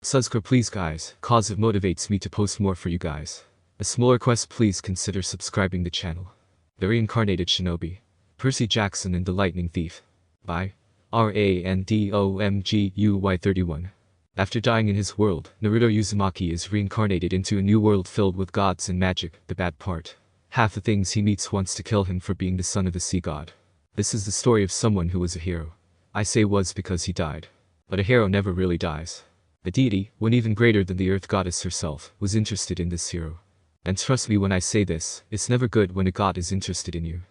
Subscribe please guys, cause it motivates me to post more for you guys. A small request, please consider subscribing the channel. The Reincarnated Shinobi. Percy Jackson and the Lightning Thief. By Randomguy 31. After dying in his world, Naruto Uzumaki is reincarnated into a new world filled with gods and magic. The bad part: half the things he meets wants to kill him for being the son of the sea god. This is the story of someone who was a hero. I say was because he died. But a hero never really dies. The deity, one even greater than the earth goddess herself, was interested in this hero. And trust me when I say this, it's never good when a god is interested in you.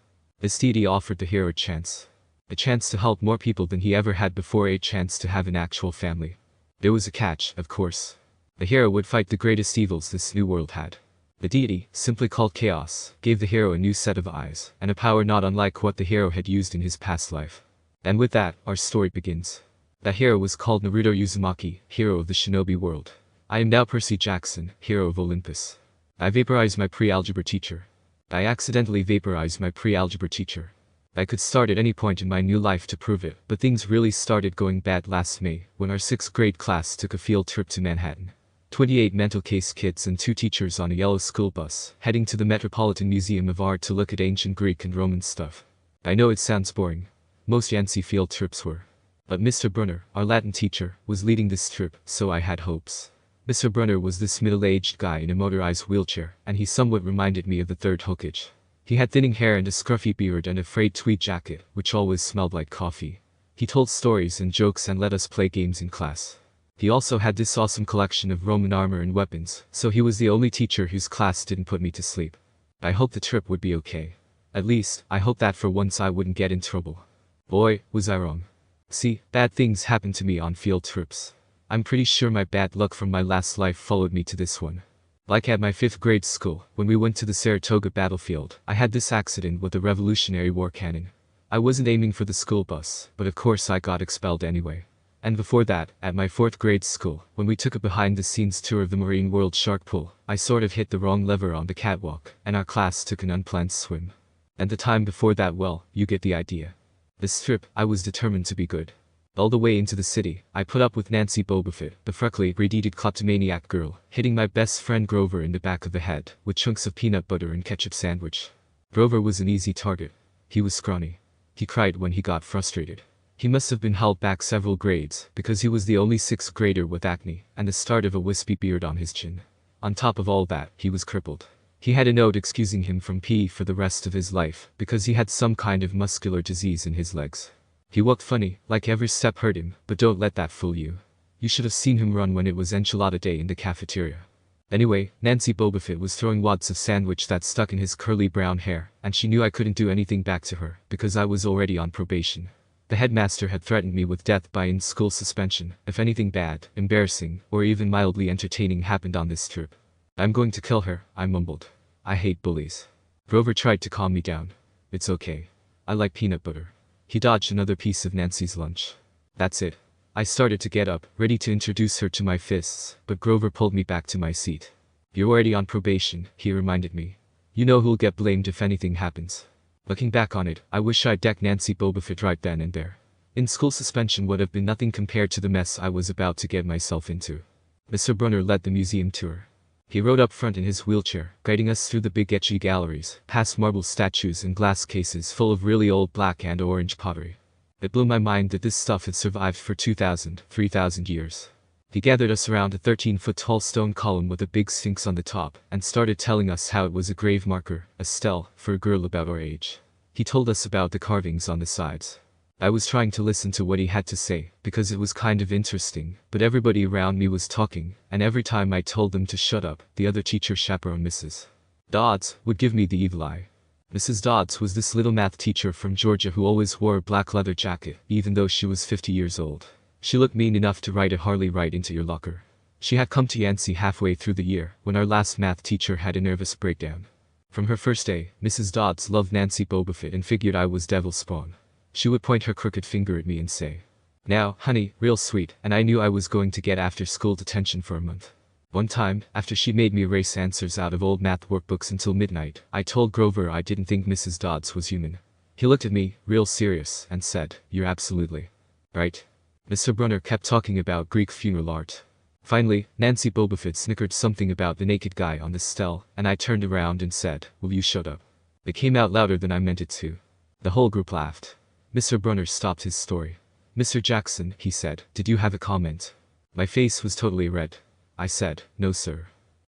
This deity offered the hero a chance. A chance to help more people than he ever had before, a chance to have an actual family. There was a catch, of course. The hero would fight the greatest evils this new world had. The deity, simply called Chaos, gave the hero a new set of eyes, and a power not unlike what the hero had used in his past life. And with that, our story begins. That hero was called Naruto Uzumaki, hero of the shinobi world. I am now Percy Jackson, hero of Olympus. I vaporized my pre-algebra teacher. I accidentally vaporized my pre-algebra teacher. I could start at any point in my new life to prove it, but things really started going bad last May, when our 6th grade class took a field trip to Manhattan. 28 mental case kids and 2 teachers on a yellow school bus, heading to the Metropolitan Museum of Art to look at ancient Greek and Roman stuff. I know it sounds boring. Most Yancey field trips were. But Mr. Brunner, our Latin teacher, was leading this trip, so I had hopes. Mr. Brunner was this middle-aged guy in a motorized wheelchair, and he somewhat reminded me of the third Hokage. He had thinning hair and a scruffy beard and a frayed tweed jacket, which always smelled like coffee. He told stories and jokes and let us play games in class. He also had this awesome collection of Roman armor and weapons, so he was the only teacher whose class didn't put me to sleep. I hoped the trip would be okay. At least, I hoped that for once I wouldn't get in trouble. Boy, was I wrong. See, bad things happen to me on field trips. I'm pretty sure my bad luck from my last life followed me to this one. Like at my 5th grade school, when we went to the Saratoga battlefield, I had this accident with a Revolutionary War cannon. I wasn't aiming for the school bus, but of course I got expelled anyway. And before that, at my 4th grade school, when we took a behind-the-scenes tour of the Marine World Shark Pool, I sort of hit the wrong lever on the catwalk, and our class took an unplanned swim. And the time before that, well, you get the idea. This trip, I was determined to be good. All the way into the city, I put up with Nancy Bobofit, the freckly, radiated kleptomaniac girl, hitting my best friend Grover in the back of the head, with chunks of peanut butter and ketchup sandwich. Grover was an easy target. He was scrawny. He cried when he got frustrated. He must have been held back several grades, because he was the only 6th grader with acne, and the start of a wispy beard on his chin. On top of all that, he was crippled. He had a note excusing him from PE for the rest of his life, because he had some kind of muscular disease in his legs. He walked funny, like every step hurt him, but don't let that fool you. You should have seen him run when it was enchilada day in the cafeteria. Anyway, Nancy Bobofit was throwing wads of sandwich that stuck in his curly brown hair, and she knew I couldn't do anything back to her, because I was already on probation. The headmaster had threatened me with death by in-school suspension, if anything bad, embarrassing, or even mildly entertaining happened on this trip. I'm going to kill her, I mumbled. I hate bullies. Grover tried to calm me down. It's okay. I like peanut butter. He dodged another piece of Nancy's lunch. That's it. I started to get up, ready to introduce her to my fists, but Grover pulled me back to my seat. You're already on probation, he reminded me. You know who'll get blamed if anything happens. Looking back on it, I wish I'd decked Nancy Bobofit right then and there. In-school suspension would have been nothing compared to the mess I was about to get myself into. Mr. Brunner led the museum tour. He rode up front in his wheelchair, guiding us through the big etchy galleries, past marble statues and glass cases full of really old black and orange pottery. It blew my mind that this stuff had survived for 2,000, 3,000 years. He gathered us around a 13-foot-tall stone column with a big sphinx on the top, and started telling us how it was a grave marker, a stele, for a girl about our age. He told us about the carvings on the sides. I was trying to listen to what he had to say, because it was kind of interesting, but everybody around me was talking, and every time I told them to shut up, the other teacher chaperone Mrs. Dodds would give me the evil eye. Mrs. Dodds was this little math teacher from Georgia who always wore a black leather jacket, even though she was 50 years old. She looked mean enough to write a Harley right into your locker. She had come to Yancey halfway through the year, when our last math teacher had a nervous breakdown. From her first day, Mrs. Dodds loved Nancy Bobofit and figured I was devil spawn. She would point her crooked finger at me and say, "Now, honey, real sweet," and I knew I was going to get after-school detention for a month. One time, after she made me erase answers out of old math workbooks until midnight, I told Grover I didn't think Mrs. Dodds was human. He looked at me, real serious, and said, "You're absolutely right." Mr. Brunner kept talking about Greek funeral art. Finally, Nancy Bobofit snickered something about the naked guy on the stele, and I turned around and said, "Will you shut up?" It came out louder than I meant it to. The whole group laughed. Mr. Brunner stopped his story. "Mr. Jackson," he said, "did you have a comment?" My face was totally red. I said, "No, sir."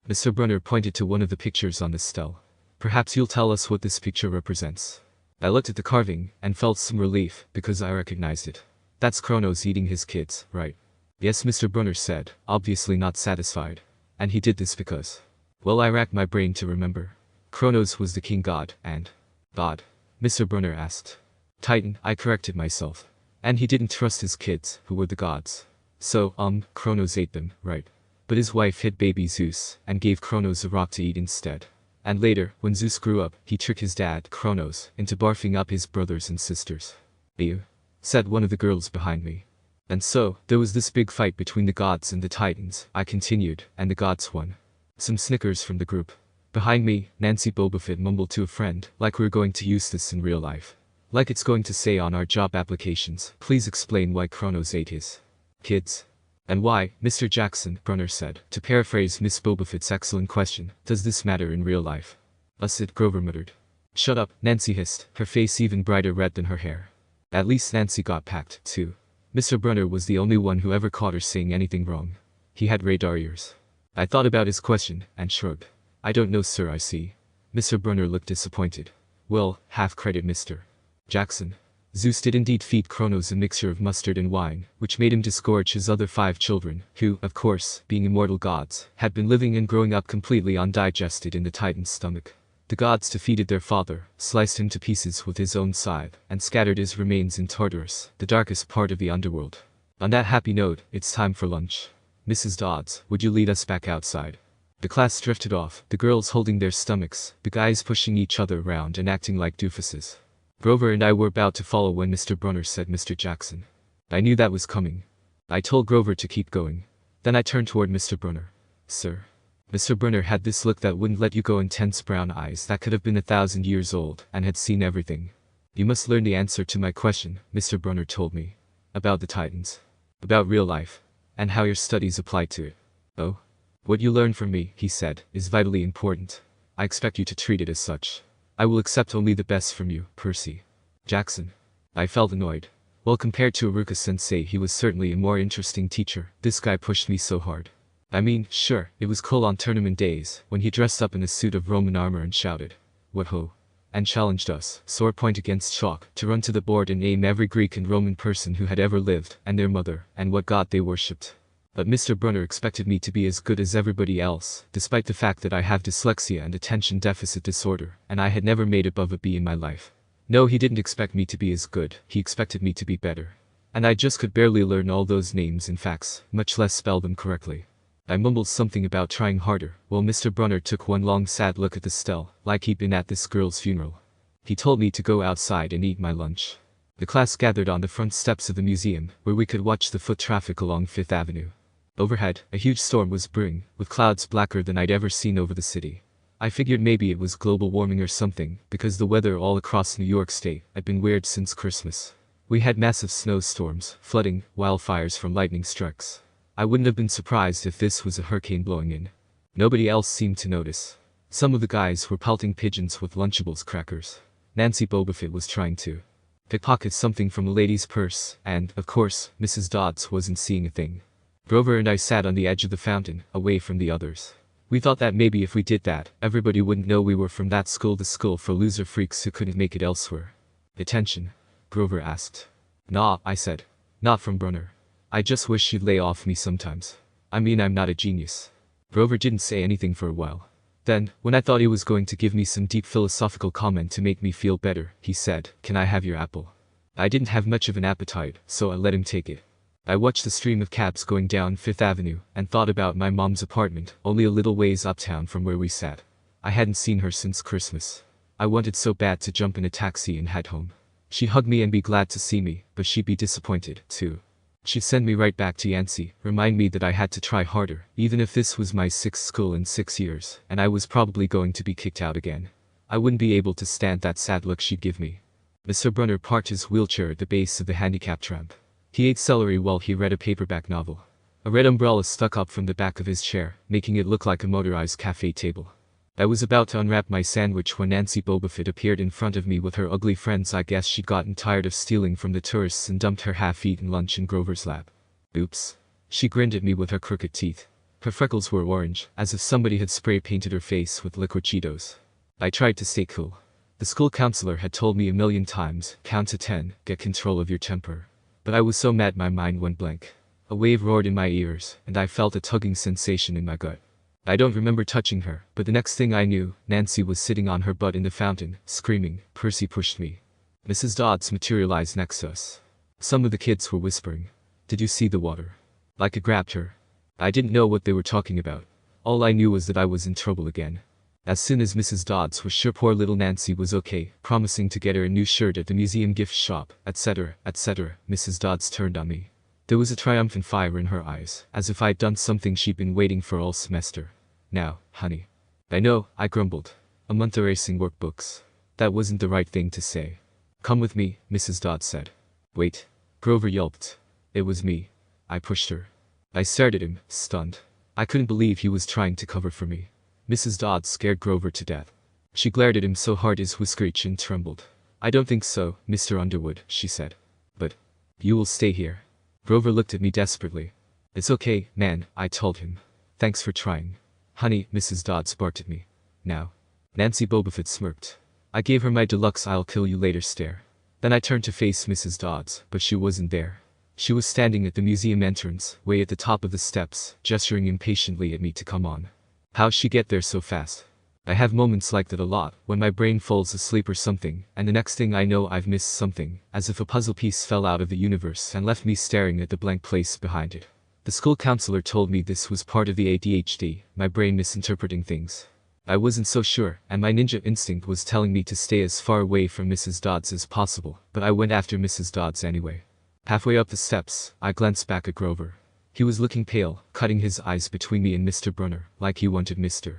Mr. Brunner pointed to one of the pictures on the stele. "Perhaps you'll tell us what this picture represents." I looked at the carving and felt some relief because I recognized it. "That's Kronos eating his kids, right?" "Yes," Mr. Brunner said, obviously not satisfied. "And he did this because..." Well, I racked my brain to remember. Kronos was the king god, and... God? Mr. Brunner asked. Titan, I corrected myself. And he didn't trust his kids, who were the gods. So, Kronos ate them, right? But his wife hid baby Zeus, and gave Kronos a rock to eat instead. And later, when Zeus grew up, he tricked his dad, Kronos, into barfing up his brothers and sisters. "Ew," said one of the girls behind me. "And so, there was this big fight between the gods and the titans," I continued, "and the gods won." Some snickers from the group. Behind me, Nancy Bobofit mumbled to a friend, like we're going to use this in real life. Like it's going to say on our job applications, "Please explain why Kronos ate his kids." "And why, Mr. Jackson," Brunner said, to paraphrase Miss Bobofit's excellent question, "does this matter in real life?" "It," Grover muttered. "Shut up," Nancy hissed, her face even brighter red than her hair. At least Nancy got packed, too. Mr. Brunner was the only one who ever caught her saying anything wrong. He had radar ears. I thought about his question, and shrugged. "I don't know, sir, I see." Mr. Brunner looked disappointed. "Well, half credit, Mr. Jackson. Zeus did indeed feed Kronos a mixture of mustard and wine, which made him disgorge his other 5 children, who, of course, being immortal gods, had been living and growing up completely undigested in the Titan's stomach. The gods defeated their father, sliced him to pieces with his own scythe, and scattered his remains in Tartarus, the darkest part of the underworld. On that happy note, it's time for lunch. Mrs. Dodds, would you lead us back outside?" The class drifted off, the girls holding their stomachs, the guys pushing each other around and acting like doofuses. Grover and I were about to follow when Mr. Brunner said, "Mr. Jackson." I knew that was coming. I told Grover to keep going. Then I turned toward Mr. Brunner. "Sir." Mr. Brunner had this look that wouldn't let you go, intense brown eyes that could have been 1,000 years old and had seen everything. "You must learn the answer to my question," Mr. Brunner told me. "About the Titans. About real life. And how your studies apply to it." "Oh? What you learn from me," he said, "is vitally important. I expect you to treat it as such. I will accept only the best from you, Percy Jackson." I felt annoyed. Well, compared to Iruka-sensei, he was certainly a more interesting teacher. This guy pushed me so hard. I mean, sure, it was cool on tournament days, when he dressed up in a suit of Roman armor and shouted, "What ho!" and challenged us, sword point against chalk, to run to the board and name every Greek and Roman person who had ever lived, and their mother, and what god they worshipped. But Mr. Brunner expected me to be as good as everybody else, despite the fact that I have dyslexia and attention deficit disorder, and I had never made above a B in my life. No, he didn't expect me to be as good, he expected me to be better. And I just could barely learn all those names and facts, much less spell them correctly. I mumbled something about trying harder, while Mr. Brunner took one long sad look at the stele, like he'd been at this girl's funeral. He told me to go outside and eat my lunch. The class gathered on the front steps of the museum, where we could watch the foot traffic along 5th Avenue. Overhead, a huge storm was brewing, with clouds blacker than I'd ever seen over the city. I figured maybe it was global warming or something, because the weather all across New York State had been weird since Christmas. We had massive snowstorms, flooding, wildfires from lightning strikes. I wouldn't have been surprised if this was a hurricane blowing in. Nobody else seemed to notice. Some of the guys were pelting pigeons with Lunchables crackers. Nancy Bobofit was trying to pickpocket something from a lady's purse, and, of course, Mrs. Dodds wasn't seeing a thing. Grover and I sat on the edge of the fountain, away from the others. We thought that maybe if we did that, everybody wouldn't know we were from that school, the school for loser freaks who couldn't make it elsewhere. "Attention?" Grover asked. "Nah," I said. "Not from Brunner. I just wish she'd lay off me sometimes. I mean, I'm not a genius." Grover didn't say anything for a while. Then, when I thought he was going to give me some deep philosophical comment to make me feel better, he said, "Can I have your apple?" I didn't have much of an appetite, so I let him take it. I watched the stream of cabs going down 5th Avenue, and thought about my mom's apartment, only a little ways uptown from where we sat. I hadn't seen her since Christmas. I wanted so bad to jump in a taxi and head home. She'd hug me and be glad to see me, but she'd be disappointed, too. She'd send me right back to Yancey, remind me that I had to try harder, even if this was my 6th school in 6 years, and I was probably going to be kicked out again. I wouldn't be able to stand that sad look she'd give me. Mr. Brunner parked his wheelchair at the base of the handicapped ramp. He ate celery while he read a paperback novel. A red umbrella stuck up from the back of his chair, making it look like a motorized cafe table. I was about to unwrap my sandwich when Nancy Bobofit appeared in front of me with her ugly friends. I guess she'd gotten tired of stealing from the tourists and dumped her half-eaten lunch in Grover's lap. Oops. She grinned at me with her crooked teeth. Her freckles were orange, as if somebody had spray-painted her face with liquid Cheetos. I tried to stay cool. The school counselor had told me a million times, count to 10, get control of your temper. But I was so mad my mind went blank. A wave roared in my ears, and I felt a tugging sensation in my gut. I don't remember touching her, but the next thing I knew, Nancy was sitting on her butt in the fountain, screaming. Percy pushed me. Mrs. Dodds materialized next to us. Some of the kids were whispering. Did you see the water? Like it grabbed her. I didn't know what they were talking about. All I knew was that I was in trouble again. As soon as Mrs. Dodds was sure poor little Nancy was okay, promising to get her a new shirt at the museum gift shop, etc., etc., Mrs. Dodds turned on me. There was a triumphant fire in her eyes, as if I'd done something she'd been waiting for all semester. Now, honey. I know, I grumbled. A month erasing workbooks. That wasn't the right thing to say. Come with me, Mrs. Dodds said. Wait. Grover yelped. It was me. I pushed her. I stared at him, stunned. I couldn't believe he was trying to cover for me. Mrs. Dodds scared Grover to death. She glared at him so hard his whisker chin trembled. I don't think so, Mr. Underwood, she said. But you will stay here. Grover looked at me desperately. It's okay, man, I told him. Thanks for trying. Honey, Mrs. Dodds barked at me. Now. Nancy Bobofit smirked. I gave her my deluxe I'll kill you later stare. Then I turned to face Mrs. Dodds, but she wasn't there. She was standing at the museum entrance, way at the top of the steps, gesturing impatiently at me to come on. How'd she get there so fast? I have moments like that a lot, when my brain falls asleep or something, and the next thing I know I've missed something, as if a puzzle piece fell out of the universe and left me staring at the blank place behind it. The school counselor told me this was part of the ADHD, my brain misinterpreting things. I wasn't so sure, and my ninja instinct was telling me to stay as far away from Mrs. Dodds as possible, but I went after Mrs. Dodds anyway. Halfway up the steps, I glanced back at Grover. He was looking pale, cutting his eyes between me and Mr. Brunner, like he wanted Mr.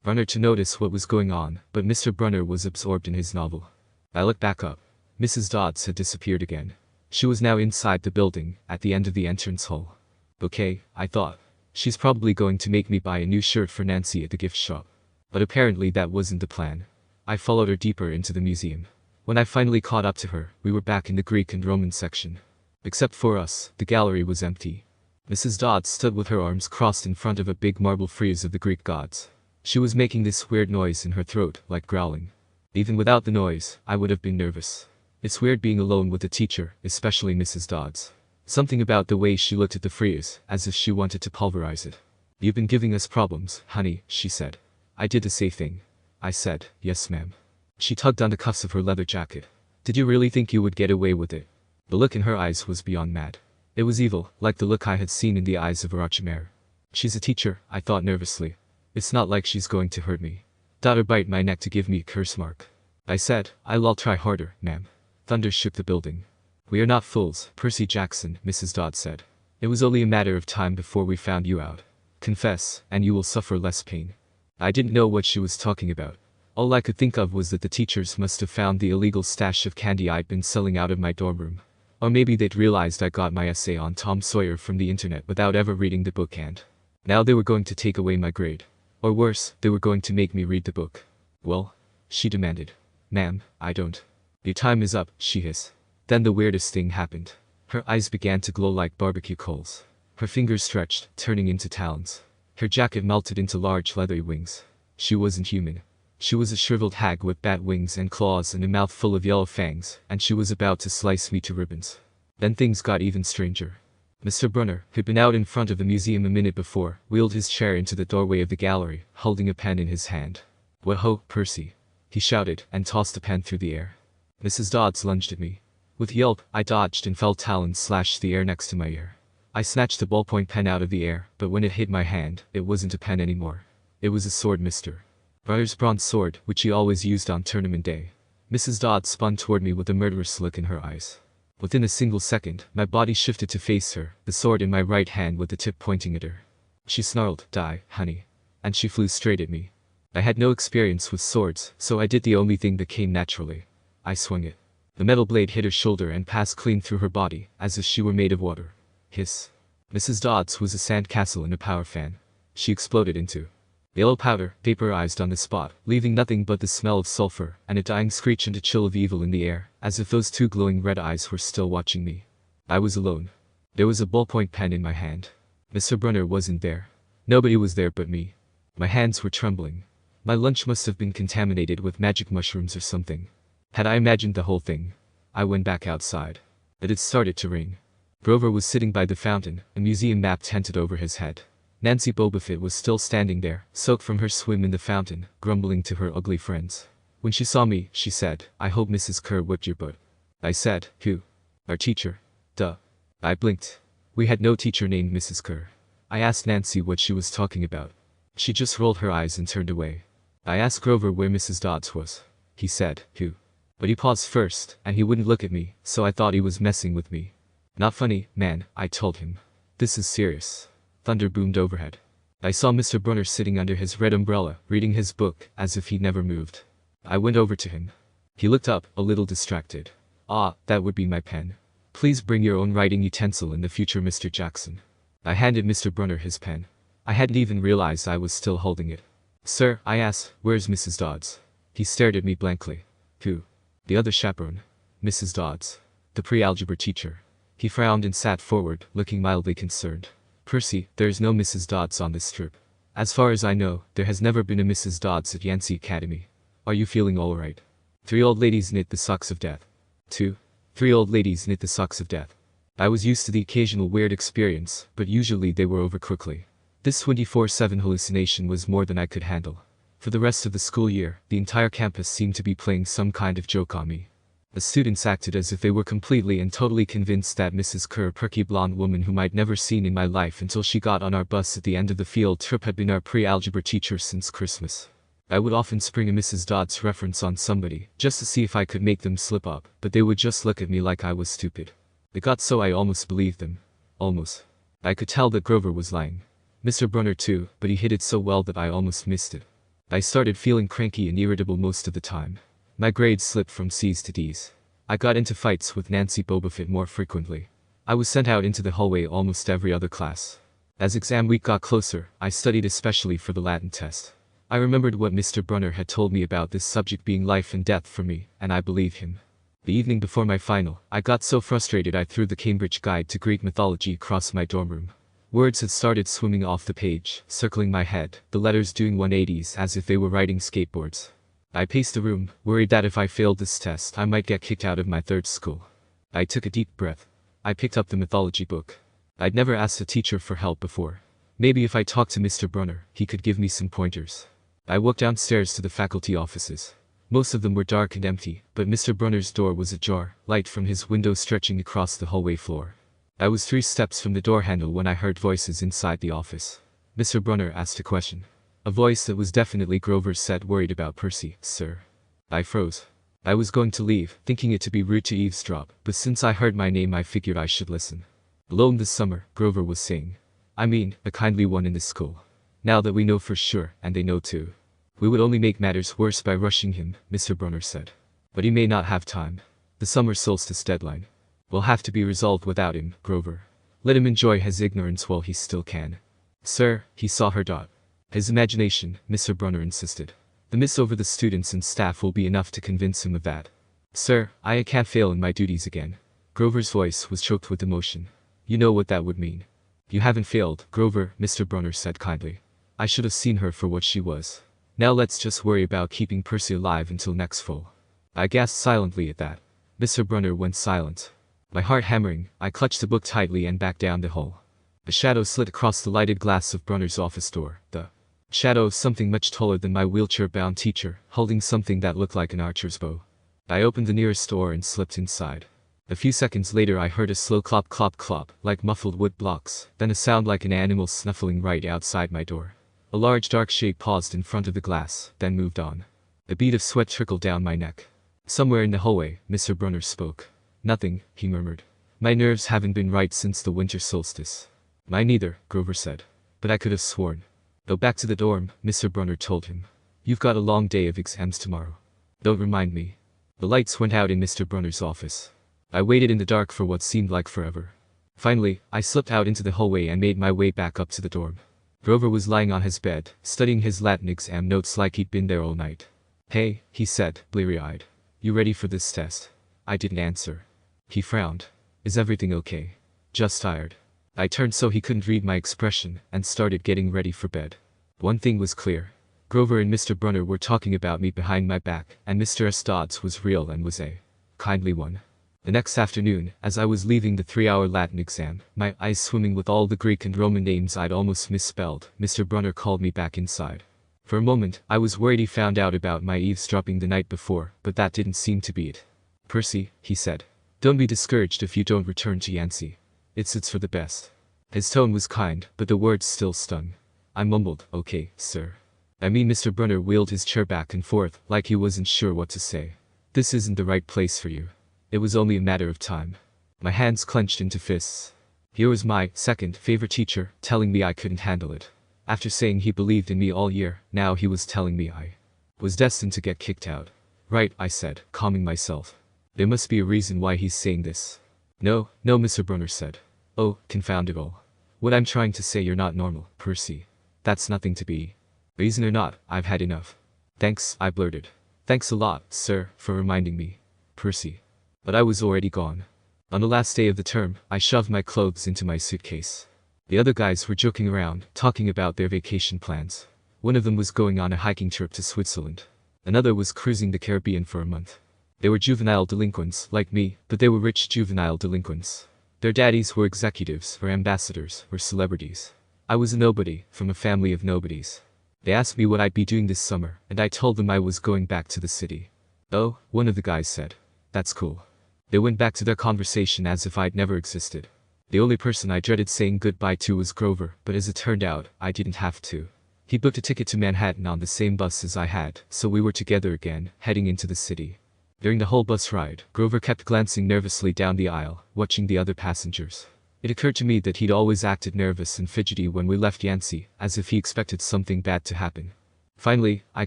Brunner to notice what was going on, but Mr. Brunner was absorbed in his novel. I looked back up. Mrs. Dodds had disappeared again. She was now inside the building, at the end of the entrance hall. Okay, I thought. She's probably going to make me buy a new shirt for Nancy at the gift shop. But apparently that wasn't the plan. I followed her deeper into the museum. When I finally caught up to her, we were back in the Greek and Roman section. Except for us, the gallery was empty. Mrs. Dodds stood with her arms crossed in front of a big marble frieze of the Greek gods. She was making this weird noise in her throat, like growling. Even without the noise, I would have been nervous. It's weird being alone with a teacher, especially Mrs. Dodds. Something about the way she looked at the frieze, as if she wanted to pulverize it. You've been giving us problems, honey, she said. I did the safe thing. I said, yes ma'am. She tugged on the cuffs of her leather jacket. Did you really think you would get away with it? The look in her eyes was beyond mad. It was evil, like the look I had seen in the eyes of Arachimere. She's a teacher, I thought nervously. It's not like she's going to hurt me. Or bite my neck to give me a curse mark. I said, I'll try harder, ma'am. Thunder shook the building. We are not fools, Percy Jackson, Mrs. Dodds said. It was only a matter of time before we found you out. Confess, and you will suffer less pain. I didn't know what she was talking about. All I could think of was that the teachers must have found the illegal stash of candy I'd been selling out of my dorm room. Or maybe they'd realized I got my essay on Tom Sawyer from the internet without ever reading the book and now they were going to take away my grade. Or worse, they were going to make me read the book. Well? She demanded. Ma'am, I don't. Your time is up, she hissed. Then the weirdest thing happened. Her eyes began to glow like barbecue coals. Her fingers stretched, turning into talons. Her jacket melted into large leathery wings. She wasn't human. She was a shriveled hag with bat wings and claws and a mouth full of yellow fangs, and she was about to slice me to ribbons. Then things got even stranger. Mr. Brunner, who'd been out in front of the museum a minute before, wheeled his chair into the doorway of the gallery, holding a pen in his hand. Whoa, Percy! He shouted, and tossed the pen through the air. Mrs. Dodds lunged at me. With a yelp, I dodged and felt talons slash the air next to my ear. I snatched the ballpoint pen out of the air, but when it hit my hand, it wasn't a pen anymore. It was a sword, Mr. Brunner's bronze sword, which he always used on tournament day. Mrs. Dodds spun toward me with a murderous look in her eyes. Within a single second, my body shifted to face her, the sword in my right hand with the tip pointing at her. She snarled, "Die, honey." And she flew straight at me. I had no experience with swords, so I did the only thing that came naturally. I swung it. The metal blade hit her shoulder and passed clean through her body, as if she were made of water. Hiss. Mrs. Dodds was a sandcastle and a power fan. She exploded into yellow powder, vaporized on the spot, leaving nothing but the smell of sulfur and a dying screech and a chill of evil in the air, as if those two glowing red eyes were still watching me. I was alone. There was a ballpoint pen in my hand. Mr. Brunner wasn't there. Nobody was there but me. My hands were trembling. My lunch must have been contaminated with magic mushrooms or something. Had I imagined the whole thing? I went back outside. It had started to rain. Grover was sitting by the fountain, a museum map tented over his head. Nancy Bobofit was still standing there, soaked from her swim in the fountain, grumbling to her ugly friends. When she saw me, she said, "I hope Mrs. Kerr whipped your butt." I said, "Who?" "Our teacher." "Duh." I blinked. We had no teacher named Mrs. Kerr. I asked Nancy what she was talking about. She just rolled her eyes and turned away. I asked Grover where Mrs. Dodds was. He said, "Who?" But he paused first, and he wouldn't look at me, so I thought he was messing with me. "Not funny, man," I told him. "This is serious." Thunder boomed overhead. I saw Mr. Brunner sitting under his red umbrella, reading his book, as if he'd never moved. I went over to him. He looked up, a little distracted. "Ah, that would be my pen. Please bring your own writing utensil in the future, Mr. Jackson." I handed Mr. Brunner his pen. I hadn't even realized I was still holding it. "Sir," I asked, "where's Mrs. Dodds?" He stared at me blankly. "Who?" "The other chaperone. Mrs. Dodds. The pre-algebra teacher." He frowned and sat forward, looking mildly concerned. "Percy, there is no Mrs. Dodds on this trip. As far as I know, there has never been a Mrs. Dodds at Yancey Academy. Are you feeling all right?" 3 old ladies knit the socks of death. 2. 3 old ladies knit the socks of death. I was used to the occasional weird experience, but usually they were over quickly. This 24/7 hallucination was more than I could handle. For the rest of the school year, the entire campus seemed to be playing some kind of joke on me. The students acted as if they were completely and totally convinced that Mrs. Kerr, a perky blonde woman whom I'd never seen in my life until she got on our bus at the end of the field trip, had been our pre-algebra teacher since Christmas. I would often spring a Mrs. Dodds reference on somebody, just to see if I could make them slip up, but they would just look at me like I was stupid. It got so I almost believed them. Almost. I could tell that Grover was lying. Mr. Brunner too, but he hid it so well that I almost missed it. I started feeling cranky and irritable most of the time. My grades slipped from C's to D's. I got into fights with Nancy Bobofit more frequently. I was sent out into the hallway almost every other class. As exam week got closer, I studied especially for the Latin test. I remembered what Mr. Brunner had told me about this subject being life and death for me, and I believed him. The evening before my final, I got so frustrated I threw the Cambridge Guide to Greek Mythology across my dorm room. Words had started swimming off the page, circling my head, the letters doing 180s as if they were riding skateboards. I paced the room, worried that if I failed this test I might get kicked out of my third school. I took a deep breath. I picked up the mythology book. I'd never asked a teacher for help before. Maybe if I talked to Mr. Brunner, he could give me some pointers. I walked downstairs to the faculty offices. Most of them were dark and empty, but Mr. Brunner's door was ajar, light from his window stretching across the hallway floor. I was 3 steps from the door handle when I heard voices inside the office. Mr. Brunner asked a question. A voice that was definitely Grover's said, "Worried about Percy, sir." I froze. I was going to leave, thinking it to be rude to eavesdrop, but since I heard my name I figured I should listen. "Alone this summer," Grover was saying. "I mean, a kindly one in this school. Now that we know for sure, and they know too. We would only make matters worse by rushing him," Mr. Brunner said. "But he may not have time. The summer solstice deadline will have to be resolved without him, Grover. Let him enjoy his ignorance while he still can." "Sir," he saw her dot. "His imagination," Mr. Brunner insisted. "The mist over the students and staff will be enough to convince him of that." "Sir, I can't fail in my duties again." Grover's voice was choked with emotion. "You know what that would mean." "You haven't failed, Grover," Mr. Brunner said kindly. "I should have seen her for what she was. Now let's just worry about keeping Percy alive until next fall." I gasped silently at that. Mr. Brunner went silent. My heart hammering, I clutched the book tightly and backed down the hall. A shadow slid across the lighted glass of Brunner's office door, the shadow of something much taller than my wheelchair-bound teacher, holding something that looked like an archer's bow. I opened the nearest door and slipped inside. A few seconds later I heard a slow clop clop clop, like muffled wood blocks, then a sound like an animal snuffling right outside my door. A large dark shape paused in front of the glass, then moved on. A bead of sweat trickled down my neck. Somewhere in the hallway, Mr. Brunner spoke. "Nothing," he murmured. "My nerves haven't been right since the winter solstice." "Mine neither," Grover said. "But I could have sworn." "Go back to the dorm," Mr. Brunner told him. "You've got a long day of exams tomorrow. Don't remind me." The lights went out in Mr. Brunner's office. I waited in the dark for what seemed like forever. Finally, I slipped out into the hallway and made my way back up to the dorm. Grover was lying on his bed, studying his Latin exam notes like he'd been there all night. "Hey," he said, bleary-eyed. "You ready for this test?" I didn't answer. He frowned. "Is everything okay?" "Just tired." I turned so he couldn't read my expression and started getting ready for bed. One thing was clear. Grover and Mr. Brunner were talking about me behind my back, and Mr. S. Dodds was real and was a kindly one. The next afternoon, as I was leaving the 3-hour Latin exam, my eyes swimming with all the Greek and Roman names I'd almost misspelled, Mr. Brunner called me back inside. For a moment, I was worried he found out about my eavesdropping the night before, but that didn't seem to be it. "Percy," he said, "don't be discouraged if you don't return to Yancey. It's for the best." His tone was kind, but the words still stung. I mumbled, "Okay, sir." Mr. Brunner wheeled his chair back and forth, like he wasn't sure what to say. "This isn't the right place for you. It was only a matter of time." My hands clenched into fists. Here was my second favorite teacher telling me I couldn't handle it. After saying he believed in me all year, now he was telling me I was destined to get kicked out. "Right," I said, calming myself. "There must be a reason why he's saying this." No, Mr. Brunner said. "Oh, confound it all. What I'm trying to say, you're not normal, Percy. That's nothing to be. Reason or not, I've had enough." "Thanks," I blurted. "Thanks a lot, sir, for reminding me, Percy." But I was already gone. On the last day of the term, I shoved my clothes into my suitcase. The other guys were joking around, talking about their vacation plans. One of them was going on a hiking trip to Switzerland. Another was cruising the Caribbean for a month. They were juvenile delinquents, like me, but they were rich juvenile delinquents. Their daddies were executives, or ambassadors, or celebrities. I was a nobody, from a family of nobodies. They asked me what I'd be doing this summer, and I told them I was going back to the city. "Oh," one of the guys said. "That's cool." They went back to their conversation as if I'd never existed. The only person I dreaded saying goodbye to was Grover, but as it turned out, I didn't have to. He booked a ticket to Manhattan on the same bus as I had, so we were together again, heading into the city. During the whole bus ride, Grover kept glancing nervously down the aisle, watching the other passengers. It occurred to me that he'd always acted nervous and fidgety when we left Yancey, as if he expected something bad to happen. Finally, I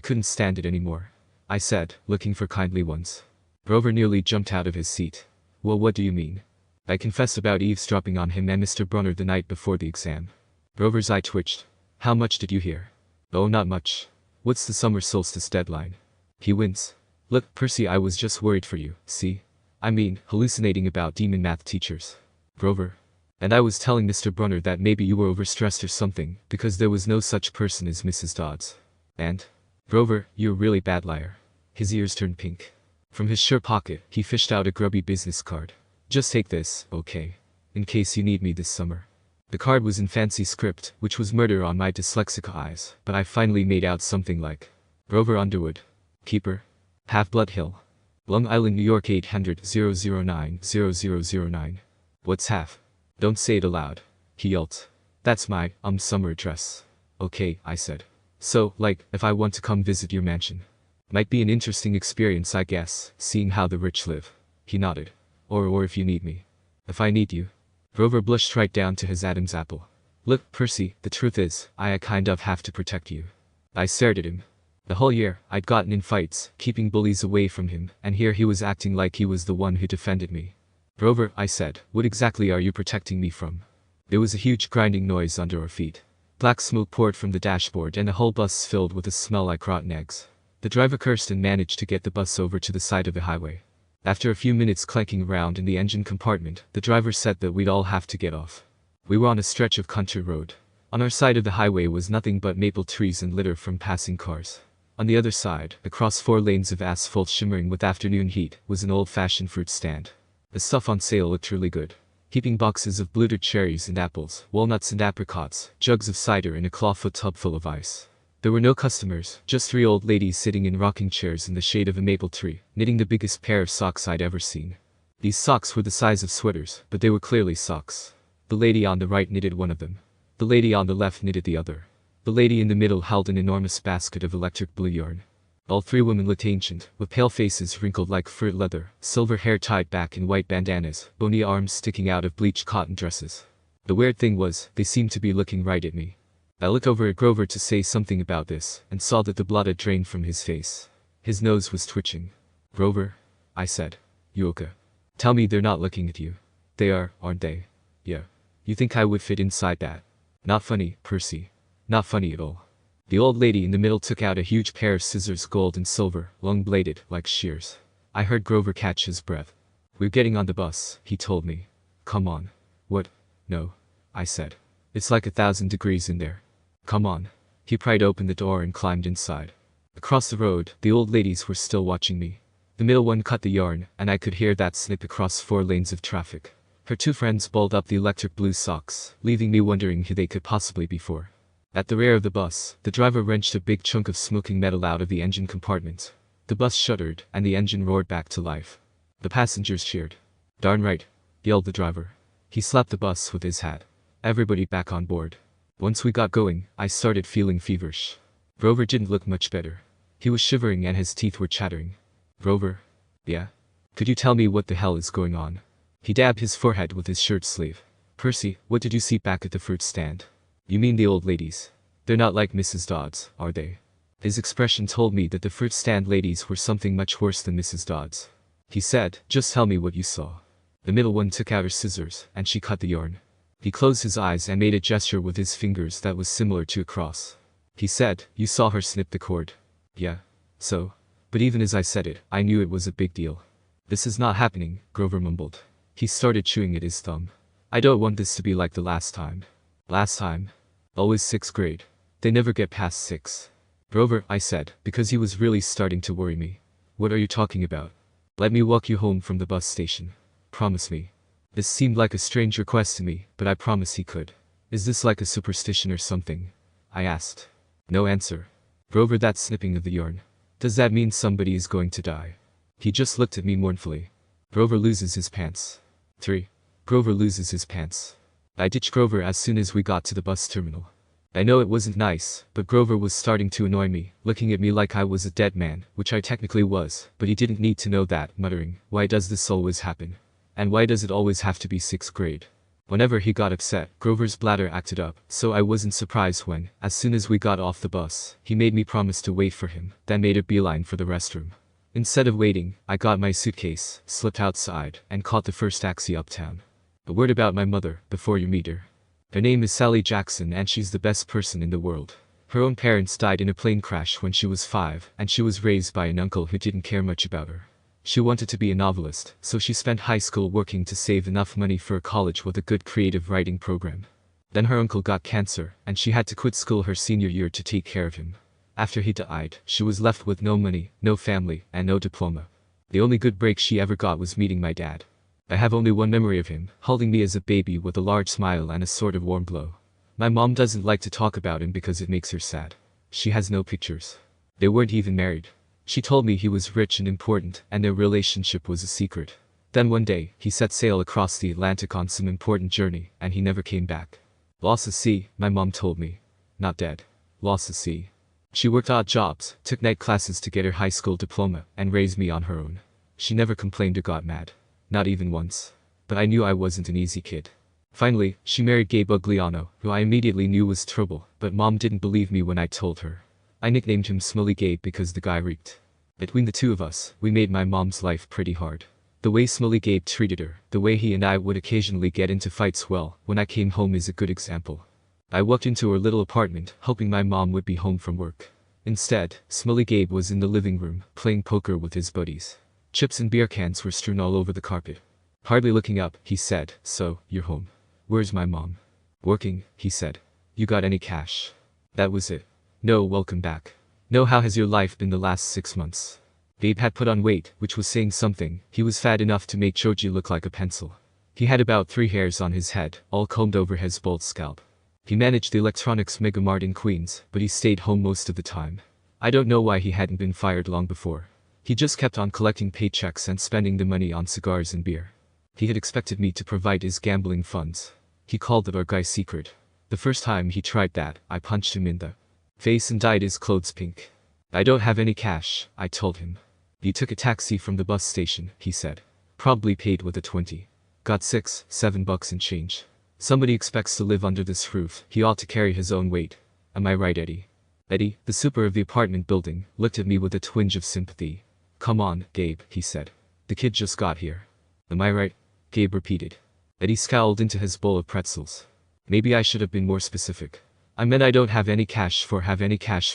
couldn't stand it anymore. I said, looking for kindly ones. Grover nearly jumped out of his seat. "Well, what do you mean?" I confessed about eavesdropping on him and Mr. Brunner the night before the exam. Grover's eye twitched. "How much did you hear?" "Oh, not much. What's the summer solstice deadline?" He winced. "Look, Percy, I was just worried for you, see? I mean, hallucinating about demon math teachers." "Grover. And I was telling Mr. Brunner that maybe you were overstressed or something, because there was no such person as Mrs. Dodds. And? Grover, you're a really bad liar." His ears turned pink. From his shirt pocket, he fished out a grubby business card. "Just take this, okay? In case you need me this summer." The card was in fancy script, which was murder on my dyslexic eyes, but I finally made out something like Grover Underwood, Keeper, Half-Blood Hill, Long Island, New York 800-009-0009. "What's half?" "Don't say it aloud," he yelped. "That's my, summer address." "Okay," I said. "So, like, if I want to come visit your mansion. Might be an interesting experience, I guess, seeing how the rich live." He nodded. Or if you need me." "If I need you." Grover blushed right down to his Adam's apple. "Look, Percy, the truth is, I kind of have to protect you." I stared at him. The whole year, I'd gotten in fights, keeping bullies away from him, and here he was acting like he was the one who defended me. "Grover," I said, "what exactly are you protecting me from?" There was a huge grinding noise under our feet. Black smoke poured from the dashboard and the whole bus filled with a smell like rotten eggs. The driver cursed and managed to get the bus over to the side of the highway. After a few minutes clanking around in the engine compartment, the driver said that we'd all have to get off. We were on a stretch of country road. On our side of the highway was nothing but maple trees and litter from passing cars. On the other side, across 4 lanes of asphalt shimmering with afternoon heat, was an old-fashioned fruit stand. The stuff on sale looked really good. Heaping boxes of bluted cherries and apples, walnuts and apricots, jugs of cider and a clawfoot tub full of ice. There were no customers, just 3 old ladies sitting in rocking chairs in the shade of a maple tree, knitting the biggest pair of socks I'd ever seen. These socks were the size of sweaters, but they were clearly socks. The lady on the right knitted one of them. The lady on the left knitted the other. The lady in the middle held an enormous basket of electric blue yarn. All 3 women looked ancient, with pale faces wrinkled like fur leather, silver hair tied back in white bandanas, bony arms sticking out of bleached cotton dresses. The weird thing was, they seemed to be looking right at me. I looked over at Grover to say something about this, and saw that the blood had drained from his face. His nose was twitching. "Grover," I said. "You okay? Tell me they're not looking at you." "They are, aren't they?" Yeah. You think I would fit inside that? Not funny, Percy. Not funny at all. The old lady in the middle took out a huge pair of scissors, gold and silver, long-bladed, like shears. I heard Grover catch his breath. We're getting on the bus, he told me. Come on. What? No. I said. It's like 1,000 degrees in there. Come on. He pried open the door and climbed inside. Across the road, the old ladies were still watching me. The middle one cut the yarn, and I could hear that snip across 4 lanes of traffic. Her 2 friends balled up the electric blue socks, leaving me wondering who they could possibly be for. At the rear of the bus, the driver wrenched a big chunk of smoking metal out of the engine compartment. The bus shuddered, and the engine roared back to life. The passengers cheered. Darn right, yelled the driver. He slapped the bus with his hat. Everybody back on board. Once we got going, I started feeling feverish. Grover didn't look much better. He was shivering and his teeth were chattering. Grover? Yeah? Could you tell me what the hell is going on? He dabbed his forehead with his shirt sleeve. Percy, what did you see back at the fruit stand? You mean the old ladies? They're not like Mrs. Dodds, are they? His expression told me that the fruit stand ladies were something much worse than Mrs. Dodds. He said, just tell me what you saw. The middle one took out her scissors, and she cut the yarn. He closed his eyes and made a gesture with his fingers that was similar to a cross. He said, you saw her snip the cord. Yeah. So? But even as I said it, I knew it was a big deal. This is not happening, Grover mumbled. He started chewing at his thumb. I don't want this to be like the last time. Last time? Always 6th grade. They never get past 6. Grover, I said, because he was really starting to worry me. What are you talking about? Let me walk you home from the bus station. Promise me. This seemed like a strange request to me, but I promised he could. Is this like a superstition or something? I asked. No answer. Grover, that snipping of the yarn. Does that mean somebody is going to die? He just looked at me mournfully. Grover loses his pants. 3. Grover loses his pants. I ditched Grover as soon as we got to the bus terminal. I know it wasn't nice, but Grover was starting to annoy me, looking at me like I was a dead man, which I technically was, but he didn't need to know that, muttering, why does this always happen? And why does it always have to be 6th grade? Whenever he got upset, Grover's bladder acted up, so I wasn't surprised when, as soon as we got off the bus, he made me promise to wait for him, then made a beeline for the restroom. Instead of waiting, I got my suitcase, slipped outside, and caught the first taxi uptown. A word about my mother, before you meet her. Her name is Sally Jackson and she's the best person in the world. Her own parents died in a plane crash when she was 5, and she was raised by an uncle who didn't care much about her. She wanted to be a novelist, so she spent high school working to save enough money for a college with a good creative writing program. Then her uncle got cancer, and she had to quit school her senior year to take care of him. After he died, she was left with no money, no family, and no diploma. The only good break she ever got was meeting my dad. I have only one memory of him, holding me as a baby with a large smile and a sort of warm glow. My mom doesn't like to talk about him because it makes her sad. She has no pictures. They weren't even married. She told me he was rich and important, and their relationship was a secret. Then one day, he set sail across the Atlantic on some important journey, and he never came back. Lost at sea, my mom told me. Not dead. Lost at sea. She worked odd jobs, took night classes to get her high school diploma, and raised me on her own. She never complained or got mad. Not even once. But I knew I wasn't an easy kid. Finally, she married Gabe Ugliano, who I immediately knew was trouble, but mom didn't believe me when I told her. I nicknamed him Smelly Gabe because the guy reeked. Between the two of us, we made my mom's life pretty hard. The way Smelly Gabe treated her, the way he and I would occasionally get into fights, well, when I came home is a good example. I walked into her little apartment, hoping my mom would be home from work. Instead, Smelly Gabe was in the living room, playing poker with his buddies. Chips and beer cans were strewn all over the carpet. Hardly looking up, he said, "So, you're home. Where's my mom?" "Working," he said. "You got any cash?" That was it. "No, welcome back. No, how has your life been the last 6 months?" Gabe had put on weight, which was saying something. He was fat enough to make Choji look like a pencil. He had about 3 hairs on his head, all combed over his bald scalp. He managed the electronics megamart in Queens, but he stayed home most of the time. I don't know why he hadn't been fired long before. He just kept on collecting paychecks and spending the money on cigars and beer. He had expected me to provide his gambling funds. He called it our guy's secret. The first time he tried that, I punched him in the face and dyed his clothes pink. "I don't have any cash," I told him. "You took a taxi from the bus station," he said. "Probably paid with a 20. Got 6, 7 bucks in change. Somebody expects to live under this roof, he ought to carry his own weight. Am I right, Eddie?" Eddie, the super of the apartment building, looked at me with a twinge of sympathy. "Come on, Gabe," he said. "The kid just got here." "Am I right?" Gabe repeated. Eddie scowled into his bowl of pretzels. Maybe I should have been more specific. I meant I don't have any cash for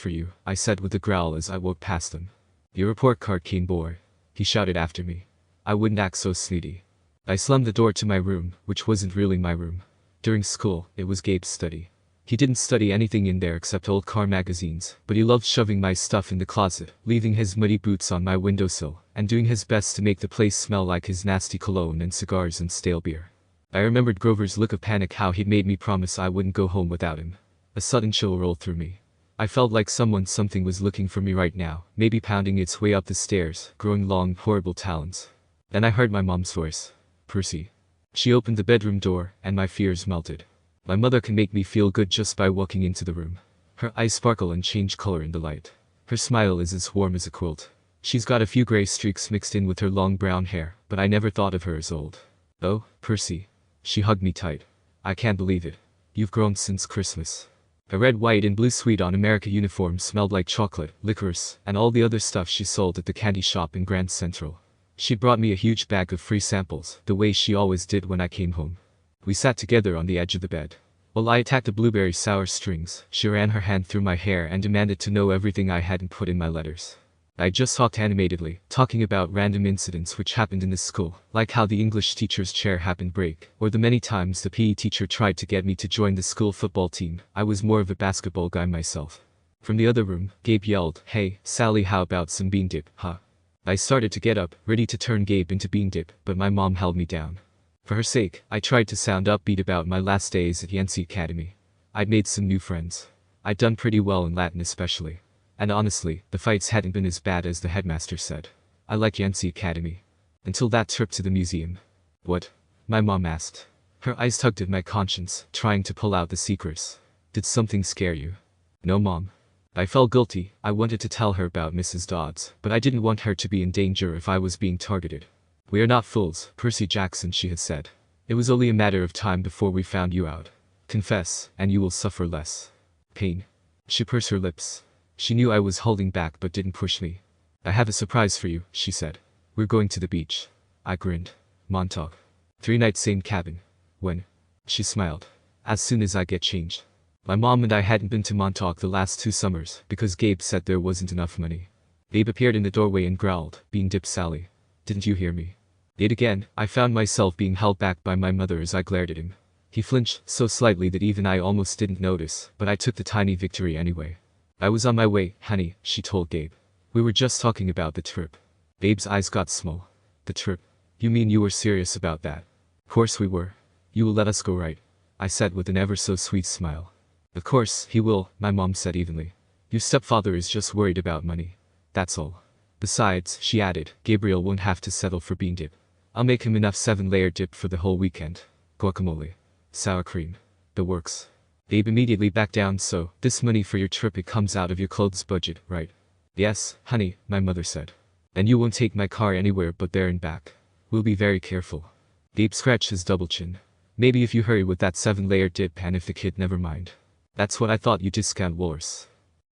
you, I said with a growl as I walked past him. Your report card, keen boy, he shouted after me. I wouldn't act so snooty. I slammed the door to my room, which wasn't really my room. During school, it was Gabe's study. He didn't study anything in there except old car magazines, but he loved shoving my stuff in the closet, leaving his muddy boots on my windowsill, and doing his best to make the place smell like his nasty cologne and cigars and stale beer. I remembered Grover's look of panic, how he'd made me promise I wouldn't go home without him. A sudden chill rolled through me. I felt like something was looking for me right now, maybe pounding its way up the stairs, growing long, horrible talons. Then I heard my mom's voice. Percy. She opened the bedroom door, and my fears melted. My mother can make me feel good just by walking into the room. Her eyes sparkle and change color in the light. Her smile is as warm as a quilt. She's got a few gray streaks mixed in with her long brown hair, but I never thought of her as old. Oh, Percy. She hugged me tight. I can't believe it. You've grown since Christmas. A red, white, and blue Sweet on America uniform smelled like chocolate, licorice, and all the other stuff she sold at the candy shop in Grand Central. She brought me a huge bag of free samples, the way she always did when I came home. We sat together on the edge of the bed. While I attacked the blueberry sour strings, she ran her hand through my hair and demanded to know everything I hadn't put in my letters. I just talked animatedly, talking about random incidents which happened in the school, like how the English teacher's chair happened break, or the many times the PE teacher tried to get me to join the school football team. I was more of a basketball guy myself. From the other room, Gabe yelled, "Hey, Sally, how about some bean dip, huh?" I started to get up, ready to turn Gabe into bean dip, but my mom held me down. For her sake, I tried to sound upbeat about my last days at Yancey Academy. I'd made some new friends. I'd done pretty well in Latin especially. And honestly, the fights hadn't been as bad as the headmaster said. I like Yancey Academy. Until that trip to the museum. What? My mom asked. Her eyes tugged at my conscience, trying to pull out the secrets. Did something scare you? No, Mom. I felt guilty. I wanted to tell her about Mrs. Dodds, but I didn't want her to be in danger if I was being targeted. We are not fools, Percy Jackson, she had said. It was only a matter of time before we found you out. Confess, and you will suffer less pain. She pursed her lips. She knew I was holding back but didn't push me. I have a surprise for you, she said. We're going to the beach. I grinned. Montauk. 3 nights, same cabin. When? She smiled. As soon as I get changed. My mom and I hadn't been to Montauk the last 2 summers because Gabe said there wasn't enough money. Gabe appeared in the doorway and growled, "Bean dip, Sally. Didn't you hear me?" Yet again, I found myself being held back by my mother as I glared at him. He flinched so slightly that even I almost didn't notice, but I took the tiny victory anyway. I was on my way, honey, she told Gabe. We were just talking about the trip. Gabe's eyes got small. The trip? You mean you were serious about that? Of course we were. You will let us go, right? I said with an ever so sweet smile. Of course, he will, my mom said evenly. Your stepfather is just worried about money. That's all. Besides, she added, Gabriel won't have to settle for bean dip. I'll make him enough 7-layer dip for the whole weekend. Guacamole. Sour cream. The works. Gabe immediately backed down. So, this money for your trip, it comes out of your clothes budget, right? Yes, honey, my mother said. And you won't take my car anywhere but there and back. We'll be very careful. Gabe scratched his double chin. Maybe if you hurry with that 7-layer dip, and if the kid, never mind. That's what I thought, you discount wars.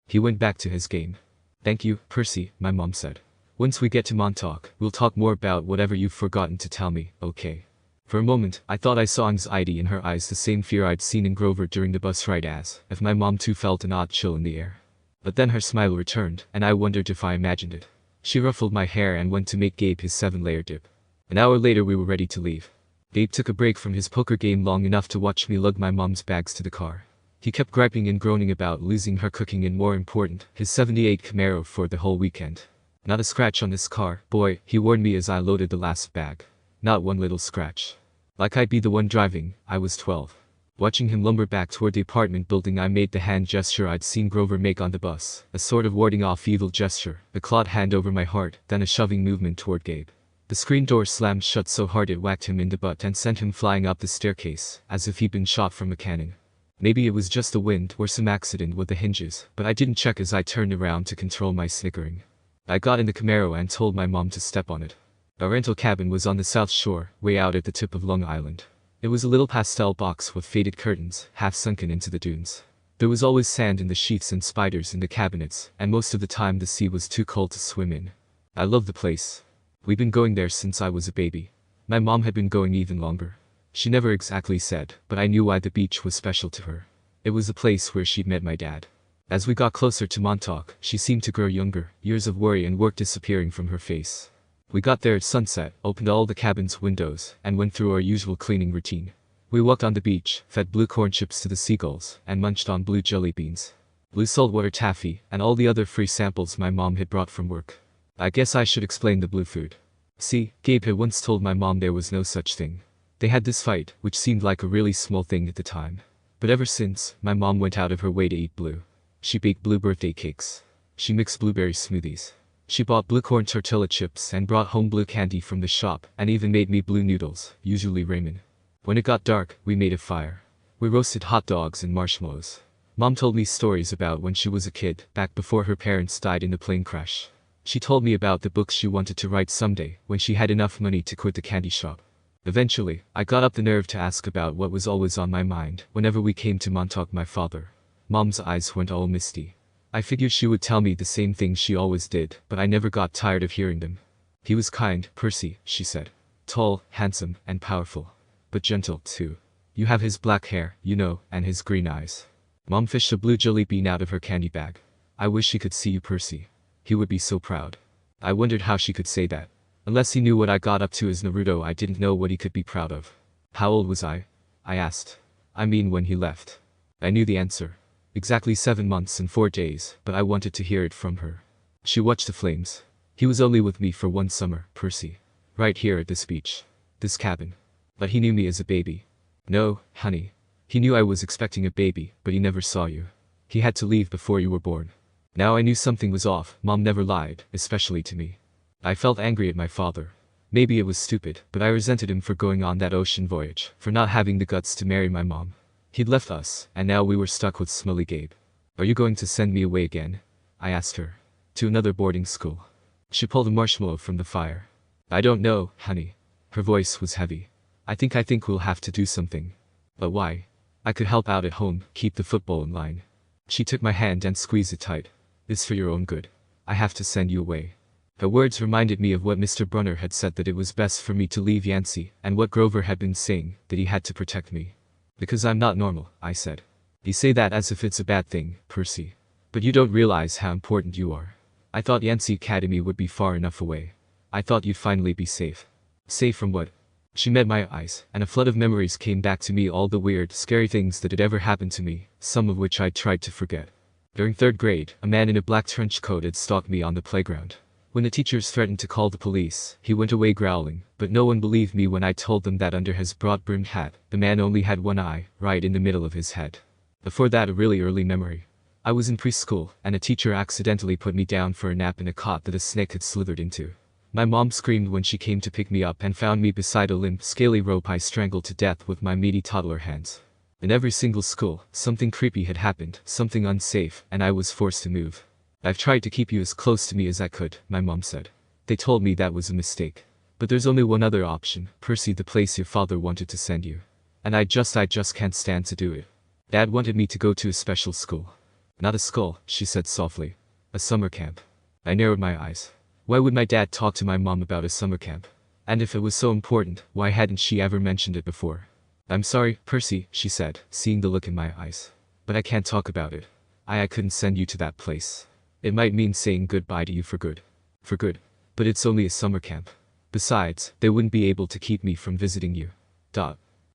He went back to his game. Thank you, Percy, my mom said. Once we get to Montauk, we'll talk more about whatever you've forgotten to tell me, okay? For a moment, I thought I saw anxiety in her eyes, the same fear I'd seen in Grover during the bus ride, as if my mom too felt an odd chill in the air. But then her smile returned, and I wondered if I imagined it. She ruffled my hair and went to make Gabe his 7-layer dip. An hour later we were ready to leave. Gabe took a break from his poker game long enough to watch me lug my mom's bags to the car. He kept griping and groaning about losing her cooking and, more important, his 78 Camaro for the whole weekend. Not a scratch on this car, boy, he warned me as I loaded the last bag. Not one little scratch. Like I'd be the one driving. I was 12. Watching him lumber back toward the apartment building, I made the hand gesture I'd seen Grover make on the bus, a sort of warding off evil gesture, a clawed hand over my heart, then a shoving movement toward Gabe. The screen door slammed shut so hard it whacked him in the butt and sent him flying up the staircase, as if he'd been shot from a cannon. Maybe it was just the wind or some accident with the hinges, but I didn't check as I turned around to control my snickering. I got in the Camaro and told my mom to step on it. Our rental cabin was on the South Shore, way out at the tip of Long Island. It was a little pastel box with faded curtains, half sunken into the dunes. There was always sand in the sheets and spiders in the cabinets, and most of the time the sea was too cold to swim in. I loved the place. We'd been going there since I was a baby. My mom had been going even longer. She never exactly said, but I knew why the beach was special to her. It was the place where she'd met my dad. As we got closer to Montauk, she seemed to grow younger, years of worry and work disappearing from her face. We got there at sunset, opened all the cabin's windows, and went through our usual cleaning routine. We walked on the beach, fed blue corn chips to the seagulls, and munched on blue jelly beans, blue saltwater taffy, and all the other free samples my mom had brought from work. I guess I should explain the blue food. See, Gabe had once told my mom there was no such thing. They had this fight, which seemed like a really small thing at the time. But ever since, my mom went out of her way to eat blue. She baked blue birthday cakes. She mixed blueberry smoothies. She bought blue corn tortilla chips and brought home blue candy from the shop and even made me blue noodles, usually ramen. When it got dark, we made a fire. We roasted hot dogs and marshmallows. Mom told me stories about when she was a kid, back before her parents died in the plane crash. She told me about the books she wanted to write someday, when she had enough money to quit the candy shop. Eventually, I got up the nerve to ask about what was always on my mind whenever we came to Montauk, my father. Mom's eyes went all misty. I figured she would tell me the same things she always did, but I never got tired of hearing them. He was kind, Percy, she said. Tall, handsome, and powerful. But gentle, too. You have his black hair, you know, and his green eyes. Mom fished a blue jelly bean out of her candy bag. I wish he could see you, Percy. He would be so proud. I wondered how she could say that. Unless he knew what I got up to as Naruto, I didn't know what he could be proud of. How old was I? I asked. I mean when he left. I knew the answer. Exactly 7 months and 4 days, but I wanted to hear it from her. She watched the flames. He was only with me for 1 summer, Percy. Right here at this beach. This cabin. But he knew me as a baby. No, honey. He knew I was expecting a baby, but he never saw you. He had to leave before you were born. Now I knew something was off. Mom never lied, especially to me. I felt angry at my father. Maybe it was stupid, but I resented him for going on that ocean voyage, for not having the guts to marry my mom. He'd left us, and now we were stuck with smelly Gabe. Are you going to send me away again? I asked her. To another boarding school. She pulled a marshmallow from the fire. I don't know, honey. Her voice was heavy. I think we'll have to do something. But why? I could help out at home, keep the football in line. She took my hand and squeezed it tight. It's for your own good. I have to send you away. Her words reminded me of what Mr. Brunner had said, that it was best for me to leave Yancey, and what Grover had been saying, that he had to protect me. Because I'm not normal, I said. You say that as if it's a bad thing, Percy. But you don't realize how important you are. I thought Yancey Academy would be far enough away. I thought you'd finally be safe. Safe from what? She met my eyes, and a flood of memories came back to me, all the weird, scary things that had ever happened to me, some of which I tried to forget. During 3rd grade, a man in a black trench coat had stalked me on the playground. When the teachers threatened to call the police, he went away growling, but no one believed me when I told them that under his broad-brimmed hat, the man only had one eye, right in the middle of his head. Before that, a really early memory. I was in preschool, and a teacher accidentally put me down for a nap in a cot that a snake had slithered into. My mom screamed when she came to pick me up and found me beside a limp, scaly rope I strangled to death with my meaty toddler hands. In every single school, something creepy had happened, something unsafe, and I was forced to move. I've tried to keep you as close to me as I could, my mom said. They told me that was a mistake. But there's only one other option, Percy, the place your father wanted to send you. And I just can't stand to do it. Dad wanted me to go to a special school. Not a school, she said softly. A summer camp. I narrowed my eyes. Why would my dad talk to my mom about a summer camp? And if it was so important, why hadn't she ever mentioned it before? I'm sorry, Percy, she said, seeing the look in my eyes. But I can't talk about it. I couldn't send you to that place. It might mean saying goodbye to you for good. For good. But it's only a summer camp. Besides, they wouldn't be able to keep me from visiting you.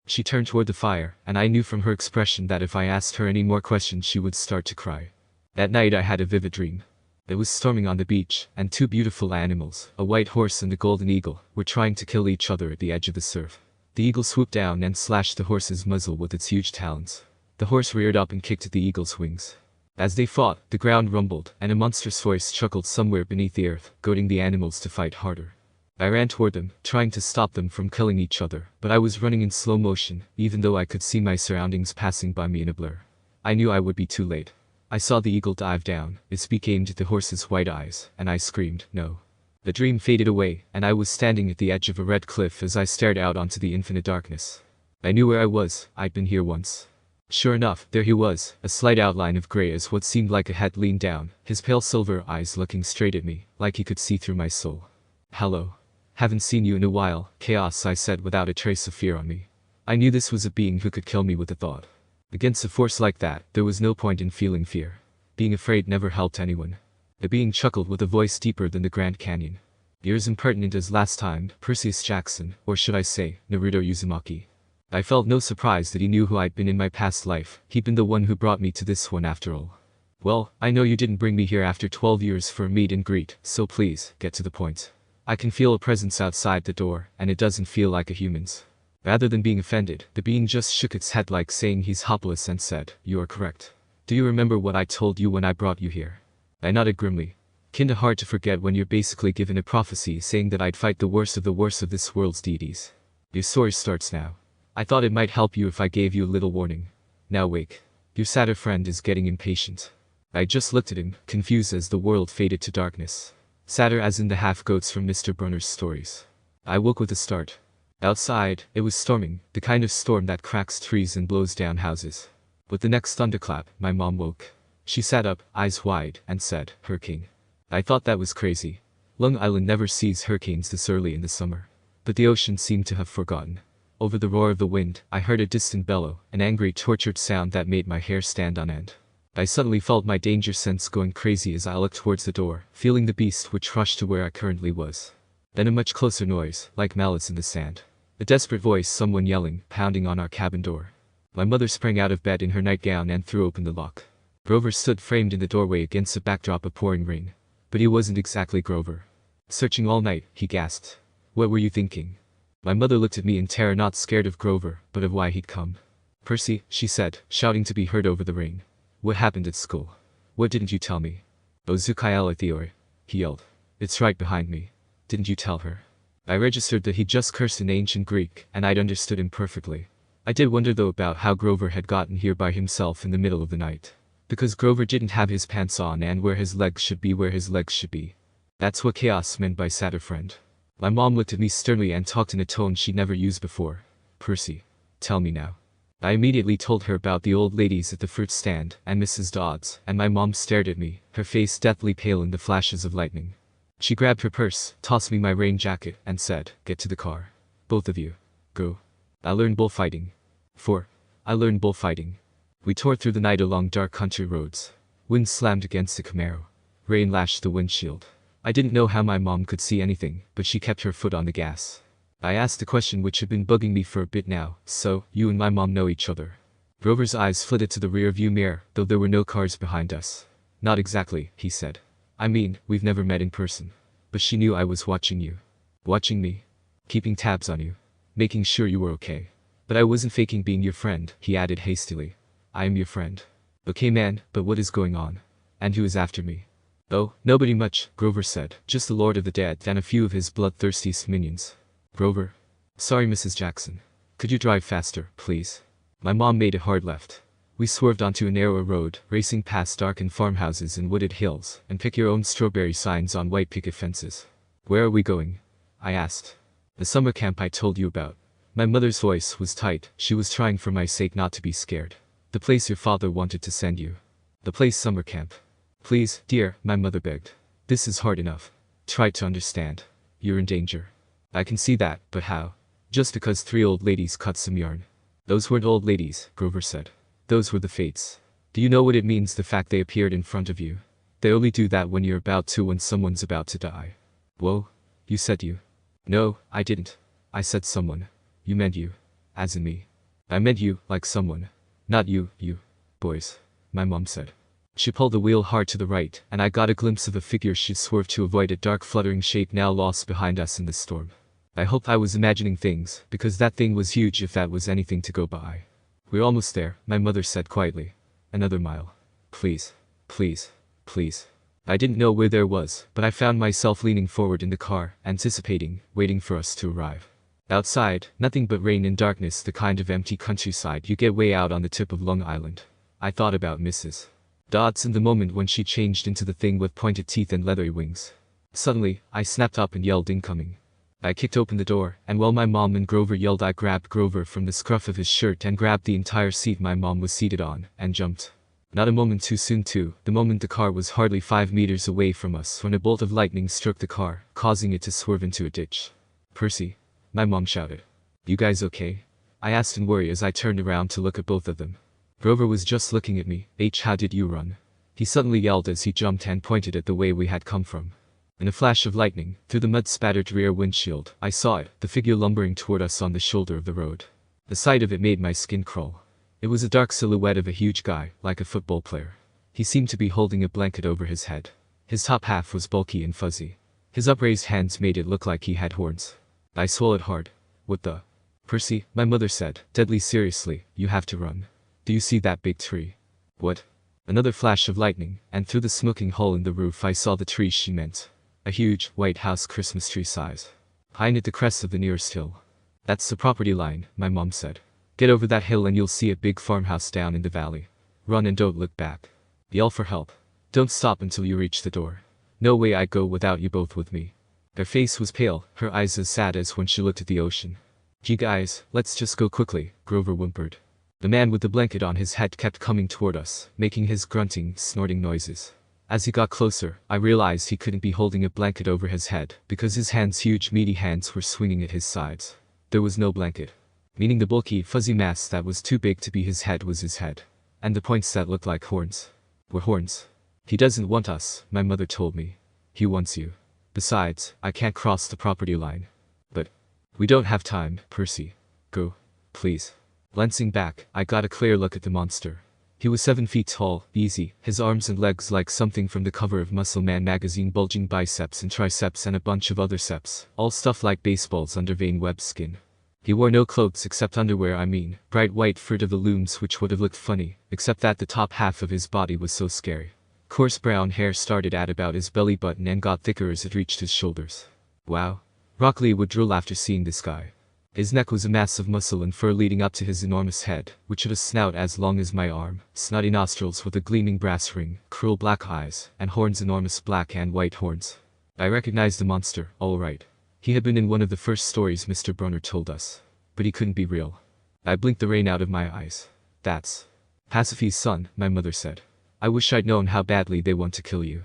She turned toward the fire, and I knew from her expression that if I asked her any more questions she would start to cry. That night I had a vivid dream. It was storming on the beach, and 2 beautiful animals, a white horse and a golden eagle, were trying to kill each other at the edge of the surf. The eagle swooped down and slashed the horse's muzzle with its huge talons. The horse reared up and kicked at the eagle's wings. As they fought, the ground rumbled, and a monstrous voice chuckled somewhere beneath the earth, goading the animals to fight harder. I ran toward them, trying to stop them from killing each other, but I was running in slow motion, even though I could see my surroundings passing by me in a blur. I knew I would be too late. I saw the eagle dive down, its beak aimed at the horse's white eyes, and I screamed, no. The dream faded away, and I was standing at the edge of a red cliff as I stared out onto the infinite darkness. I knew where I was. I'd been here once. Sure enough, there he was, a slight outline of gray as what seemed like a head leaned down, his pale silver eyes looking straight at me, like he could see through my soul. Hello. Haven't seen you in a while, Chaos, I said without a trace of fear on me. I knew this was a being who could kill me with a thought. Against a force like that, there was no point in feeling fear. Being afraid never helped anyone. The being chuckled with a voice deeper than the Grand Canyon. "You're as impertinent as last time, Perseus Jackson, or should I say, Naruto Uzumaki." I felt no surprise that he knew who I'd been in my past life. He'd been the one who brought me to this one after all. "Well, I know you didn't bring me here after 12 years for a meet and greet, so please, get to the point. I can feel a presence outside the door, and it doesn't feel like a human's." Rather than being offended, the being just shook its head like saying he's hopeless and said, "You are correct. Do you remember what I told you when I brought you here?" I nodded grimly. Kinda hard to forget when you're basically given a prophecy saying that I'd fight the worst of this world's deities. "Your story starts now. I thought it might help you if I gave you a little warning. Now wake. Your sadder friend is getting impatient." I just looked at him, confused as the world faded to darkness. Sadder as in the half-goats from Mr. Brunner's stories. I woke with a start. Outside, it was storming, the kind of storm that cracks trees and blows down houses. With the next thunderclap, my mom woke. She sat up, eyes wide, and said, "Hurricane." I thought that was crazy. Long Island never sees hurricanes this early in the summer. But the ocean seemed to have forgotten. Over the roar of the wind, I heard a distant bellow, an angry, tortured sound that made my hair stand on end. I suddenly felt my danger sense going crazy as I looked towards the door, feeling the beast which rushed to where I currently was. Then a much closer noise, like mallets in the sand. A desperate voice, someone yelling, pounding on our cabin door. My mother sprang out of bed in her nightgown and threw open the lock. Grover stood framed in the doorway against a backdrop of pouring rain. But he wasn't exactly Grover. "Searching all night," he gasped. "What were you thinking?" My mother looked at me in terror, not scared of Grover, but of why he'd come. "Percy," she said, shouting to be heard over the rain. "What happened at school? What didn't you tell me?" "Ozukai Theoi," he yelled. "It's right behind me. Didn't you tell her?" I registered that he'd just cursed in ancient Greek, and I'd understood him perfectly. I did wonder though about how Grover had gotten here by himself in the middle of the night. Because Grover didn't have his pants on, and where his legs should be. That's what chaos meant by sadder friend. My mom looked at me sternly and talked in a tone she'd never used before. "Percy, tell me now." I immediately told her about the old ladies at the fruit stand, and Mrs. Dodds, and my mom stared at me, her face deathly pale in the flashes of lightning. She grabbed her purse, tossed me my rain jacket, and said, "Get to the car. Both of you. Go." I learned bullfighting. I learned bullfighting. We tore through the night along dark country roads. Wind slammed against the Camaro. Rain lashed the windshield. I didn't know how my mom could see anything, but she kept her foot on the gas. I asked the question which had been bugging me for a bit now, "So, you and my mom know each other?" Grover's eyes flitted to the rear-view mirror, though there were no cars behind us. "Not exactly," he said. "I mean, we've never met in person. But she knew I was watching you." "Watching me?" "Keeping tabs on you. Making sure you were okay." "But I wasn't faking being your friend," he added hastily. "I am your friend." "Okay man, but what is going on? And who is after me?" "Oh, nobody much," Grover said. "Just the Lord of the Dead and a few of his bloodthirstiest minions." "Grover?" "Sorry Mrs. Jackson. Could you drive faster, please?" My mom made a hard left. We swerved onto a narrower road, racing past darkened farmhouses and wooded hills, and pick your own strawberry signs on white picket fences. "Where are we going?" I asked. "The summer camp I told you about." My mother's voice was tight. She was trying for my sake not to be scared. "The place your father wanted to send you." "The place summer camp." "Please, dear," my mother begged. "This is hard enough. Try to understand. You're in danger." "I can see that, but how?" "Just because 3 old ladies cut some yarn." "Those weren't old ladies," Grover said. "Those were the fates. Do you know what it means, the fact they appeared in front of you? They only do that when someone's about to die." "Whoa. You said you." "No, I didn't. I said someone." "You meant you. As in me." "I meant you, like someone. Not you, boys," my mom said. She pulled the wheel hard to the right, and I got a glimpse of a figure she'd swerved to avoid, a dark fluttering shape now lost behind us in the storm. I hoped I was imagining things, because that thing was huge if that was anything to go by. "We're almost there," my mother said quietly. "Another mile. Please. Please. Please." I didn't know where there was, but I found myself leaning forward in the car, anticipating, waiting for us to arrive. Outside, nothing but rain and darkness, the kind of empty countryside you get way out on the tip of Long Island. I thought about Mrs. Dodds in the moment when she changed into the thing with pointed teeth and leathery wings. Suddenly, I snapped up and yelled, "Incoming." I kicked open the door, and while my mom and Grover yelled, I grabbed Grover from the scruff of his shirt and grabbed the entire seat my mom was seated on, and jumped. Not a moment too soon too, the moment the car was hardly 5 meters away from us when a bolt of lightning struck the car, causing it to swerve into a ditch. "Percy," my mom shouted. "You guys okay?" I asked in worry as I turned around to look at both of them. Grover was just looking at me. How did you run? He suddenly yelled as he jumped and pointed at the way we had come from. In a flash of lightning, through the mud-spattered rear windshield, I saw it, the figure lumbering toward us on the shoulder of the road. The sight of it made my skin crawl. It was a dark silhouette of a huge guy, like a football player. He seemed to be holding a blanket over his head. His top half was bulky and fuzzy. His upraised hands made it look like he had horns. I swallowed hard. What the? Percy, my mother said, deadly seriously, you have to run. Do you see that big tree? What? Another flash of lightning, and through the smoking hole in the roof I saw the tree she meant. A huge, white house Christmas tree size. High at the crest of the nearest hill. That's the property line, my mom said. Get over that hill and you'll see a big farmhouse down in the valley. Run and don't look back. Yell for help. Don't stop until you reach the door. No way I'd go without you both with me. Her face was pale, her eyes as sad as when she looked at the ocean. Gee guys, let's just go quickly, Grover whimpered. The man with the blanket on his head kept coming toward us, making his grunting, snorting noises. As he got closer, I realized he couldn't be holding a blanket over his head, because his huge meaty hands were swinging at his sides. There was no blanket. Meaning the bulky, fuzzy mass that was too big to be his head was his head. And the points that looked like horns were horns. He doesn't want us, my mother told me. He wants you. Besides, I can't cross the property line. But we don't have time, Percy. Go, please. Glancing back, I got a clear look at the monster. He was 7 feet tall, easy, his arms and legs like something from the cover of Muscle Man magazine, bulging biceps and triceps and a bunch of other seps, all stuffed like baseballs under vein webbed skin. He wore no clothes except underwear, bright white Fruit of the Looms, which would have looked funny, except that the top half of his body was so scary. Coarse brown hair started at about his belly button and got thicker as it reached his shoulders. Wow. Rockley would drool after seeing this guy. His neck was a mass of muscle and fur leading up to his enormous head, which had a snout as long as my arm, snotty nostrils with a gleaming brass ring, cruel black eyes, and horns, enormous black and white horns. I recognized the monster, all right. He had been in one of the first stories Mr. Brunner told us. But he couldn't be real. I blinked the rain out of my eyes. That's Pasiphae's son, my mother said. I wish I'd known how badly they want to kill you.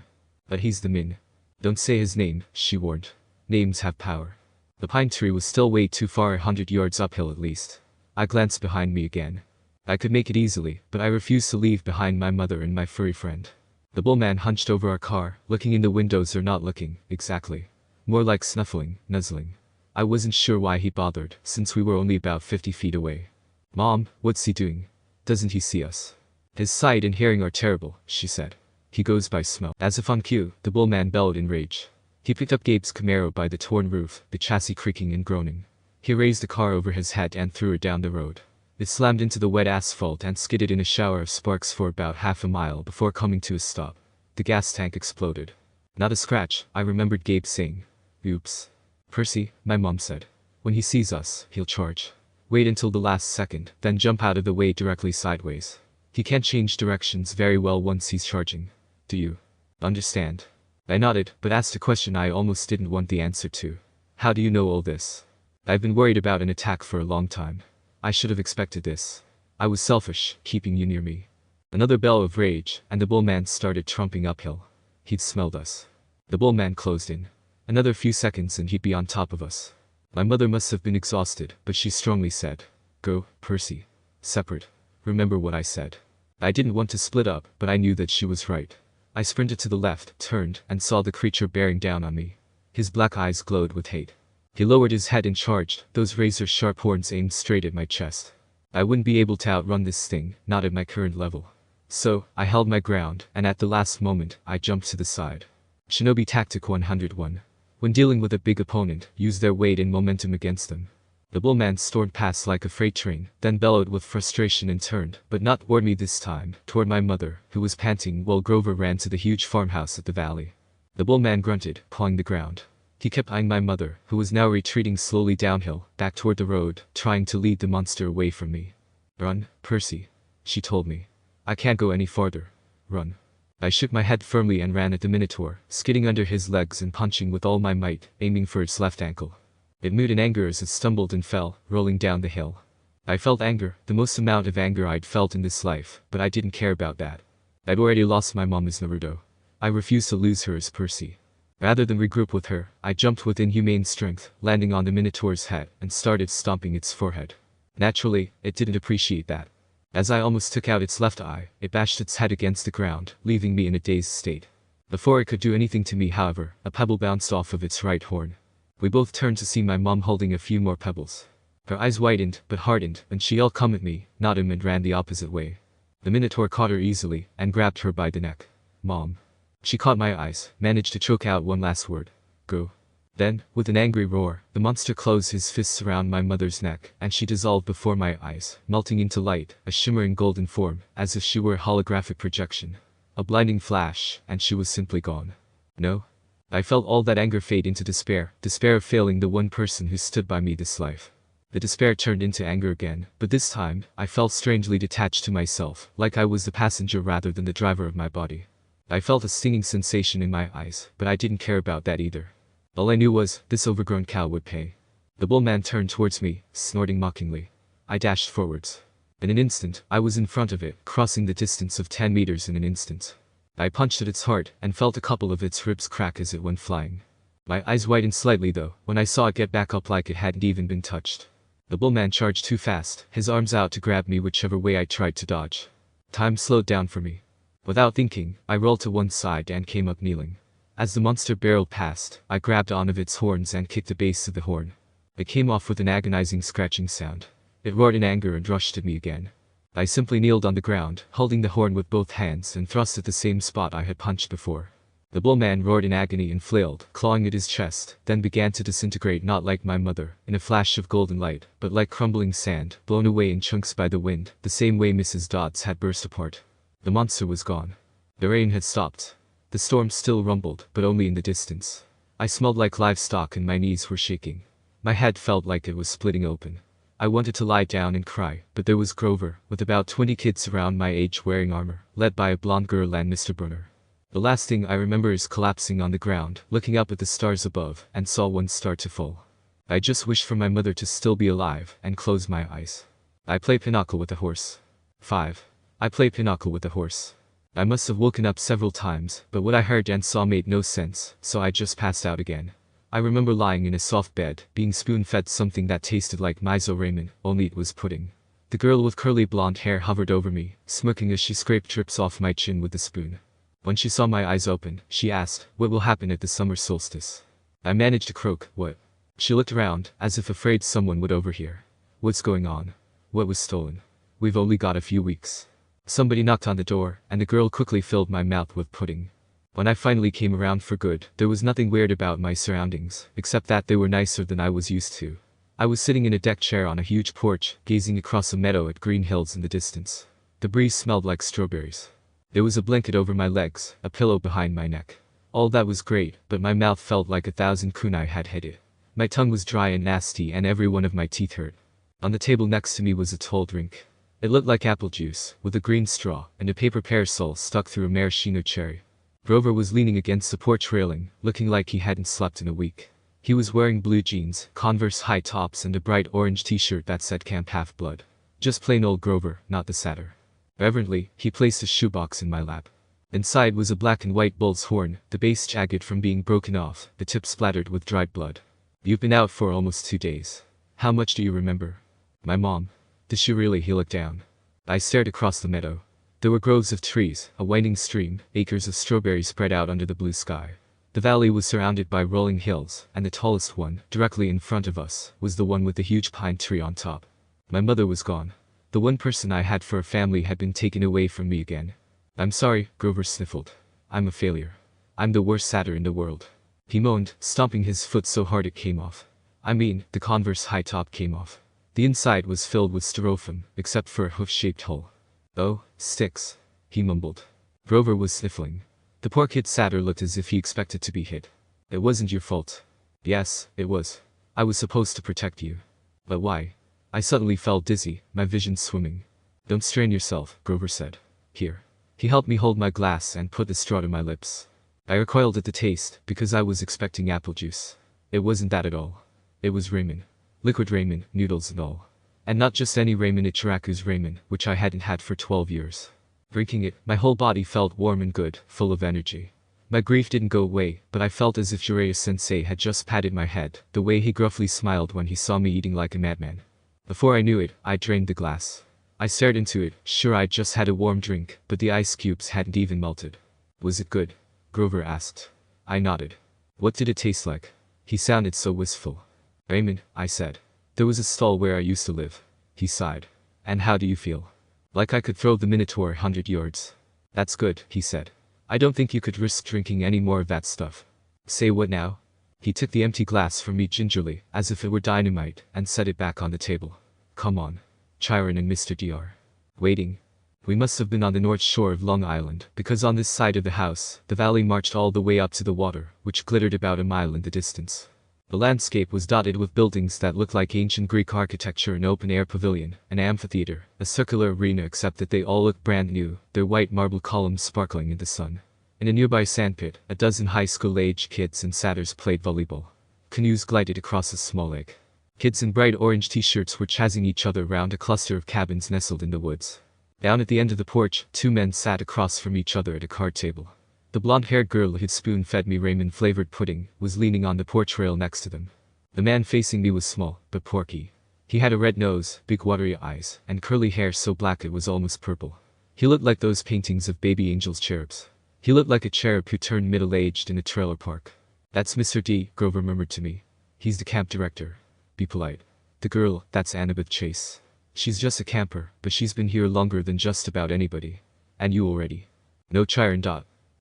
But he's the Min. Don't say his name, she warned. Names have power. The pine tree was still way too far, 100 yards uphill at least. I glanced behind me again. I could make it easily, but I refused to leave behind my mother and my furry friend. The bullman hunched over our car, looking in the windows or not looking, exactly. More like snuffling, nuzzling. I wasn't sure why he bothered, since we were only about 50 feet away. Mom, what's he doing? Doesn't he see us? His sight and hearing are terrible, she said. He goes by smell. As if on cue, the bullman bellowed in rage. He picked up Gabe's Camaro by the torn roof, the chassis creaking and groaning. He raised the car over his head and threw it down the road. It slammed into the wet asphalt and skidded in a shower of sparks for about half a mile before coming to a stop. The gas tank exploded. Not a scratch, I remembered Gabe saying. Oops. Percy, my mom said. When he sees us, he'll charge. Wait until the last second, then jump out of the way directly sideways. He can't change directions very well once he's charging. Do you understand? I nodded, but asked a question I almost didn't want the answer to. How do you know all this? I've been worried about an attack for a long time. I should have expected this. I was selfish, keeping you near me. Another bellow of rage, and the bullman started trumping uphill. He'd smelled us. The bullman closed in. Another few seconds and he'd be on top of us. My mother must have been exhausted, but she strongly said, "Go, Percy. Separate. Remember what I said." I didn't want to split up, but I knew that she was right. I sprinted to the left, turned, and saw the creature bearing down on me. His black eyes glowed with hate. He lowered his head and charged, those razor-sharp horns aimed straight at my chest. I wouldn't be able to outrun this thing, not at my current level. So, I held my ground, and at the last moment, I jumped to the side. Shinobi Tactic 101. When dealing with a big opponent, use their weight and momentum against them. The bullman stormed past like a freight train, then bellowed with frustration and turned, but not toward me this time, toward my mother, who was panting while Grover ran to the huge farmhouse at the valley. The bullman grunted, pawing the ground. He kept eyeing my mother, who was now retreating slowly downhill, back toward the road, trying to lead the monster away from me. Run, Percy, she told me. I can't go any farther. Run. I shook my head firmly and ran at the Minotaur, skidding under his legs and punching with all my might, aiming for its left ankle. It moved in anger as it stumbled and fell, rolling down the hill. I felt anger, the most amount of anger I'd felt in this life, but I didn't care about that. I'd already lost my mom as Naruto. I refused to lose her as Percy. Rather than regroup with her, I jumped with inhumane strength, landing on the Minotaur's head, and started stomping its forehead. Naturally, it didn't appreciate that. As I almost took out its left eye, it bashed its head against the ground, leaving me in a dazed state. Before it could do anything to me, however, a pebble bounced off of its right horn. We both turned to see my mom holding a few more pebbles. Her eyes widened, but hardened, and she yelled, "Come at me," not him, and ran the opposite way. The Minotaur caught her easily, and grabbed her by the neck. "Mom." She caught my eyes, managed to choke out one last word. "Go." Then, with an angry roar, the monster closed his fists around my mother's neck, and she dissolved before my eyes, melting into light, a shimmering golden form, as if she were a holographic projection. A blinding flash, and she was simply gone. No. I felt all that anger fade into despair of failing the one person who stood by me this life. The despair turned into anger again, but this time, I felt strangely detached to myself, like I was the passenger rather than the driver of my body. I felt a stinging sensation in my eyes, but I didn't care about that either. All I knew was, this overgrown cow would pay. The bullman turned towards me, snorting mockingly. I dashed forwards. In an instant, I was in front of it, crossing the distance of 10 meters in an instant. I punched at its heart, and felt a couple of its ribs crack as it went flying. My eyes widened slightly though, when I saw it get back up like it hadn't even been touched. The bullman charged too fast, his arms out to grab me whichever way I tried to dodge. Time slowed down for me. Without thinking, I rolled to one side and came up kneeling. As the monster barreled past, I grabbed onto its horns and kicked the base of the horn. It came off with an agonizing scratching sound. It roared in anger and rushed at me again. I simply kneeled on the ground, holding the horn with both hands and thrust at the same spot I had punched before. The bullman roared in agony and flailed, clawing at his chest, then began to disintegrate, not like my mother, in a flash of golden light, but like crumbling sand, blown away in chunks by the wind, the same way Mrs. Dodds had burst apart. The monster was gone. The rain had stopped. The storm still rumbled, but only in the distance. I smelled like livestock and my knees were shaking. My head felt like it was splitting open. I wanted to lie down and cry, but there was Grover, with about 20 kids around my age wearing armor, led by a blonde girl and Mr. Brunner. The last thing I remember is collapsing on the ground, looking up at the stars above, and saw one start to fall. I just wished for my mother to still be alive, and closed my eyes. I play pinochle with a horse. 5. I play pinochle with a horse. I must have woken up several times, but what I heard and saw made no sense, so I just passed out again. I remember lying in a soft bed, being spoon-fed something that tasted like miso ramen, only it was pudding. The girl with curly blonde hair hovered over me, smirking as she scraped drips off my chin with the spoon. When she saw my eyes open, she asked, "What will happen at the summer solstice?" I managed to croak, "What?" She looked around, as if afraid someone would overhear. "What's going on? What was stolen? We've only got a few weeks." Somebody knocked on the door, and the girl quickly filled my mouth with pudding. When I finally came around for good, there was nothing weird about my surroundings, except that they were nicer than I was used to. I was sitting in a deck chair on a huge porch, gazing across a meadow at green hills in the distance. The breeze smelled like strawberries. There was a blanket over my legs, a pillow behind my neck. All that was great, but my mouth felt like 1,000 kunai had hit it. My tongue was dry and nasty and every one of my teeth hurt. On the table next to me was a tall drink. It looked like apple juice, with a green straw, and a paper parasol stuck through a maraschino cherry. Grover was leaning against the porch railing, looking like he hadn't slept in a week. He was wearing blue jeans, Converse high tops and a bright orange t-shirt that said Camp Half-Blood. Just plain old Grover, not the satyr. Reverently, he placed a shoebox in my lap. Inside was a black and white bull's horn, the base jagged from being broken off, the tip splattered with dried blood. "You've been out for almost 2 days. How much do you remember?" "My mom." "Did she really?" He looked down. I stared across the meadow. There were groves of trees, a winding stream, acres of strawberries spread out under the blue sky. The valley was surrounded by rolling hills, and the tallest one, directly in front of us, was the one with the huge pine tree on top. My mother was gone. The one person I had for a family had been taken away from me again. "I'm sorry," Grover sniffled. "I'm a failure. I'm the worst satyr in the world." He moaned, stomping his foot so hard it came off. I mean, the Converse high top came off. The inside was filled with styrofoam, except for a hoof-shaped hole. "Oh, sticks," he mumbled. Grover was sniffling. The poor kid satyr looked as if he expected to be hit. "It wasn't your fault." "Yes, it was. I was supposed to protect you." "But why?" I suddenly felt dizzy, my vision swimming. "Don't strain yourself," Grover said. "Here." He helped me hold my glass and put the straw to my lips. I recoiled at the taste, because I was expecting apple juice. It wasn't that at all. It was ramen. Liquid ramen, noodles and all. And not just any ramen, Ichiraku's ramen, which I hadn't had for 12 years. Drinking it, my whole body felt warm and good, full of energy. My grief didn't go away, but I felt as if Jiraiya-sensei had just patted my head, the way he gruffly smiled when he saw me eating like a madman. Before I knew it, I drained the glass. I stared into it, sure I'd just had a warm drink, but the ice cubes hadn't even melted. Was it good? Grover asked. I nodded. What did it taste like? He sounded so wistful. Raymond, I said. There was a stall where I used to live. He sighed. And how do you feel? Like I could throw the Minotaur 100 yards. That's good, he said. I don't think you could risk drinking any more of that stuff. Say what now? He took the empty glass from me gingerly, as if it were dynamite, and set it back on the table. Come on. Chiron and Mr. D are waiting. We must have been on the north shore of Long Island, because on this side of the house, the valley marched all the way up to the water, which glittered about a mile in the distance. The landscape was dotted with buildings that looked like ancient Greek architecture: an open-air pavilion, an amphitheater, a circular arena, except that they all looked brand new, their white marble columns sparkling in the sun. In a nearby sandpit, a dozen high school-aged kids and satyrs played volleyball. Canoes glided across a small lake. Kids in bright orange t-shirts were chasing each other round a cluster of cabins nestled in the woods. Down at the end of the porch, two men sat across from each other at a card table. The blonde-haired girl who'd spoon-fed me ramen-flavored pudding was leaning on the porch rail next to them. The man facing me was small, but porky. He had a red nose, big watery eyes, and curly hair so black it was almost purple. He looked like those paintings of baby angels' cherubs. He looked like a cherub who turned middle-aged in a trailer park. That's Mr. D, Grover murmured to me. He's the camp director. Be polite. The girl, that's Annabeth Chase. She's just a camper, but she's been here longer than just about anybody. And you already. No, Chiron.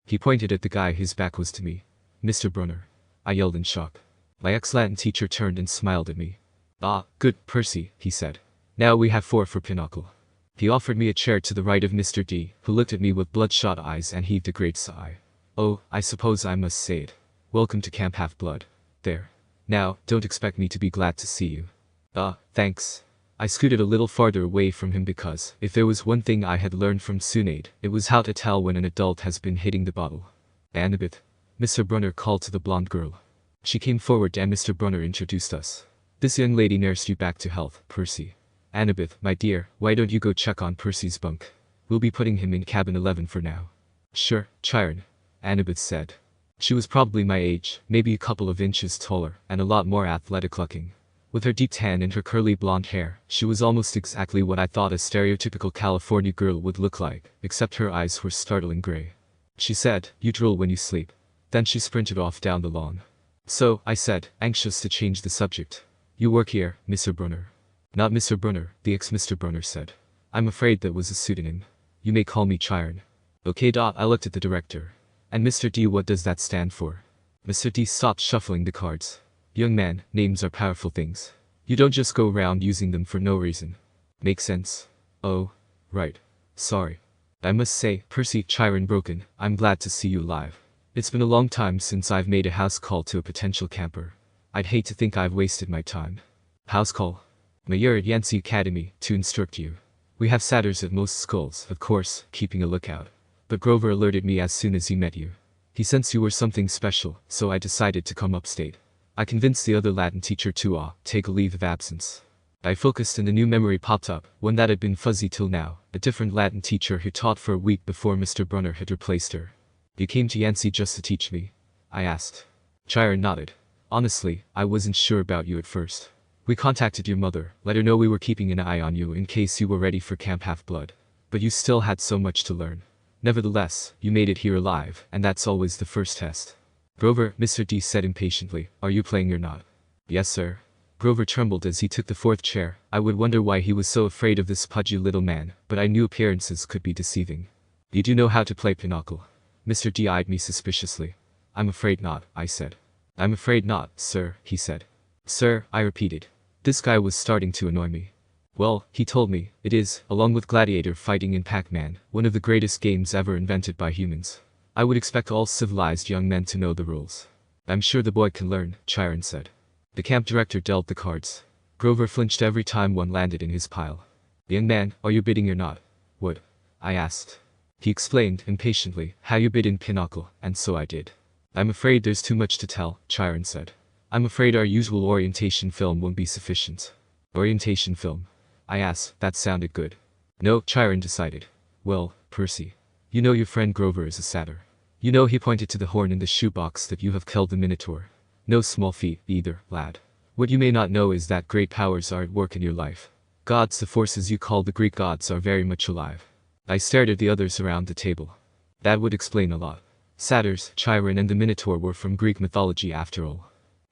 He pointed at the guy whose back was to me. Mr. Brunner. I yelled in shock. My ex-Latin teacher turned and smiled at me. Ah, good, Percy, he said. Now we have 4 for Pinochle. He offered me a chair to the right of Mr. D, who looked at me with bloodshot eyes and heaved a great sigh. Oh, I suppose I must say it. Welcome to Camp Half-Blood. There. Now, don't expect me to be glad to see you. Thanks. I scooted a little farther away from him because, if there was one thing I had learned from Sunade, it was how to tell when an adult has been hitting the bottle. Annabeth. Mr. Brunner called to the blonde girl. She came forward and Mr. Brunner introduced us. This young lady nursed you back to health, Percy. Annabeth, my dear, why don't you go check on Percy's bunk? We'll be putting him in cabin 11 for now. Sure, Chiron. Annabeth said. She was probably my age, maybe a couple of inches taller, and a lot more athletic looking. With her deep tan and her curly blonde hair, she was almost exactly what I thought a stereotypical California girl would look like, except her eyes were startling gray. She said, "You drool when you sleep." Then she sprinted off down the lawn. So, I said, anxious to change the subject. You work here, Mr. Brunner. Not Mr. Brunner, the ex-Mr. Brunner said. I'm afraid that was a pseudonym. You may call me Chiron. Okay. I looked at the director. And Mr. D, what does that stand for? Mr. D stopped shuffling the cards. Young man, names are powerful things. You don't just go around using them for no reason. Make sense? Oh, right. Sorry. I must say, Percy, Chiron broken, I'm glad to see you alive. It's been a long time since I've made a house call to a potential camper. I'd hate to think I've wasted my time. House call? You're at Yancey Academy, to instruct you. We have satyrs at most schools, of course, keeping a lookout. But Grover alerted me as soon as he met you. He sensed you were something special, so I decided to come upstate. I convinced the other Latin teacher to take a leave of absence. I focused and a new memory popped up, one that had been fuzzy till now, a different Latin teacher who taught for a week before Mr. Brunner had replaced her. You came to Yancey just to teach me? I asked. Chiron nodded. Honestly, I wasn't sure about you at first. We contacted your mother, let her know we were keeping an eye on you in case you were ready for Camp Half-Blood. But you still had so much to learn. Nevertheless, you made it here alive, and that's always the first test. Grover, Mr. D said impatiently, are you playing or not? Yes, sir. Grover trembled as he took the 4th chair. I would wonder why he was so afraid of this pudgy little man, but I knew appearances could be deceiving. You do know how to play Pinochle? Mr. D eyed me suspiciously. I'm afraid not, I said. I'm afraid not, sir, he said. Sir, I repeated. This guy was starting to annoy me. Well, he told me, it is, along with gladiator fighting in Pac-Man, one of the greatest games ever invented by humans. I would expect all civilized young men to know the rules. I'm sure the boy can learn, Chiron said. The camp director dealt the cards. Grover flinched every time one landed in his pile. Young man, are you bidding or not? What? I asked. He explained, impatiently, how you bid in Pinochle, and so I did. I'm afraid there's too much to tell, Chiron said. I'm afraid our usual orientation film won't be sufficient. Orientation film? I asked. That sounded good. No, Chiron decided. Well, Percy. You know your friend Grover is a satyr. You know he pointed to the horn in the shoebox that you have killed the Minotaur. No small feat, either, lad. What you may not know is that great powers are at work in your life. Gods, the forces you call the Greek gods, are very much alive. I stared at the others around the table. That would explain a lot. Satyrs, Chiron and the Minotaur were from Greek mythology after all.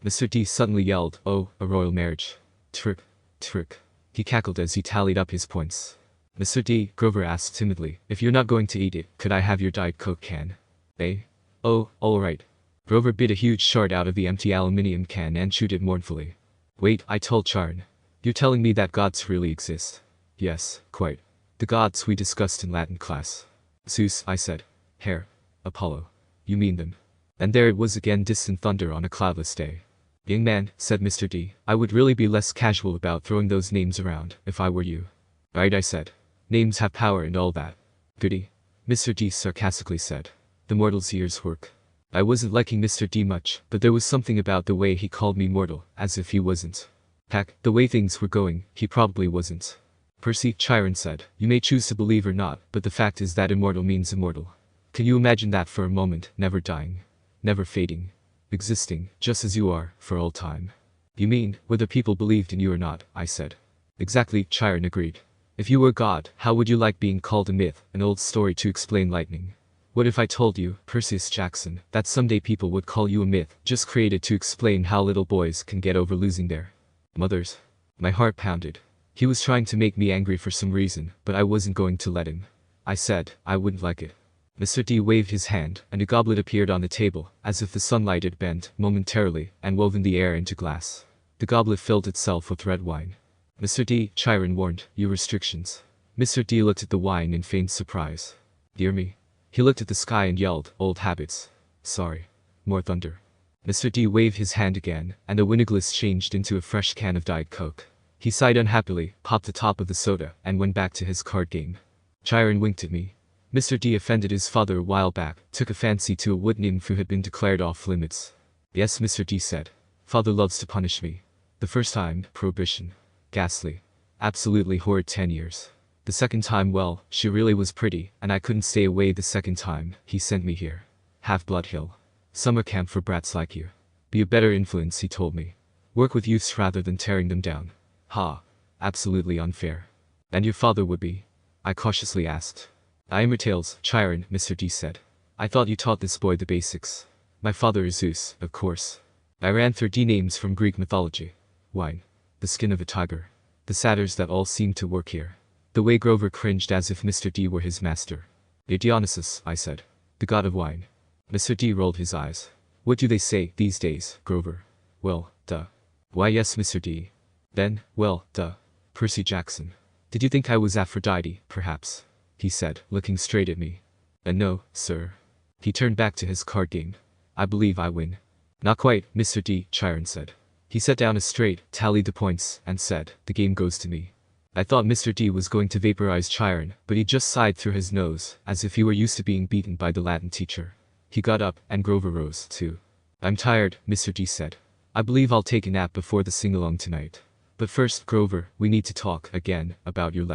Mr. D suddenly yelled, "Oh, a royal marriage. Trick, trick." He cackled as he tallied up his points. "Mr. D," Grover asked timidly, "if you're not going to eat it, could I have your Diet Coke can?" "Eh? Oh, all right." Grover bit a huge shard out of the empty aluminium can and chewed it mournfully. "Wait," I told Chiron. "You're telling me that gods really exist?" "Yes, quite. The gods we discussed in Latin class." "Zeus," I said. "Hera, Apollo. You mean them?" And there it was again, distant thunder on a cloudless day. "Young man," said Mr. D, "I would really be less casual about throwing those names around, if I were you." "Right," I said. "Names have power and all that." "Goody," Mr. D sarcastically said. "The mortal's ears work." I wasn't liking Mr. D much, but there was something about the way he called me mortal, as if he wasn't. Heck, the way things were going, he probably wasn't. "Percy," Chiron said, "you may choose to believe or not, but the fact is that immortal means immortal. Can you imagine that for a moment, never dying? Never fading? Existing, just as you are, for all time?" "You mean, whether people believed in you or not," I said. "Exactly," Chiron agreed. "If you were God, how would you like being called a myth, an old story to explain lightning? What if I told you, Perseus Jackson, that someday people would call you a myth, just created to explain how little boys can get over losing their mothers?" My heart pounded. He was trying to make me angry for some reason, but I wasn't going to let him. I said, I wouldn't like it. Mr. D waved his hand, and a goblet appeared on the table, as if the sunlight had bent, momentarily, and woven the air into glass. The goblet filled itself with red wine. "Mr. D," Chiron warned, "you restrictions." Mr. D looked at the wine in feigned surprise. "Dear me." He looked at the sky and yelled, "Old habits. Sorry." More thunder. Mr. D waved his hand again, and the wineglass changed into a fresh can of Diet Coke. He sighed unhappily, popped the top of the soda, and went back to his card game. Chiron winked at me. Mr. D offended his father a while back, took a fancy to a wood nymph who had been declared off limits. "Yes," Mr. D said. "Father loves to punish me. The first time, prohibition. Ghastly. Absolutely horrid 10 years. The second time, well, she really was pretty, and I couldn't stay away the second time, he sent me here. Half-Blood Hill. Summer camp for brats like you. Be a better influence, he told me. Work with youths rather than tearing them down." Ha. Absolutely unfair. "And your father would be?" I cautiously asked. "I am your tales, Chiron," Mr. D said. "I thought you taught this boy the basics." "My father is Zeus, of course." I ran through D names from Greek mythology. Wine. The skin of a tiger. The satyrs that all seemed to work here. The way Grover cringed as if Mr. D were his master. "Dionysus," I said. "The god of wine." Mr. D rolled his eyes. "What do they say these days, Grover?" "Well, duh." "Why yes, Mr. D." "Then, well, duh. Percy Jackson. Did you think I was Aphrodite, perhaps?" he said, looking straight at me. No, sir." He turned back to his card game. "I believe I win." "Not quite, Mr. D," Chiron said. He set down a straight, tallied the points, and said, "The game goes to me." I thought Mr. D was going to vaporize Chiron, but he just sighed through his nose, as if he were used to being beaten by the Latin teacher. He got up, and Grover rose, too. "I'm tired," Mr. D said. "I believe I'll take a nap before the sing-along tonight. But first, Grover, we need to talk, again, about your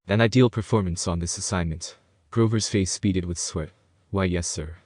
an ideal performance on this assignment." Grover's face beaded with sweat. "Why yes, sir."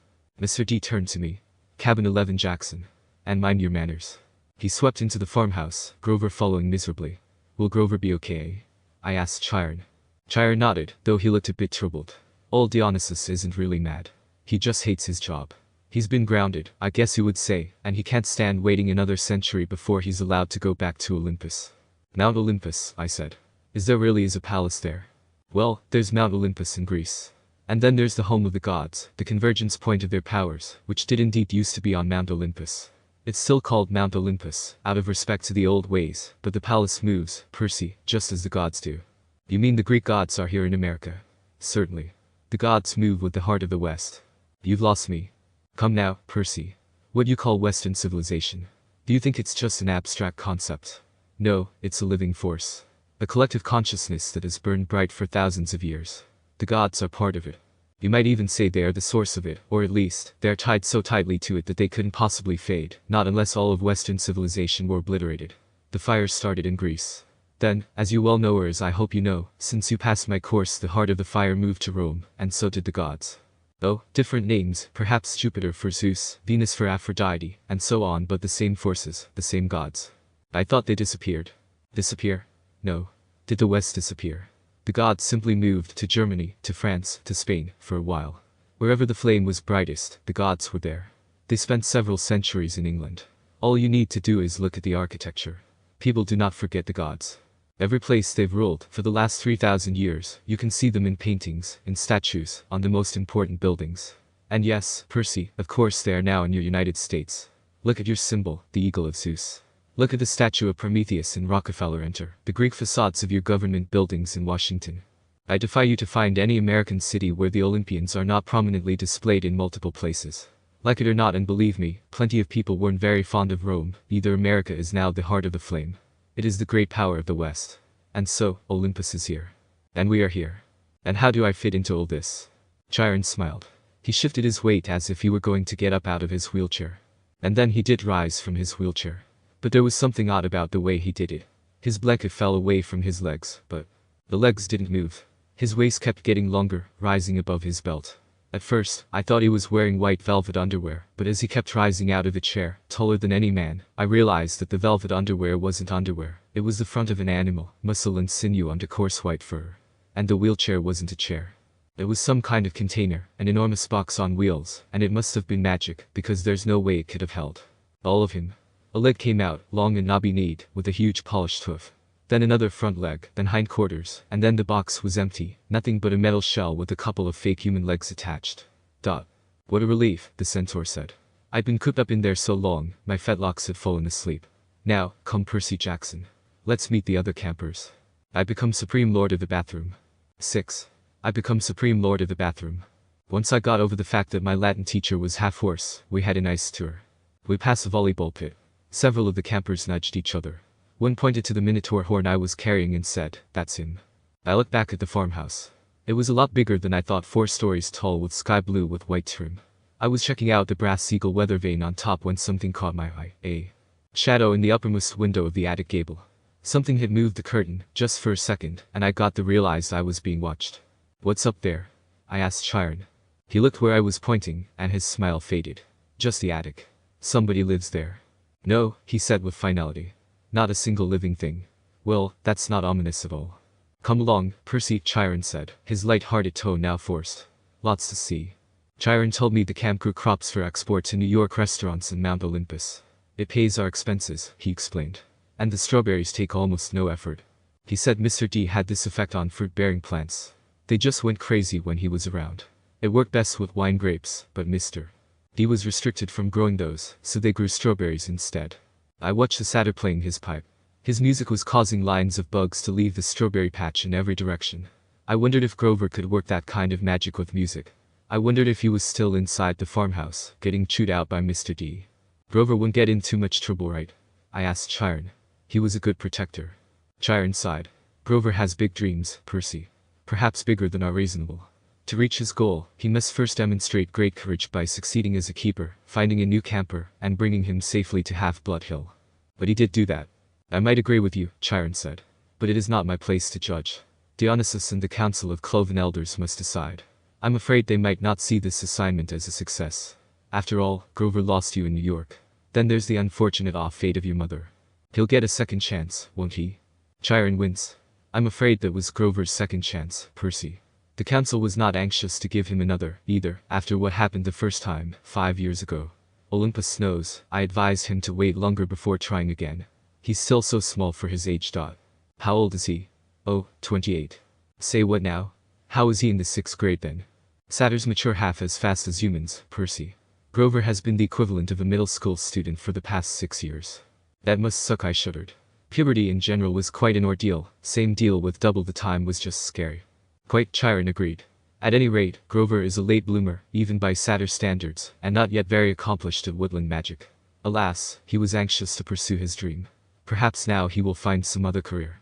Mr. D turned to me. "Cabin 11 Jackson. And mind your manners." He swept into the farmhouse, Grover following miserably. "Will Grover be okay?" I asked Chiron. Chiron nodded, though he looked a bit troubled. "Old Dionysus isn't really mad. He just hates his job. He's been grounded, I guess you would say, and he can't stand waiting another century before he's allowed to go back to Olympus." "Mount Olympus," I said. "Is there really a palace there?" "Well, there's Mount Olympus in Greece. And then there's the home of the gods, the convergence point of their powers, which did indeed used to be on Mount Olympus. It's still called Mount Olympus, out of respect to the old ways, but the palace moves, Percy, just as the gods do." "You mean the Greek gods are here in America?" "Certainly. The gods move with the heart of the West." "You've lost me. Come now, Percy. What you call Western civilization? Do you think it's just an abstract concept?" "No, it's a living force. A collective consciousness that has burned bright for thousands of years. The gods are part of it. You might even say they are the source of it, or at least, they are tied so tightly to it that they couldn't possibly fade, not unless all of Western civilization were obliterated. The fire started in Greece. Then, as you well know, or as I hope you know, since you passed my course, the heart of the fire moved to Rome, and so did the gods. Oh, different names, perhaps Jupiter for Zeus, Venus for Aphrodite, and so on, but the same forces, the same gods. I thought they disappeared." "Disappear? No. Did the West disappear? The gods simply moved to Germany, to France, to Spain, for a while. Wherever the flame was brightest, the gods were there. They spent several centuries in England. All you need to do is look at the architecture. People do not forget the gods. Every place they've ruled for the last 3,000 years, you can see them in paintings, in statues, on the most important buildings. And yes, Percy, of course they are now in your United States. Look at your symbol, the eagle of Zeus. Look at the statue of Prometheus in Rockefeller Center, the Greek facades of your government buildings in Washington. I defy you to find any American city where the Olympians are not prominently displayed in multiple places. Like it or not, and believe me, plenty of people weren't very fond of Rome, either. America is now the heart of the flame. It is the great power of the West. And so, Olympus is here. And we are here. And how do I fit into all this? Chiron smiled. He shifted his weight as if he were going to get up out of his wheelchair. And then he did rise from his wheelchair. But there was something odd about the way he did it. His blanket fell away from his legs, but the legs didn't move. His waist kept getting longer, rising above his belt. At first, I thought he was wearing white velvet underwear, but as he kept rising out of the chair, taller than any man, I realized that the velvet underwear wasn't underwear. It was the front of an animal, muscle and sinew under coarse white fur. And the wheelchair wasn't a chair. It was some kind of container, an enormous box on wheels, and it must have been magic, because there's no way it could have held all of him. A leg came out, long and knobby-kneed, with a huge polished hoof. Then another front leg, then hindquarters, and then the box was empty, nothing but a metal shell with a couple of fake human legs attached. What a relief, the centaur said. I'd been cooped up in there so long, my fetlocks had fallen asleep. Now, come Percy Jackson. Let's meet the other campers. I become Supreme Lord of the Bathroom. 6. I become Supreme Lord of the Bathroom. Once I got over the fact that my Latin teacher was half horse, we had a nice tour. We passed a volleyball pit. Several of the campers nudged each other. One pointed to the minotaur horn I was carrying and said, "That's him." I looked back at the farmhouse. It was a lot bigger than I thought, 4 stories tall with sky blue with white trim. I was checking out the brass eagle weather vane on top when something caught my eye. A shadow in the uppermost window of the attic gable. Something had moved the curtain, just for a second, and I got to realize I was being watched. "What's up there?" I asked Chiron. He looked where I was pointing, and his smile faded. "Just the attic. Somebody lives there." "No," he said with finality. "Not a single living thing." "Well, that's not ominous at all." "Come along, Percy," Chiron said, his light-hearted tone now forced. "Lots to see." Chiron told me the camp grew crops for export to New York restaurants in Mount Olympus. "It pays our expenses," he explained. "And the strawberries take almost no effort." He said Mr. D had this effect on fruit-bearing plants. They just went crazy when he was around. It worked best with wine grapes, but Mr. D was restricted from growing those, so they grew strawberries instead. I watched the satyr playing his pipe. His music was causing lines of bugs to leave the strawberry patch in every direction. I wondered if Grover could work that kind of magic with music. I wondered if he was still inside the farmhouse, getting chewed out by Mr. D. Grover wouldn't get in too much trouble, right? I asked Chiron. He was a good protector. Chiron sighed. Grover has big dreams, Percy. Perhaps bigger than are reasonable. To reach his goal, he must first demonstrate great courage by succeeding as a keeper, finding a new camper, and bringing him safely to Half-Blood Hill. But he did do that. "I might agree with you," Chiron said. "But it is not my place to judge. Dionysus and the Council of Cloven Elders must decide. I'm afraid they might not see this assignment as a success. After all, Grover lost you in New York. Then there's the unfortunate fate of your mother. He'll get a second chance, won't he?" Chiron winced. "I'm afraid that was Grover's second chance, Percy. The council was not anxious to give him another, either, after what happened the first time, 5 years ago. Olympus knows, I advised him to wait longer before trying again. He's still so small for his age. How old is he?" "Oh, 28. "Say what now? How is he in the 6th grade then?" "Satyrs mature half as fast as humans, Percy. Grover has been the equivalent of a middle school student for the past 6 years. "That must suck," I shuddered. Puberty in general was quite an ordeal, same deal with double the time was just scary. "Quite," Chiron agreed. "At any rate, Grover is a late bloomer, even by satyr standards, and not yet very accomplished at woodland magic. Alas, he was anxious to pursue his dream. Perhaps now he will find some other career."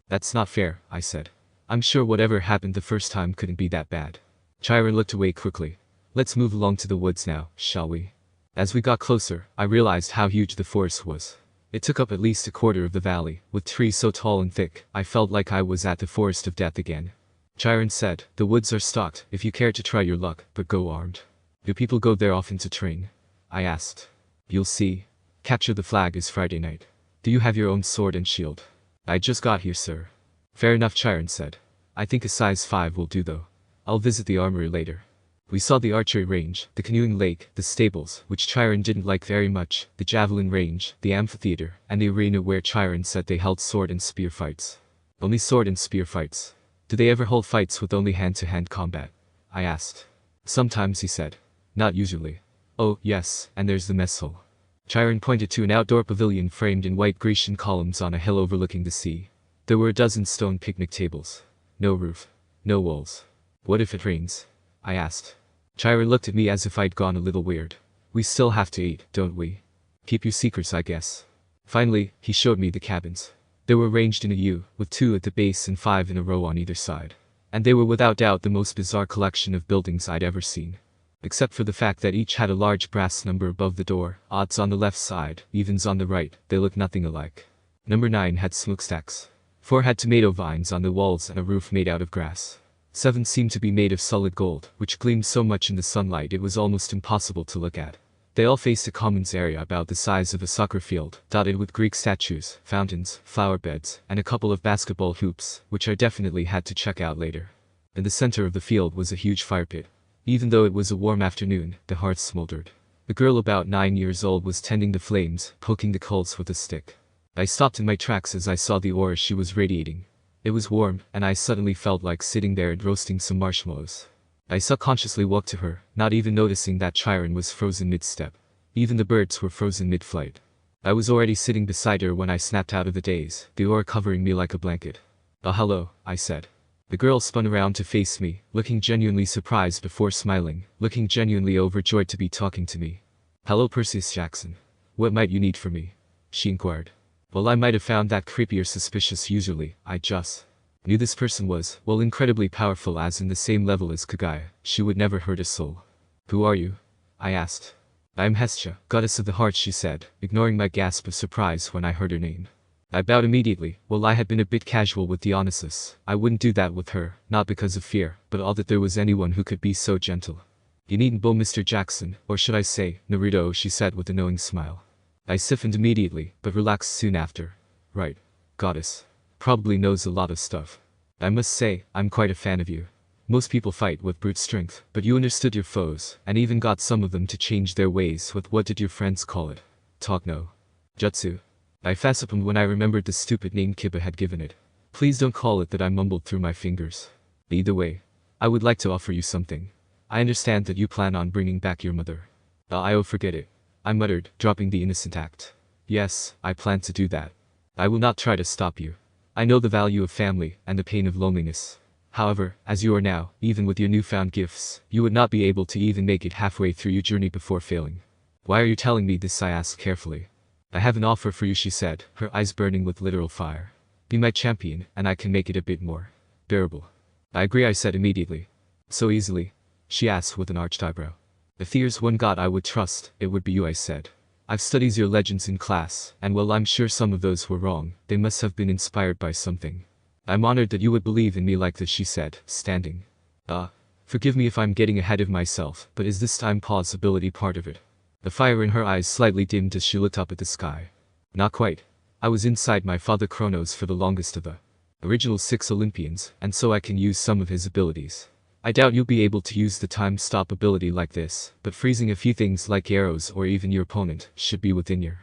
"That's not fair," I said. "I'm sure whatever happened the first time couldn't be that bad." Chiron looked away quickly. "Let's move along to the woods now, shall we?" As we got closer, I realized how huge the forest was. It took up at least a quarter of the valley, with trees so tall and thick, I felt like I was at the Forest of Death again. Chiron said, "The woods are stocked, if you care to try your luck, but go armed." "Do people go there often to train?" I asked. "You'll see. Capture the Flag is Friday night. Do you have your own sword and shield?" "I just got here, sir." Fair enough, Chiron said. I think a size 5 will do though. I'll visit the armory later. We saw the archery range, the canoeing lake, the stables, which Chiron didn't like very much, the javelin range, the amphitheater, and the arena where Chiron said they held sword and spear fights. Only sword and spear fights. Do they ever hold fights with only hand-to-hand combat? I asked. Sometimes, he said. Not usually. Oh, yes, and there's the mess hall. Chiron pointed to an outdoor pavilion framed in white Grecian columns on a hill overlooking the sea. There were a dozen stone picnic tables. No roof. No walls. What if it rains? I asked. Chiron looked at me as if I'd gone a little weird. We still have to eat, don't we? Keep your secrets, I guess. Finally, he showed me the cabins. They were arranged in a U, with 2 at the base and 5 in a row on either side. And they were without doubt the most bizarre collection of buildings I'd ever seen. Except for the fact that each had a large brass number above the door, odds on the left side, evens on the right, they looked nothing alike. Number 9 had smokestacks. 4 had tomato vines on the walls and a roof made out of grass. 7 seemed to be made of solid gold, which gleamed so much in the sunlight it was almost impossible to look at. They all faced a commons area about the size of a soccer field, dotted with Greek statues, fountains, flower beds, and a couple of basketball hoops, which I definitely had to check out later. In the center of the field was a huge fire pit. Even though it was a warm afternoon, the hearth smoldered. A girl about 9 years old was tending the flames, poking the coals with a stick. I stopped in my tracks as I saw the aura she was radiating. It was warm, and I suddenly felt like sitting there and roasting some marshmallows. I subconsciously walked to her, not even noticing that Chiron was frozen mid-step. Even the birds were frozen mid-flight. I was already sitting beside her when I snapped out of the daze, the aura covering me like a blanket. Hello, I said. The girl spun around to face me, looking genuinely surprised before smiling, looking genuinely overjoyed to be talking to me. Hello, Perseus Jackson. What might you need from me? She inquired. Well, I might have found that creepy or suspicious usually, I just knew this person was, well, incredibly powerful, as in the same level as Kagaya. She would never hurt a soul. Who are you? I asked. I am Hestia, goddess of the heart, she said, ignoring my gasp of surprise when I heard her name. I bowed immediately. Well, I had been a bit casual with Dionysus. I wouldn't do that with her, not because of fear, but all that there was anyone who could be so gentle. You needn't bow, Mr. Jackson, or should I say, Naruto, she said with a knowing smile. I stiffened immediately, but relaxed soon after. Right. Goddess. Probably knows a lot of stuff. I must say, I'm quite a fan of you. Most people fight with brute strength, but you understood your foes, and even got some of them to change their ways with, what did your friends call it? Talk no. Jutsu. I facepalmed when I remembered the stupid name Kiba had given it. Please don't call it that, I mumbled through my fingers. Either way, I would like to offer you something. I understand that you plan on bringing back your mother. Oh, forget it. I muttered, dropping the innocent act. Yes, I plan to do that. I will not try to stop you. I know the value of family and the pain of loneliness. However, as you are now, even with your newfound gifts, you would not be able to even make it halfway through your journey before failing. Why are you telling me this? I asked carefully. I have an offer for you, she said, her eyes burning with literal fire. Be my champion, and I can make it a bit more bearable. I agree, I said immediately. So easily? She asked with an arched eyebrow. If there's one god I would trust, it would be you, I said. I've studied your legends in class, and while I'm sure some of those were wrong, they must have been inspired by something. I'm honored that you would believe in me like this, she said, standing. Forgive me if I'm getting ahead of myself, but is this time pause ability part of it? The fire in her eyes slightly dimmed as she looked up at the sky. Not quite. I was inside my father Kronos for the longest of the original 6 Olympians, and so I can use some of his abilities. I doubt you'll be able to use the time stop ability like this, but freezing a few things like arrows or even your opponent should be within your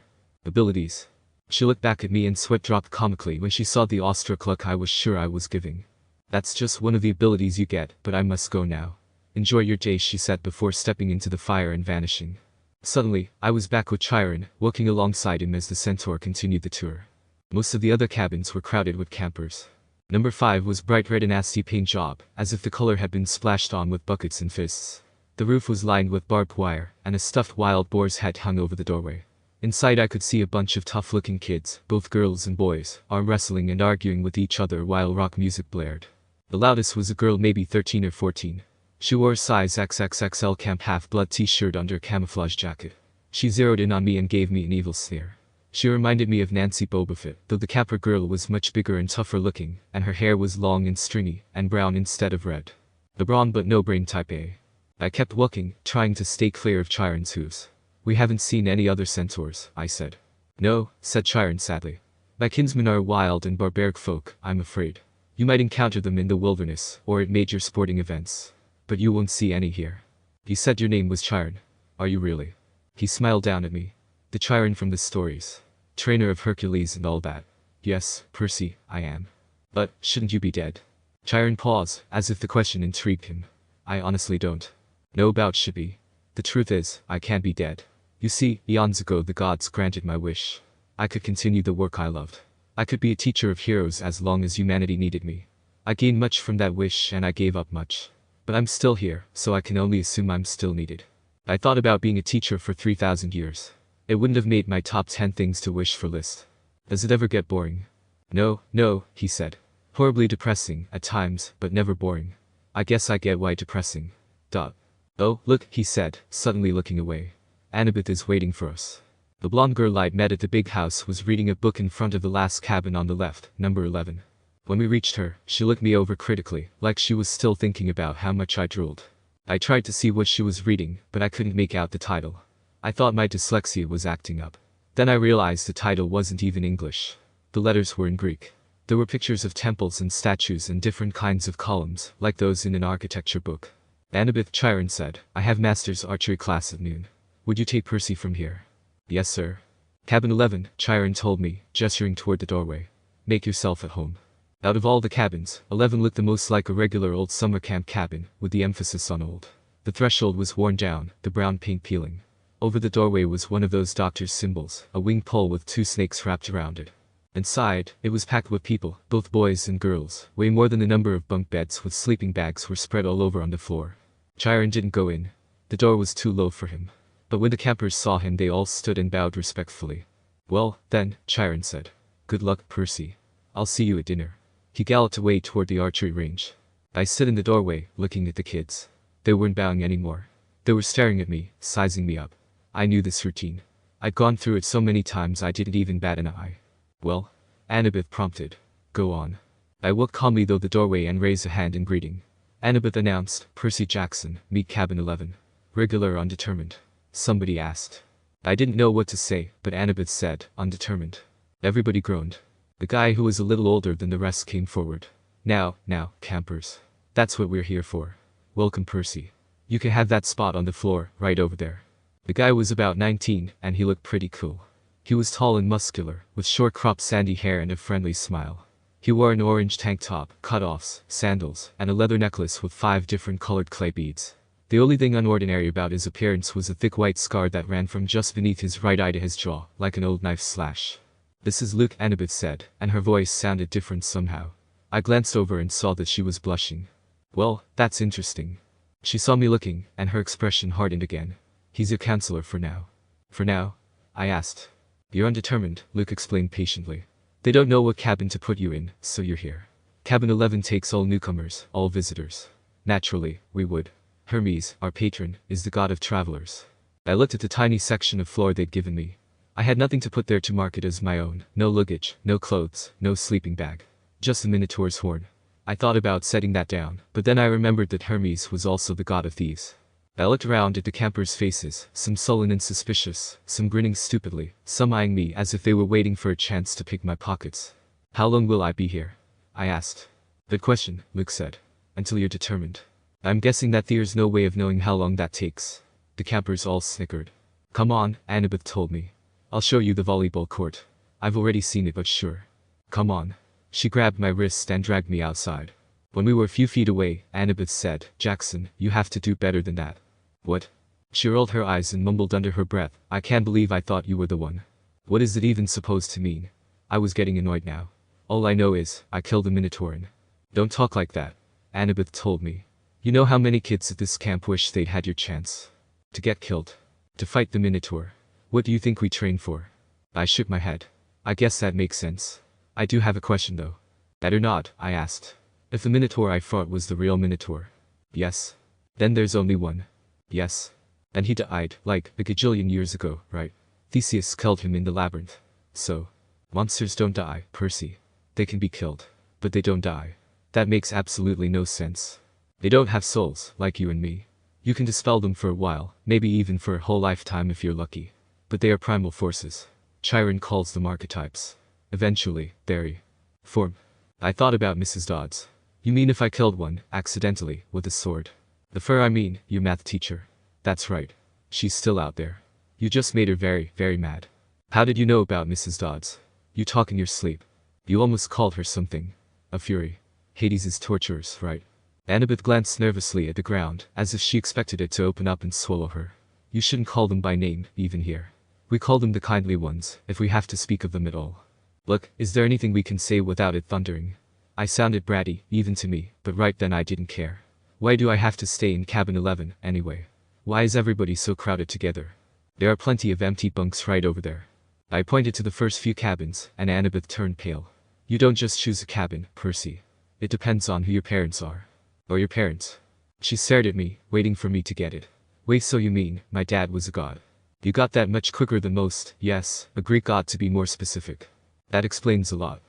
abilities. She looked back at me and sweat dropped comically when she saw the awestruck look I was sure I was giving. That's just one of the abilities you get, but I must go now. Enjoy your day, she said before stepping into the fire and vanishing. Suddenly, I was back with Chiron, walking alongside him as the centaur continued the tour. Most of the other cabins were crowded with campers. Number 5 was bright red, a nasty paint job, as if the color had been splashed on with buckets and fists. The roof was lined with barbed wire, and a stuffed wild boar's head hung over the doorway. Inside I could see a bunch of tough-looking kids, both girls and boys, arm wrestling and arguing with each other while rock music blared. The loudest was a girl maybe 13 or 14. She wore a size XXXL Camp Half-Blood t-shirt under a camouflage jacket. She zeroed in on me and gave me an evil sneer. She reminded me of Nancy Bobofit, though the Capra girl was much bigger and tougher looking, and her hair was long and stringy, and brown instead of red. The brawn but no brain type A. I kept walking, trying to stay clear of Chiron's hooves. We haven't seen any other centaurs, I said. No, said Chiron sadly. My kinsmen are wild and barbaric folk, I'm afraid. You might encounter them in the wilderness, or at major sporting events. But you won't see any here. You said your name was Chiron. Are you really? He smiled down at me. The Chiron from the stories. Trainer of Hercules and all that. Yes, Percy, I am. But, shouldn't you be dead? Chiron paused, as if the question intrigued him. I honestly don't know about should be. The truth is, I can't be dead. You see, eons ago the gods granted my wish. I could continue the work I loved. I could be a teacher of heroes as long as humanity needed me. I gained much from that wish and I gave up much. But I'm still here, so I can only assume I'm still needed. I thought about being a teacher for 3,000 years. It wouldn't have made my top 10 things to wish for list. Does it ever get boring? No, he said. Horribly depressing, at times, but never boring. I guess I get why depressing. Oh, look, he said, suddenly looking away. Annabeth is waiting for us. The blonde girl I'd met at the big house was reading a book in front of the last cabin on the left, number 11. When we reached her, she looked me over critically, like she was still thinking about how much I drooled. I tried to see what she was reading, but I couldn't make out the title. I thought my dyslexia was acting up. Then I realized the title wasn't even English. The letters were in Greek. There were pictures of temples and statues and different kinds of columns, like those in an architecture book. Annabeth Chiron said, I have master's archery class at noon. Would you take Percy from here? Yes, sir. Cabin 11, Chiron told me, gesturing toward the doorway. Make yourself at home. Out of all the cabins, 11 looked the most like a regular old summer camp cabin, with the emphasis on old. The threshold was worn down, the brown paint peeling. Over the doorway was one of those doctor's symbols, a winged pole with 2 snakes wrapped around it. Inside, it was packed with people, both boys and girls, way more than the number of bunk beds with sleeping bags were spread all over on the floor. Chiron didn't go in. The door was too low for him. But when the campers saw him they all stood and bowed respectfully. Well, then, Chiron said. Good luck, Percy. I'll see you at dinner. He galloped away toward the archery range. I stood in the doorway, looking at the kids. They weren't bowing anymore. They were staring at me, sizing me up. I knew this routine. I'd gone through it so many times I didn't even bat an eye. Well? Annabeth prompted. Go on. I walked calmly though the doorway and raised a hand in greeting. Annabeth announced, Percy Jackson, meet cabin 11. Regular undetermined. Somebody asked. I didn't know what to say, but Annabeth said, undetermined. Everybody groaned. The guy who was a little older than the rest came forward. Now, campers. That's what we're here for. Welcome, Percy. You can have that spot on the floor, right over there. The guy was about 19, and he looked pretty cool. He was tall and muscular, with short-cropped sandy hair and a friendly smile. He wore an orange tank top, cut-offs, sandals, and a leather necklace with 5 different colored clay beads. The only thing unordinary about his appearance was a thick white scar that ran from just beneath his right eye to his jaw, like an old knife slash. This is Luke, Annabeth said, and her voice sounded different somehow. I glanced over and saw that she was blushing. Well, that's interesting. She saw me looking, and her expression hardened again. He's your counselor for now. For now? I asked. You're undetermined, Luke explained patiently. They don't know what cabin to put you in, so you're here. Cabin 11 takes all newcomers, all visitors. Naturally, we would. Hermes, our patron, is the god of travelers. I looked at the tiny section of floor they'd given me. I had nothing to put there to mark it as my own, no luggage, no clothes, no sleeping bag. Just the Minotaur's horn. I thought about setting that down, but then I remembered that Hermes was also the god of thieves. I looked around at the campers' faces, some sullen and suspicious, some grinning stupidly, some eyeing me as if they were waiting for a chance to pick my pockets. How long will I be here? I asked. Good question, Luke said. Until you're determined. I'm guessing that there's no way of knowing how long that takes. The campers all snickered. Come on, Annabeth told me. I'll show you the volleyball court. I've already seen it but sure. Come on. She grabbed my wrist and dragged me outside. When we were a few feet away, Annabeth said, Jackson, you have to do better than that. What? She rolled her eyes and mumbled under her breath, I can't believe I thought you were the one. What is it even supposed to mean? I was getting annoyed now. All I know is, I killed a Minotauran. Don't talk like that, Annabeth told me. You know how many kids at this camp wish they'd had your chance. To get killed. To fight the Minotaur. What do you think we train for? I shook my head. I guess that makes sense. I do have a question though. Better not, I asked. If the Minotaur I fought was the real Minotaur. Yes. Then there's only one. Yes. And he died, like, a gajillion years ago, right? Theseus killed him in the labyrinth. So. Monsters don't die, Percy. They can be killed. But they don't die. That makes absolutely no sense. They don't have souls, like you and me. You can dispel them for a while, maybe even for a whole lifetime if you're lucky. But they are primal forces. Chiron calls them archetypes. Eventually, they form. I thought about Mrs. Dodds. You mean if I killed one, accidentally, with a sword? The fur I mean, your math teacher. That's right. She's still out there. You just made her very, very mad. How did you know about Mrs. Dodds? You talk in your sleep. You almost called her something. A fury. Hades' torturers, right? Annabeth glanced nervously at the ground, as if she expected it to open up and swallow her. You shouldn't call them by name, even here. We call them the kindly ones, if we have to speak of them at all. Look, is there anything we can say without it thundering? I sounded bratty, even to me, but right then I didn't care. Why do I have to stay in cabin 11, anyway? Why is everybody so crowded together? There are plenty of empty bunks right over there. I pointed to the first few cabins, and Annabeth turned pale. You don't just choose a cabin, Percy. It depends on who your parents are. Or your parents. She stared at me, waiting for me to get it. Wait, so you mean, my dad was a god? You got that much quicker than most, yes, a Greek god to be more specific. That explains a lot.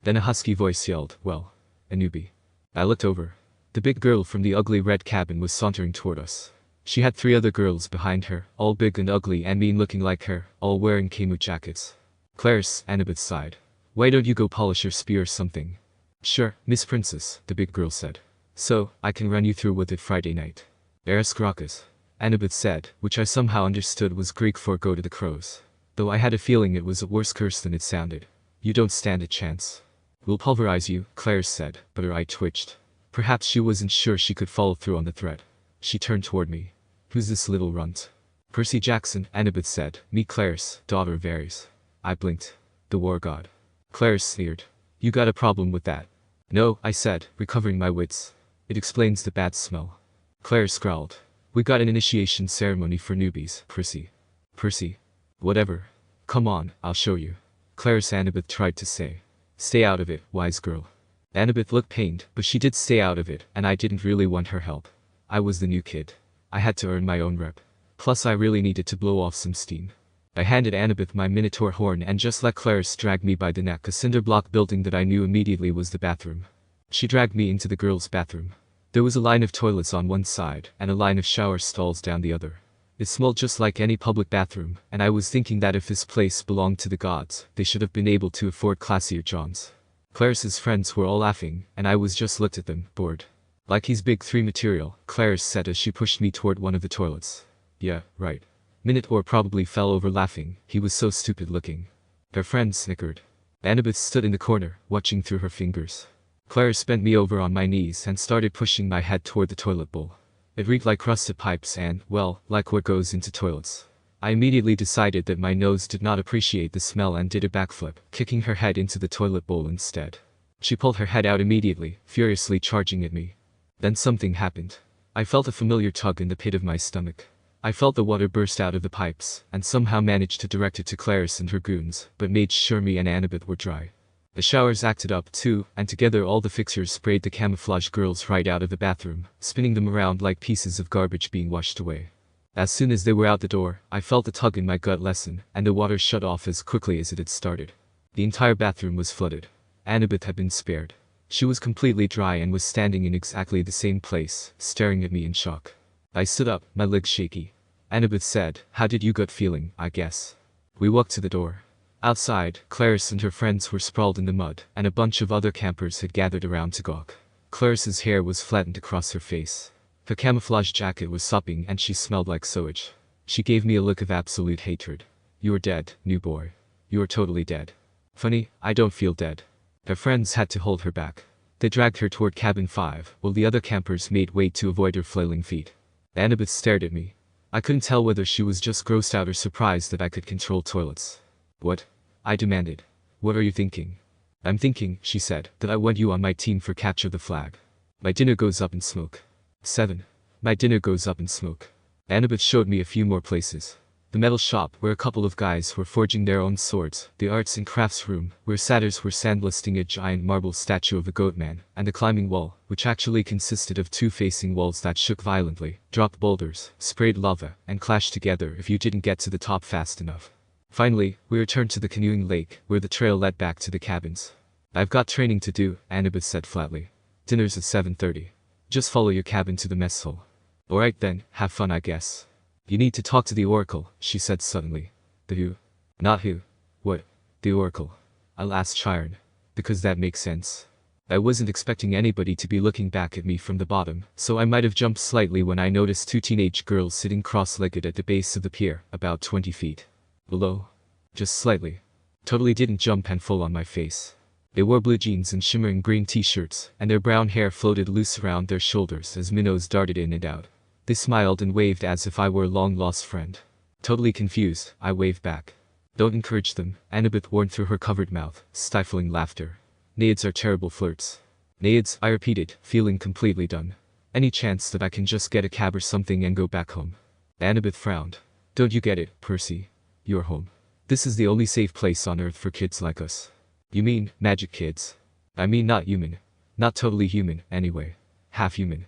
Then a husky voice yelled, well, a newbie. I looked over. The big girl from the ugly red cabin was sauntering toward us. She had 3 other girls behind her, all big and ugly and mean looking like her, all wearing camo jackets. Clarice, Annabeth sighed. Why don't you go polish your spear or something? Sure, Miss Princess, the big girl said. So, I can run you through with it Friday night. Eris Gracchus, Annabeth said, which I somehow understood was Greek for go to the crows. Though I had a feeling it was a worse curse than it sounded. You don't stand a chance. We'll pulverize you, Clarice said, but her eye twitched. Perhaps she wasn't sure she could follow through on the threat. She turned toward me. Who's this little runt? Percy Jackson, Annabeth said, me Clarice, daughter of Ares. I blinked. The war god. Clarice sneered. You got a problem with that? No, I said, recovering my wits. It explains the bad smell. Clarice growled. We got an initiation ceremony for newbies, Percy. Percy. Whatever. Come on, I'll show you. Clarice Annabeth tried to say. Stay out of it, wise girl. Annabeth looked pained, but she did stay out of it, and I didn't really want her help. I was the new kid. I had to earn my own rep. Plus I really needed to blow off some steam. I handed Annabeth my minotaur horn and just let Clarice drag me by the neck a cinder block building that I knew immediately was the bathroom. She dragged me into the girls' bathroom. There was a line of toilets on one side, and a line of shower stalls down the other. It smelled just like any public bathroom, and I was thinking that if this place belonged to the gods, they should have been able to afford classier johns. Clarice's friends were all laughing, and I was just looked at them, bored. Like he's big 3 material, Clarice said as she pushed me toward one of the toilets. Yeah, right. Minotaur probably fell over laughing, he was so stupid looking. Her friend snickered. Annabeth stood in the corner, watching through her fingers. Clarice bent me over on my knees and started pushing my head toward the toilet bowl. It reeked like rusted pipes and, well, like what goes into toilets. I immediately decided that my nose did not appreciate the smell and did a backflip, kicking her head into the toilet bowl instead. She pulled her head out immediately, furiously charging at me. Then something happened. I felt a familiar tug in the pit of my stomach. I felt the water burst out of the pipes, and somehow managed to direct it to Clarice and her goons, but made sure me and Annabeth were dry. The showers acted up too, and together all the fixtures sprayed the camouflage girls right out of the bathroom, spinning them around like pieces of garbage being washed away. As soon as they were out the door, I felt a tug in my gut lessen, and the water shut off as quickly as it had started. The entire bathroom was flooded. Annabeth had been spared. She was completely dry and was standing in exactly the same place, staring at me in shock. I stood up, my legs shaky. Annabeth said, how did you gut feeling, I guess? We walked to the door. Outside, Clarice and her friends were sprawled in the mud, and a bunch of other campers had gathered around to gawk. Clarice's hair was flattened across her face. Her camouflage jacket was sopping and she smelled like sewage. She gave me a look of absolute hatred. You are dead, new boy. You are totally dead. Funny, I don't feel dead. Her friends had to hold her back. They dragged her toward cabin 5, while the other campers made way to avoid her flailing feet. Annabeth stared at me. I couldn't tell whether she was just grossed out or surprised that I could control toilets. What? I demanded. What are you thinking? I'm thinking, she said, that I want you on my team for capture the flag. My dinner goes up in smoke. 7. My dinner goes up in smoke. Annabeth showed me a few more places. The metal shop, where a couple of guys were forging their own swords, the arts and crafts room, where satyrs were sandblasting a giant marble statue of a goat man, and the climbing wall, which actually consisted of 2 facing walls that shook violently, dropped boulders, sprayed lava, and clashed together if you didn't get to the top fast enough. Finally, we returned to the canoeing lake, where the trail led back to the cabins. I've got training to do, Annabeth said flatly. Dinner's at 7:30. Just follow your cabin to the mess hall. Alright then, have fun I guess. You need to talk to the Oracle, she said suddenly. The who? Not who. What? The Oracle. I'll ask Chiron. The because that makes sense. I wasn't expecting anybody to be looking back at me from the bottom, so I might have jumped slightly when I noticed two teenage girls sitting cross-legged at the base of the pier, about 20 feet below. Just slightly. Totally didn't jump and fall on my face. They wore blue jeans and shimmering green t-shirts, and their brown hair floated loose around their shoulders as minnows darted in and out. They smiled and waved as if I were a long-lost friend. Totally confused, I waved back. Don't encourage them, Annabeth warned through her covered mouth, stifling laughter. Naiads are terrible flirts. Naiads, I repeated, feeling completely done. Any chance that I can just get a cab or something and go back home? Annabeth frowned. Don't you get it, Percy? You're home. This is the only safe place on Earth for kids like us. You mean, magic kids? I mean not human. Not totally human, anyway. Half human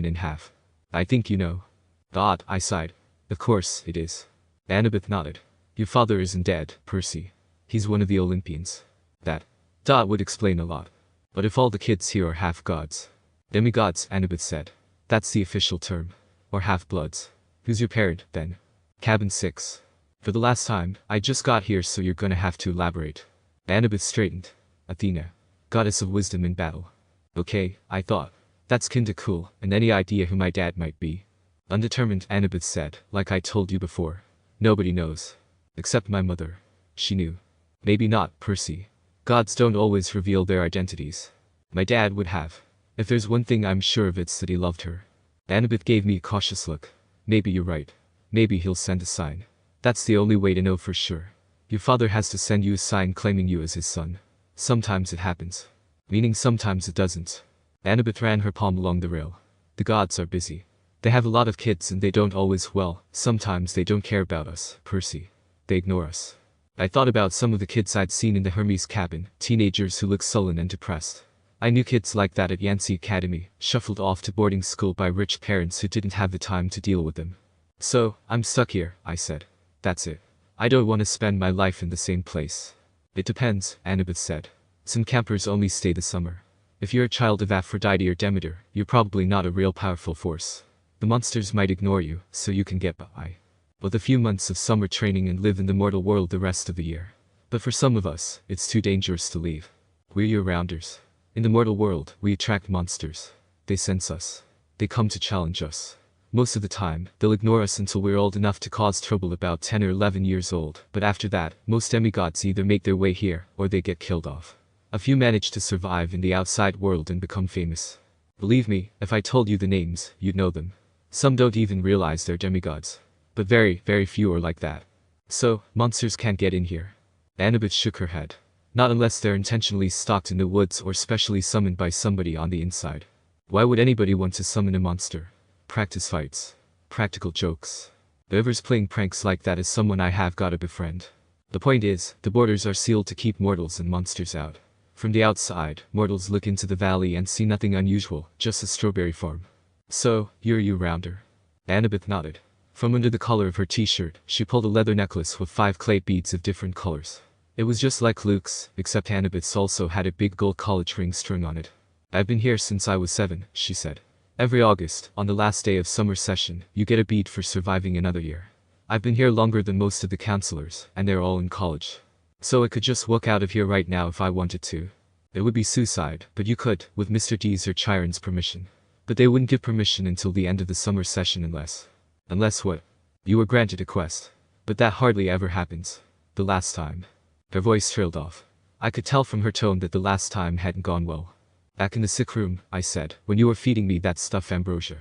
and half. I think you know. God, I sighed. Of course, it is. Annabeth nodded. Your father isn't dead, Percy. He's one of the Olympians. That would explain a lot. But if all the kids here are half-gods. Demigods, Annabeth said. That's the official term. Or half-bloods. Who's your parent, then? Cabin 6. For the last time, I just got here so you're gonna have to elaborate. Annabeth straightened. Athena. Goddess of wisdom in battle. Okay, I thought. That's kinda cool, and any idea who my dad might be? Undetermined, Annabeth said, like I told you before. Nobody knows. Except my mother. She knew. Maybe not, Percy. Gods don't always reveal their identities. My dad would have. If there's one thing I'm sure of, it's that he loved her. Annabeth gave me a cautious look. Maybe you're right. Maybe he'll send a sign. That's the only way to know for sure. Your father has to send you a sign claiming you as his son. Sometimes it happens. Meaning sometimes it doesn't. Annabeth ran her palm along the rail. The gods are busy. They have a lot of kids and they don't always, well, sometimes they don't care about us, Percy. They ignore us. I thought about some of the kids I'd seen in the Hermes cabin, teenagers who looked sullen and depressed. I knew kids like that at Yancey Academy, shuffled off to boarding school by rich parents who didn't have the time to deal with them. So, I'm stuck here, I said. That's it. I don't want to spend my life in the same place. It depends, Annabeth said. Some campers only stay the summer. If you're a child of Aphrodite or Demeter, you're probably not a real powerful force. The monsters might ignore you, so you can get by. With a few months of summer training and live in the mortal world the rest of the year. But for some of us, it's too dangerous to leave. We're year-rounders. In the mortal world, we attract monsters. They sense us. They come to challenge us. Most of the time, they'll ignore us until we're old enough to cause trouble, about 10 or 11 years old, but after that, most demigods either make their way here, or they get killed off. A few manage to survive in the outside world and become famous. Believe me, if I told you the names, you'd know them. Some don't even realize they're demigods. But very, very few are like that. So, monsters can't get in here. Annabeth shook her head. Not unless they're intentionally stalked in the woods or specially summoned by somebody on the inside. Why would anybody want to summon a monster? Practice fights. Practical jokes. Whoever's playing pranks like that is someone I have gotta befriend. The point is, the borders are sealed to keep mortals and monsters out. From the outside, mortals look into the valley and see nothing unusual, just a strawberry farm. So, you're a year-rounder. Annabeth nodded. From under the collar of her t-shirt, she pulled a leather necklace with 5 clay beads of different colors. It was just like Luke's, except Annabeth's also had a big gold college ring strung on it. I've been here since I was 7, she said. Every August, on the last day of summer session, you get a bead for surviving another year. I've been here longer than most of the counselors, and they're all in college. So I could just walk out of here right now if I wanted to. It would be suicide, but you could, with Mr. D's or Chiron's permission. But they wouldn't give permission until the end of the summer session unless... Unless what? You were granted a quest. But that hardly ever happens. The last time. Her voice trailed off. I could tell from her tone that the last time hadn't gone well. Back in the sick room, I said, when you were feeding me that stuff ambrosia.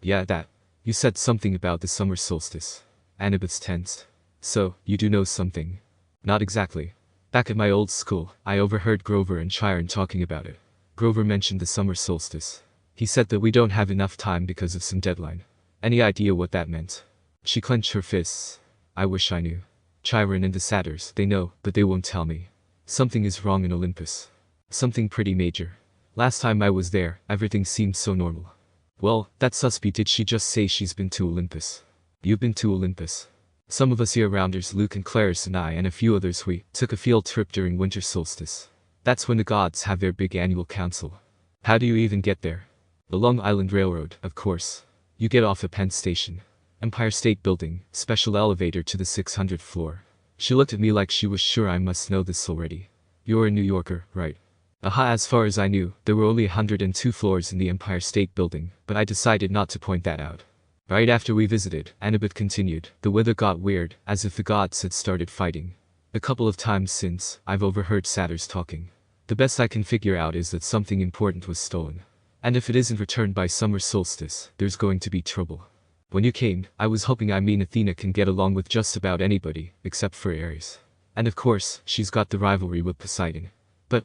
Yeah, that. You said something about the summer solstice. Annabeth tensed. So, you do know something. Not exactly. Back at my old school, I overheard Grover and Chiron talking about it. Grover mentioned the summer solstice. He said that we don't have enough time because of some deadline. Any idea what that meant? She clenched her fists. I wish I knew. Chiron and the satyrs, they know, but they won't tell me. Something is wrong in Olympus. Something pretty major. Last time I was there, everything seemed so normal. Well, that suspect, did she just say she's been to Olympus? You've been to Olympus. Some of us year-rounders, Luke and Clarice and I and a few others, we took a field trip during winter solstice. That's when the gods have their big annual council. How do you even get there? The Long Island Railroad, of course. You get off at Penn Station. Empire State Building, special elevator to the 600th floor. She looked at me like she was sure I must know this already. You're a New Yorker, right? Aha, as far as I knew, there were only 102 floors in the Empire State Building, but I decided not to point that out. Right after we visited, Annabeth continued, the weather got weird, as if the gods had started fighting. A couple of times since, I've overheard satyrs talking. The best I can figure out is that something important was stolen. And if it isn't returned by summer solstice, there's going to be trouble. When you came, I was hoping Athena can get along with just about anybody, except for Ares. And of course, she's got the rivalry with Poseidon. But,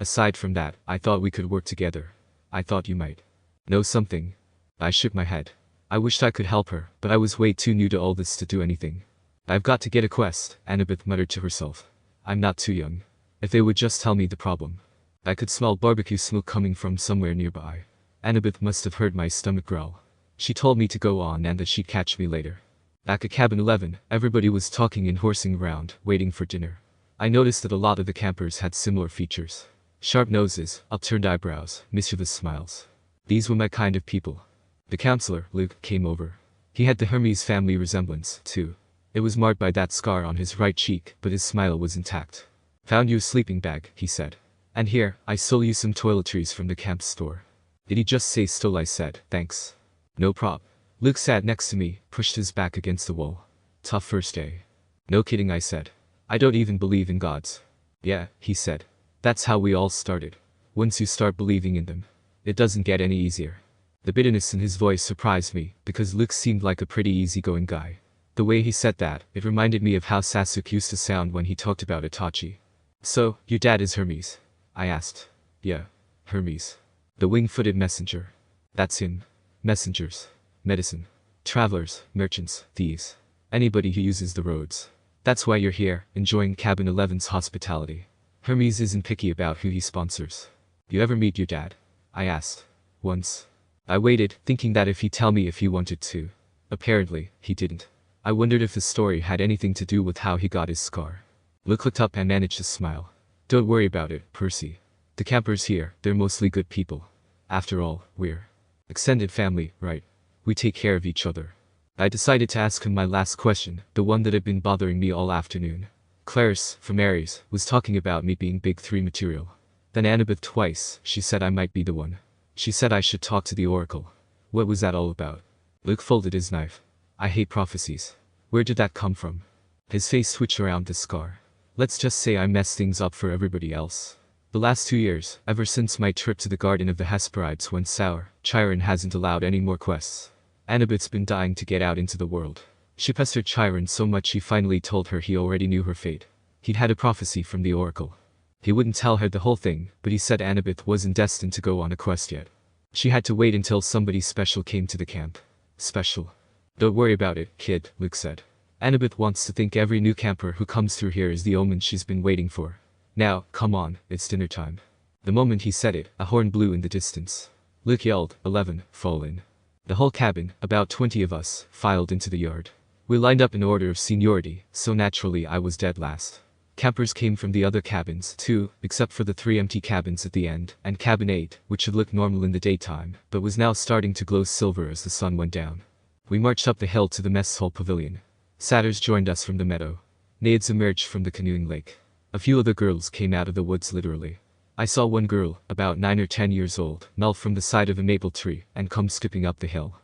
aside from that, I thought we could work together. I thought you might know something. I shook my head. I wished I could help her, but I was way too new to all this to do anything. I've got to get a quest, Annabeth muttered to herself. I'm not too young. If they would just tell me the problem. I could smell barbecue smoke coming from somewhere nearby. Annabeth must have heard my stomach growl. She told me to go on and that she'd catch me later. Back at cabin 11, everybody was talking and horsing around, waiting for dinner. I noticed that a lot of the campers had similar features. Sharp noses, upturned eyebrows, mischievous smiles. These were my kind of people. The counselor, Luke, came over. He had the Hermes family resemblance, too. It was marked by that scar on his right cheek, but his smile was intact. Found you a sleeping bag, he said. And here, I stole you some toiletries from the camp store. Did he just say stole? I said, thanks. No prob. Luke sat next to me, pushed his back against the wall. Tough first day. No kidding, I said. I don't even believe in gods. Yeah, he said. That's how we all started. Once you start believing in them, it doesn't get any easier. The bitterness in his voice surprised me, because Luke seemed like a pretty easygoing guy. The way he said that, it reminded me of how Sasuke used to sound when he talked about Itachi. So, your dad is Hermes? I asked. Yeah, Hermes. The wing-footed messenger. That's him. Messengers. Medicine. Travelers, merchants, thieves. Anybody who uses the roads. That's why you're here, enjoying Cabin 11's hospitality. Hermes isn't picky about who he sponsors. You ever meet your dad? I asked. Once. I waited, thinking that if he'd tell me if he wanted to. Apparently, he didn't. I wondered if the story had anything to do with how he got his scar. Luke looked up and managed to smile. Don't worry about it, Percy. The campers here, they're mostly good people. After all, we're extended family, right? We take care of each other. I decided to ask him my last question, the one that had been bothering me all afternoon. Clarice, from Ares, was talking about me being Big 3 material. Then Annabeth twice, she said I might be the one. She said I should talk to the oracle. What was that all about? Luke folded his knife. I hate prophecies. Where did that come from? His face switched around the scar. Let's just say I messed things up for everybody else. The last 2 years, ever since my trip to the Garden of the Hesperides went sour, Chiron hasn't allowed any more quests. Annabeth's been dying to get out into the world. She pestered Chiron so much he finally told her he already knew her fate. He'd had a prophecy from the oracle. He wouldn't tell her the whole thing, but he said Annabeth wasn't destined to go on a quest yet. She had to wait until somebody special came to the camp. Special. Don't worry about it, kid, Luke said. Annabeth wants to think every new camper who comes through here is the omen she's been waiting for. Now, come on, it's dinner time. The moment he said it, a horn blew in the distance. Luke yelled, 11, fall in. The whole cabin, about 20 of us, filed into the yard. We lined up in order of seniority, so naturally I was dead last. Campers came from the other cabins, too, except for the 3 empty cabins at the end, and cabin 8, which had looked normal in the daytime, but was now starting to glow silver as the sun went down. We marched up the hill to the mess hall pavilion. Satyrs joined us from the meadow. Naiads emerged from the canoeing lake. A few other girls came out of the woods literally. I saw one girl, about 9 or 10 years old, melt from the side of a maple tree and come skipping up the hill.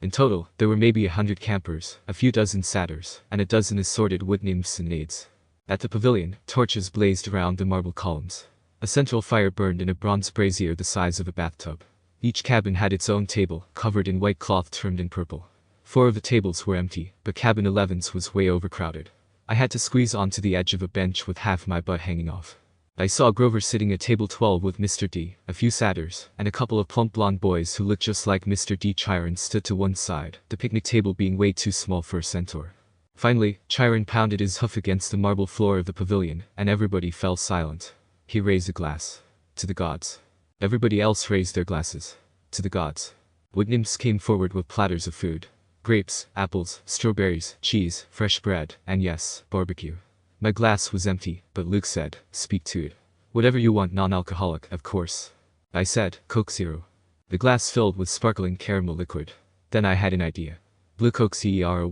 In total, there were maybe 100 campers, a few dozen satyrs, and a dozen assorted wood nymphs and naiads. At the pavilion, torches blazed around the marble columns. A central fire burned in a bronze brazier the size of a bathtub. Each cabin had its own table, covered in white cloth trimmed in purple. 4 of the tables were empty, but cabin 11's was way overcrowded. I had to squeeze onto the edge of a bench with half my butt hanging off. I saw Grover sitting at table 12 with Mr. D, a few satyrs, and a couple of plump blonde boys who looked just like Mr. D. Chiron stood to one side, the picnic table being way too small for a centaur. Finally, Chiron pounded his hoof against the marble floor of the pavilion, and everybody fell silent. He raised a glass. To the gods. Everybody else raised their glasses. To the gods. Wood nymphs came forward with platters of food. Grapes, apples, strawberries, cheese, fresh bread, and yes, barbecue. My glass was empty, but Luke said, speak to it. Whatever you want, non-alcoholic, of course. I said, Coke Zero. The glass filled with sparkling caramel liquid. Then I had an idea. Blue Coke Zero.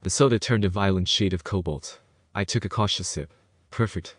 The soda turned a violent shade of cobalt. I took a cautious sip. Perfect.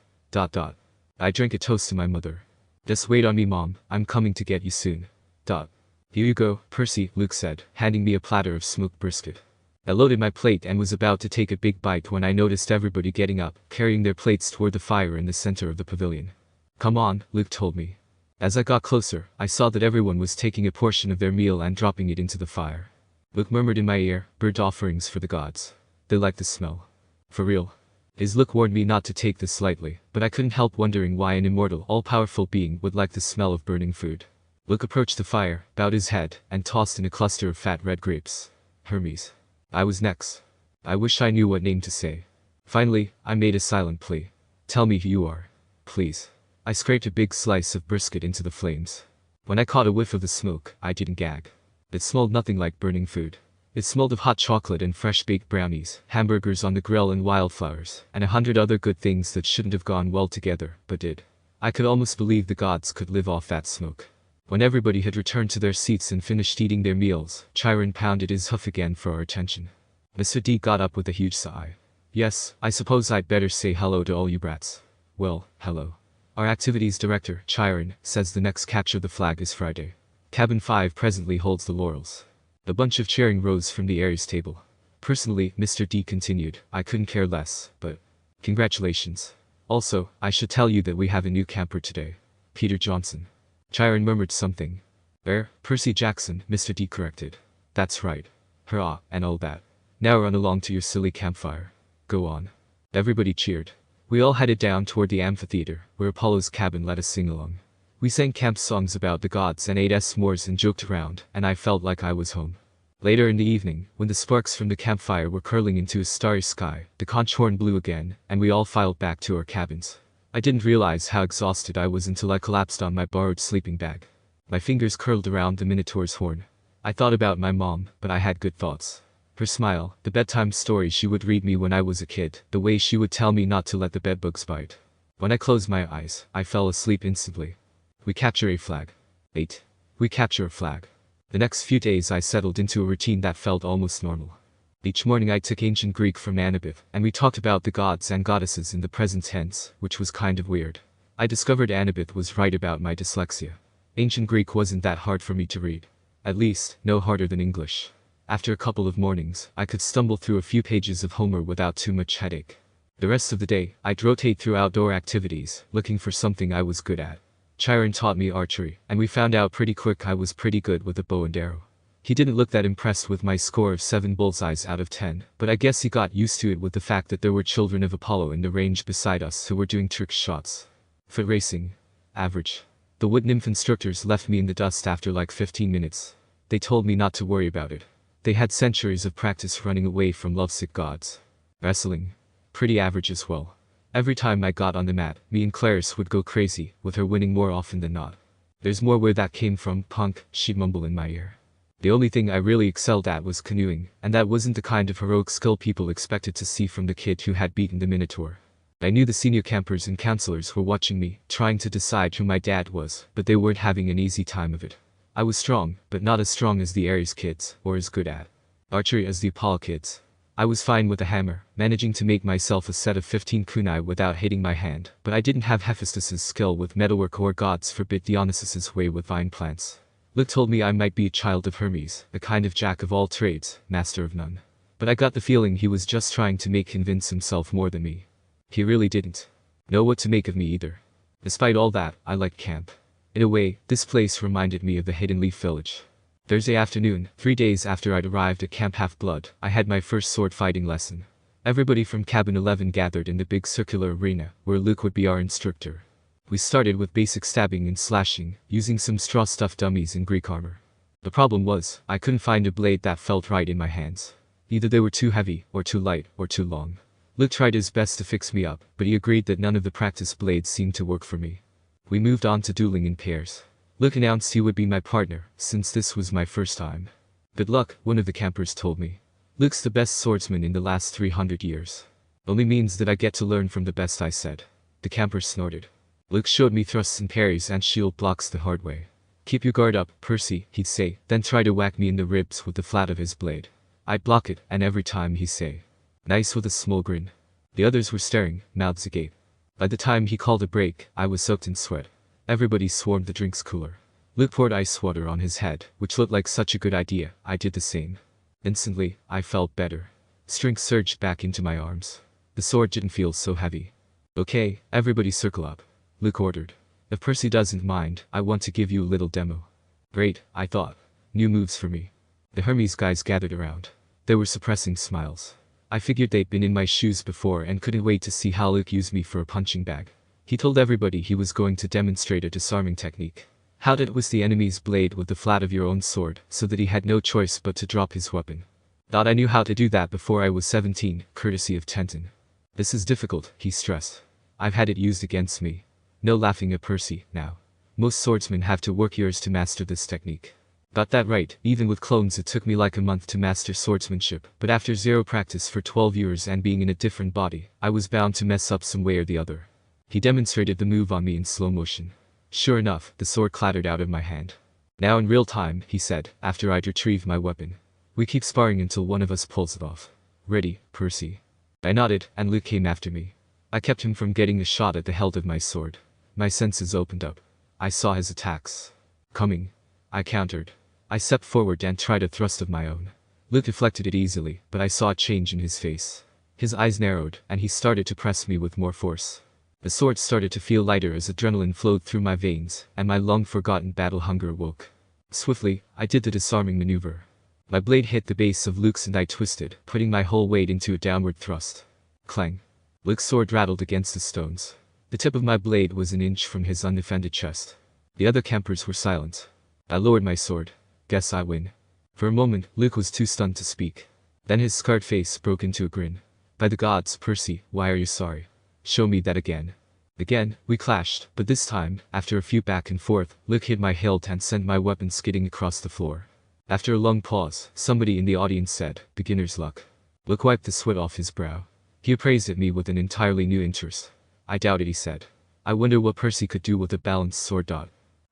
I drank a toast to my mother. Just wait on me, Mom, I'm coming to get you soon. Here you go, Percy, Luke said, handing me a platter of smoked brisket. I loaded my plate and was about to take a big bite when I noticed everybody getting up, carrying their plates toward the fire in the center of the pavilion. Come on, Luke told me. As I got closer, I saw that everyone was taking a portion of their meal and dropping it into the fire. Luke murmured in my ear, burnt offerings for the gods. They like the smell. For real. His look warned me not to take this lightly, but I couldn't help wondering why an immortal, all-powerful being would like the smell of burning food. Luke approached the fire, bowed his head, and tossed in a cluster of fat red grapes. Hermes. I was next. I wish I knew what name to say. Finally, I made a silent plea. Tell me who you are. Please. I scraped a big slice of brisket into the flames. When I caught a whiff of the smoke, I didn't gag. It smelled nothing like burning food. It smelled of hot chocolate and fresh baked brownies, hamburgers on the grill and wildflowers, and 100 other good things that shouldn't have gone well together, but did. I could almost believe the gods could live off that smoke. When everybody had returned to their seats and finished eating their meals, Chiron pounded his hoof again for our attention. Mr. D got up with a huge sigh. Yes, I suppose I'd better say hello to all you brats. Well, hello. Our activities director, Chiron, says the next capture the flag is Friday. Cabin 5 presently holds the laurels. A bunch of cheering rose from the Ares table. Personally, Mr. D continued, I couldn't care less, but congratulations. Also, I should tell you that we have a new camper today. Peter Johnson. Chiron murmured something. Percy Jackson, Mr. D corrected. That's right. Hurrah, and all that. Now run along to your silly campfire. Go on. Everybody cheered. We all headed down toward the amphitheater, where Apollo's cabin let us sing along. We sang camp songs about the gods and ate s'mores and joked around, and I felt like I was home. Later in the evening, when the sparks from the campfire were curling into a starry sky, the conch horn blew again, and we all filed back to our cabins. I didn't realize how exhausted I was until I collapsed on my borrowed sleeping bag. My fingers curled around the Minotaur's horn. I thought about my mom, but I had good thoughts. Her smile, the bedtime stories she would read me when I was a kid, the way she would tell me not to let the bedbugs bite. When I closed my eyes, I fell asleep instantly. We capture a flag. 8. We capture a flag. The next few days I settled into a routine that felt almost normal. Each morning I took ancient Greek from Annabeth, and we talked about the gods and goddesses in the present tense, which was kind of weird. I discovered Annabeth was right about my dyslexia. Ancient Greek wasn't that hard for me to read. At least, no harder than English. After a couple of mornings, I could stumble through a few pages of Homer without too much headache. The rest of the day, I'd rotate through outdoor activities, looking for something I was good at. Chiron taught me archery, and we found out pretty quick I was pretty good with a bow and arrow. He didn't look that impressed with my score of 7 bullseyes out of 10, but I guess he got used to it with the fact that there were children of Apollo in the range beside us who were doing trick shots. Foot racing. Average. The wood nymph instructors left me in the dust after like 15 minutes. They told me not to worry about it. They had centuries of practice running away from lovesick gods. Wrestling. Pretty average as well. Every time I got on the mat, me and Clarice would go crazy, with her winning more often than not. There's more where that came from, punk, she'd mumble in my ear. The only thing I really excelled at was canoeing, and that wasn't the kind of heroic skill people expected to see from the kid who had beaten the Minotaur. I knew the senior campers and counselors were watching me, trying to decide who my dad was, but they weren't having an easy time of it. I was strong, but not as strong as the Ares kids, or as good at archery as the Apollo kids. I was fine with a hammer, managing to make myself a set of 15 kunai without hitting my hand, but I didn't have Hephaestus's skill with metalwork or gods forbid Dionysus's way with vine plants. Luke told me I might be a child of Hermes, a kind of jack of all trades, master of none. But I got the feeling he was just trying to convince himself more than me. He really didn't know what to make of me either. Despite all that, I liked camp. In a way, this place reminded me of the Hidden Leaf Village. Thursday afternoon, 3 days after I'd arrived at Camp Half-Blood, I had my first sword fighting lesson. Everybody from Cabin 11 gathered in the big circular arena, where Luke would be our instructor. We started with basic stabbing and slashing, using some straw-stuffed dummies in Greek armor. The problem was, I couldn't find a blade that felt right in my hands. Either they were too heavy, or too light, or too long. Luke tried his best to fix me up, but he agreed that none of the practice blades seemed to work for me. We moved on to dueling in pairs. Luke announced he would be my partner, since this was my first time. Good luck, one of the campers told me. Luke's the best swordsman in the last 300 years. Only means that I get to learn from the best, I said. The camper snorted. Luke showed me thrusts and parries and shield blocks the hard way. Keep your guard up, Percy, he'd say, then try to whack me in the ribs with the flat of his blade. I'd block it, and every time he'd say, nice with a small grin. The others were staring, mouths agape. By the time he called a break, I was soaked in sweat. Everybody swarmed the drinks cooler. Luke poured ice water on his head, which looked like such a good idea. I did the same. Instantly, I felt better. Strength surged back into my arms. The sword didn't feel so heavy. Okay, everybody circle up, Luke ordered. If Percy doesn't mind, I want to give you a little demo. Great, I thought. New moves for me. The Hermes guys gathered around. They were suppressing smiles. I figured they'd been in my shoes before and couldn't wait to see how Luke used me for a punching bag. He told everybody he was going to demonstrate a disarming technique. How to twist the enemy's blade with the flat of your own sword so that he had no choice but to drop his weapon. Thought I knew how to do that before I was 17, courtesy of Tenton. This is difficult, he stressed. I've had it used against me. No laughing at Percy, now. Most swordsmen have to work years to master this technique. Got that right, even with clones it took me like a month to master swordsmanship, but after zero practice for 12 years and being in a different body, I was bound to mess up some way or the other. He demonstrated the move on me in slow motion. Sure enough, the sword clattered out of my hand. Now in real time, he said, after I'd retrieved my weapon. We keep sparring until one of us pulls it off. Ready, Percy? I nodded, and Luke came after me. I kept him from getting a shot at the hilt of my sword. My senses opened up. I saw his attacks. Coming. I countered. I stepped forward and tried a thrust of my own. Luke deflected it easily, but I saw a change in his face. His eyes narrowed, and he started to press me with more force. The sword started to feel lighter as adrenaline flowed through my veins, and my long-forgotten battle hunger awoke. Swiftly, I did the disarming maneuver. My blade hit the base of Luke's and I twisted, putting my whole weight into a downward thrust. Clang. Luke's sword rattled against the stones. The tip of my blade was an inch from his undefended chest. The other campers were silent. I lowered my sword. Guess I win. For a moment, Luke was too stunned to speak. Then his scarred face broke into a grin. By the gods, Percy, why are you sorry? Show me that again. Again, we clashed, but this time, after a few back and forth, Luke hit my hilt and sent my weapon skidding across the floor. After a long pause, somebody in the audience said, beginner's luck. Luke wiped the sweat off his brow. He appraised at me with an entirely new interest. I doubt it, he said. I wonder what Percy could do with a balanced sword.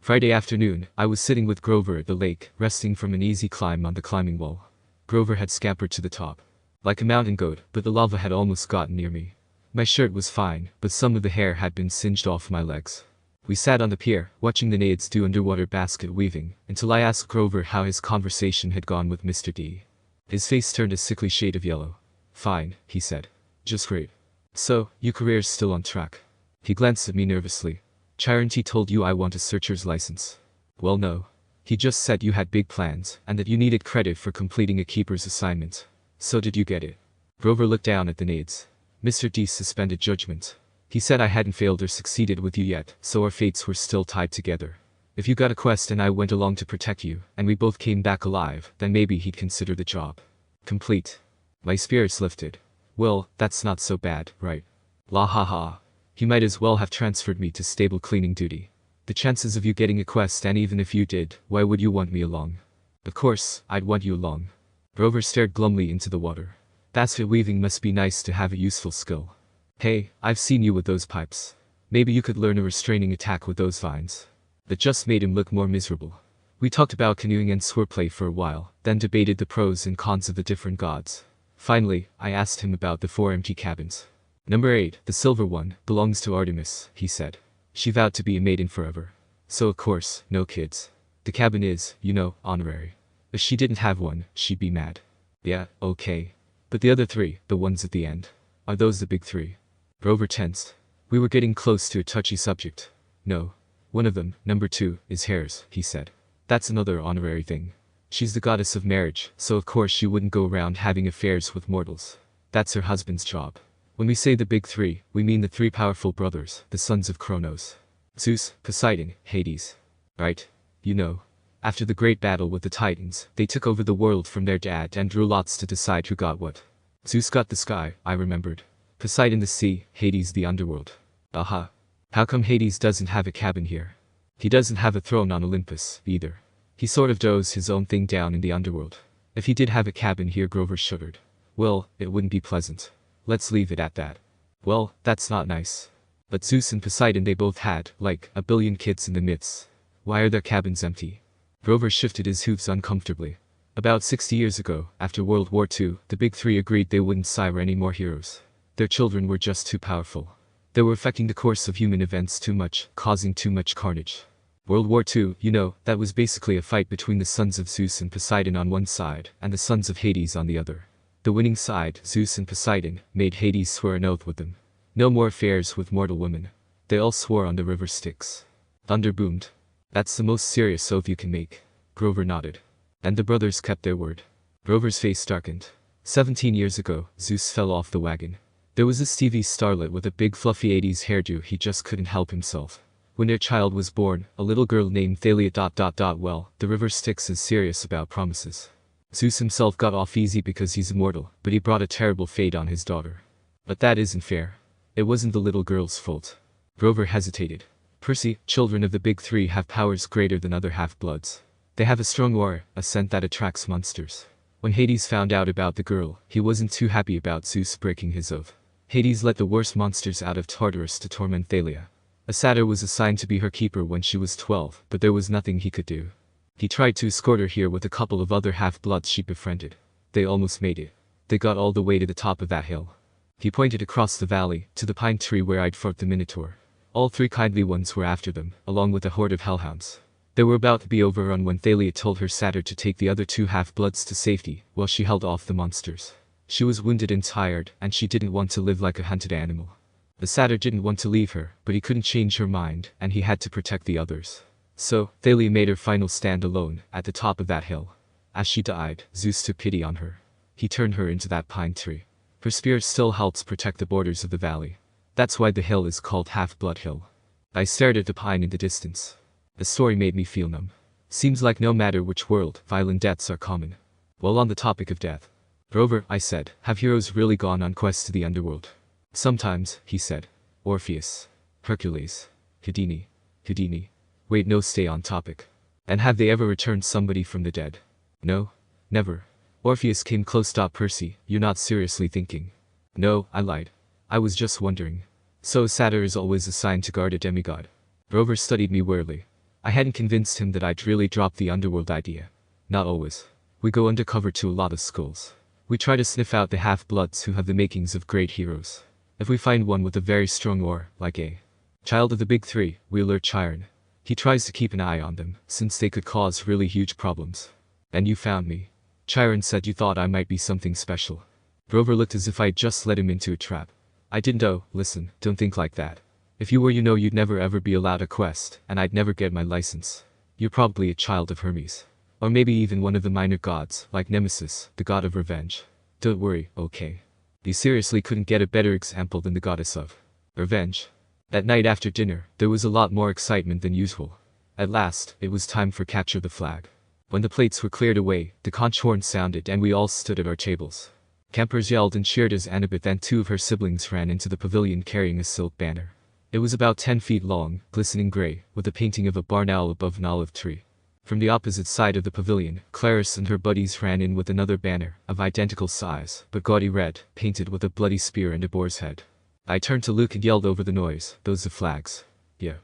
Friday afternoon, I was sitting with Grover at the lake, resting from an easy climb on the climbing wall. Grover had scampered to the top. Like a mountain goat, but the lava had almost gotten near me. My shirt was fine, but some of the hair had been singed off my legs. We sat on the pier, watching the naiads do underwater basket weaving, until I asked Grover how his conversation had gone with Mr. D. His face turned a sickly shade of yellow. Fine, he said. Just great. So, your career's still on track. He glanced at me nervously. Chiranti told you I want a searcher's license. Well, no. He just said you had big plans, and that you needed credit for completing a keeper's assignment. So did you get it? Grover looked down at the naiads. Mr. D suspended judgment. He said I hadn't failed or succeeded with you yet, so our fates were still tied together. If you got a quest and I went along to protect you, and we both came back alive, then maybe he'd consider the job complete. My spirits lifted. Well, that's not so bad, right? La ha ha. He might as well have transferred me to stable cleaning duty. The chances of you getting a quest, and even if you did, why would you want me along? Of course, I'd want you along. Grover stared glumly into the water. Basket weaving must be nice to have a useful skill. Hey, I've seen you with those pipes. Maybe you could learn a restraining attack with those vines. That just made him look more miserable. We talked about canoeing and swordplay for a while, then debated the pros and cons of the different gods. Finally, I asked him about the 4 empty cabins. Number 8, the silver one, belongs to Artemis, he said. She vowed to be a maiden forever. So of course, no kids. The cabin is, you know, honorary. If she didn't have one, she'd be mad. Yeah, okay. But the other 3, the ones at the end, are those the big 3? Grover tensed. We were getting close to a touchy subject. No. One of them, number 2, is hers, he said. That's another honorary thing. She's the goddess of marriage, so of course she wouldn't go around having affairs with mortals. That's her husband's job. When we say the big 3, we mean the 3 powerful brothers, the sons of Kronos. Zeus, Poseidon, Hades. Right? You know. After the great battle with the Titans, they took over the world from their dad and drew lots to decide who got what. Zeus got the sky, I remembered. Poseidon the sea, Hades the underworld. Aha. How come Hades doesn't have a cabin here? He doesn't have a throne on Olympus, either. He sort of does his own thing down in the underworld. If he did have a cabin here, Grover shuddered. Well, it wouldn't be pleasant. Let's leave it at that. Well, that's not nice. But Zeus and Poseidon, they both had, like, a billion kids in the myths. Why are their cabins empty? Grover shifted his hooves uncomfortably. About 60 years ago, after World War II, the big 3 agreed they wouldn't sire any more heroes. Their children were just too powerful. They were affecting the course of human events too much, causing too much carnage. World War II, that was basically a fight between the sons of Zeus and Poseidon on one side, and the sons of Hades on the other. The winning side, Zeus and Poseidon, made Hades swear an oath with them. No more affairs with mortal women. They all swore on the river Styx. Thunder boomed. That's the most serious oath you can make. Grover nodded. And the brothers kept their word. Grover's face darkened. 17 years ago, Zeus fell off the wagon. There was this TV starlet with a big fluffy 80s hairdo. He just couldn't help himself. When their child was born, a little girl named Thalia. Well, the river Styx is serious about promises. Zeus himself got off easy because he's immortal, but he brought a terrible fate on his daughter. But that isn't fair. It wasn't the little girl's fault. Grover hesitated. Percy, children of the big three have powers greater than other half-bloods. They have a strong aura, a scent that attracts monsters. When Hades found out about the girl, he wasn't too happy about Zeus breaking his oath. Hades let the worst monsters out of Tartarus to torment Thalia. A satyr was assigned to be her keeper when she was 12, but there was nothing he could do. He tried to escort her here with a couple of other half-bloods she befriended. They almost made it. They got all the way to the top of that hill. He pointed across the valley, to the pine tree where I'd fought the Minotaur. All three kindly ones were after them, along with a horde of hellhounds. They were about to be overrun when Thalia told her satyr to take the other two half-bloods to safety, while she held off the monsters. She was wounded and tired, and she didn't want to live like a hunted animal. The satyr didn't want to leave her, but he couldn't change her mind, and he had to protect the others. So, Thalia made her final stand alone, at the top of that hill. As she died, Zeus took pity on her. He turned her into that pine tree. Her spirit still helps protect the borders of the valley. That's why the hill is called Half-Blood Hill. I stared at the pine in the distance. The story made me feel numb. Seems like no matter which world, violent deaths are common. While on the topic of death, Grover, I said, have heroes really gone on quests to the underworld? Sometimes, he said. Orpheus. Hercules. Houdini. Wait, no, stay on topic. And have they ever returned somebody from the dead? No. Never. Orpheus came close. Percy, you're not seriously thinking. No, I lied. I was just wondering. So a satyr is always assigned to guard a demigod. Grover studied me warily. I hadn't convinced him that I'd really dropped the underworld idea. Not always. We go undercover to a lot of schools. We try to sniff out the half-bloods who have the makings of great heroes. If we find one with a very strong aura, like a child of the big three, we alert Chiron. He tries to keep an eye on them, since they could cause really huge problems. And you found me. Chiron said you thought I might be something special. Grover looked as if I'd just led him into a trap. I didn't. Oh, listen, don't think like that. If you were, you'd never ever be allowed a quest, and I'd never get my license. You're probably a child of Hermes. Or maybe even one of the minor gods, like Nemesis, the god of revenge. Don't worry, okay? You seriously couldn't get a better example than the goddess of revenge. That night after dinner, there was a lot more excitement than usual. At last, it was time for capture the flag. When the plates were cleared away, the conch horn sounded and we all stood at our tables. Campers yelled and cheered as Annabeth and two of her siblings ran into the pavilion carrying a silk banner. It was about 10 feet long, glistening gray, with a painting of a barn owl above an olive tree. From the opposite side of the pavilion, Clarice and her buddies ran in with another banner, of identical size, but gaudy red, painted with a bloody spear and a boar's head. I turned to Luke and yelled over the noise, those are flags. Yeah.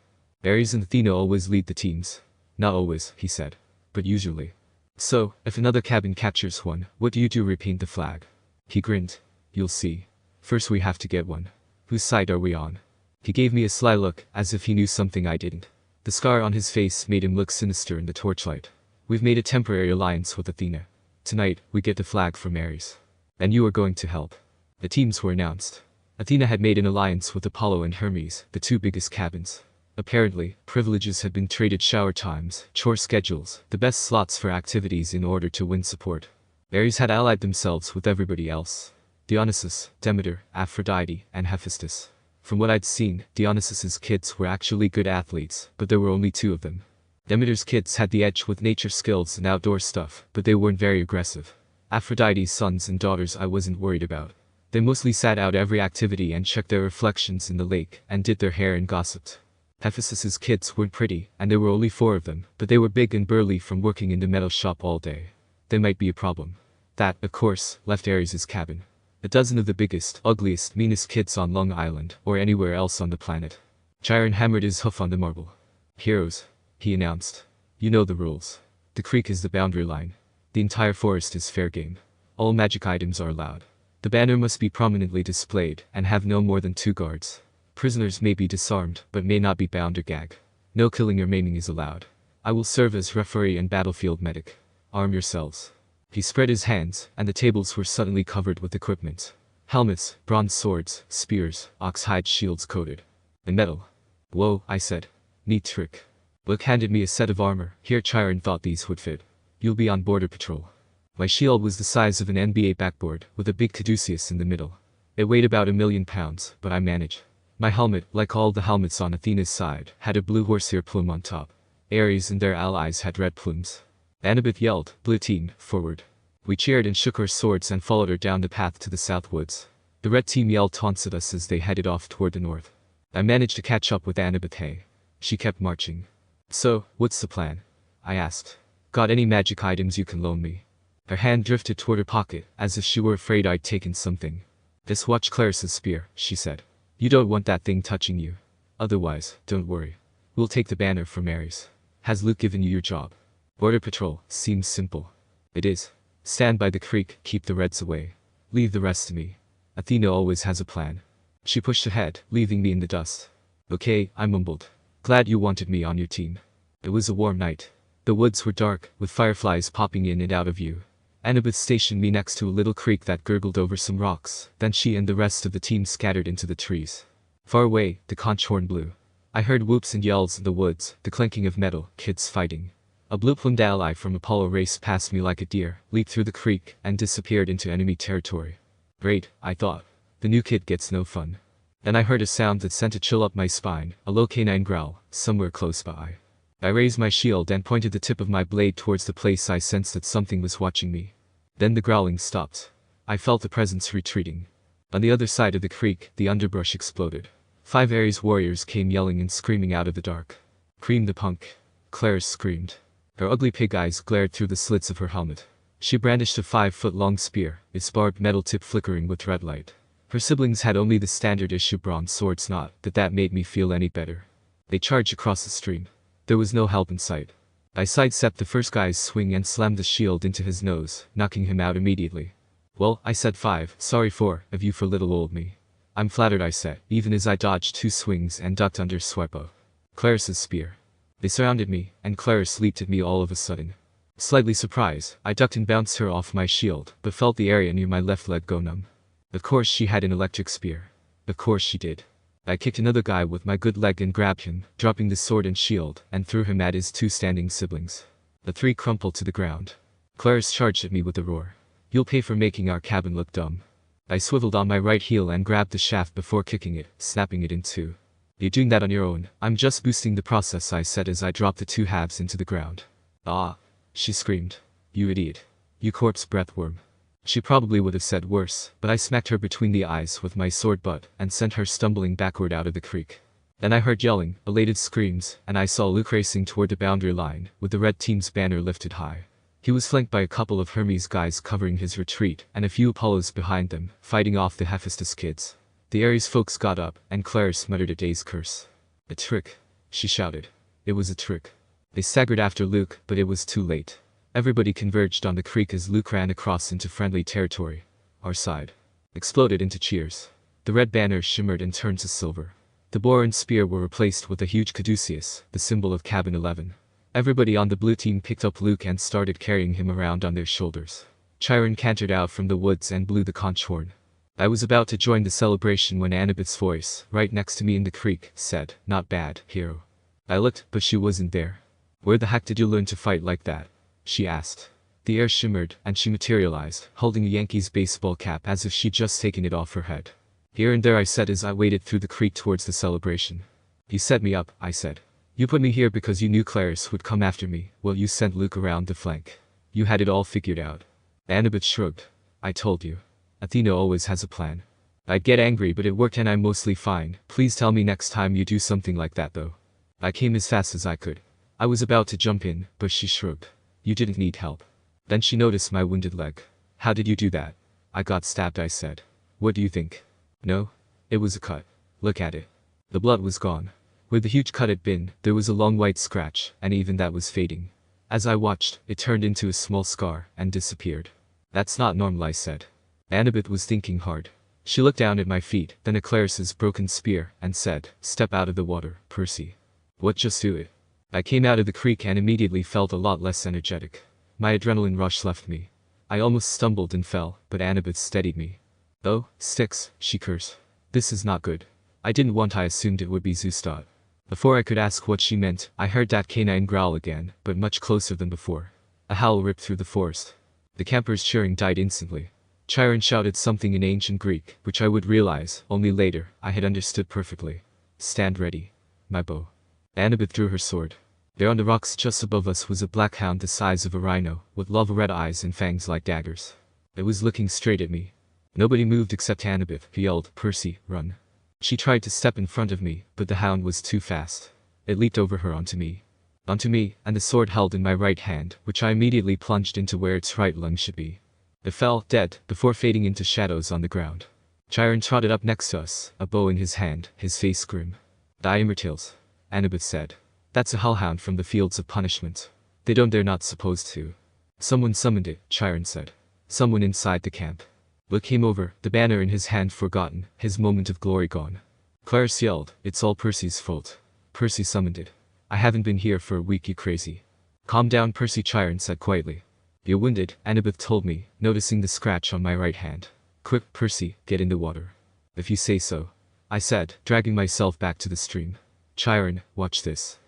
Ares and Athena always lead the teams. Not always, he said. But usually. So, if another cabin captures one, what do you do? Repaint the flag. He grinned. You'll see. First we have to get one. Whose side are we on? He gave me a sly look, as if he knew something I didn't. The scar on his face made him look sinister in the torchlight. We've made a temporary alliance with Athena. Tonight, we get the flag from Ares. And you are going to help. The teams were announced. Athena had made an alliance with Apollo and Hermes, the two biggest cabins. Apparently, privileges had been traded: shower times, chore schedules, the best slots for activities in order to win support. Ares had allied themselves with everybody else. Dionysus, Demeter, Aphrodite, and Hephaestus. From what I'd seen, Dionysus's kids were actually good athletes, but there were only 2 of them. Demeter's kids had the edge with nature skills and outdoor stuff, but they weren't very aggressive. Aphrodite's sons and daughters I wasn't worried about. They mostly sat out every activity and checked their reflections in the lake, and did their hair and gossiped. Hephaestus's kids weren't pretty, and there were only 4 of them, but they were big and burly from working in the metal shop all day. They might be a problem. That, of course, left Ares' cabin. A dozen of the biggest, ugliest, meanest kids on Long Island, or anywhere else on the planet. Chiron hammered his hoof on the marble. Heroes, he announced. You know the rules. The creek is the boundary line. The entire forest is fair game. All magic items are allowed. The banner must be prominently displayed, and have no more than 2 guards. Prisoners may be disarmed, but may not be bound or gagged. No killing or maiming is allowed. I will serve as referee and battlefield medic. Arm yourselves. He spread his hands, and the tables were suddenly covered with equipment. Helmets, bronze swords, spears, ox-hide shields coated in metal. Whoa, I said. Neat trick. Luke handed me a set of armor. Here Chiron thought these would fit. You'll be on border patrol. My shield was the size of an NBA backboard, with a big caduceus in the middle. It weighed about 1,000,000 pounds, but I managed. My helmet, like all the helmets on Athena's side, had a blue horsehair plume on top. Ares and their allies had red plumes. Annabeth yelled, "Blue team, forward." We cheered and shook our swords and followed her down the path to the south woods. The red team yelled taunts at us as they headed off toward the north. I managed to catch up with Annabeth Hay. She kept marching. "So, what's the plan?" I asked. "Got any magic items you can loan me?" Her hand drifted toward her pocket, as if she were afraid I'd taken something. "Just watch Claris's spear," she said. "You don't want that thing touching you. Otherwise, don't worry. We'll take the banner from Ares. Has Luke given you your job?" Border patrol seems simple. It is. Stand by the creek, keep the Reds away. Leave the rest to me. Athena always has a plan. She pushed ahead, leaving me in the dust. "Okay," I mumbled. "Glad you wanted me on your team." It was a warm night. The woods were dark, with fireflies popping in and out of view. Annabeth stationed me next to a little creek that gurgled over some rocks, then she and the rest of the team scattered into the trees. Far away, the conch horn blew. I heard whoops and yells in the woods, the clanking of metal, kids fighting. A blue-plumed ally from Apollo raced past me like a deer, leaped through the creek, and disappeared into enemy territory. Great, I thought. The new kid gets no fun. Then I heard a sound that sent a chill up my spine, a low canine growl, somewhere close by. I raised my shield and pointed the tip of my blade towards the place I sensed that something was watching me. Then the growling stopped. I felt the presence retreating. On the other side of the creek, the underbrush exploded. 5 Ares warriors came yelling and screaming out of the dark. "Cream the punk." Claris screamed. Her ugly pig eyes glared through the slits of her helmet. She brandished a 5-foot-long spear, its barbed metal tip flickering with red light. Her siblings had only the standard-issue bronze swords, not that made me feel any better. They charged across the stream. There was no help in sight. I sidestepped the first guy's swing and slammed the shield into his nose, knocking him out immediately. "Well," I said, "sorry of you for little old me." "I'm flattered," I said, even as I dodged 2 swings and ducked under swipe of Claris's spear. They surrounded me, and Claris leaped at me all of a sudden. Slightly surprised, I ducked and bounced her off my shield, but felt the area near my left leg go numb. Of course she had an electric spear. Of course she did. I kicked another guy with my good leg and grabbed him, dropping the sword and shield, and threw him at his 2 standing siblings. The 3 crumpled to the ground. Claris charged at me with a roar. "You'll pay for making our cabin look dumb." I swiveled on my right heel and grabbed the shaft before kicking it, snapping it in 2. "You're doing that on your own. I'm just boosting the process," I said as I dropped the 2 halves into the ground. "Ah!" she screamed. "You idiot. You corpse breath worm." She probably would have said worse, but I smacked her between the eyes with my sword butt and sent her stumbling backward out of the creek. Then I heard yelling, elated screams, and I saw Luke racing toward the boundary line, with the red team's banner lifted high. He was flanked by a couple of Hermes guys covering his retreat, and a few Apollos behind them, fighting off the Hephaestus kids. The Ares folks got up, and Claris muttered a dazed curse. "A trick," she shouted. It was a trick. They staggered after Luke, but it was too late. Everybody converged on the creek as Luke ran across into friendly territory. Our side exploded into cheers. The red banner shimmered and turned to silver. The boar and spear were replaced with a huge caduceus, the symbol of Cabin 11. Everybody on the blue team picked up Luke and started carrying him around on their shoulders. Chiron cantered out from the woods and blew the conch horn. I was about to join the celebration when Annabeth's voice, right next to me in the creek, said, "Not bad, hero." I looked, but she wasn't there. "Where the heck did you learn to fight like that?" she asked. The air shimmered, and she materialized, holding a Yankees baseball cap as if she'd just taken it off her head. "Here and there," I said as I waded through the creek towards the celebration. "You set me up," I said. "You put me here because you knew Claris would come after me. Well, you sent Luke around the flank. You had it all figured out." Annabeth shrugged. "I told you. Athena always has a plan." I'd get angry, but it worked and I'm mostly fine. "Please tell me next time you do something like that though." I came as fast as I could. I was about to jump in, but she shrugged. "You didn't need help." Then she noticed my wounded leg. "How did you do that?" "I got stabbed," I said. "What do you think?" "No. It was a cut. Look at it." The blood was gone. Where the huge cut had been, there was a long white scratch, and even that was fading. As I watched, it turned into a small scar, and disappeared. "That's not normal," I said. Annabeth was thinking hard. She looked down at my feet, then at Clarice's broken spear, and said, "Step out of the water, Percy." What, just do it? I came out of the creek and immediately felt a lot less energetic. My adrenaline rush left me. I almost stumbled and fell, but Annabeth steadied me. "Oh, sticks," she cursed. "This is not good." I didn't want. I assumed it would be Zustad. Before I could ask what she meant, I heard that canine growl again, but much closer than before. A howl ripped through the forest. The campers' cheering died instantly. Chiron shouted something in ancient Greek, which I would realize, only later, I had understood perfectly. "Stand ready. My bow." Annabeth drew her sword. There on the rocks just above us was a black hound the size of a rhino, with lava-red eyes and fangs like daggers. It was looking straight at me. Nobody moved except Annabeth, who yelled, "Percy, run." She tried to step in front of me, but the hound was too fast. It leaped over her onto me, and the sword held in my right hand, which I immediately plunged into where its right lung should be. It fell, dead, before fading into shadows on the ground. Chiron trotted up next to us, a bow in his hand, his face grim. "Diamertails," Annabeth said. "That's a hellhound from the fields of punishment. They don't. They're not supposed to." "Someone summoned it," Chiron said. "Someone inside the camp." Luke came over, the banner in his hand forgotten, his moment of glory gone. Clarice yelled, "It's all Percy's fault. Percy summoned it. I haven't been here for a week, you crazy." "Calm down, Percy," Chiron said quietly. "You're wounded," Annabeth told me, noticing the scratch on my right hand. "Quick, Percy, get in the water." "If you say so," I said, dragging myself back to the stream. "Chiron, watch this."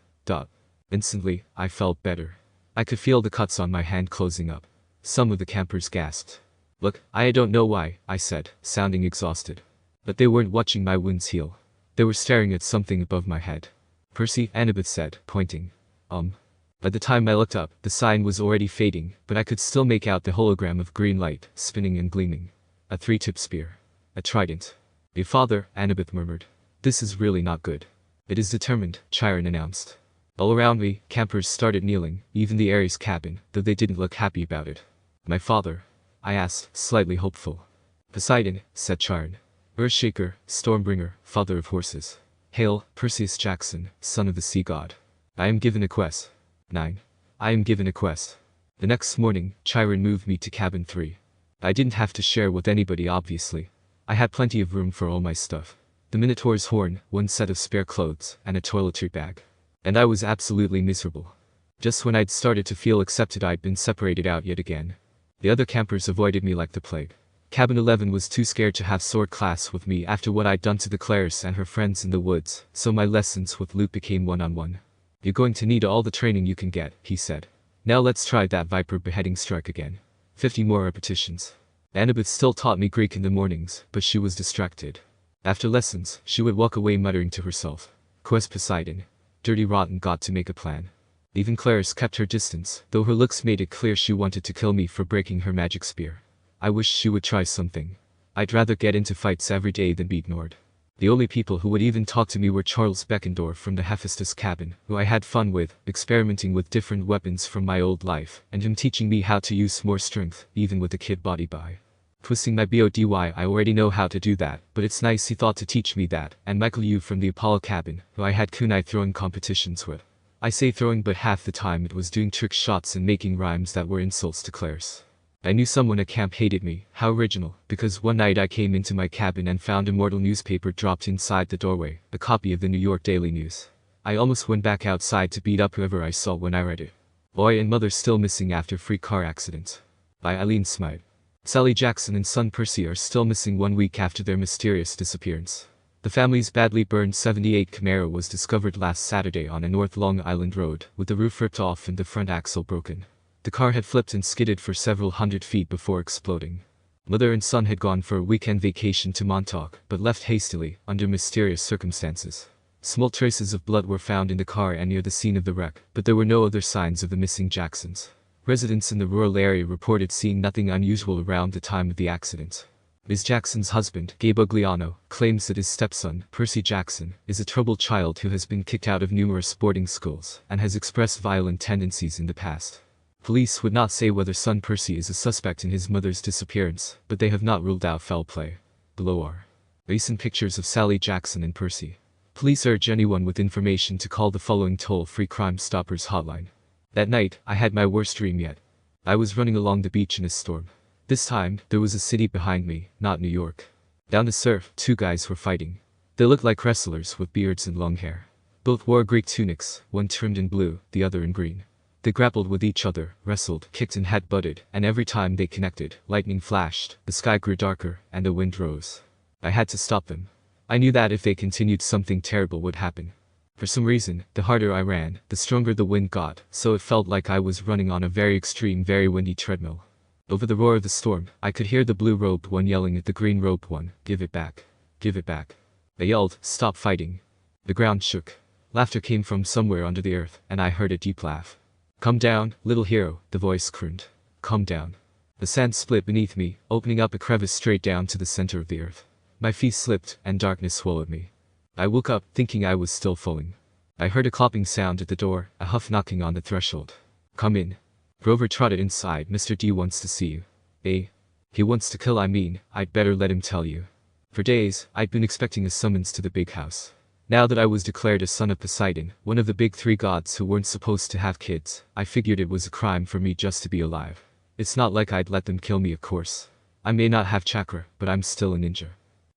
Instantly, I felt better. I could feel the cuts on my hand closing up. Some of the campers gasped. "Look, I don't know why," I said, sounding exhausted. But they weren't watching my wounds heal. They were staring at something above my head. "Percy," Annabeth said, pointing. By the time I looked up, the sign was already fading, but I could still make out the hologram of green light, spinning and gleaming. A three-tip spear. A trident. "Your father," Annabeth murmured. "This is really not good." "It is determined," Chiron announced. All around me, campers started kneeling, even the Ares cabin, though they didn't look happy about it. "My father?" I asked, slightly hopeful. "Poseidon," said Chiron. "Earthshaker, Stormbringer, father of horses. Hail, Perseus Jackson, son of the sea god. I am given a quest." 9. I am given a quest. The next morning, Chiron moved me to cabin 3. I didn't have to share with anybody, obviously. I had plenty of room for all my stuff. The Minotaur's horn, one set of spare clothes, and a toiletry bag. And I was absolutely miserable. Just when I'd started to feel accepted, I'd been separated out yet again. The other campers avoided me like the plague. Cabin 11 was too scared to have sword class with me after what I'd done to the Clarice and her friends in the woods, so my lessons with Luke became one-on-one. "You're going to need all the training you can get," he said. "Now let's try that viper beheading strike again. 50 more repetitions." Annabeth still taught me Greek in the mornings, but she was distracted. After lessons, she would walk away muttering to herself, "Quest Poseidon. Dirty rotten, got to make a plan." Even Clarice kept her distance, though her looks made it clear she wanted to kill me for breaking her magic spear. I wished she would try something. I'd rather get into fights every day than be ignored. The only people who would even talk to me were Charles Beckendorf from the Hephaestus cabin, who I had fun with, experimenting with different weapons from my old life, and him teaching me how to use more strength, even with a kid body by. Twisting my body, I already know how to do that, but it's nice he thought to teach me that, and Michael Yu from the Apollo cabin, who I had kunai throwing competitions with. I say throwing, but half the time it was doing trick shots and making rhymes that were insults to Clarice. I knew someone at camp hated me, how original, because one night I came into my cabin and found a mortal newspaper dropped inside the doorway, a copy of the New York Daily News. I almost went back outside to beat up whoever I saw when I read it. "Boy and Mother Still Missing After Free Car Accident." By Eileen Smythe. Sally Jackson and son Percy are still missing 1 week after their mysterious disappearance. The family's badly burned '78 Camaro was discovered last Saturday on a North Long Island road, with the roof ripped off and the front axle broken. The car had flipped and skidded for several hundred feet before exploding. Mother and son had gone for a weekend vacation to Montauk, but left hastily, under mysterious circumstances. Small traces of blood were found in the car and near the scene of the wreck, but there were no other signs of the missing Jacksons. Residents in the rural area reported seeing nothing unusual around the time of the accident. Ms. Jackson's husband, Gabe Ugliano, claims that his stepson, Percy Jackson, is a troubled child who has been kicked out of numerous boarding schools and has expressed violent tendencies in the past. Police would not say whether son Percy is a suspect in his mother's disappearance, but they have not ruled out foul play. Below are recent pictures of Sally Jackson and Percy. Police urge anyone with information to call the following toll-free Crime Stoppers hotline. That night, I had my worst dream yet. I was running along the beach in a storm. This time, there was a city behind me, not New York. Down the surf, two guys were fighting. They looked like wrestlers with beards and long hair. Both wore Greek tunics, one trimmed in blue, the other in green. They grappled with each other, wrestled, kicked and head-butted, and every time they connected, lightning flashed, the sky grew darker, and the wind rose. I had to stop them. I knew that if they continued, something terrible would happen. For some reason, the harder I ran, the stronger the wind got, so it felt like I was running on a very extreme, very windy treadmill. Over the roar of the storm, I could hear the blue-robed one yelling at the green-robed one, "Give it back. Give it back." They yelled, "Stop fighting." The ground shook. Laughter came from somewhere under the earth, and I heard a deep laugh. "Come down, little hero," the voice crooned. "Come down." The sand split beneath me, opening up a crevice straight down to the center of the earth. My feet slipped, and darkness swallowed me. I woke up, thinking I was still falling. I heard a clopping sound at the door, a huff knocking on the threshold. "Come in." Grover trotted inside. "Mr. D wants to see you." "Eh? He wants to kill, I'd better let him tell you." For days, I'd been expecting a summons to the big house. Now that I was declared a son of Poseidon, one of the big three gods who weren't supposed to have kids, I figured it was a crime for me just to be alive. It's not like I'd let them kill me, of course. I may not have chakra, but I'm still a ninja.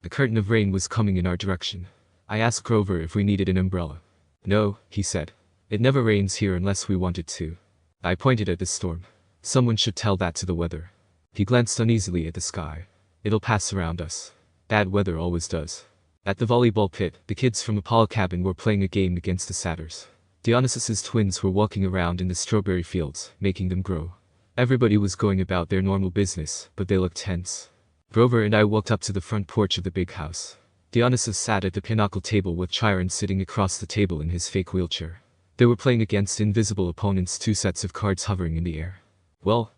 A curtain of rain was coming in our direction. I asked Grover if we needed an umbrella. "No," he said. "It never rains here unless we want it to." I pointed at the storm. "Someone should tell that to the weather." He glanced uneasily at the sky. "It'll pass around us. Bad weather always does." At the volleyball pit, the kids from Apollo cabin were playing a game against the satyrs. Dionysus's twins were walking around in the strawberry fields, making them grow. Everybody was going about their normal business, but they looked tense. Grover and I walked up to the front porch of the big house. Dionysus sat at the pinnacle table with Chiron sitting across the table in his fake wheelchair. They were playing against invisible opponents, two sets of cards hovering in the air. Well,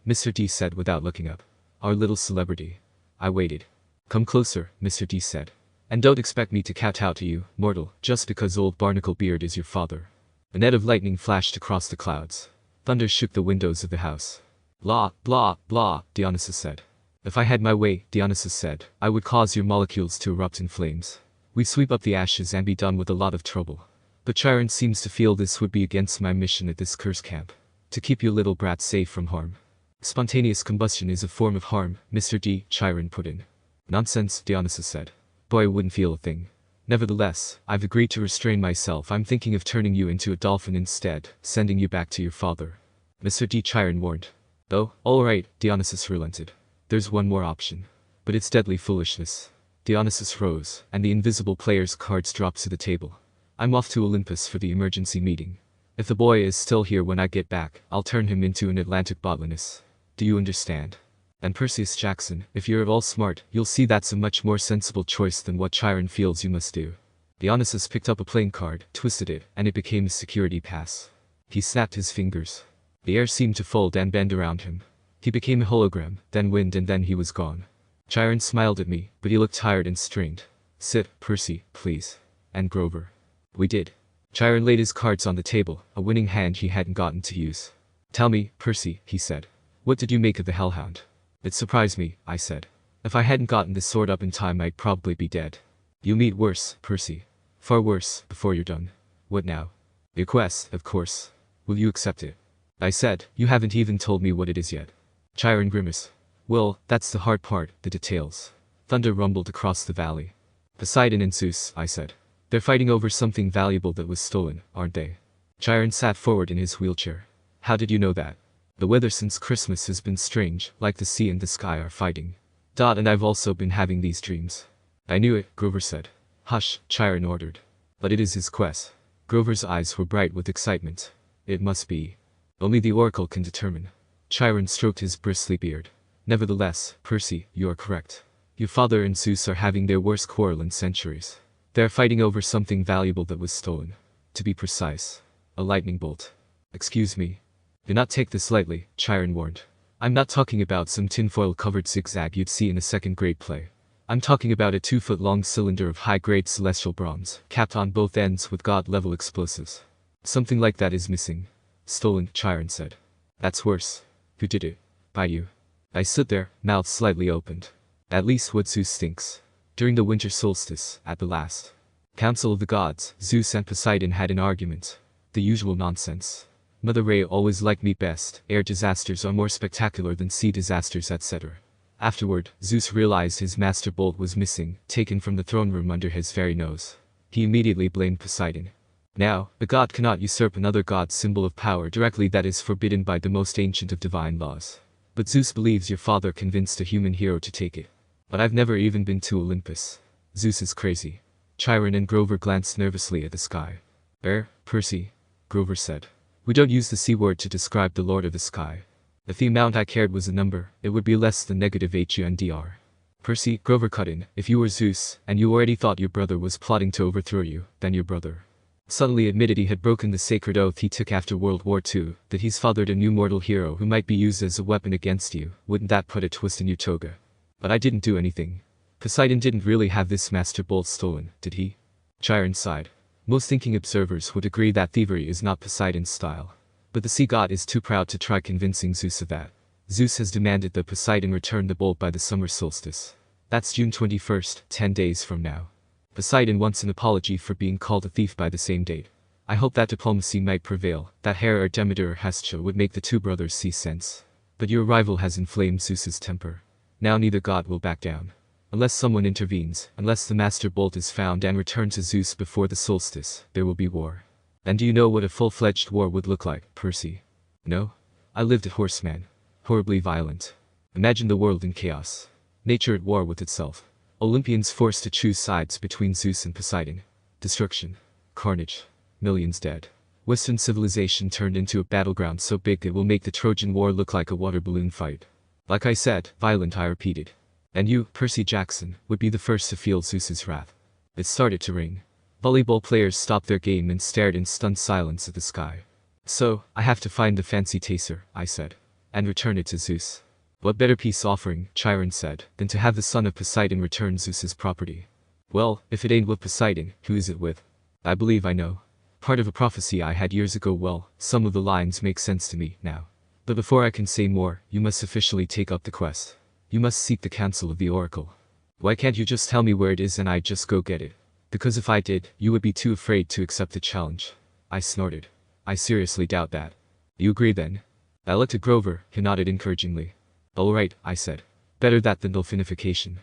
Mr. D said without looking up. "Our little celebrity." I waited. "Come closer," Mr. D said. "And don't expect me to kowtow to you, mortal, just because old Barnacle Beard is your father." A net of lightning flashed across the clouds. Thunder shook the windows of the house. "Blah, blah, blah," Dionysus said. "If I had my way," Dionysus said, "I would cause your molecules to erupt in flames. We sweep up the ashes and be done with a lot of trouble. But Chiron seems to feel this would be against my mission at this curse camp. To keep your little brat safe from harm." "Spontaneous combustion is a form of harm, Mr. D," Chiron put in. "Nonsense," Dionysus said. "Boy wouldn't feel a thing. Nevertheless, I've agreed to restrain myself. I'm thinking of turning you into a dolphin instead, sending you back to your father." Mr. D, Chiron warned. "Oh, alright," Dionysus relented. "There's one more option. But it's deadly foolishness." Dionysus rose, and the invisible player's cards dropped to the table. "I'm off to Olympus for the emergency meeting. If the boy is still here when I get back, I'll turn him into an Atlantic botanist. Do you understand? And Perseus Jackson, if you're at all smart, you'll see that's a much more sensible choice than what Chiron feels you must do." Dionysus picked up a playing card, twisted it, and it became a security pass. He snapped his fingers. The air seemed to fold and bend around him. He became a hologram, then wind, and then he was gone. Chiron smiled at me, but he looked tired and strained. "Sit, Percy, please." "And Grover." "We did." Chiron laid his cards on the table, a winning hand he hadn't gotten to use. "Tell me, Percy," he said. "What did you make of the Hellhound?" "It surprised me," I said. "If I hadn't gotten this sword up in time, I'd probably be dead." "You'll meet worse, Percy. Far worse, before you're done." "What now?" "Your quest, of course. Will you accept it?" I said. "You haven't even told me what it is yet." Chiron grimaced. "Well, that's the hard part, the details." Thunder rumbled across the valley. "Poseidon and Zeus," I said. "They're fighting over something valuable that was stolen, aren't they?" Chiron sat forward in his wheelchair. "How did you know that?" "The weather since Christmas has been strange, like the sea and the sky are fighting. And I've also been having these dreams." "I knew it," Grover said. "Hush," Chiron ordered. "But it is his quest." Grover's eyes were bright with excitement. "It must be. Only the Oracle can determine." Chiron stroked his bristly beard. "Nevertheless, Percy, you are correct. Your father and Zeus are having their worst quarrel in centuries. They are fighting over something valuable that was stolen. To be precise, a lightning bolt." "Excuse me. Do not take this lightly," Chiron warned. "I'm not talking about some tinfoil-covered zigzag you'd see in a second-grade play. I'm talking about a 2-foot-long cylinder of high-grade celestial bronze, capped on both ends with god-level explosives. Something like that is missing." "Stolen," Chiron said. "That's worse. Who did it?" "By you." I stood there, mouth slightly opened. At least what Zeus thinks. During the winter solstice, at the last Council of the Gods, Zeus and Poseidon had an argument. The usual nonsense. Mother Ray always liked me best, air disasters are more spectacular than sea disasters, etc. Afterward, Zeus realized his master bolt was missing, taken from the throne room under his very nose. He immediately blamed Poseidon. Now, a god cannot usurp another god's symbol of power directly, that is forbidden by the most ancient of divine laws. But Zeus believes your father convinced a human hero to take it. But I've never even been to Olympus. Zeus is crazy. Chiron and Grover glanced nervously at the sky. Percy, Grover said. We don't use the C word to describe the Lord of the Sky. If the amount I cared was a number, it would be less than -HUNDR. Percy, Grover cut in, if you were Zeus, and you already thought your brother was plotting to overthrow you, then your brother suddenly admitted he had broken the sacred oath he took after World War II, that he's fathered a new mortal hero who might be used as a weapon against you. Wouldn't that put a twist in your toga? But I didn't do anything. Poseidon didn't really have this master bolt stolen, did he? Chiron sighed. Most thinking observers would agree that thievery is not Poseidon's style. But the sea god is too proud to try convincing Zeus of that. Zeus has demanded that Poseidon return the bolt by the summer solstice. That's June 21st, 10 days from now. Poseidon wants an apology for being called a thief by the same date. I hope that diplomacy might prevail, that Hera or Demeter or Hestia would make the two brothers see sense. But your arrival has inflamed Zeus's temper. Now neither god will back down. Unless someone intervenes, unless the master bolt is found and returned to Zeus before the solstice, there will be war. And do you know what a full-fledged war would look like, Percy? No? I lived at Horseman. Horribly violent. Imagine the world in chaos. Nature at war with itself. Olympians forced to choose sides between Zeus and Poseidon. Destruction. Carnage. Millions dead. Western civilization turned into a battleground so big it will make the Trojan War look like a water balloon fight. Like I said, violent, I repeated. And you, Percy Jackson, would be the first to feel Zeus's wrath. It started to rain. Volleyball players stopped their game and stared in stunned silence at the sky. So, I have to find the fancy taser, I said. And return it to Zeus. What better peace offering, Chiron said, than to have the son of Poseidon return Zeus's property? Well, if it ain't with Poseidon, who is it with? I believe I know. Part of a prophecy I had years ago. Well, some of the lines make sense to me now. But before I can say more, you must officially take up the quest. You must seek the counsel of the oracle. Why can't you just tell me where it is and I'd just go get it? Because if I did, you would be too afraid to accept the challenge. I snorted. I seriously doubt that. You agree then? I looked at Grover, he nodded encouragingly. All right, I said. Better that than dolphinification.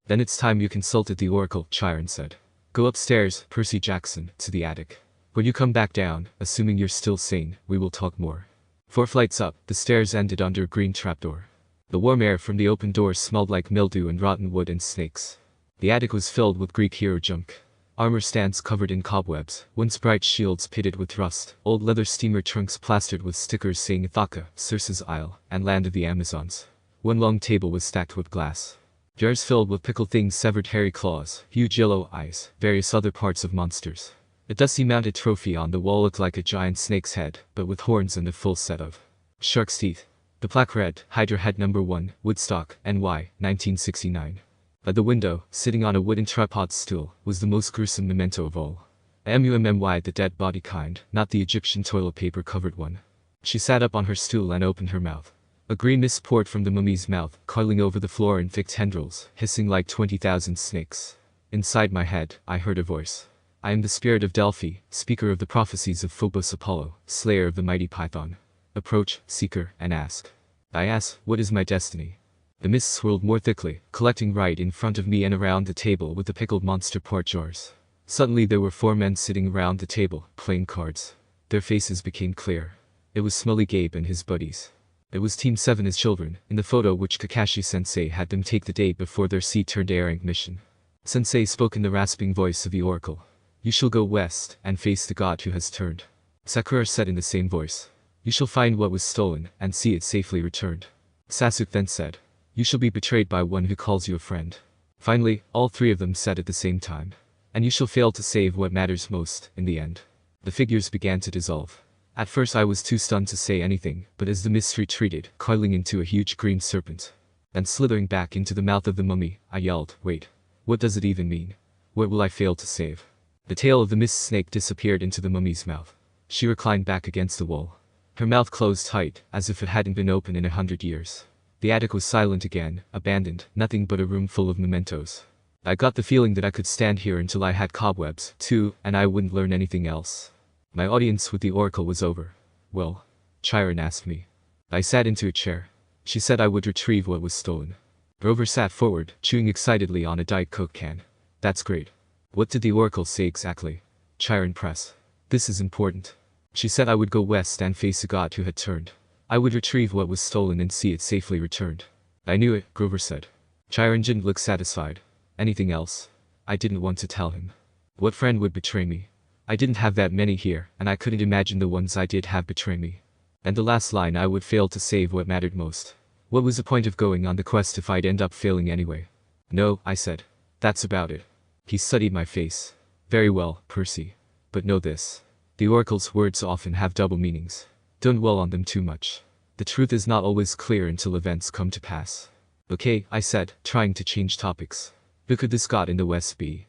Then it's time you consulted the oracle, Chiron said. Go upstairs, Percy Jackson, to the attic. When you come back down, assuming you're still sane, we will talk more. 4 flights up, the stairs ended under a green trapdoor. The warm air from the open doors smelled like mildew and rotten wood and snakes. The attic was filled with Greek hero junk. Armor stands covered in cobwebs, once bright shields pitted with rust, old leather steamer trunks plastered with stickers saying Ithaca, Circe's Isle, and Land of the Amazons. One long table was stacked with glass. Jars filled with pickled things, severed hairy claws, huge yellow eyes, various other parts of monsters. A dusty mounted trophy on the wall looked like a giant snake's head, but with horns and a full set of shark's teeth. The plaque read, Hydra Head No. 1, Woodstock, NY, 1969. By the window, sitting on a wooden tripod stool, was the most gruesome memento of all. MUMMY, the dead body kind, not the Egyptian toilet paper covered one. She sat up on her stool and opened her mouth. A green mist poured from the mummy's mouth, coiling over the floor in thick tendrils, hissing like 20,000 snakes. Inside my head, I heard a voice. I am the spirit of Delphi, speaker of the prophecies of Phobos Apollo, slayer of the mighty Python. Approach, seeker, and ask. I ask, what is my destiny? The mist swirled more thickly, collecting right in front of me and around the table with the pickled monster part jars. Suddenly there were 4 men sitting around the table, playing cards. Their faces became clear. It was Smelly Gabe and his buddies. It was Team 7 as children, in the photo which Kakashi-sensei had them take the day before their sea-turned-airing mission. Sensei spoke in the rasping voice of the oracle. You shall go west, and face the god who has turned. Sakura said in the same voice. You shall find what was stolen, and see it safely returned. Sasuke then said. You shall be betrayed by one who calls you a friend. Finally, all 3 of them said at the same time. And you shall fail to save what matters most, in the end. The figures began to dissolve. At first I was too stunned to say anything, but as the mist retreated, coiling into a huge green serpent, and slithering back into the mouth of the mummy, I yelled, wait. What does it even mean? What will I fail to save? The tail of the mist snake disappeared into the mummy's mouth. She reclined back against the wall. Her mouth closed tight, as if it hadn't been open in 100 years. The attic was silent again, abandoned, nothing but a room full of mementos. I got the feeling that I could stand here until I had cobwebs, too, and I wouldn't learn anything else. My audience with the oracle was over. Well? Chiron asked me. I sat into a chair. She said I would retrieve what was stolen. Grover sat forward, chewing excitedly on a Diet Coke can. That's great. What did the oracle say exactly? Chiron pressed. This is important. She said I would go west and face a god who had turned. I would retrieve what was stolen and see it safely returned. I knew it, Grover said. Chiron didn't look satisfied. Anything else? I didn't want to tell him. What friend would betray me? I didn't have that many here, and I couldn't imagine the ones I did have betray me. And the last line, I would fail to save what mattered most. What was the point of going on the quest if I'd end up failing anyway? No, I said. That's about it. He studied my face. Very well, Percy. But know this. The oracle's words often have double meanings. Don't dwell on them too much. The truth is not always clear until events come to pass. Okay, I said, trying to change topics. Who could this god in the west be?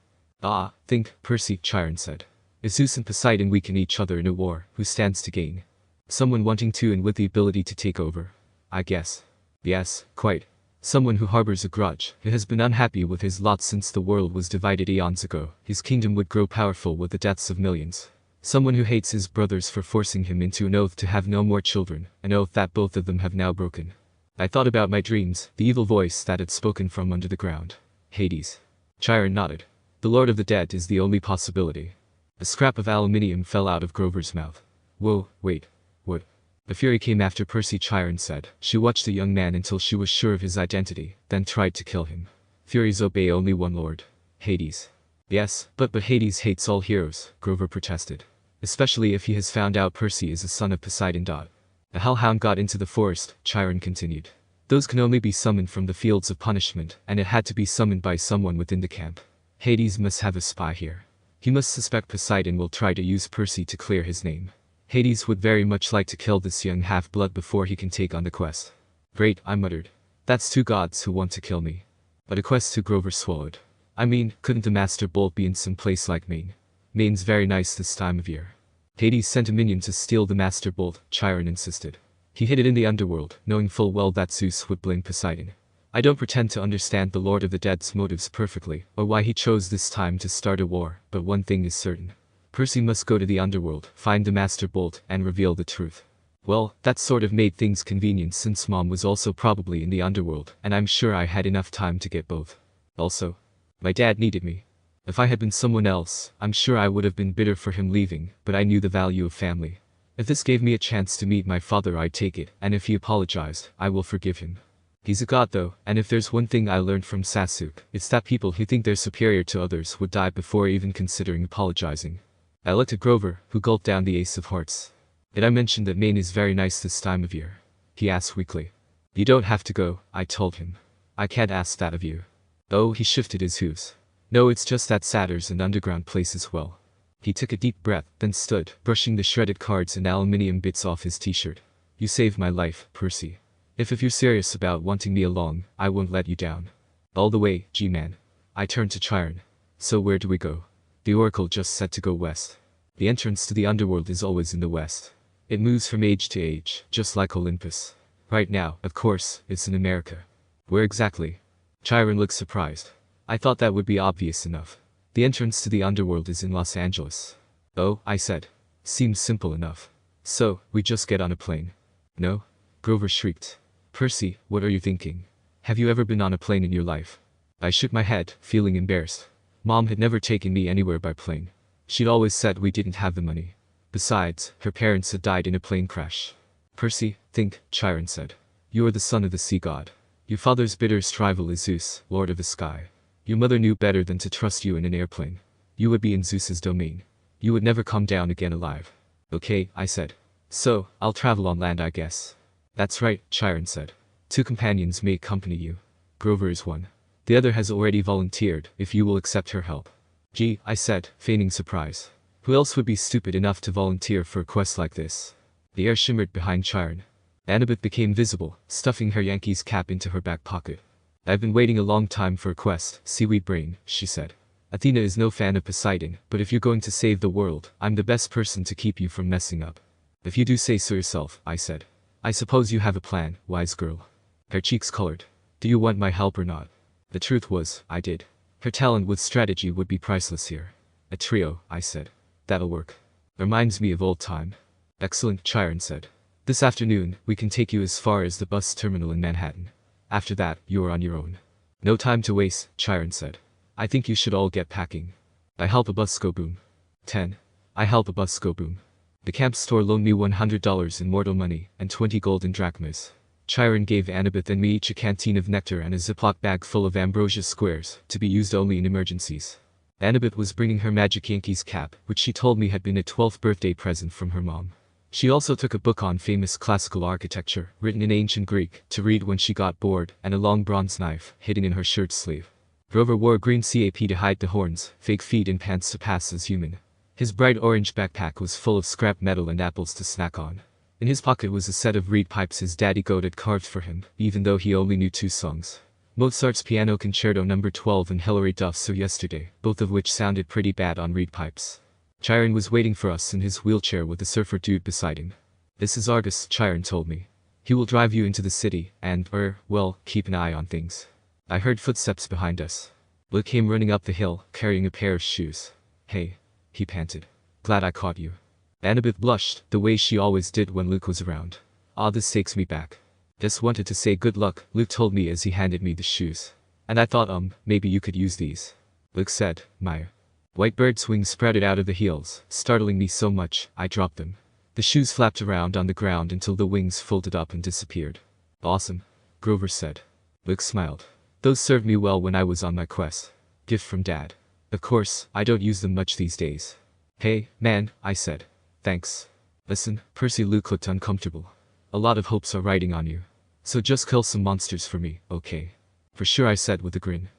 Think, Percy, Chiron said. If Zeus and Poseidon weaken each other in a war, who stands to gain? Someone wanting to and with the ability to take over. I guess. Yes, quite. Someone who harbors a grudge, who has been unhappy with his lot since the world was divided eons ago. His kingdom would grow powerful with the deaths of millions. Someone who hates his brothers for forcing him into an oath to have no more children, an oath that both of them have now broken. I thought about my dreams, the evil voice that had spoken from under the ground. Hades. Chiron nodded. The Lord of the Dead is the only possibility. A scrap of aluminium fell out of Grover's mouth. Whoa, wait. What? A fury came after Percy, Chiron said. She watched the young man until she was sure of his identity, then tried to kill him. Furies obey only one lord. Hades. Yes, but Hades hates all heroes, Grover protested. Especially if he has found out Percy is a son of Poseidon. A hellhound got into the forest, Chiron continued. Those can only be summoned from the fields of punishment, and it had to be summoned by someone within the camp. Hades must have a spy here. He must suspect Poseidon will try to use Percy to clear his name. Hades would very much like to kill this young half-blood before he can take on the quest. Great, I muttered. That's two gods who want to kill me. But a quest too, Grover swallowed. I mean, couldn't the Master Bolt be in some place like Maine? Maine's very nice this time of year. Hades sent a minion to steal the Master Bolt, Chiron insisted. He hid it in the underworld, knowing full well that Zeus would blame Poseidon. I don't pretend to understand the Lord of the Dead's motives perfectly, or why he chose this time to start a war, but one thing is certain. Percy must go to the underworld, find the Master Bolt, and reveal the truth. Well, that sort of made things convenient since Mom was also probably in the underworld, and I'm sure I had enough time to get both. Also, my dad needed me. If I had been someone else, I'm sure I would have been bitter for him leaving, but I knew the value of family. If this gave me a chance to meet my father, I'd take it, and if he apologized, I will forgive him. He's a god though, and if there's one thing I learned from Sasuke, it's that people who think they're superior to others would die before even considering apologizing. I looked at Grover, who gulped down the ace of hearts. Did I mention that Maine is very nice this time of year? He asked weakly. You don't have to go, I told him. I can't ask that of you. Oh, he shifted his hooves. No, it's just that Saturn's an underground place as well. He took a deep breath, then stood, brushing the shredded cards and aluminium bits off his t-shirt. You saved my life, Percy. If you're serious about wanting me along, I won't let you down. All the way, G-Man. I turned to Chiron. So where do we go? The Oracle just said to go west. The entrance to the underworld is always in the west. It moves from age to age, just like Olympus. Right now, of course, it's in America. Where exactly? Chiron looked surprised. I thought that would be obvious enough. The entrance to the underworld is in Los Angeles. Oh, I said. Seems simple enough. So, we just get on a plane. No? Grover shrieked. Percy, what are you thinking? Have you ever been on a plane in your life? I shook my head, feeling embarrassed. Mom had never taken me anywhere by plane. She'd always said we didn't have the money. Besides, her parents had died in a plane crash. Percy, think, Chiron said. You are the son of the sea god. Your father's bitterest rival is Zeus, lord of the sky. Your mother knew better than to trust you in an airplane. You would be in Zeus's domain. You would never come down again alive. Okay, I said. So, I'll travel on land, I guess. That's right, Chiron said. 2 companions may accompany you. Grover is one. The other has already volunteered, if you will accept her help. Gee, I said, feigning surprise. Who else would be stupid enough to volunteer for a quest like this? The air shimmered behind Chiron. Annabeth became visible, stuffing her Yankees cap into her back pocket. I've been waiting a long time for a quest, seaweed brain, she said. Athena is no fan of Poseidon, but if you're going to save the world, I'm the best person to keep you from messing up. If you do say so yourself, I said. I suppose you have a plan, wise girl. Her cheeks colored. Do you want my help or not? The truth was, I did. Her talent with strategy would be priceless here. A trio, I said. That'll work. Reminds me of old time. Excellent, Chiron said. This afternoon, we can take you as far as the bus terminal in Manhattan. After that, you are on your own. No time to waste, Chiron said. I think you should all get packing. I help a bus go boom. 10. I help a bus go boom. The camp store loaned me $100 in mortal money and 20 golden drachmas. Chiron gave Annabeth and me each a canteen of nectar and a Ziploc bag full of ambrosia squares, to be used only in emergencies. Annabeth was bringing her Magic Yankees cap, which she told me had been a 12th birthday present from her mom. She also took a book on famous classical architecture, written in ancient Greek, to read when she got bored, and a long bronze knife, hidden in her shirt sleeve. Grover wore green cap to hide the horns, fake feet and pants to pass as human. His bright orange backpack was full of scrap metal and apples to snack on. In his pocket was a set of reed pipes his daddy God had carved for him, even though he only knew 2 songs. Mozart's Piano Concerto No. 12 and Hilary Duff's So Yesterday, both of which sounded pretty bad on reed pipes. Chiron was waiting for us in his wheelchair with the surfer dude beside him. This is Argus, Chiron told me. He will drive you into the city, and, well, keep an eye on things. I heard footsteps behind us. Luke came running up the hill, carrying a pair of shoes. Hey, he panted. Glad I caught you. Annabeth blushed, the way she always did when Luke was around. This takes me back. Just wanted to say good luck, Luke told me as he handed me the shoes. And I thought maybe you could use these. Luke said, Maya. White bird's wings sprouted out of the heels, startling me so much, I dropped them. The shoes flapped around on the ground until the wings folded up and disappeared. Awesome, Grover said. Luke smiled. Those served me well when I was on my quest. Gift from Dad. Of course, I don't use them much these days. Hey, man, I said. Thanks. Listen, Percy. Luke looked uncomfortable. A lot of hopes are riding on you. So just kill some monsters for me, okay? For sure, I said with a grin.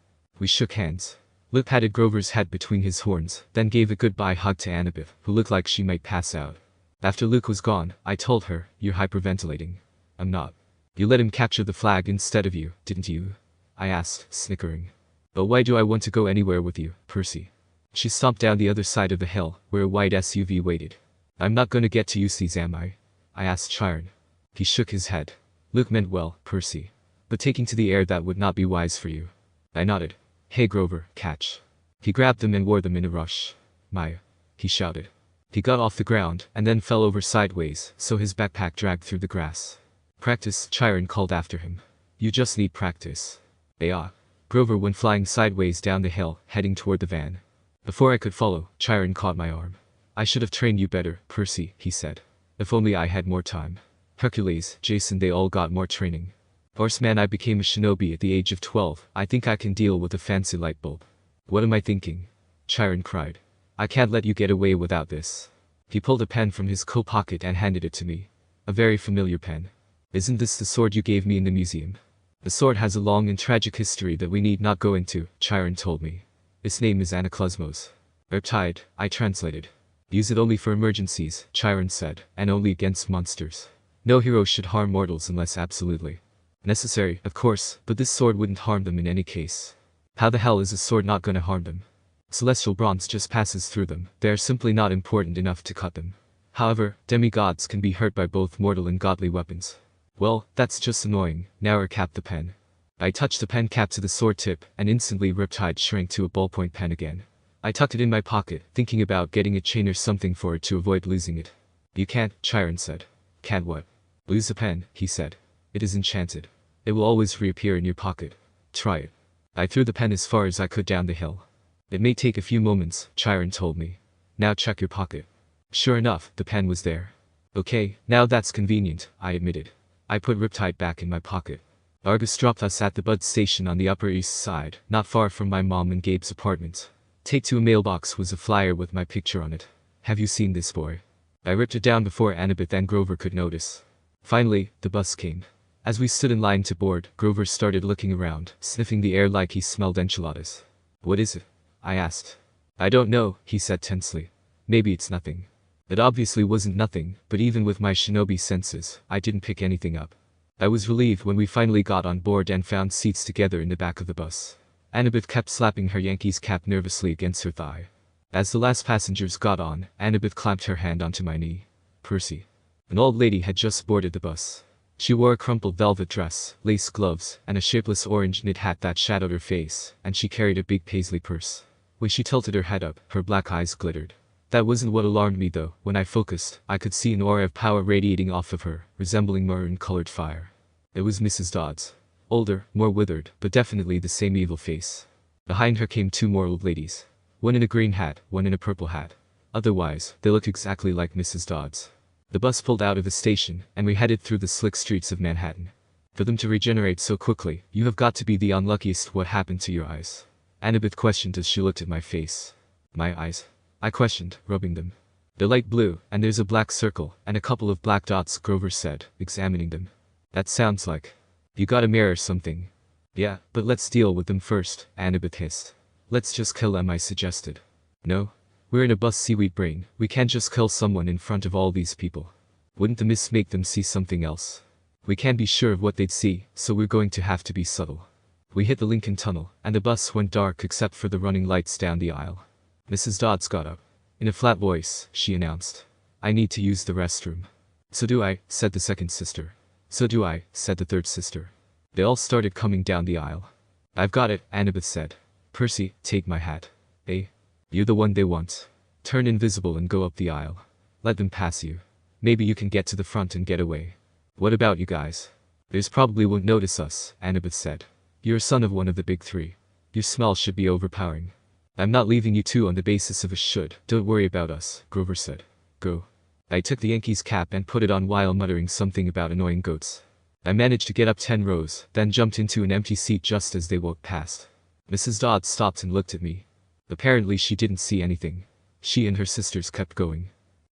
We shook hands. Luke patted Grover's head between his horns, then gave a goodbye hug to Annabeth, who looked like she might pass out. After Luke was gone, I told her, you're hyperventilating. I'm not. You let him capture the flag instead of you, didn't you? I asked, snickering. But why do I want to go anywhere with you, Percy? She stomped down the other side of the hill, where a white SUV waited. I'm not gonna get to use these, am I? I asked Chiron. He shook his head. Luke meant well, Percy. But taking to the air, that would not be wise for you. I nodded. Hey Grover, catch. He grabbed them and wore them in a rush. Maya. He shouted. He got off the ground, and then fell over sideways, so his backpack dragged through the grass. Practice, Chiron called after him. You just need practice. Yeah. Grover went flying sideways down the hill, heading toward the van. Before I could follow, Chiron caught my arm. I should have trained you better, Percy, he said. If only I had more time. Hercules, Jason, they all got more training. Horseman, I became a shinobi at the age of 12, I think I can deal with a fancy light bulb. What am I thinking? Chiron cried. I can't let you get away without this. He pulled a pen from his coat pocket and handed it to me. A very familiar pen. Isn't this the sword you gave me in the museum? The sword has a long and tragic history that we need not go into, Chiron told me. Its name is Anaclosmos. Riptide, I translated. Use it only for emergencies, Chiron said, and only against monsters. No hero should harm mortals unless absolutely necessary, of course, but this sword wouldn't harm them in any case. How the hell is a sword not gonna harm them? Celestial bronze just passes through them, they are simply not important enough to cut them. However, demigods can be hurt by both mortal and godly weapons. Well, that's just annoying, now recap the pen. I touched the pen cap to the sword tip, and instantly Riptide shrank to a ballpoint pen again. I tucked it in my pocket, thinking about getting a chain or something for it to avoid losing it. You can't, Chiron said. Can't what? Lose a pen, he said. It is enchanted. It will always reappear in your pocket. Try it. I threw the pen as far as I could down the hill. It may take a few moments, Chiron told me. Now check your pocket. Sure enough, the pen was there. Okay, now that's convenient, I admitted. I put Riptide back in my pocket. Argus dropped us at the bud station on the Upper East Side, not far from my mom and Gabe's apartment. Take to a mailbox was a flyer with my picture on it. Have you seen this boy? I ripped it down before Annabeth and Grover could notice. Finally, the bus came. As we stood in line to board, Grover started looking around, sniffing the air like he smelled enchiladas. What is it? I asked. I don't know, he said tensely. Maybe it's nothing. It obviously wasn't nothing, but even with my shinobi senses, I didn't pick anything up. I was relieved when we finally got on board and found seats together in the back of the bus. Annabeth kept slapping her Yankees cap nervously against her thigh. As the last passengers got on, Annabeth clamped her hand onto my knee. Percy. An old lady had just boarded the bus. She wore a crumpled velvet dress, lace gloves, and a shapeless orange knit hat that shadowed her face, and she carried a big paisley purse. When she tilted her head up, her black eyes glittered. That wasn't what alarmed me though. When I focused, I could see an aura of power radiating off of her, resembling maroon-colored fire. It was Mrs. Dodds. Older, more withered, but definitely the same evil face. Behind her came 2 more old ladies. One in a green hat, one in a purple hat. Otherwise, they looked exactly like Mrs. Dodds. The bus pulled out of the station, and we headed through the slick streets of Manhattan. For them to regenerate so quickly, you have got to be the unluckiest. What happened to your eyes? Annabeth questioned as she looked at my face. My eyes? I questioned, rubbing them. They're light blue, and there's a black circle, and a couple of black dots, Grover said, examining them. That sounds like... You got a mirror or something. Yeah, but let's deal with them first, Annabeth hissed. Let's just kill them, I suggested. No. We're in a bus, seaweed brain. We can't just kill someone in front of all these people. Wouldn't the mist make them see something else? We can't be sure of what they'd see, so we're going to have to be subtle. We hit the Lincoln Tunnel, and the bus went dark except for the running lights down the aisle. Mrs. Dodds got up. In a flat voice, she announced. I need to use the restroom. So do I, said the second sister. So do I, said the third sister. They all started coming down the aisle. I've got it, Annabeth said. Percy, take my hat. Eh? You're the one they want. Turn invisible and go up the aisle. Let them pass you. Maybe you can get to the front and get away. What about you guys? There's probably won't notice us, Annabeth said. You're a son of one of the big 3. Your smell should be overpowering. I'm not leaving you 2 on the basis of a should. Don't worry about us, Grover said. Go. I took the Yankees cap and put it on while muttering something about annoying goats. I managed to get up 10 rows, then jumped into an empty seat just as they walked past. Mrs. Dodds stopped and looked at me. Apparently she didn't see anything. She and her sisters kept going.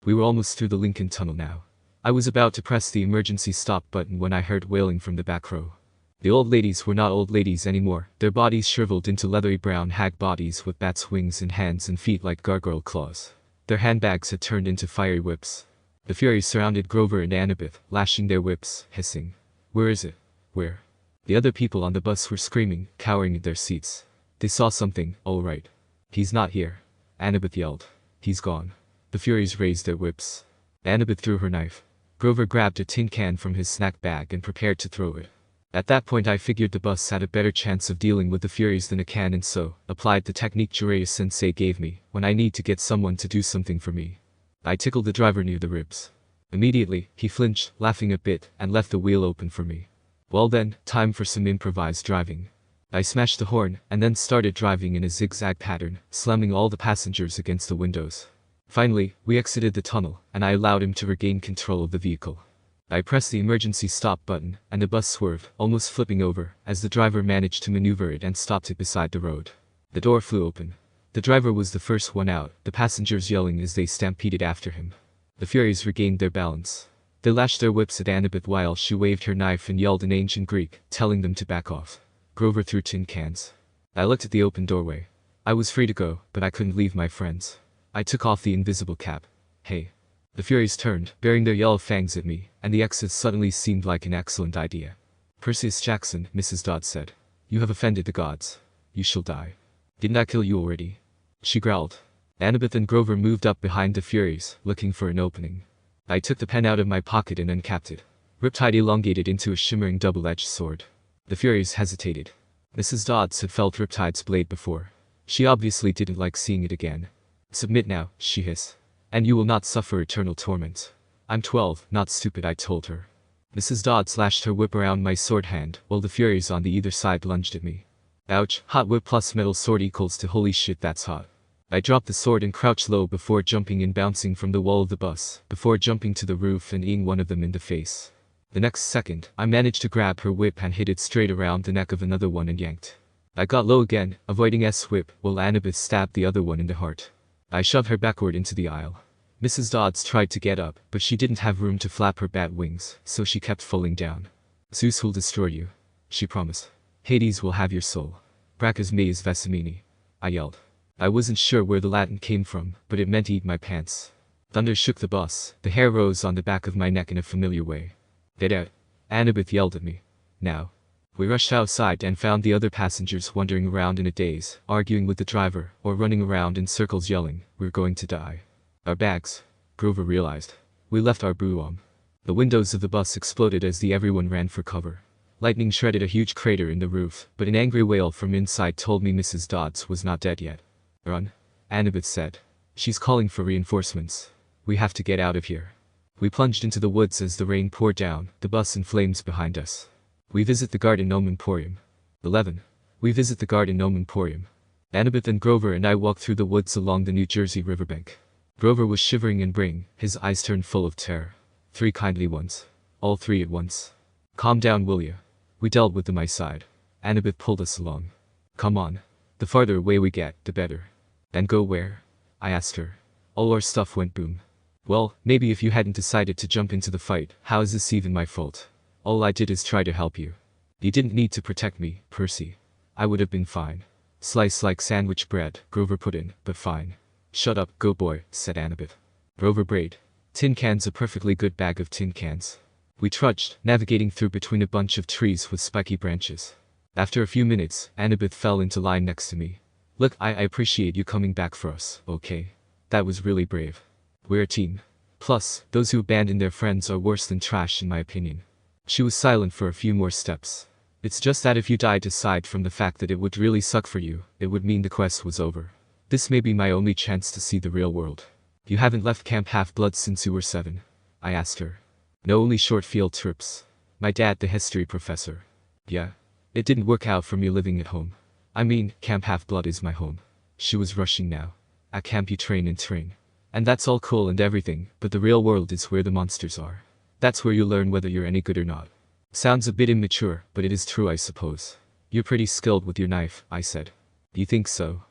We were almost through the Lincoln Tunnel now. I was about to press the emergency stop button when I heard wailing from the back row. The old ladies were not old ladies anymore, their bodies shriveled into leathery brown hag bodies with bats' wings and hands and feet like gargoyle claws. Their handbags had turned into fiery whips. The Furies surrounded Grover and Annabeth, lashing their whips, hissing. Where is it? Where? The other people on the bus were screaming, cowering in their seats. They saw something, all right. He's not here. Annabeth yelled. He's gone. The Furies raised their whips. Annabeth threw her knife. Grover grabbed a tin can from his snack bag and prepared to throw it. At that point I figured the bus had a better chance of dealing with the Furies than a can, and so applied the technique Jiraiya-sensei gave me when I need to get someone to do something for me. I tickled the driver near the ribs. Immediately, he flinched, laughing a bit, and left the wheel open for me. Well then, time for some improvised driving. I smashed the horn, and then started driving in a zigzag pattern, slamming all the passengers against the windows. Finally, we exited the tunnel, and I allowed him to regain control of the vehicle. I pressed the emergency stop button, and the bus swerved, almost flipping over, as the driver managed to maneuver it and stopped it beside the road. The door flew open. The driver was the first one out, the passengers yelling as they stampeded after him. The Furies regained their balance. They lashed their whips at Annabeth while she waved her knife and yelled in ancient Greek, telling them to back off. Grover threw tin cans. I looked at the open doorway. I was free to go, but I couldn't leave my friends. I took off the invisible cap. Hey. The Furies turned, baring their yellow fangs at me, and the exit suddenly seemed like an excellent idea. Perseus Jackson, Mrs. Dodd said. You have offended the gods. You shall die. Didn't I kill you already? She growled. Annabeth and Grover moved up behind the Furies, looking for an opening. I took the pen out of my pocket and uncapped it. Riptide elongated into a shimmering double-edged sword. The Furies hesitated. Mrs. Dodds had felt Riptide's blade before. She obviously didn't like seeing it again. Submit now, she hissed. And you will not suffer eternal torment. I'm 12, not stupid, I told her. Mrs. Dodds lashed her whip around my sword hand, while the Furies on the either side lunged at me. Ouch, hot whip plus metal sword equals to holy shit, that's hot. I dropped the sword and crouched low before jumping and bouncing from the wall of the bus, before jumping to the roof and eating one of them in the face. The next second, I managed to grab her whip and hit it straight around the neck of another one and yanked. I got low again, avoiding S-whip, while Annabeth stabbed the other one in the heart. I shoved her backward into the aisle. Mrs. Dodds tried to get up, but she didn't have room to flap her bat wings, so she kept falling down. Zeus will destroy you, she promised. Hades will have your soul. Bracchus meus vesamini, I yelled. I wasn't sure where the Latin came from, but it meant eat my pants. Thunder shook the bus, the hair rose on the back of my neck in a familiar way. Get out, Annabeth yelled at me. Now. We rushed outside and found the other passengers wandering around in a daze, arguing with the driver, or running around in circles yelling, we're going to die. Our bags, Grover realized. We left our brougham. The windows of the bus exploded as everyone ran for cover. Lightning shredded a huge crater in the roof, but an angry wail from inside told me Mrs. Dodds was not dead yet. Run, Annabeth said. She's calling for reinforcements. We have to get out of here. We plunged into the woods as the rain poured down, the bus in flames behind us. We visit the Garden Gnome Emporium. 11. We visit the Garden Gnome Emporium. Annabeth and Grover and I walked through the woods along the New Jersey riverbank. Grover was shivering and bring, his eyes turned full of terror. 3 kindly ones. All 3 at once. Calm down, will ya? We dealt with them, I sighed. Annabeth pulled us along. Come on. The farther away we get, the better. And go where? I asked her. All our stuff went boom. Well, maybe if you hadn't decided to jump into the fight, how is this even my fault? All I did is try to help you. You didn't need to protect me, Percy. I would have been fine. Slice like sandwich bread, Grover put in, but fine. Shut up, go boy, said Annabeth. Grover brayed. Tin cans, a perfectly good bag of tin cans. We trudged, navigating through between a bunch of trees with spiky branches. After a few minutes, Annabeth fell into line next to me. Look, I appreciate you coming back for us, okay? That was really brave. We're a team. Plus, those who abandon their friends are worse than trash in my opinion. She was silent for a few more steps. It's just that if you died aside from the fact that it would really suck for you, it would mean the quest was over. This may be my only chance to see the real world. You haven't left Camp Half-Blood since you were 7? I asked her. No, only short field trips. My dad, the history professor. Yeah. It didn't work out for me living at home. I mean, Camp Half-Blood is my home. She was rushing now. At camp you train and train. And that's all cool and everything, but the real world is where the monsters are. That's where you learn whether you're any good or not. Sounds a bit immature, but it is true, I suppose. You're pretty skilled with your knife, I said. You think so?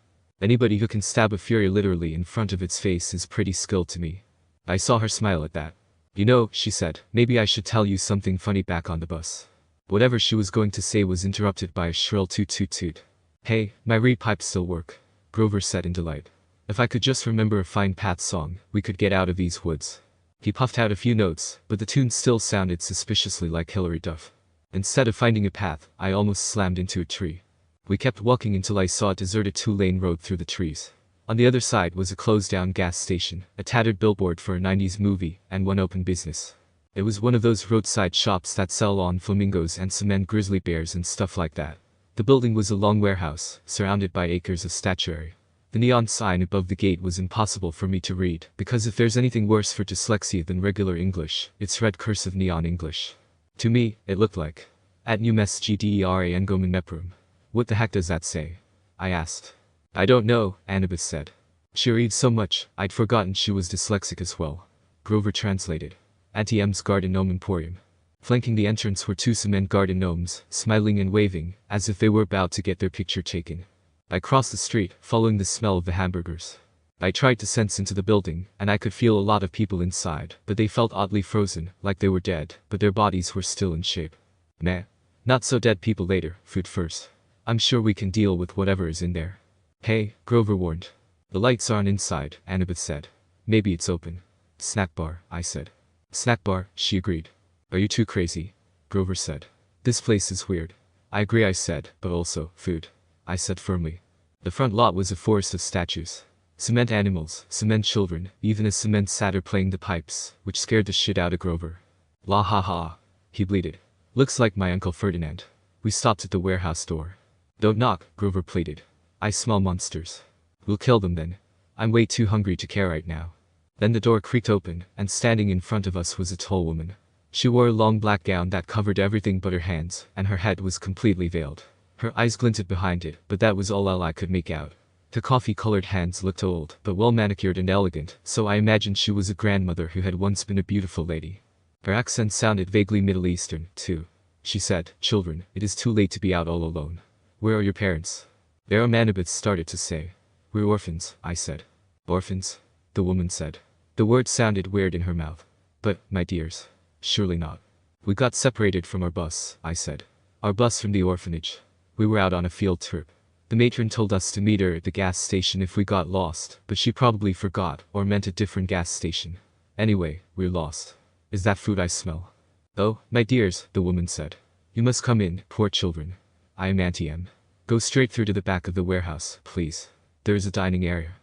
Anybody who can stab a fury literally in front of its face is pretty skilled to me. I saw her smile at that. You know, she said, maybe I should tell you something funny back on the bus. Whatever she was going to say was interrupted by a shrill toot toot toot. Hey, my reed pipes still work, Grover said in delight. If I could just remember a Fine Path song, we could get out of these woods. He puffed out a few notes, but the tune still sounded suspiciously like Hilary Duff. Instead of finding a path, I almost slammed into a tree. We kept walking until I saw a deserted 2-lane road through the trees. On the other side was a closed-down gas station, a tattered billboard for a 90s movie, and one open business. It was one of those roadside shops that sell lawn flamingos and cement grizzly bears and stuff like that. The building was a long warehouse, surrounded by acres of statuary. The neon sign above the gate was impossible for me to read, because if there's anything worse for dyslexia than regular English, it's red cursive neon English. To me, it looked like at New Mesgdera Ngomen Meprum. What the heck does that say? I asked. I don't know, Annabeth said. She reads so much, I'd forgotten she was dyslexic as well. Grover translated. Auntie M's Garden Gnome Emporium. Flanking the entrance were 2 cement garden gnomes, smiling and waving, as if they were about to get their picture taken. I crossed the street, following the smell of the hamburgers. I tried to sense into the building, and I could feel a lot of people inside, but they felt oddly frozen, like they were dead, but their bodies were still in shape. Meh. Not so dead people later, food first. I'm sure we can deal with whatever is in there. Hey, Grover warned. The lights are on inside, Annabeth said. Maybe it's open. Snack bar, I said. Snack bar, she agreed. Are you too crazy? Grover said. This place is weird. I agree, I said, but also, food. I said firmly. The front lot was a forest of statues. Cement animals, cement children, even a cement satyr playing the pipes, which scared the shit out of Grover. La ha ha. He bleated. Looks like my Uncle Ferdinand. We stopped at the warehouse door. Don't knock, Grover pleaded. I smell monsters. We'll kill them then. I'm way too hungry to care right now. Then the door creaked open, and standing in front of us was a tall woman. She wore a long black gown that covered everything but her hands, and her head was completely veiled. Her eyes glinted behind it, but that was all I could make out. Her coffee-colored hands looked old, but well-manicured and elegant, so I imagined she was a grandmother who had once been a beautiful lady. Her accent sounded vaguely Middle Eastern, too. She said, "Children, it is too late to be out all alone. Where are your parents?" There Annabeth started to say. "We're orphans," I said. "Orphans?" the woman said. The word sounded weird in her mouth. "But, my dears, surely not." "We got separated from our bus," I said. "Our bus from the orphanage. We were out on a field trip. The matron told us to meet her at the gas station if we got lost, but she probably forgot or meant a different gas station. Anyway, we're lost. Is that food I smell?" "Oh, my dears," the woman said. "You must come in, poor children. I am Auntie M. Go straight through to the back of the warehouse, please. There is a dining area."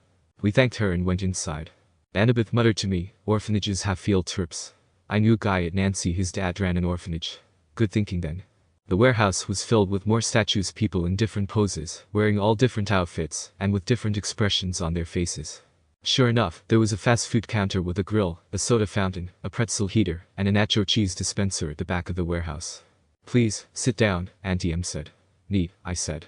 We thanked her and went inside. Annabeth muttered to me, "Orphanages have field trips. I knew a guy at Nancy, his dad ran an orphanage. Good thinking then." The warehouse was filled with more statues, people in different poses, wearing all different outfits, and with different expressions on their faces. Sure enough, there was a fast food counter with a grill, a soda fountain, a pretzel heater, and a nacho cheese dispenser at the back of the warehouse. Please, sit down, Auntie M said. Neat, I said.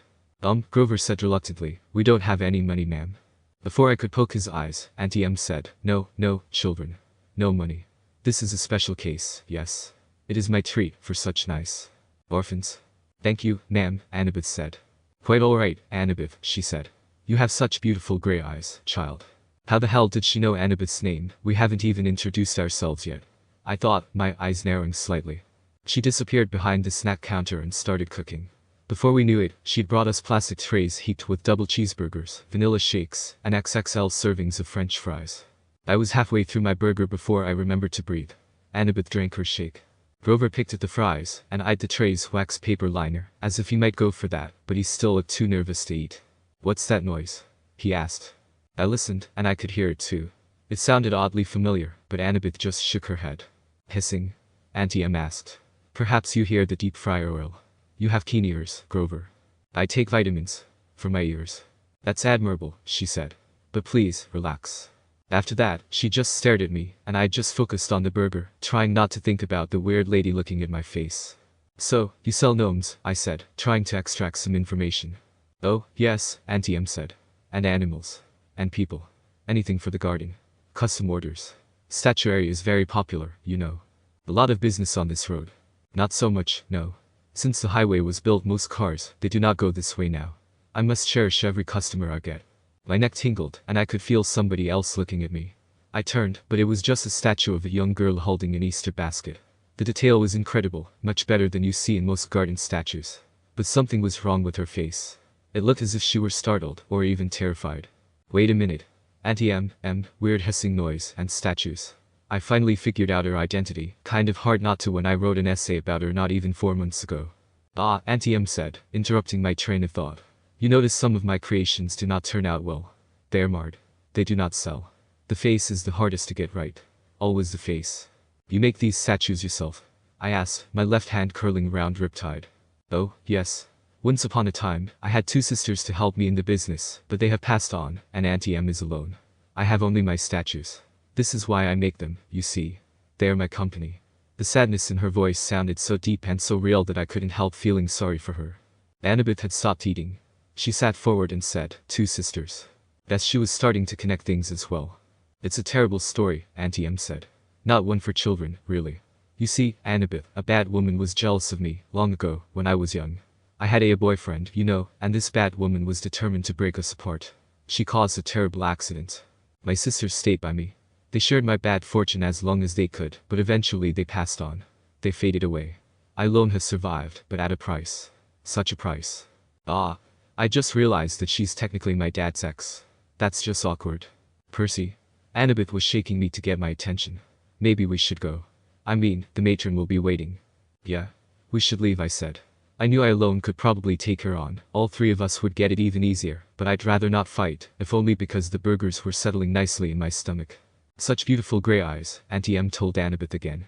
Grover said reluctantly, we don't have any money, ma'am. Before I could poke his eyes, Auntie M said, no, children. No money. This is a special case, yes. It is my treat for such nice orphans. Thank you, ma'am, Annabeth said. Quite alright, Annabeth, she said. You have such beautiful grey eyes, child. How the hell did she know Annabeth's name? We haven't even introduced ourselves yet. I thought, my eyes narrowing slightly. She disappeared behind the snack counter and started cooking. Before we knew it, she'd brought us plastic trays heaped with double cheeseburgers, vanilla shakes, and XXL servings of French fries. I was halfway through my burger before I remembered to breathe. Annabeth drank her shake. Grover picked at the fries and eyed the tray's wax paper liner, as if he might go for that, but he still looked too nervous to eat. What's that noise? He asked. I listened, and I could hear it too. It sounded oddly familiar, but Annabeth just shook her head. Hissing? Auntie M asked. Perhaps you hear the deep fryer oil. You have keen ears, Grover. I take vitamins. For my ears. That's admirable, she said. But please, relax. After that, she just stared at me, and I just focused on the burger, trying not to think about the weird lady looking at my face. So, you sell gnomes, I said, trying to extract some information. Oh, yes, Auntie M said. And animals. And people. Anything for the garden. Custom orders. Statuary is very popular, you know. A lot of business on this road. Not so much, no. Since the highway was built, most cars, they do not go this way now. I must cherish every customer I get. My neck tingled, and I could feel somebody else looking at me. I turned, but it was just a statue of a young girl holding an Easter basket. The detail was incredible, much better than you see in most garden statues. But something was wrong with her face. It looked as if she were startled, or even terrified. Wait a minute. Auntie M, weird hissing noise, and statues. I finally figured out her identity, kind of hard not to when I wrote an essay about her not even 4 months ago. Ah, Auntie M said, interrupting my train of thought. You notice some of my creations do not turn out well. They're marred. They do not sell. The face is the hardest to get right. Always the face. You make these statues yourself? I asked, my left hand curling around riptide. Oh, yes. Once upon a time, I had 2 sisters to help me in the business, but they have passed on, and Auntie M is alone. I have only my statues. This is why I make them, you see. They are my company. The sadness in her voice sounded so deep and so real that I couldn't help feeling sorry for her. Annabeth had stopped eating. She sat forward and said, 2 sisters. As she was starting to connect things as well. It's a terrible story, Auntie M said. Not one for children, really. You see, Annabeth, a bad woman was jealous of me, long ago, when I was young. I had a boyfriend, you know, and this bad woman was determined to break us apart. She caused a terrible accident. My sisters stayed by me. They shared my bad fortune as long as they could, but eventually they passed on. They faded away. I alone have survived, but at a price. Such a price. Ah, I just realized that she's technically my dad's ex. That's just awkward. Percy. Annabeth was shaking me to get my attention. Maybe we should go. I mean, the matron will be waiting. Yeah. We should leave, I said. I knew I alone could probably take her on, all 3 of us would get it even easier, but I'd rather not fight, if only because the burgers were settling nicely in my stomach. Such beautiful grey eyes, Auntie M told Annabeth again.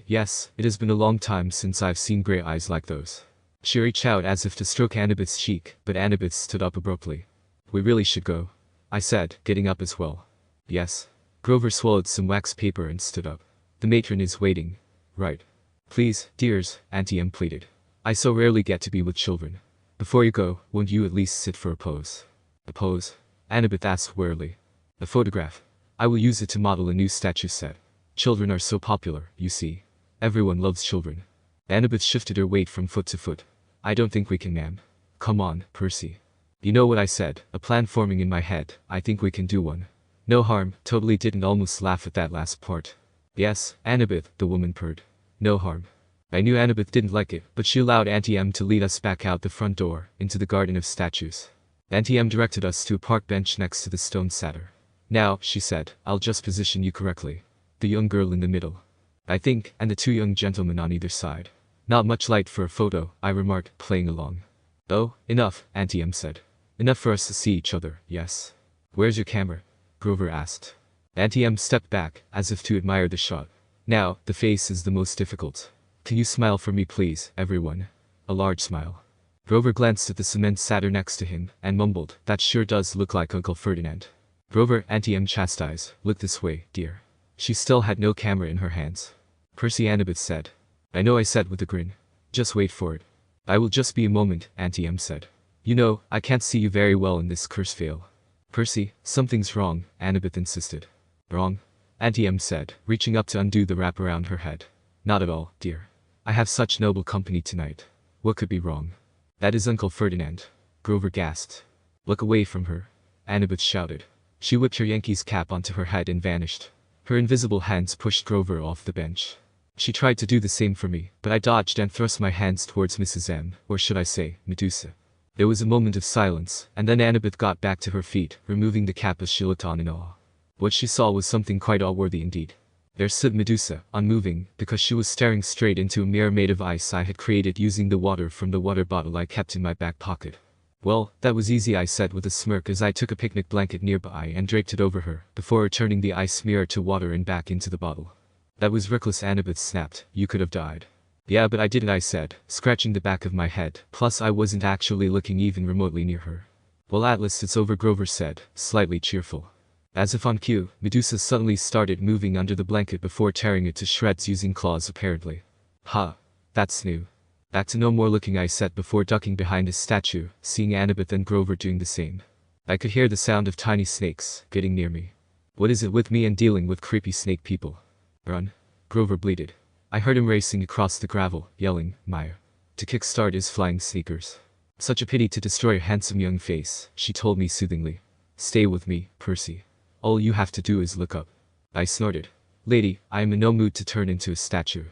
Yes, it has been a long time since I've seen grey eyes like those. She reached out as if to stroke Annabeth's cheek, but Annabeth stood up abruptly. We really should go, I said, getting up as well. Yes. Grover swallowed some wax paper and stood up. The matron is waiting. Right. Please, dears, Auntie M pleaded. I so rarely get to be with children. Before you go, won't you at least sit for a pose? A pose? Annabeth asked wearily. A photograph. I will use it to model a new statue set. Children are so popular, you see. Everyone loves children. Annabeth shifted her weight from foot to foot. I don't think we can, ma'am. Come on, Percy. You know what I said, a plan forming in my head, I think we can do one. No harm, totally didn't almost laugh at that last part. Yes, Annabeth, the woman purred. No harm. I knew Annabeth didn't like it, but she allowed Auntie M to lead us back out the front door, into the garden of statues. Auntie M directed us to a park bench next to the stone satyr. Now, she said, I'll just position you correctly. The young girl in the middle. I think, and the 2 young gentlemen on either side. Not much light for a photo, I remarked, playing along. Oh, enough, Auntie M said. Enough for us to see each other, yes. Where's your camera? Grover asked. Auntie M stepped back, as if to admire the shot. Now, the face is the most difficult. Can you smile for me please, everyone? A large smile. Grover glanced at the cement satyr next to him, and mumbled, that sure does look like Uncle Ferdinand. Grover, Auntie M chastised, look this way, dear. She still had no camera in her hands. Percy, Annabeth said. I know, I said with a grin. Just wait for it. I will just be a moment, Auntie M said. You know, I can't see you very well in this curse veil. Percy, something's wrong, Annabeth insisted. Wrong? Auntie M said, reaching up to undo the wrap around her head. Not at all, dear. I have such noble company tonight. What could be wrong? That is Uncle Ferdinand. Grover gasped. Look away from her. Annabeth shouted. She whipped her Yankee's cap onto her head and vanished. Her invisible hands pushed Grover off the bench. She tried to do the same for me, but I dodged and thrust my hands towards Mrs. M, or should I say, Medusa. There was a moment of silence, and then Annabeth got back to her feet, removing the cap as she looked on in awe. What she saw was something quite awe-worthy indeed. There stood Medusa, unmoving, because she was staring straight into a mirror made of ice I had created using the water from the water bottle I kept in my back pocket. Well, that was easy, I said with a smirk as I took a picnic blanket nearby and draped it over her, before returning the ice mirror to water and back into the bottle. That was reckless, Annabeth snapped. You could have died. Yeah, but I didn't, I said, scratching the back of my head, plus I wasn't actually looking even remotely near her. Well, Atlas, it's over, Grover said, slightly cheerful. As if on cue, Medusa suddenly started moving under the blanket before tearing it to shreds using claws apparently. Ha! That's new. Back to no more looking, I said before ducking behind a statue, seeing Annabeth and Grover doing the same. I could hear the sound of tiny snakes getting near me. What is it with me and dealing with creepy snake people? Run. Grover bleated. I heard him racing across the gravel, yelling, Maya. To kickstart his flying sneakers. Such a pity to destroy a handsome young face, she told me soothingly. Stay with me, Percy. All you have to do is look up. I snorted. Lady, I am in no mood to turn into a statue.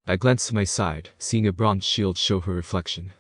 I glanced to my side, seeing a bronze shield show her reflection.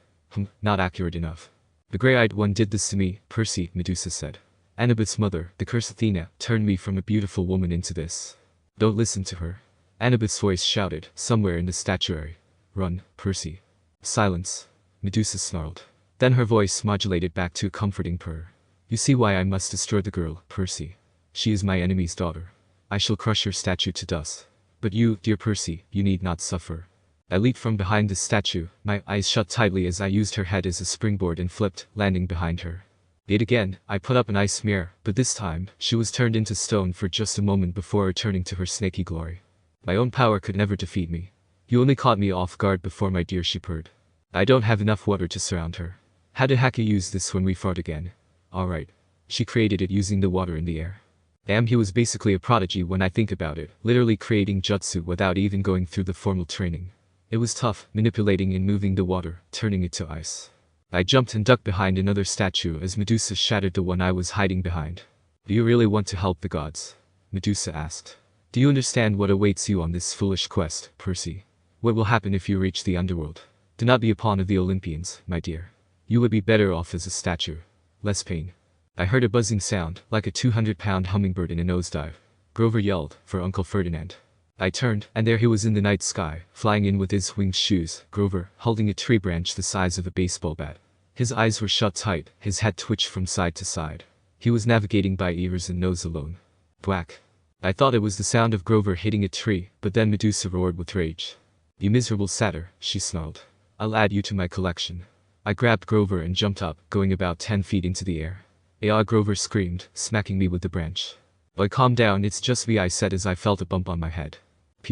Not accurate enough. The grey-eyed one did this to me, Percy, Medusa said. Annabeth's mother, the cursed Athena, turned me from a beautiful woman into this. Don't listen to her. Annabeth's voice shouted, somewhere in the statuary. Run, Percy. Silence. Medusa snarled. Then her voice modulated back to a comforting purr. You see why I must destroy the girl, Percy. She is my enemy's daughter. I shall crush her statue to dust. But you, dear Percy, you need not suffer. I leaped from behind the statue, my eyes shut tightly as I used her head as a springboard and flipped, landing behind her. Yet again, I put up an ice mirror, but this time, she was turned into stone for just a moment before returning to her snaky glory. My own power could never defeat me. You only caught me off guard before, my dear, she purred. I don't have enough water to surround her. How did Haka use this when we fought again? Alright. She created it using the water in the air. Damn, he was basically a prodigy when I think about it, literally creating jutsu without even going through the formal training. It was tough, manipulating and moving the water, turning it to ice. I jumped and ducked behind another statue as Medusa shattered the one I was hiding behind. Do you really want to help the gods? Medusa asked. Do you understand what awaits you on this foolish quest, Percy? What will happen if you reach the underworld? Do not be a pawn of the Olympians, my dear. You would be better off as a statue. Less pain. I heard a buzzing sound, like a 200-pound hummingbird in a nosedive. Grover yelled, for Uncle Ferdinand. I turned, and there he was in the night sky, flying in with his winged shoes, Grover, holding a tree branch the size of a baseball bat. His eyes were shut tight, his head twitched from side to side. He was navigating by ears and nose alone. Thwack. I thought it was the sound of Grover hitting a tree, but then Medusa roared with rage. You miserable satyr, she snarled. I'll add you to my collection. I grabbed Grover and jumped up, going about 10 feet into the air. Ah, Grover screamed, smacking me with the branch. Boy, calm down, it's just me, I said as I felt a bump on my head.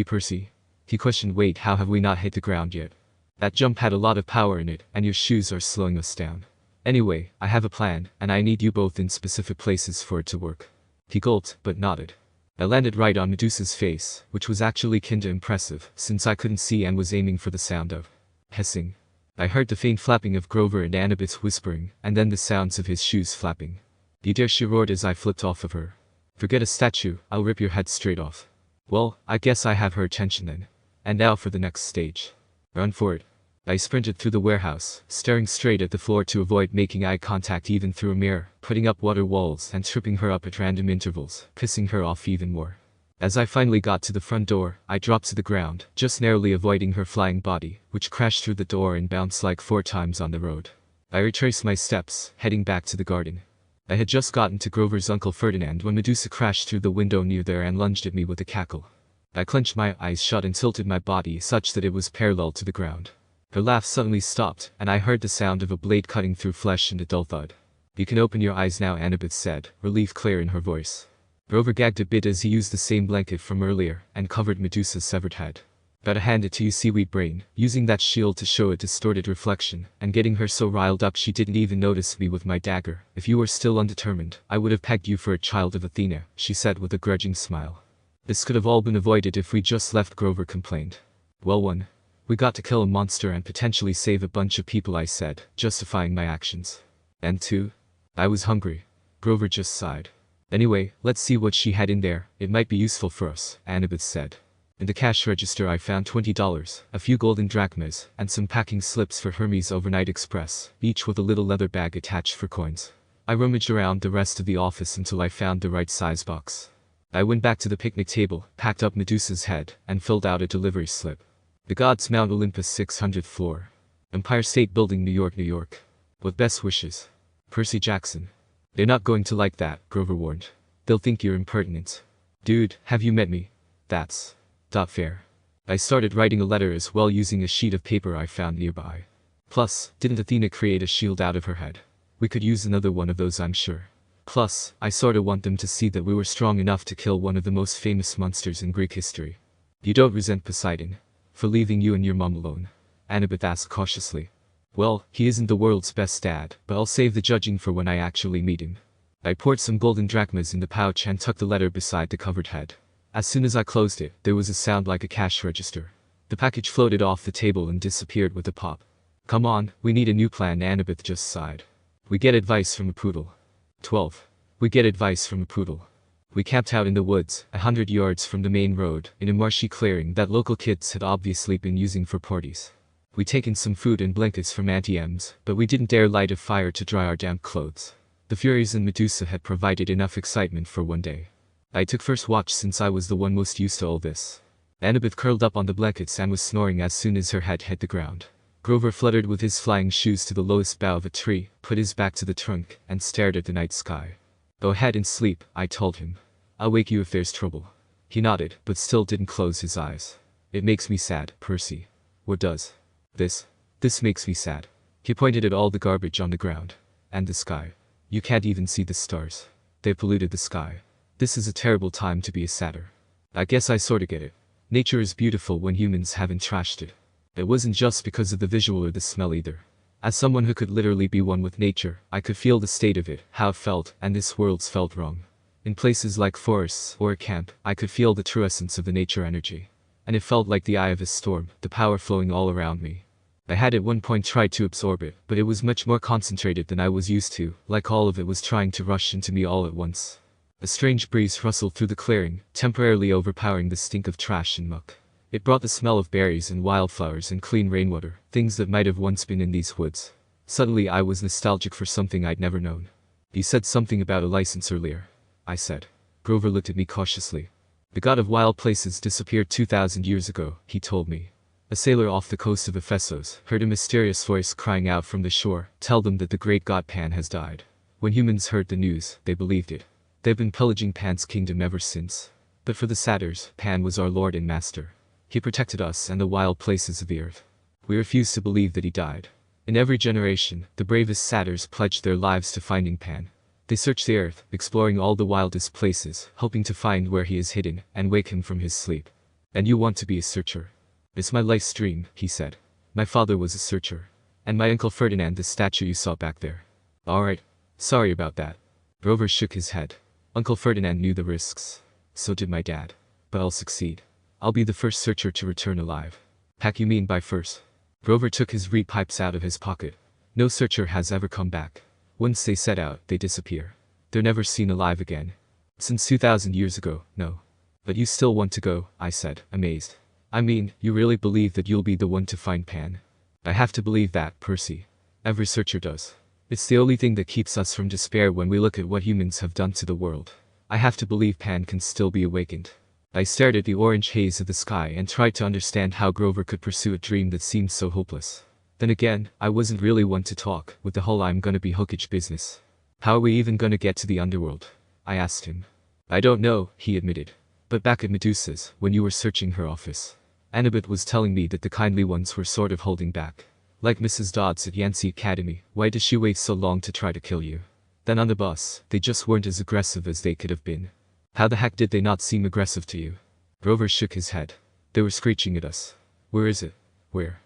Percy? He questioned. Wait, how have we not hit the ground yet? That jump had a lot of power in it, and your shoes are slowing us down. Anyway, I have a plan, and I need you both in specific places for it to work. He gulped, but nodded. I landed right on Medusa's face, which was actually kinda impressive, since I couldn't see and was aiming for the sound of hissing. I heard the faint flapping of Grover and Annabeth's whispering, and then the sounds of his shoes flapping. You dare, she roared as I flipped off of her. Forget a statue, I'll rip your head straight off. Well, I guess I have her attention then. And now for the next stage. Run for it. I sprinted through the warehouse, staring straight at the floor to avoid making eye contact even through a mirror, putting up water walls and tripping her up at random intervals, pissing her off even more. As I finally got to the front door, I dropped to the ground, just narrowly avoiding her flying body, which crashed through the door and bounced like 4 times on the road. I retraced my steps, heading back to the garden. I had just gotten to Grover's Uncle Ferdinand when Medusa crashed through the window near there and lunged at me with a cackle. I clenched my eyes shut and tilted my body such that it was parallel to the ground. Her laugh suddenly stopped, and I heard the sound of a blade cutting through flesh and a dull thud. You can open your eyes now, Annabeth said, relief clear in her voice. Grover gagged a bit as he used the same blanket from earlier, and covered Medusa's severed head. Gotta hand it to you, seaweed brain, using that shield to show a distorted reflection, and getting her so riled up she didn't even notice me with my dagger. If you were still undetermined, I would have pegged you for a child of Athena, she said with a grudging smile. This could have all been avoided if we just left, Grover complained. Well, 1. We got to kill a monster and potentially save a bunch of people, I said, justifying my actions. And 2. I was hungry. Grover just sighed. Anyway, let's see what she had in there, it might be useful for us, Annabeth said. In the cash register I found $20, a few golden drachmas, and some packing slips for Hermes Overnight Express, each with a little leather bag attached for coins. I rummaged around the rest of the office until I found the right size box. I went back to the picnic table, packed up Medusa's head, and filled out a delivery slip. The Gods, Mount Olympus, 600th floor. Empire State Building, New York, New York. With best wishes. Percy Jackson. They're not going to like that, Grover warned. They'll think you're impertinent. Dude, have you met me? That's not fair. I started writing a letter as well using a sheet of paper I found nearby. Plus, didn't Athena create a shield out of her head? We could use another one of those, I'm sure. Plus, I sorta want them to see that we were strong enough to kill one of the most famous monsters in Greek history. You don't resent Poseidon for leaving you and your mom alone? Annabeth asked cautiously. Well, he isn't the world's best dad, but I'll save the judging for when I actually meet him. I poured some golden drachmas in the pouch and tucked the letter beside the covered head. As soon as I closed it, there was a sound like a cash register. The package floated off the table and disappeared with a pop. Come on, we need a new plan, Annabeth just sighed. We get advice from a poodle. 12. We get advice from a poodle. We camped out in the woods, 100 yards from the main road, in a marshy clearing that local kids had obviously been using for parties. We'd taken some food and blankets from Auntie M's, but we didn't dare light a fire to dry our damp clothes. The Furies and Medusa had provided enough excitement for one day. I took first watch since I was the one most used to all this. Annabeth curled up on the blankets and was snoring as soon as her head hit the ground. Grover fluttered with his flying shoes to the lowest bough of a tree, put his back to the trunk, and stared at the night sky. Go ahead and sleep, I told him. I'll wake you if there's trouble. He nodded, but still didn't close his eyes. It makes me sad, Percy. What does? This makes me sad. He pointed at all the garbage on the ground. And the sky. You can't even see the stars. They've polluted the sky. This is a terrible time to be a satyr. I guess I sorta get it. Nature is beautiful when humans haven't trashed it. It wasn't just because of the visual or the smell either. As someone who could literally be one with nature, I could feel the state of it, how it felt, and this world's felt wrong. In places like forests or a camp, I could feel the true essence of the nature energy. And it felt like the eye of a storm, the power flowing all around me. I had at one point tried to absorb it, but it was much more concentrated than I was used to, like all of it was trying to rush into me all at once. A strange breeze rustled through the clearing, temporarily overpowering the stink of trash and muck. It brought the smell of berries and wildflowers and clean rainwater, things that might have once been in these woods. Suddenly I was nostalgic for something I'd never known. You said something about a license earlier, I said. Grover looked at me cautiously. The god of wild places disappeared 2,000 years ago, he told me. A sailor off the coast of Ephesus heard a mysterious voice crying out from the shore, tell them that the great god Pan has died. When humans heard the news, they believed it. They've been pillaging Pan's kingdom ever since. But for the satyrs, Pan was our lord and master. He protected us and the wild places of the earth. We refused to believe that he died. In every generation, the bravest satyrs pledged their lives to finding Pan. They searched the earth, exploring all the wildest places, hoping to find where he is hidden, and wake him from his sleep. And you want to be a searcher? It's my life's dream, he said. My father was a searcher. And my Uncle Ferdinand, the statue you saw back there. Alright. Sorry about that. Grover shook his head. Uncle Ferdinand knew the risks. So did my dad. But I'll succeed. I'll be the first searcher to return alive. Pack, you mean by first? Grover took his reed pipes out of his pocket. No searcher has ever come back. Once they set out, they disappear. They're never seen alive again. Since 2,000 years ago, no. But you still want to go, I said, amazed. I mean, you really believe that you'll be the one to find Pan? I have to believe that, Percy. Every searcher does. It's the only thing that keeps us from despair when we look at what humans have done to the world. I have to believe Pan can still be awakened. I stared at the orange haze of the sky and tried to understand how Grover could pursue a dream that seemed so hopeless. Then again, I wasn't really one to talk with the whole I'm gonna be hookage business. How are we even gonna get to the underworld? I asked him. I don't know, he admitted. But back at Medusa's, when you were searching her office, Annabeth was telling me that the kindly ones were sort of holding back. Like Mrs. Dodds at Yancey Academy, why does she wait so long to try to kill you? Then on the bus, they just weren't as aggressive as they could have been. How the heck did they not seem aggressive to you? Grover shook his head. They were screeching at us. Where is it? Where?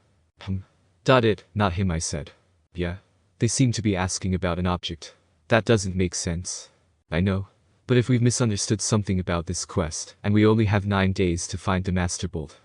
It, not him, I said. Yeah. They seem to be asking about an object. That doesn't make sense. I know. But if we've misunderstood something about this quest, and we only have 9 days to find the Master Bolt.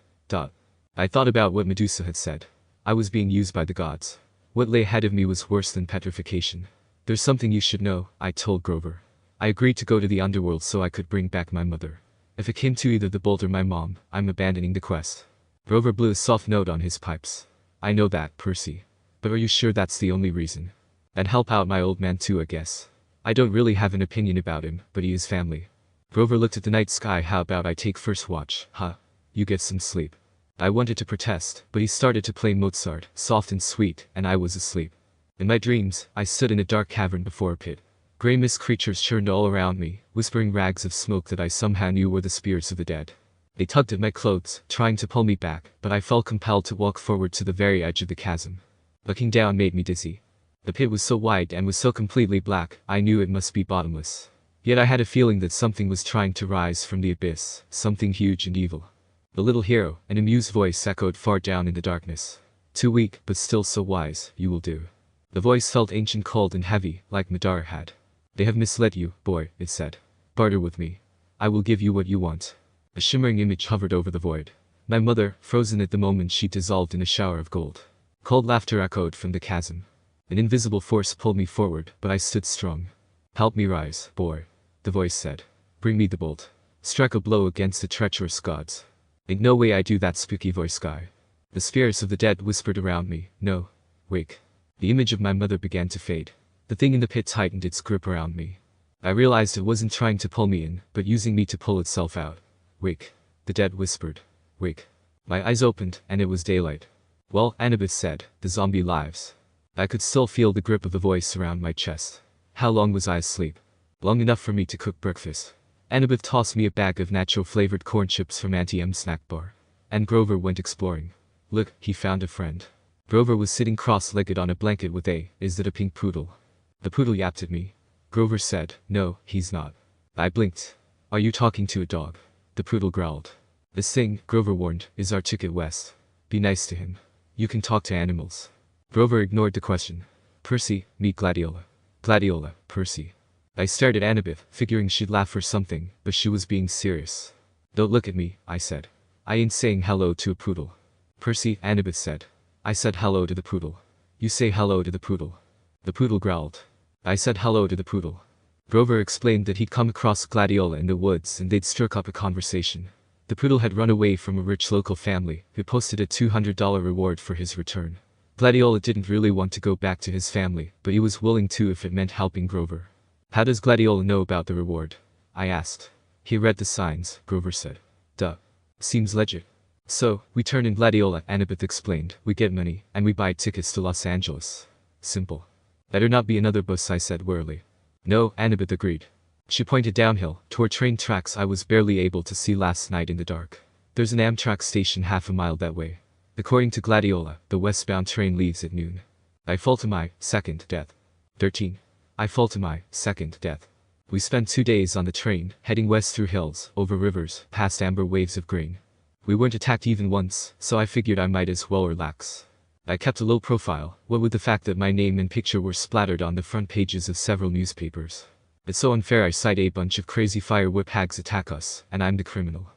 I thought about what Medusa had said. I was being used by the gods. What lay ahead of me was worse than petrification. There's something you should know, I told Grover. I agreed to go to the underworld so I could bring back my mother. If it came to either the bolt or my mom, I'm abandoning the quest. Grover blew a soft note on his pipes. I know that, Percy. But are you sure that's the only reason? And help out my old man too, I guess. I don't really have an opinion about him, but he is family. Grover looked at the night sky. How about I take first watch, huh? You get some sleep. I wanted to protest, but he started to play Mozart, soft and sweet, and I was asleep. In my dreams, I stood in a dark cavern before a pit. Grey mist creatures churned all around me, whispering rags of smoke that I somehow knew were the spirits of the dead. They tugged at my clothes, trying to pull me back, but I felt compelled to walk forward to the very edge of the chasm. Looking down made me dizzy. The pit was so wide and was so completely black, I knew it must be bottomless. Yet I had a feeling that something was trying to rise from the abyss, something huge and evil. The little hero, an amused voice echoed far down in the darkness. Too weak, but still so wise, you will do. The voice felt ancient, cold and heavy, like Madara had. They have misled you, boy, it said. Barter with me. I will give you what you want. A shimmering image hovered over the void. My mother, frozen at the moment, she dissolved in a shower of gold. Cold laughter echoed from the chasm. An invisible force pulled me forward, but I stood strong. Help me rise, boy, the voice said. Bring me the bolt. Strike a blow against the treacherous gods. Ain't no way I do that, spooky voice guy. The spirits of the dead whispered around me. No. Wake. The image of my mother began to fade. The thing in the pit tightened its grip around me. I realized it wasn't trying to pull me in, but using me to pull itself out. Wake. The dead whispered. Wake. My eyes opened, and it was daylight. Well, Annabeth said, the zombie lives. I could still feel the grip of the voice around my chest. How long was I asleep? Long enough for me to cook breakfast. Annabeth tossed me a bag of nacho-flavored corn chips from Auntie M's snack bar. And Grover went exploring. Look, he found a friend. Grover was sitting cross-legged on a blanket with is that a pink poodle? The poodle yapped at me. Grover said, no, he's not. I blinked. Are you talking to a dog? The poodle growled. This thing, Grover warned, is our ticket west. Be nice to him. You can talk to animals. Grover ignored the question. Percy, meet Gladiola. Gladiola, Percy. I stared at Annabeth, figuring she'd laugh or something, but she was being serious. Don't look at me, I said. I ain't saying hello to a poodle. Percy, Annabeth said. I said hello to the poodle. You say hello to the poodle. The poodle growled. I said hello to the poodle. Grover explained that he'd come across Gladiola in the woods and they'd struck up a conversation. The poodle had run away from a rich local family who posted a $200 reward for his return. Gladiola didn't really want to go back to his family, but he was willing to if it meant helping Grover. How does Gladiola know about the reward? I asked. He read the signs, Grover said. Duh. Seems legit. So, we turn in Gladiola, Annabeth explained. We get money, and we buy tickets to Los Angeles. Simple. Better not be another bus, I said wearily. No, Annabeth agreed. She pointed downhill, toward train tracks I was barely able to see last night in the dark. There's an Amtrak station half a mile that way. According to Gladiola, the westbound train leaves at noon. I fall to my second death. 13. I fall to my second death. We spent 2 days on the train, heading west through hills, over rivers, past amber waves of grain. We weren't attacked even once, so I figured I might as well relax. I kept a low profile, what with the fact that my name and picture were splattered on the front pages of several newspapers. It's so unfair. I cite a bunch of crazy fire whip hags attack us, and I'm the criminal.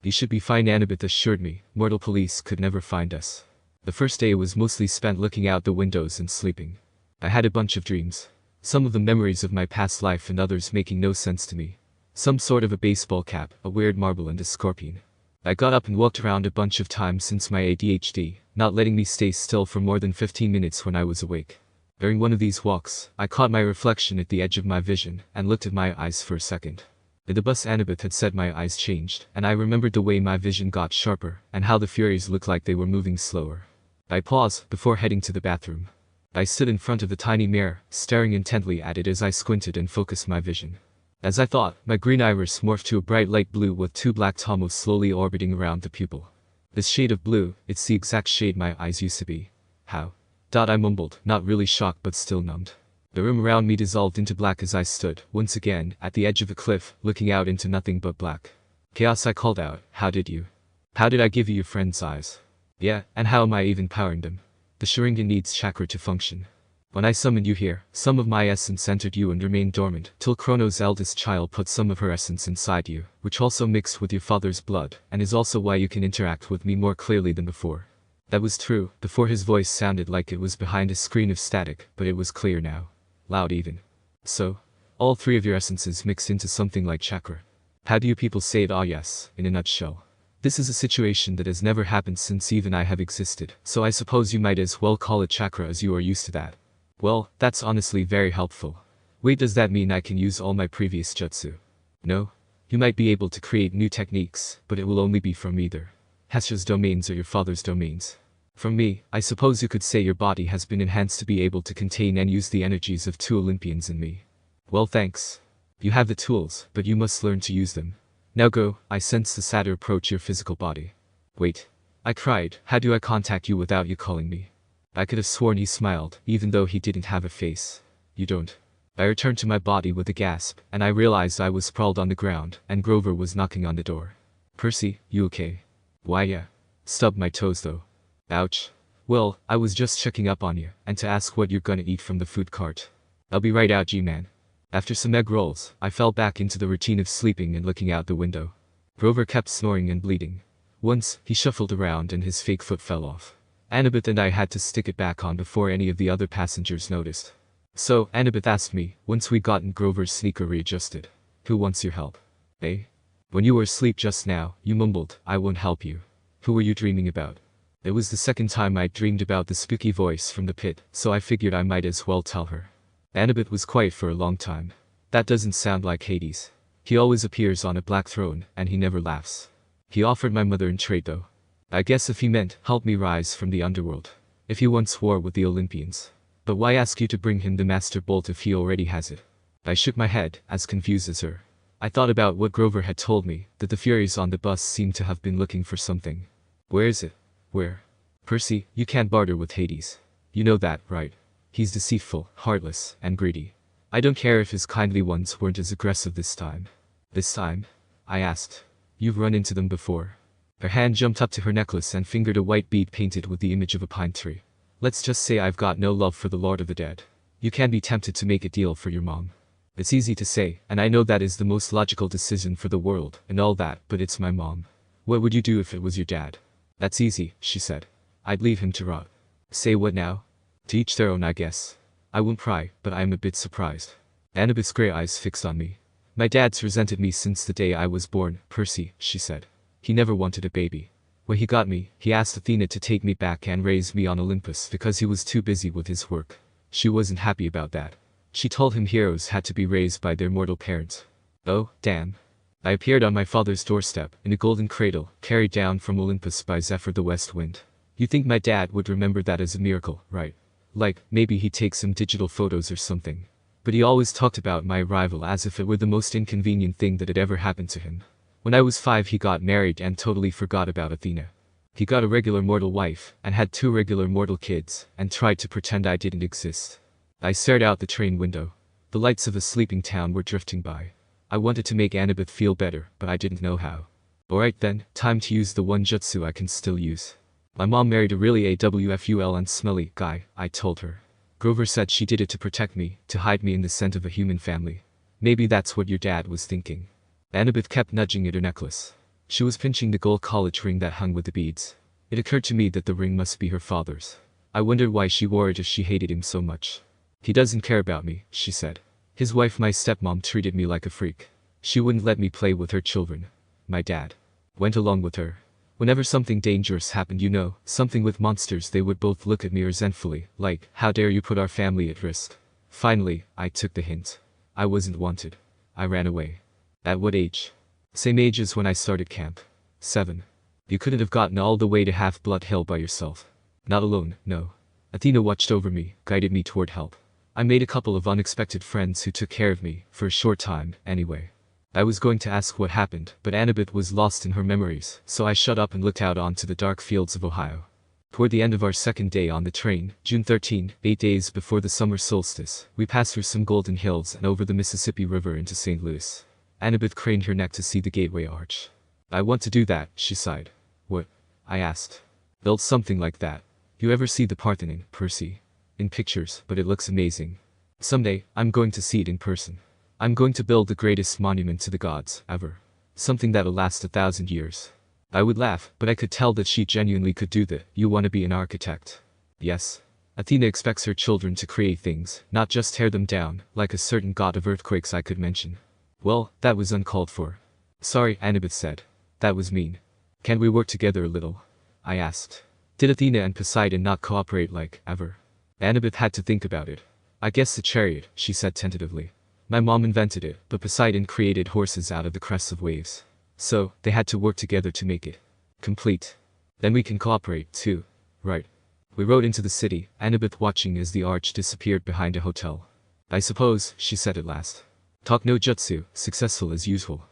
You should be fine, Annabeth assured me. Mortal police could never find us. The first day was mostly spent looking out the windows and sleeping. I had a bunch of dreams. Some of them memories of my past life and others making no sense to me. Some sort of a baseball cap, a weird marble and a scorpion. I got up and walked around a bunch of times since my ADHD, not letting me stay still for more than 15 minutes when I was awake. During one of these walks, I caught my reflection at the edge of my vision and looked at my eyes for a second. In the bus, Annabeth had said my eyes changed, and I remembered the way my vision got sharper and how the Furies looked like they were moving slower. I paused before heading to the bathroom. I stood in front of the tiny mirror, staring intently at it as I squinted and focused my vision. As I thought, my green iris morphed to a bright light blue with 2 black tomos slowly orbiting around the pupil. This shade of blue, it's the exact shade my eyes used to be. How? I mumbled, not really shocked but still numbed. The room around me dissolved into black as I stood, once again, at the edge of a cliff, looking out into nothing but black. Chaos, I called out. How did you? How did I give you your friend's eyes? Yeah, and how am I even powering them? The Sharingan needs chakra to function. When I summoned you here, some of my essence entered you and remained dormant, till Chrono's eldest child put some of her essence inside you, which also mixed with your father's blood, and is also why you can interact with me more clearly than before. That was true. Before his voice sounded like it was behind a screen of static, but it was clear now. Loud even. So, all three of your essences mixed into something like chakra. How do you people say it? Ah yes, in a nutshell. This is a situation that has never happened since even I have existed, so I suppose you might as well call it chakra as you are used to that. Well, that's honestly very helpful. Wait, does that mean I can use all my previous jutsu? No. You might be able to create new techniques, but it will only be from either Hesha's domains or your father's domains. From me, I suppose you could say your body has been enhanced to be able to contain and use the energies of two Olympians in me. Well, thanks. You have the tools, but you must learn to use them. Now go. I sense the sadder approach your physical body. Wait. I cried. How do I contact you without you calling me? I could have sworn he smiled, even though he didn't have a face. You don't. I returned to my body with a gasp, and I realized I was sprawled on the ground, and Grover was knocking on the door. Percy, you okay? Why yeah. Stubbed my toes though. Ouch. Well, I was just checking up on you, and to ask what you're gonna eat from the food cart. I'll be right out, G-man. After some egg rolls, I fell back into the routine of sleeping and looking out the window. Grover kept snoring and bleeding. Once, he shuffled around and his fake foot fell off. Annabeth and I had to stick it back on before any of the other passengers noticed. So, Annabeth asked me, once we'd gotten Grover's sneaker readjusted. Who wants your help? Eh? When you were asleep just now, you mumbled, I won't help you. Who were you dreaming about? It was the second time I'd dreamed about the spooky voice from the pit, so I figured I might as well tell her. Annabeth was quiet for a long time. That doesn't sound like Hades. He always appears on a black throne, and he never laughs. He offered my mother in trade though. I guess if he meant, help me rise from the underworld. If he once war with the Olympians. But why ask you to bring him the Master Bolt if he already has it? I shook my head, as confused as her. I thought about what Grover had told me, that the Furies on the bus seemed to have been looking for something. Where is it? Where? Percy, you can't barter with Hades. You know that, right? He's deceitful, heartless, and greedy. I don't care if his kindly ones weren't as aggressive this time. This time? I asked. You've run into them before. Her hand jumped up to her necklace and fingered a white bead painted with the image of a pine tree. Let's just say I've got no love for the Lord of the Dead. You can be tempted to make a deal for your mom. It's easy to say, and I know that is the most logical decision for the world, and all that, but it's my mom. What would you do if it was your dad? That's easy, she said. I'd leave him to rot. Say what now? To each their own, I guess. I won't pry, but I am a bit surprised. Annabeth's grey eyes fixed on me. My dad's resented me since the day I was born, Percy, she said. He never wanted a baby. When he got me, he asked Athena to take me back and raise me on Olympus because he was too busy with his work. She wasn't happy about that. She told him heroes had to be raised by their mortal parents. Oh, damn. I appeared on my father's doorstep, in a golden cradle, carried down from Olympus by Zephyr the West Wind. You think my dad would remember that as a miracle, right? Like, maybe he'd take some digital photos or something. But he always talked about my arrival as if it were the most inconvenient thing that had ever happened to him. When I was 5 he got married and totally forgot about Athena. He got a regular mortal wife, and had 2 regular mortal kids, and tried to pretend I didn't exist. I stared out the train window. The lights of a sleeping town were drifting by. I wanted to make Annabeth feel better, but I didn't know how. Alright then, time to use the one jutsu I can still use. My mom married a really awful and smelly guy, I told her. Grover said she did it to protect me, to hide me in the scent of a human family. Maybe that's what your dad was thinking. Annabeth kept nudging at her necklace. She was pinching the gold college ring that hung with the beads. It occurred to me that the ring must be her father's. I wondered why she wore it if she hated him so much. He doesn't care about me, she said. His wife, my stepmom, treated me like a freak. She wouldn't let me play with her children. My dad went along with her. Whenever something dangerous happened, you know, something with monsters, they would both look at me resentfully, like, how dare you put our family at risk. Finally, I took the hint. I wasn't wanted. I ran away. At what age? Same age as when I started camp. 7. You couldn't have gotten all the way to Half-Blood Hill by yourself. Not alone, no. Athena watched over me, guided me toward help. I made a couple of unexpected friends who took care of me, for a short time, anyway. I was going to ask what happened, but Annabeth was lost in her memories, so I shut up and looked out onto the dark fields of Ohio. Toward the end of our second day on the train, June 13, 8 days before the summer solstice, we passed through some golden hills and over the Mississippi River into St. Louis. Annabeth craned her neck to see the gateway arch. I want to do that, she sighed. I asked. Built something like that. You ever see the Parthenon, Percy? In pictures, but it looks amazing. Someday, I'm going to see it in person. I'm going to build the greatest monument to the gods, ever. Something that'll last 1,000 years. I would laugh, but I could tell that she genuinely could do that. You want to be an architect? Yes. Athena expects her children to create things, not just tear them down, like a certain god of earthquakes I could mention. Well, that was uncalled for. Sorry, Annabeth said. That was mean. Can we work together a little? I asked. Did Athena and Poseidon not cooperate like, ever? Annabeth had to think about it. I guess the chariot, she said tentatively. My mom invented it, but Poseidon created horses out of the crests of waves. So, they had to work together to make it complete. Then we can cooperate, too. Right. We rode into the city, Annabeth watching as the arch disappeared behind a hotel. I suppose, she said at last. Talk no jutsu, successful as usual.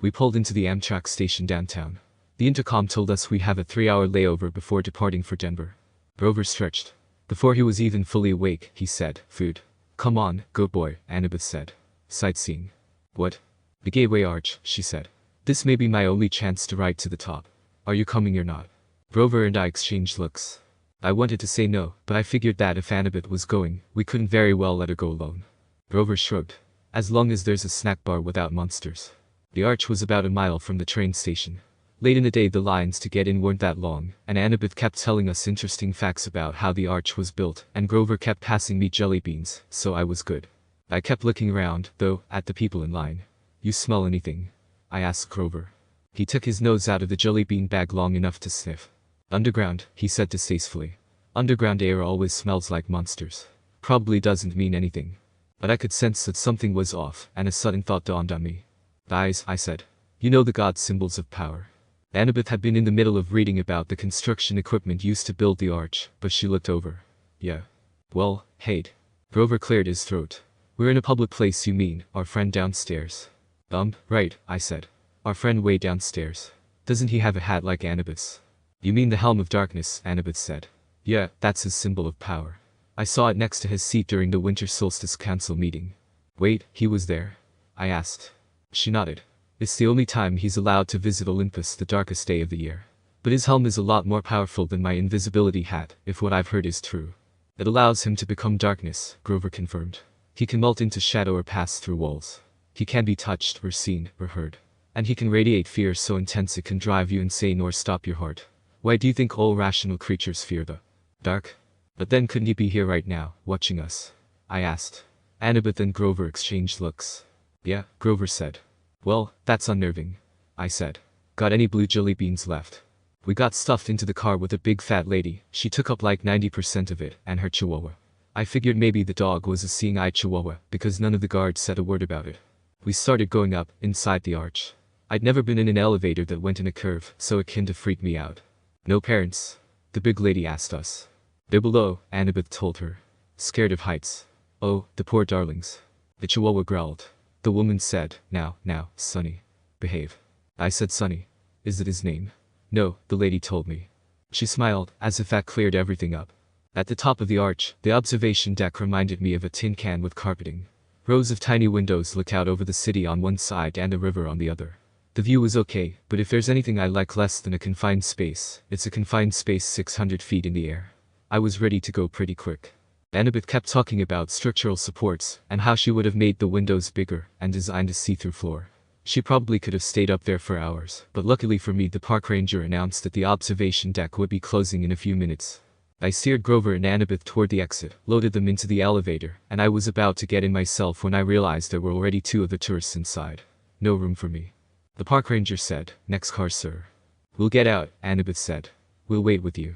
We pulled into the Amtrak station downtown. The intercom told us we'd have a 3-hour layover before departing for Denver. Grover stretched. Before he was even fully awake, he said, food. Come on, go boy, Annabeth said. Sightseeing. What? The Gateway Arch, she said. This may be my only chance to ride to the top. Are you coming or not? Grover and I exchanged looks. I wanted to say no, but I figured that if Annabeth was going, we couldn't very well let her go alone. Grover shrugged. As long as there's a snack bar without monsters. The arch was about a mile from the train station. Late in the day the lines to get in weren't that long, and Annabeth kept telling us interesting facts about how the arch was built, and Grover kept passing me jelly beans, so I was good. I kept looking around, though, at the people in line. You smell anything? I asked Grover. He took his nose out of the jelly bean bag long enough to sniff. Underground, he said distastefully. Underground air always smells like monsters. Probably doesn't mean anything. But I could sense that something was off, and a sudden thought dawned on me. Guys, I said. You know the god symbols of power. Annabeth had been in the middle of reading about the construction equipment used to build the arch, but she looked over. Yeah. Well, hate. Grover cleared his throat. We're in a public place, you mean, our friend downstairs? Right, I said. Our friend way downstairs. Doesn't he have a hat like Annabeth's? You mean the Helm of Darkness, Annabeth said. Yeah, that's his symbol of power. I saw it next to his seat during the Winter Solstice Council meeting. Wait, he was there? I asked. She nodded. It's the only time he's allowed to visit Olympus the darkest day of the year. But his helm is a lot more powerful than my invisibility hat, if what I've heard is true. It allows him to become darkness, Grover confirmed. He can melt into shadow or pass through walls. He can be touched or seen or heard. And he can radiate fear so intense it can drive you insane or stop your heart. Why do you think all rational creatures fear the dark? But then couldn't he be here right now, watching us? I asked. Annabeth and Grover exchanged looks. Yeah, Grover said. Well, that's unnerving. I said. Got any blue jelly beans left? We got stuffed into the car with a big fat lady. She took up like 90% of it, and her chihuahua. I figured maybe the dog was a seeing-eye chihuahua, because none of the guards said a word about it. We started going up, inside the arch. I'd never been in an elevator that went in a curve, so it kinda freaked me out. No parents? The big lady asked us. They're below, Annabeth told her. Scared of heights. Oh, the poor darlings. The chihuahua growled. The woman said, now, Sonny. Behave. I said Sonny. Is it his name? No, the lady told me. She smiled, as if that cleared everything up. At the top of the arch, the observation deck reminded me of a tin can with carpeting. Rows of tiny windows look out over the city on one side and the river on the other. The view was okay, but if there's anything I like less than a confined space, it's a confined space 600 feet in the air. I was ready to go pretty quick. Annabeth kept talking about structural supports, and how she would have made the windows bigger, and designed a see-through floor. She probably could have stayed up there for hours, but luckily for me the park ranger announced that the observation deck would be closing in a few minutes. I steered Grover and Annabeth toward the exit, loaded them into the elevator, and I was about to get in myself when I realized there were already 2 of the tourists inside. No room for me. The park ranger said, "Next car, sir." "We'll get out," Annabeth said. "We'll wait with you."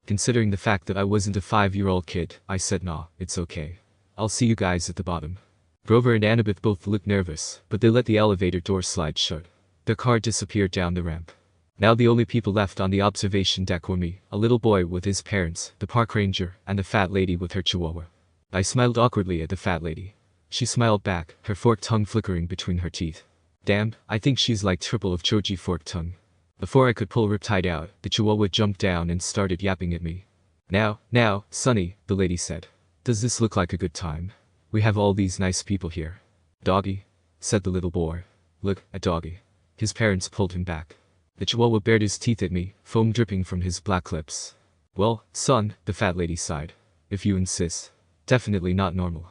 Considering the fact that I wasn't a 5-year-old kid, I said nah, it's okay. I'll see you guys at the bottom. Grover and Annabeth both looked nervous, but they let the elevator door slide shut. Their car disappeared down the ramp. Now the only people left on the observation deck were me, a little boy with his parents, the park ranger, and the fat lady with her chihuahua. I smiled awkwardly at the fat lady. She smiled back, her forked tongue flickering between her teeth. Damn, I think she's like triple of Choji forked tongue. Before I could pull Riptide out, the chihuahua jumped down and started yapping at me. Now, Sonny, the lady said. Does this look like a good time? We have all these nice people here. Doggy, said the little boy. Look at Doggy. His parents pulled him back. The chihuahua bared his teeth at me, foam dripping from his black lips. Well, son, the fat lady sighed. If you insist. Definitely not normal.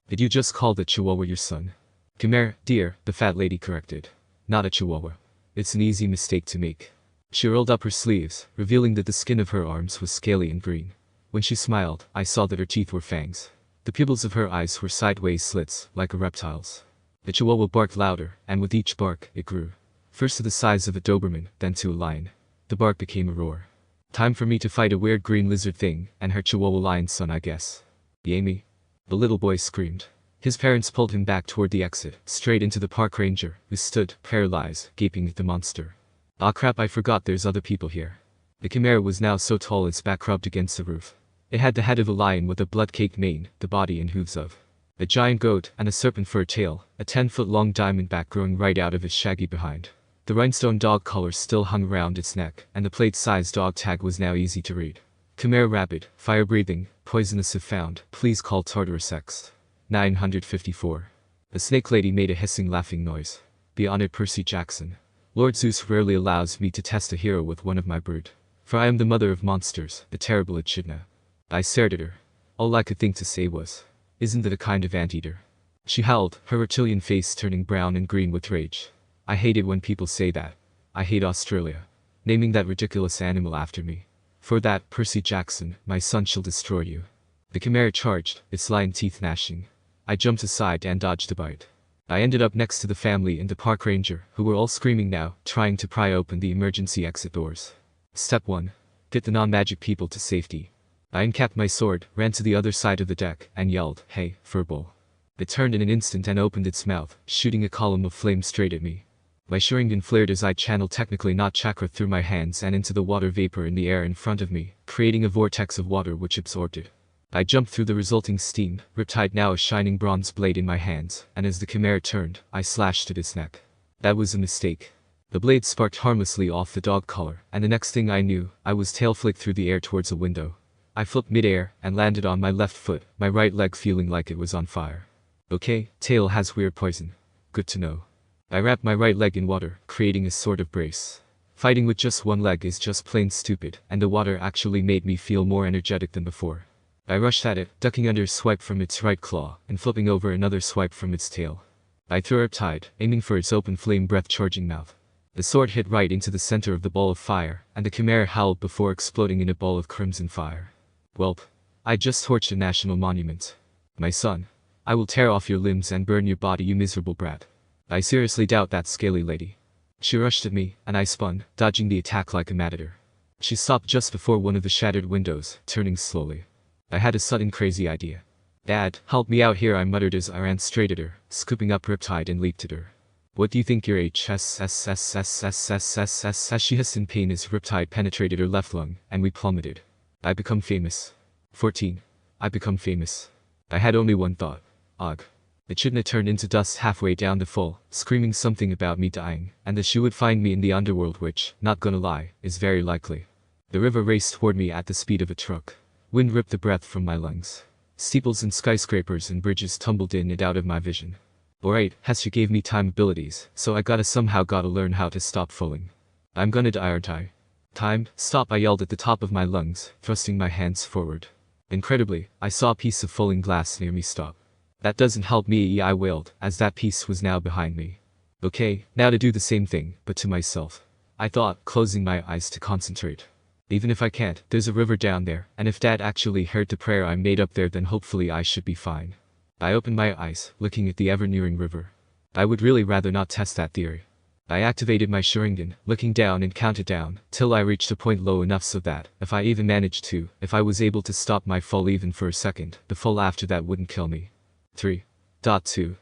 Did you just call the chihuahua your son? Khmer, dear, the fat lady corrected. Not a chihuahua. It's an easy mistake to make. She rolled up her sleeves, revealing that the skin of her arms was scaly and green. When she smiled, I saw that her teeth were fangs. The pupils of her eyes were sideways slits, like a reptile's. The chihuahua barked louder, and with each bark, it grew. First to the size of a Doberman, then to a lion. The bark became a roar. Time for me to fight a weird green lizard thing, and her chihuahua lion son, I guess. Yami. The little boy screamed. His parents pulled him back toward the exit, straight into the park ranger, who stood, paralyzed, gaping at the monster. Ah crap, I forgot there's other people here. The Khmer was now so tall its back rubbed against the roof. It had the head of a lion with a blood-caked mane, the body and hooves of a giant goat, and a serpent for a tail, a 10-foot-long diamond back growing right out of its shaggy behind. The rhinestone dog collar still hung around its neck, and the plate-sized dog tag was now easy to read. Khmer rabid, fire-breathing, poisonous if found, please call Tartarus X. 954. The snake lady made a hissing laughing noise. Be honored, Percy Jackson. Lord Zeus rarely allows me to test a hero with one of my brood. For I am the mother of monsters, the terrible Echidna. I stared at her. All I could think to say was, isn't that a kind of anteater? She howled, her reptilian face turning brown and green with rage. I hate it when people say that. I hate Australia. Naming that ridiculous animal after me. For that, Percy Jackson, my son shall destroy you. The Khmer charged, its lion teeth gnashing. I jumped aside and dodged a bite. I ended up next to the family and the park ranger, who were all screaming now, trying to pry open the emergency exit doors. Step 1. Get the non-magic people to safety. I uncapped my sword, ran to the other side of the deck, and yelled, hey, furball. It turned in an instant and opened its mouth, shooting a column of flame straight at me. My Sharingan flared as I channeled technically not chakra through my hands and into the water vapor in the air in front of me, creating a vortex of water which absorbed it. I jumped through the resulting steam, riptide now a shining bronze blade in my hands, and as the Khmer turned, I slashed at its neck. That was a mistake. The blade sparked harmlessly off the dog collar, and the next thing I knew, I was tail flicked through the air towards a window. I flipped mid-air, and landed on my left foot, my right leg feeling like it was on fire. Okay, tail has weird poison. Good to know. I wrapped my right leg in water, creating a sort of brace. Fighting with just one leg is just plain stupid, and the water actually made me feel more energetic than before. I rushed at it, ducking under a swipe from its right claw, and flipping over another swipe from its tail. I threw a tide, aiming for its open flame breath-charging mouth. The sword hit right into the center of the ball of fire, and the Khmer howled before exploding in a ball of crimson fire. Welp. I just torched a national monument. My son. I will tear off your limbs and burn your body, you miserable brat. I seriously doubt that scaly lady. She rushed at me, and I spun, dodging the attack like a matador. She stopped just before one of the shattered windows, turning slowly. I had a sudden crazy idea. Dad, help me out here, I muttered as I ran straight at her, scooping up Riptide and leaped at her. What do you think your HSSSSSSSSSS? She hissed in pain as Riptide penetrated her left lung, and we plummeted. I become famous. 14. I become famous. I had only one thought. Ugh. Echidna turned into dust halfway down the fall, screaming something about me dying, and that she would find me in the underworld which, not gonna lie, is very likely. The river raced toward me at the speed of a truck. Wind ripped the breath from my lungs. Steeples and skyscrapers and bridges tumbled in and out of my vision. Alright, Hestia gave me time abilities, so I somehow gotta learn how to stop falling. I'm gonna die, aren't I? Time, stop, I yelled at the top of my lungs, thrusting my hands forward. Incredibly, I saw a piece of falling glass near me stop. That doesn't help me, I wailed, as that piece was now behind me. Okay, now to do the same thing, but to myself. I thought, closing my eyes to concentrate. Even if I can't, there's a river down there, and if Dad actually heard the prayer I made up there, then hopefully I should be fine. I opened my eyes, looking at the ever-nearing river. I would really rather not test that theory. I activated my Sharingan, looking down and counted down, till I reached a point low enough so that, if I even managed to, if I was able to stop my fall even for a second, the fall after that wouldn't kill me. 3.2.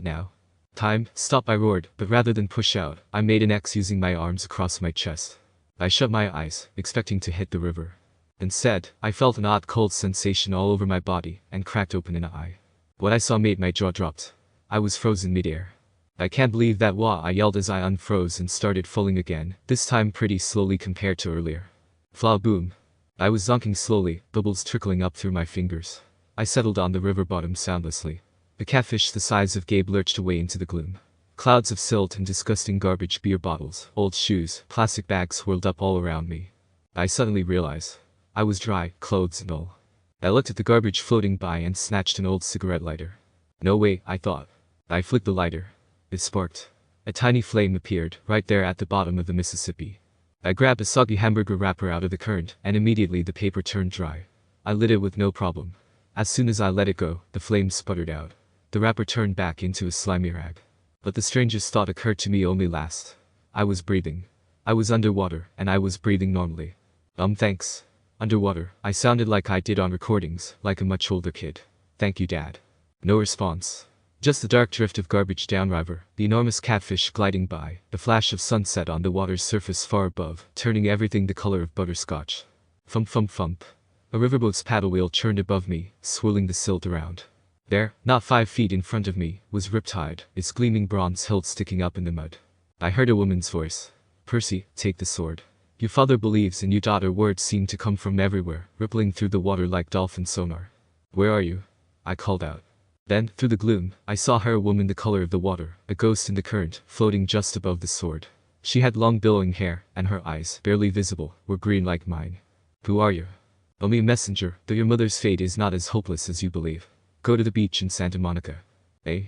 Now. Time, stop, I roared, but rather than push out, I made an X using my arms across my chest. I shut my eyes, expecting to hit the river. Instead, I felt an odd cold sensation all over my body, and cracked open an eye. What I saw made my jaw dropped. I was frozen midair. I can't believe that, wah, I yelled as I unfroze and started falling again, this time pretty slowly compared to earlier. Fla boom. I was zonking slowly, bubbles trickling up through my fingers. I settled on the river bottom soundlessly. The catfish the size of Gabe lurched away into the gloom. Clouds of silt and disgusting garbage, beer bottles, old shoes, plastic bags swirled up all around me. I suddenly realized I was dry, clothes and all. I looked at the garbage floating by and snatched an old cigarette lighter. No way, I thought. I flicked the lighter. It sparked. A tiny flame appeared right there at the bottom of the Mississippi. I grabbed a soggy hamburger wrapper out of the current, and immediately the paper turned dry. I lit it with no problem. As soon as I let it go, the flame sputtered out. The wrapper turned back into a slimy rag. But the strangest thought occurred to me only last. I was breathing. I was underwater, and I was breathing normally. Thanks. Underwater, I sounded like I did on recordings, like a much older kid. Thank you, Dad. No response. Just the dark drift of garbage downriver, the enormous catfish gliding by, the flash of sunset on the water's surface far above, turning everything the color of butterscotch. Thump thump thump. A riverboat's paddle wheel churned above me, swirling the silt around. There, not 5 feet in front of me, was Riptide, its gleaming bronze hilt sticking up in the mud. I heard a woman's voice. Percy, take the sword. Your father believes in you. Her words seemed to come from everywhere, rippling through the water like dolphin sonar. Where are you? I called out. Then, through the gloom, I saw her, a woman the color of the water, a ghost in the current, floating just above the sword. She had long billowing hair, and her eyes, barely visible, were green like mine. Who are you? Only a messenger, though your mother's fate is not as hopeless as you believe. Go to the beach in Santa Monica. Eh?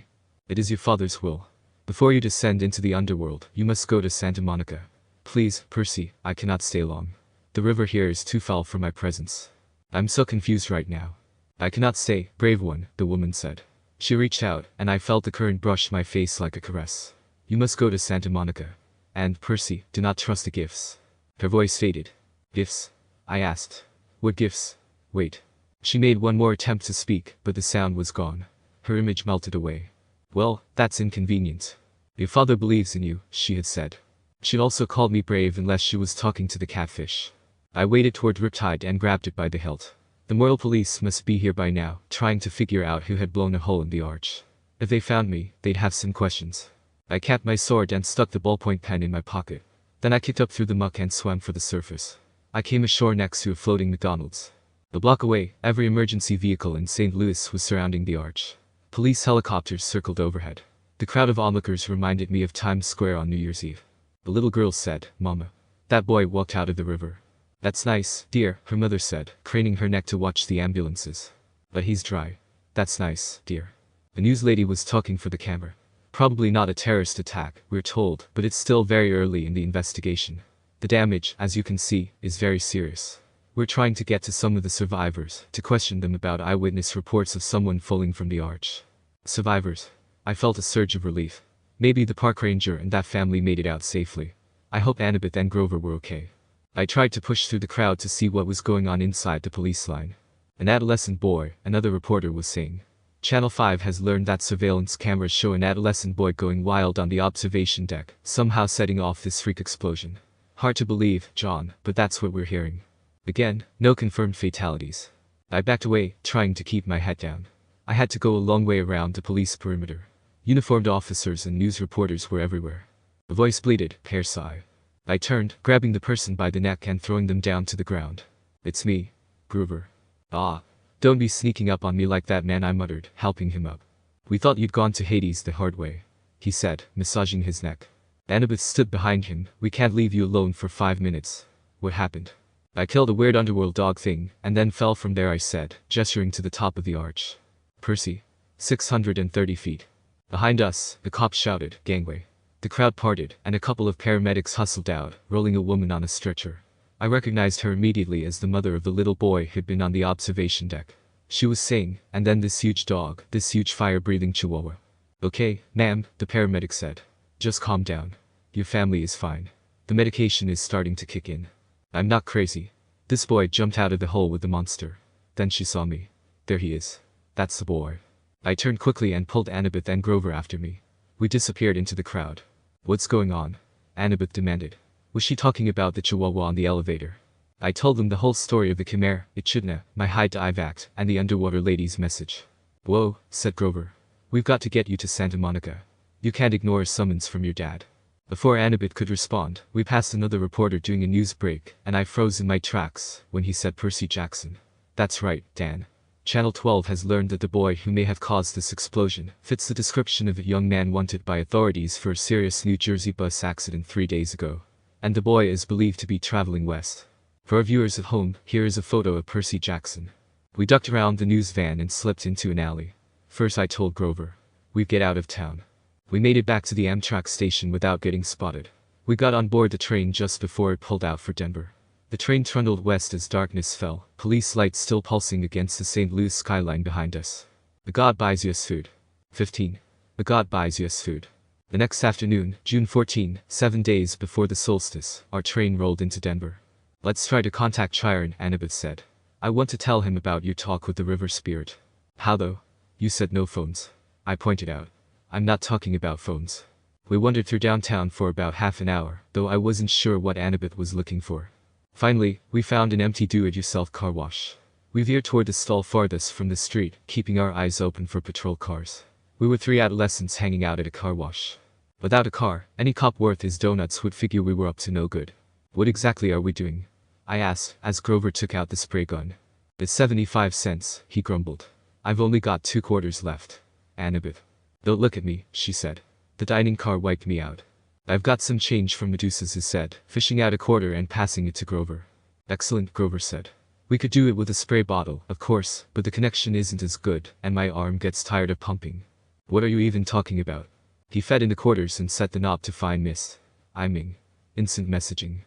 It is your father's will. Before you descend into the underworld, you must go to Santa Monica. Please, Percy, I cannot stay long. The river here is too foul for my presence. I'm so confused right now. I cannot stay, brave one, the woman said. She reached out, and I felt the current brush my face like a caress. You must go to Santa Monica. And, Percy, do not trust the gifts. Her voice faded. Gifts? I asked. What gifts? Wait. She made one more attempt to speak, but the sound was gone. Her image melted away. Well, that's inconvenient. Your father believes in you, she had said. She'd also called me brave unless she was talking to the catfish. I waded toward Riptide and grabbed it by the hilt. The moral police must be here by now, trying to figure out who had blown a hole in the arch. If they found me, they'd have some questions. I capped my sword and stuck the ballpoint pen in my pocket. Then I kicked up through the muck and swam for the surface. I came ashore next to a floating McDonald's. A block away, every emergency vehicle in St. Louis was surrounding the arch. Police helicopters circled overhead. The crowd of onlookers reminded me of Times Square on New Year's Eve. The little girl said, Mama. That boy walked out of the river. That's nice, dear, her mother said, craning her neck to watch the ambulances. But he's dry. That's nice, dear. The news lady was talking for the camera. Probably not a terrorist attack, we're told, but it's still very early in the investigation. The damage, as you can see, is very serious. We're trying to get to some of the survivors, to question them about eyewitness reports of someone falling from the arch. Survivors. I felt a surge of relief. Maybe the park ranger and that family made it out safely. I hope Annabeth and Grover were okay. I tried to push through the crowd to see what was going on inside the police line. An adolescent boy, another reporter was saying. Channel 5 has learned that surveillance cameras show an adolescent boy going wild on the observation deck, somehow setting off this freak explosion. Hard to believe, John, but that's what we're hearing. Again, no confirmed fatalities. I backed away, trying to keep my head down. I had to go a long way around the police perimeter. Uniformed officers and news reporters were everywhere. A voice bleated, Percy. I turned, grabbing the person by the neck and throwing them down to the ground. It's me, Grover. Ah. Don't be sneaking up on me like that, man, I muttered, helping him up. We thought you'd gone to Hades the hard way, he said, massaging his neck. Annabeth stood behind him. We can't leave you alone for 5 minutes. What happened? I killed a weird underworld dog thing, and then fell from there, I said, gesturing to the top of the arch. Percy. 630 feet. Behind us, the cops shouted, gangway. The crowd parted, and a couple of paramedics hustled out, rolling a woman on a stretcher. I recognized her immediately as the mother of the little boy who'd been on the observation deck. She was saying, and then this huge dog, this huge fire-breathing chihuahua. Okay, ma'am, the paramedic said. Just calm down. Your family is fine. The medication is starting to kick in. I'm not crazy. This boy jumped out of the hole with the monster. Then she saw me. There he is. That's the boy. I turned quickly and pulled Annabeth and Grover after me. We disappeared into the crowd. What's going on? Annabeth demanded. Was she talking about the chihuahua on the elevator? I told them the whole story of the chimera, Echidna, my hide-to-eye act, and the underwater lady's message. Whoa, said Grover. We've got to get you to Santa Monica. You can't ignore a summons from your dad. Before Annabeth could respond, we passed another reporter doing a news break, and I froze in my tracks when he said Percy Jackson. That's right, Dan. Channel 12 has learned that the boy who may have caused this explosion fits the description of a young man wanted by authorities for a serious New Jersey bus accident 3 days ago. And the boy is believed to be traveling west. For our viewers at home, here is a photo of Percy Jackson. We ducked around the news van and slipped into an alley. First I told Grover, we'd get out of town. We made it back to the Amtrak station without getting spotted. We got on board the train just before it pulled out for Denver. The train trundled west as darkness fell, police lights still pulsing against the St. Louis skyline behind us. The God buys you us food. 15. The God buys you us food. The next afternoon, June 14, 7 days before the solstice, our train rolled into Denver. Let's try to contact Chiron, Annabeth said. I want to tell him about your talk with the river spirit. How though? You said no phones. I pointed out. I'm not talking about phones. We wandered through downtown for about half an hour, though I wasn't sure what Annabeth was looking for. Finally, we found an empty do-it-yourself car wash. We veered toward the stall farthest from the street, keeping our eyes open for patrol cars. We were 3 adolescents hanging out at a car wash. Without a car, any cop worth his donuts would figure we were up to no good. What exactly are we doing? I asked, as Grover took out the spray gun. It's 75 cents, he grumbled. I've only got 2 quarters left. Annabeth. Don't look at me, she said. The dining car wiped me out. I've got some change from Medusa's, he said, fishing out a quarter and passing it to Grover. Excellent, Grover said. We could do it with a spray bottle, of course, but the connection isn't as good, and my arm gets tired of pumping. What are you even talking about? He fed in the quarters and set the knob to fine mist. Iming. Instant messaging.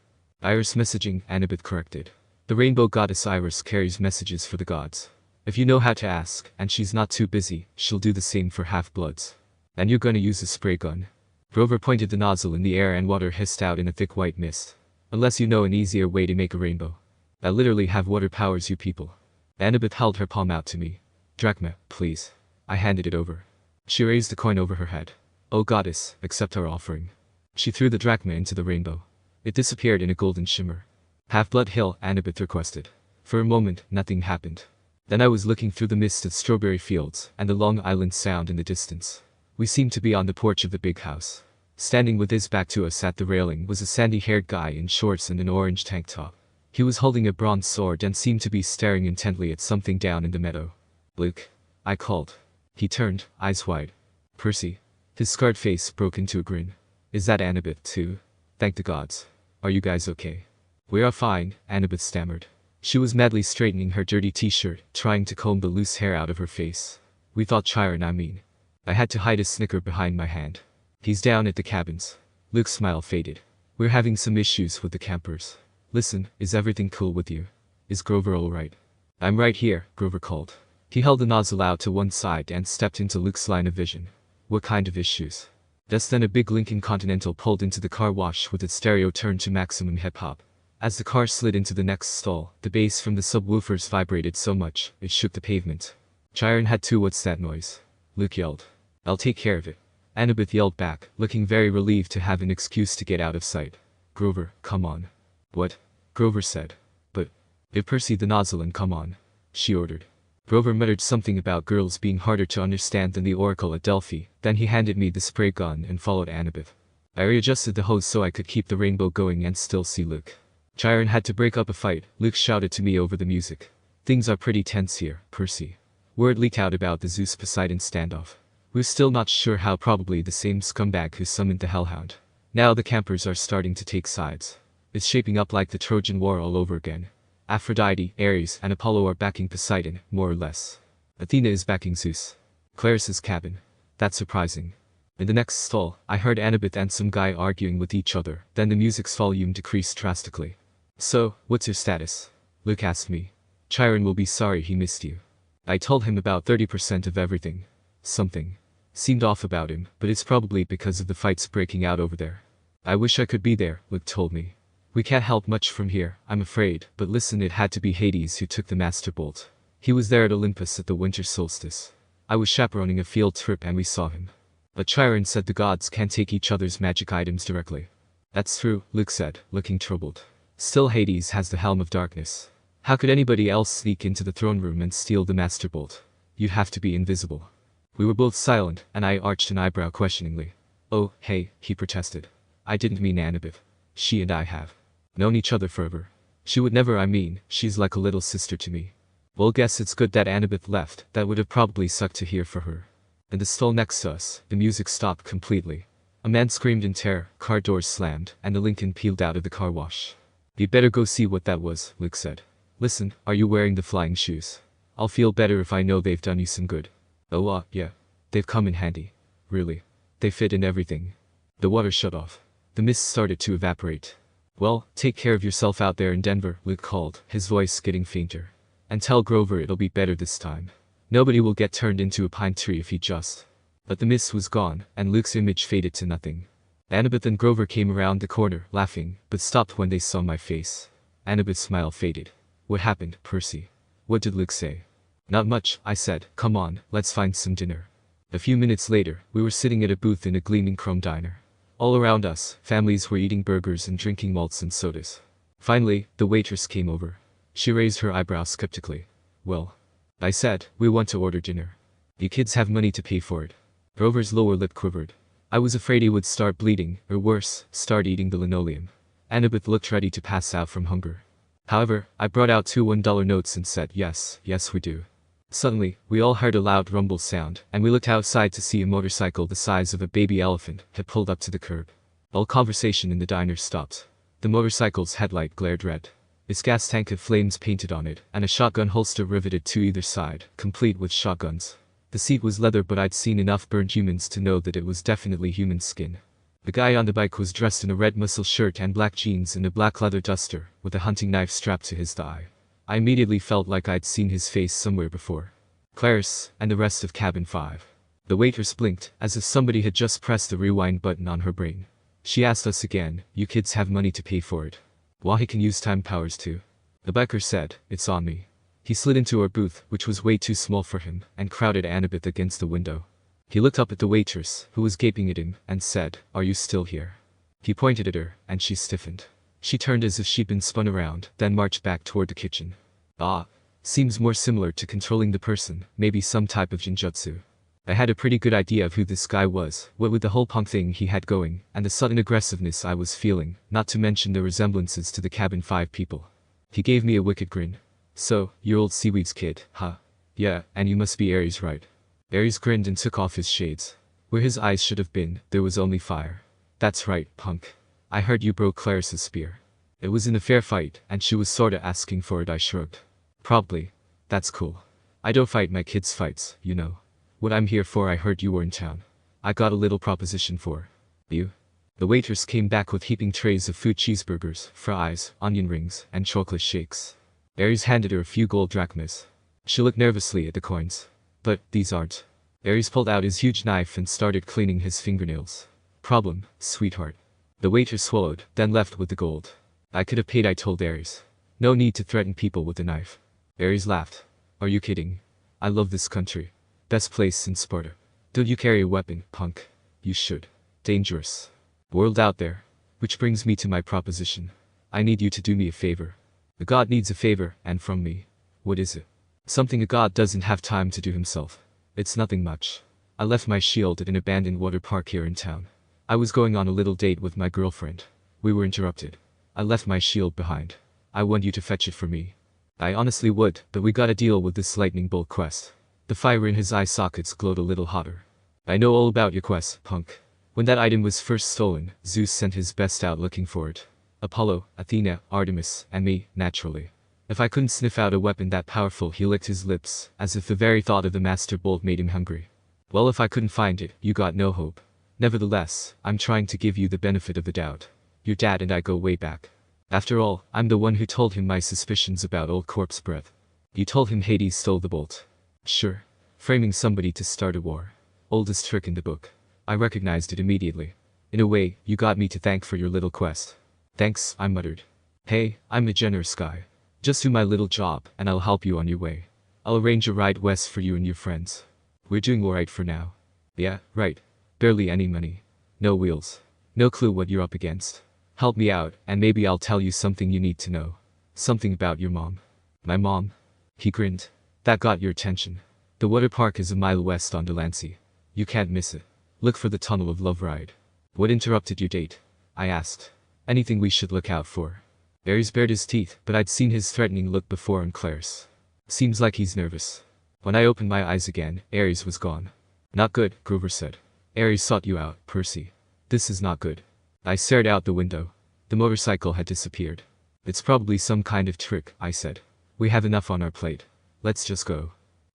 Iris messaging, Annabeth corrected. The rainbow goddess Iris carries messages for the gods. If you know how to ask, and she's not too busy, she'll do the same for half-bloods. And you're gonna use a spray gun. Grover pointed the nozzle in the air and water hissed out in a thick white mist. Unless you know an easier way to make a rainbow. I literally have water powers, you people. Annabeth held her palm out to me. Drachma, please. I handed it over. She raised the coin over her head. Oh goddess, accept our offering. She threw the drachma into the rainbow. It disappeared in a golden shimmer. Half-blood hill, Annabeth requested. For a moment, nothing happened. Then I was looking through the mist at strawberry fields and the Long Island Sound in the distance. We seemed to be on the porch of the big house. Standing with his back to us at the railing was a sandy-haired guy in shorts and an orange tank top. He was holding a bronze sword and seemed to be staring intently at something down in the meadow. Luke. I called. He turned, eyes wide. Percy. His scarred face broke into a grin. Is that Annabeth too? Thank the gods. Are you guys okay? We are fine, Annabeth stammered. She was madly straightening her dirty t-shirt, trying to comb the loose hair out of her face. We thought Chiron, I mean. I had to hide a snicker behind my hand. He's down at the cabins. Luke's smile faded. We're having some issues with the campers. Listen, is everything cool with you? Is Grover alright? I'm right here, Grover called. He held the nozzle out to one side and stepped into Luke's line of vision. What kind of issues? Just then a big Lincoln Continental pulled into the car wash with its stereo turned to maximum hip-hop. As the car slid into the next stall, the bass from the subwoofers vibrated so much, it shook the pavement. Chiron had too. What's that noise? Luke yelled. I'll take care of it. Annabeth yelled back, looking very relieved to have an excuse to get out of sight. Grover, come on. What? Grover said. But, give Percy the nozzle and come on. She ordered. Grover muttered something about girls being harder to understand than the Oracle at Delphi, then he handed me the spray gun and followed Annabeth. I readjusted the hose so I could keep the rainbow going and still see Luke. Chiron had to break up a fight, Luke shouted to me over the music. Things are pretty tense here, Percy. Word leaked out about the Zeus-Poseidon standoff. We're still not sure how, probably the same scumbag who summoned the Hellhound. Now the campers are starting to take sides. It's shaping up like the Trojan War all over again. Aphrodite, Ares, and Apollo are backing Poseidon, more or less. Athena is backing Zeus. Claris's cabin. That's surprising. In the next stall, I heard Annabeth and some guy arguing with each other, then the music's volume decreased drastically. So, what's your status? Luke asked me. Chiron will be sorry he missed you. I told him about 30% of everything. Something seemed off about him, but it's probably because of the fights breaking out over there. I wish I could be there, Luke told me. We can't help much from here, I'm afraid, but listen, it had to be Hades who took the Master Bolt. He was there at Olympus at the winter solstice. I was chaperoning a field trip and we saw him. But Chiron said the gods can't take each other's magic items directly. That's true, Luke said, looking troubled. Still, Hades has the Helm of Darkness. How could anybody else sneak into the throne room and steal the Master Bolt? You'd have to be invisible. We were both silent, and I arched an eyebrow questioningly. Oh, hey, he protested. I didn't mean Annabeth. She and I have known each other forever. She would never, I mean, she's like a little sister to me. Well, guess it's good that Annabeth left, that would have probably sucked to hear for her. In the stall next to us, the music stopped completely. A man screamed in terror, car doors slammed, and the Lincoln peeled out of the car wash. "You better go see what that was," Luke said. "Listen, are you wearing the flying shoes? I'll feel better if I know they've done you some good." "Oh, yeah. They've come in handy. Really. They fit in everything." The water shut off. The mist started to evaporate. "Well, take care of yourself out there in Denver," Luke called, his voice getting fainter. "And tell Grover it'll be better this time. Nobody will get turned into a pine tree if he just..." But the mist was gone, and Luke's image faded to nothing. Annabeth and Grover came around the corner, laughing, but stopped when they saw my face. Annabeth's smile faded. "What happened, Percy?" "What did Luke say?" "Not much," I said. "Come on, let's find some dinner." A few minutes later, we were sitting at a booth in a gleaming chrome diner. All around us, families were eating burgers and drinking malts and sodas. Finally, the waitress came over. She raised her eyebrows skeptically. "Well," I said, "we want to order dinner. You kids have money to pay for it." Grover's lower lip quivered. I was afraid he would start bleeding, or worse, start eating the linoleum. Annabeth looked ready to pass out from hunger. However, I brought out 2 $1 notes and said, yes, we do." Suddenly, we all heard a loud rumble sound, and we looked outside to see a motorcycle the size of a baby elephant had pulled up to the curb. All conversation in the diner stopped. The motorcycle's headlight glared red. Its gas tank had flames painted on it, and a shotgun holster riveted to either side, complete with shotguns. The seat was leather, but I'd seen enough burned humans to know that it was definitely human skin. The guy on the bike was dressed in a red muscle shirt and black jeans and a black leather duster, with a hunting knife strapped to his thigh. I immediately felt like I'd seen his face somewhere before. Clarice, and the rest of Cabin 5. The waitress blinked, as if somebody had just pressed the rewind button on her brain. She asked us again, "You kids have money to pay for it? Wahi can use time powers too." The biker said, "It's on me." He slid into our booth, which was way too small for him, and crowded Annabeth against the window. He looked up at the waitress, who was gaping at him, and said, "Are you still here?" He pointed at her, and she stiffened. She turned as if she'd been spun around, then marched back toward the kitchen. "Ah. Seems more similar to controlling the person, maybe some type of genjutsu." I had a pretty good idea of who this guy was, what with the whole punk thing he had going, and the sudden aggressiveness I was feeling, not to mention the resemblances to the Cabin 5 people. He gave me a wicked grin. "So, you're old Seaweed's kid, huh? Yeah, and you must be Ares, right?" Ares grinned and took off his shades. Where his eyes should have been, there was only fire. "That's right, punk. I heard you broke Clarice's spear." "It was in a fair fight, and she was sorta asking for it," I shrugged. "Probably. That's cool. I don't fight my kids' fights, you know. What I'm here for, I heard you were in town. I got a little proposition for you." The waitress came back with heaping trays of food: cheeseburgers, fries, onion rings, and chocolate shakes. Ares handed her a few gold drachmas. She looked nervously at the coins. "But, these aren't..." Ares pulled out his huge knife and started cleaning his fingernails. "Problem, sweetheart." The waitress swallowed, then left with the gold. "I could have paid," I told Ares. "No need to threaten people with a knife." Ares laughed. "Are you kidding? I love this country. Best place in Sparta. Don't you carry a weapon, punk? You should. Dangerous world out there." Which brings me to my proposition. I need you to do me a favor. A god needs a favor, and from me. What is it? Something a god doesn't have time to do himself. It's nothing much. I left my shield at an abandoned water park here in town. I was going on a little date with my girlfriend. We were interrupted. I left my shield behind. I want you to fetch it for me. I honestly would, but we gotta deal with this lightning bolt quest. The fire in his eye sockets glowed a little hotter. "I know all about your quest, punk. When that item was first stolen, Zeus sent his best out looking for it. Apollo, Athena, Artemis, and me, naturally. If I couldn't sniff out a weapon that powerful, he licked his lips, as if the very thought of the master bolt made him hungry. Well, if I couldn't find it, you got no hope. Nevertheless, I'm trying to give you the benefit of the doubt. Your dad and I go way back. After all, I'm the one who told him my suspicions about old corpse breath. You told him Hades stole the bolt." "Sure. Framing somebody to start a war. Oldest trick in the book." I recognized it immediately. "In a way, you got me to thank for your little quest." "Thanks," I muttered. "Hey, I'm a generous guy. Just do my little job, and I'll help you on your way. I'll arrange a ride west for you and your friends. We're doing alright for now." "Yeah, right. Barely any money. No wheels. No clue what you're up against. Help me out, and maybe I'll tell you something you need to know. Something about your mom." "My mom?" He grinned. "That got your attention. The water park is a mile west on Delancey. You can't miss it. Look for the Tunnel of Love ride." "What interrupted your date?" I asked. "Anything we should look out for?" Ares bared his teeth, but I'd seen his threatening look before on Clarice. Seems like he's nervous. When I opened my eyes again, Ares was gone. Not good, Grover said. Ares sought you out, Percy. This is not good. I stared out the window. The motorcycle had disappeared. It's probably some kind of trick, I said. We have enough on our plate. Let's just go.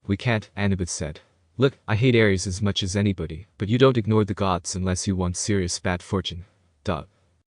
We can't, Annabeth said. Look, I hate Ares as much as anybody, but you don't ignore the gods unless you want serious bad fortune.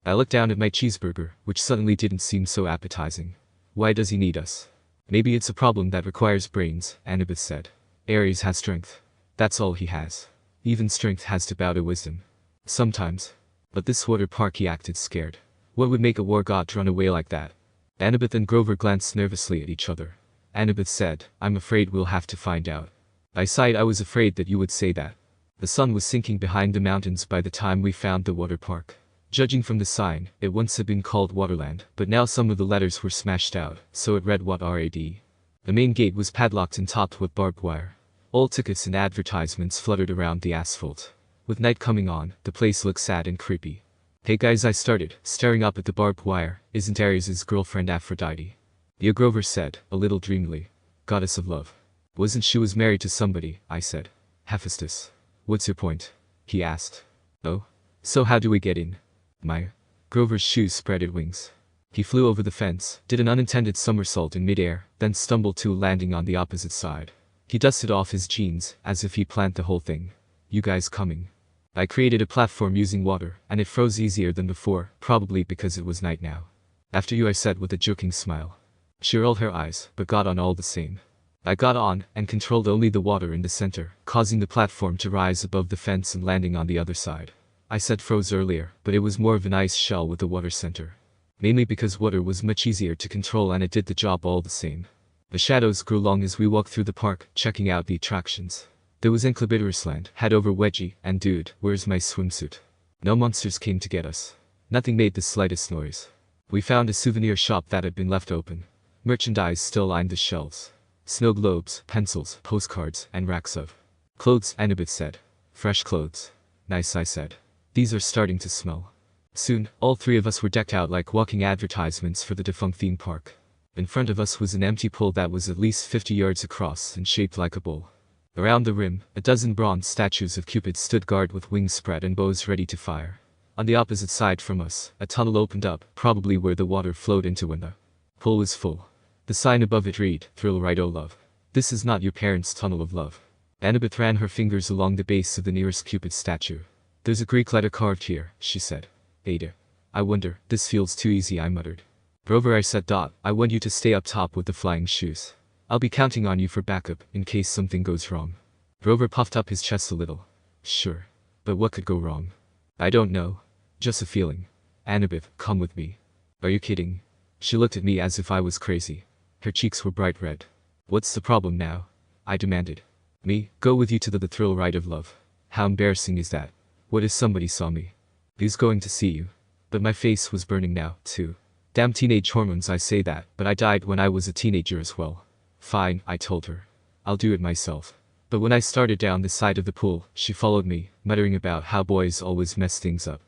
I looked down at my cheeseburger, which suddenly didn't seem so appetizing. Why does he need us? Maybe it's a problem that requires brains, Annabeth said. Ares has strength. That's all he has. Even strength has to bow to wisdom. Sometimes. But this water park he acted scared. What would make a war god run away like that? Annabeth and Grover glanced nervously at each other. Annabeth said, I'm afraid we'll have to find out. I sighed. I was afraid that you would say that. The sun was sinking behind the mountains by the time we found the water park. Judging from the sign, it once had been called Waterland, but now some of the letters were smashed out, so it read WATRAD. The main gate was padlocked and topped with barbed wire. Old tickets and advertisements fluttered around the asphalt. With night coming on, the place looked sad and creepy. Hey guys, I started, staring up at the barbed wire. Isn't Ares' girlfriend Aphrodite? Yeah, Grover said, a little dreamily. Goddess of love. Wasn't she was married to somebody, I said. Hephaestus. What's your point? He asked. Oh? So how do we get in? Grover's shoes spreaded wings. He flew over the fence, did an unintended somersault in midair, then stumbled to a landing on the opposite side. He dusted off his jeans, as if he planned the whole thing. You guys coming? I created a platform using water, and it froze easier than before, probably because it was night now. After you, I said with a joking smile. She rolled her eyes, but got on all the same. I got on, and controlled only the water in the center, causing the platform to rise above the fence and landing on the other side. I said froze earlier, but it was more of an ice shell with the water center. Mainly because water was much easier to control and it did the job all the same. The shadows grew long as we walked through the park, checking out the attractions. There was Inclibitorisland, Head Over Wedgie, and Dude, Where's My Swimsuit? No monsters came to get us. Nothing made the slightest noise. We found a souvenir shop that had been left open. Merchandise still lined the shelves. Snow globes, pencils, postcards, and racks of clothes, Annabeth said. Fresh clothes. Nice, I said. These are starting to smell. Soon, all three of us were decked out like walking advertisements for the defunct theme park. In front of us was an empty pool that was at least 50 yards across and shaped like a bowl. Around the rim, a dozen bronze statues of Cupid stood guard with wings spread and bows ready to fire. On the opposite side from us, a tunnel opened up, probably where the water flowed into when the pool was full. The sign above it read, Thrill Right O Love. This is not your parents' tunnel of love. Annabeth ran her fingers along the base of the nearest Cupid statue. There's a Greek letter carved here, she said. Ada. I wonder, this feels too easy, I muttered. Grover, I said. I want you to stay up top with the flying shoes. I'll be counting on you for backup, in case something goes wrong. Grover puffed up his chest a little. Sure. But what could go wrong? I don't know. Just a feeling. Annabeth, come with me. Are you kidding? She looked at me as if I was crazy. Her cheeks were bright red. What's the problem now? I demanded. Me, go with you to the thrill ride of love. How embarrassing is that? What if somebody saw me? Who's going to see you? But my face was burning now, too. Damn teenage hormones, I say that, but I died when I was a teenager as well. Fine, I told her. I'll do it myself. But when I started down the side of the pool, she followed me, muttering about how boys always mess things up.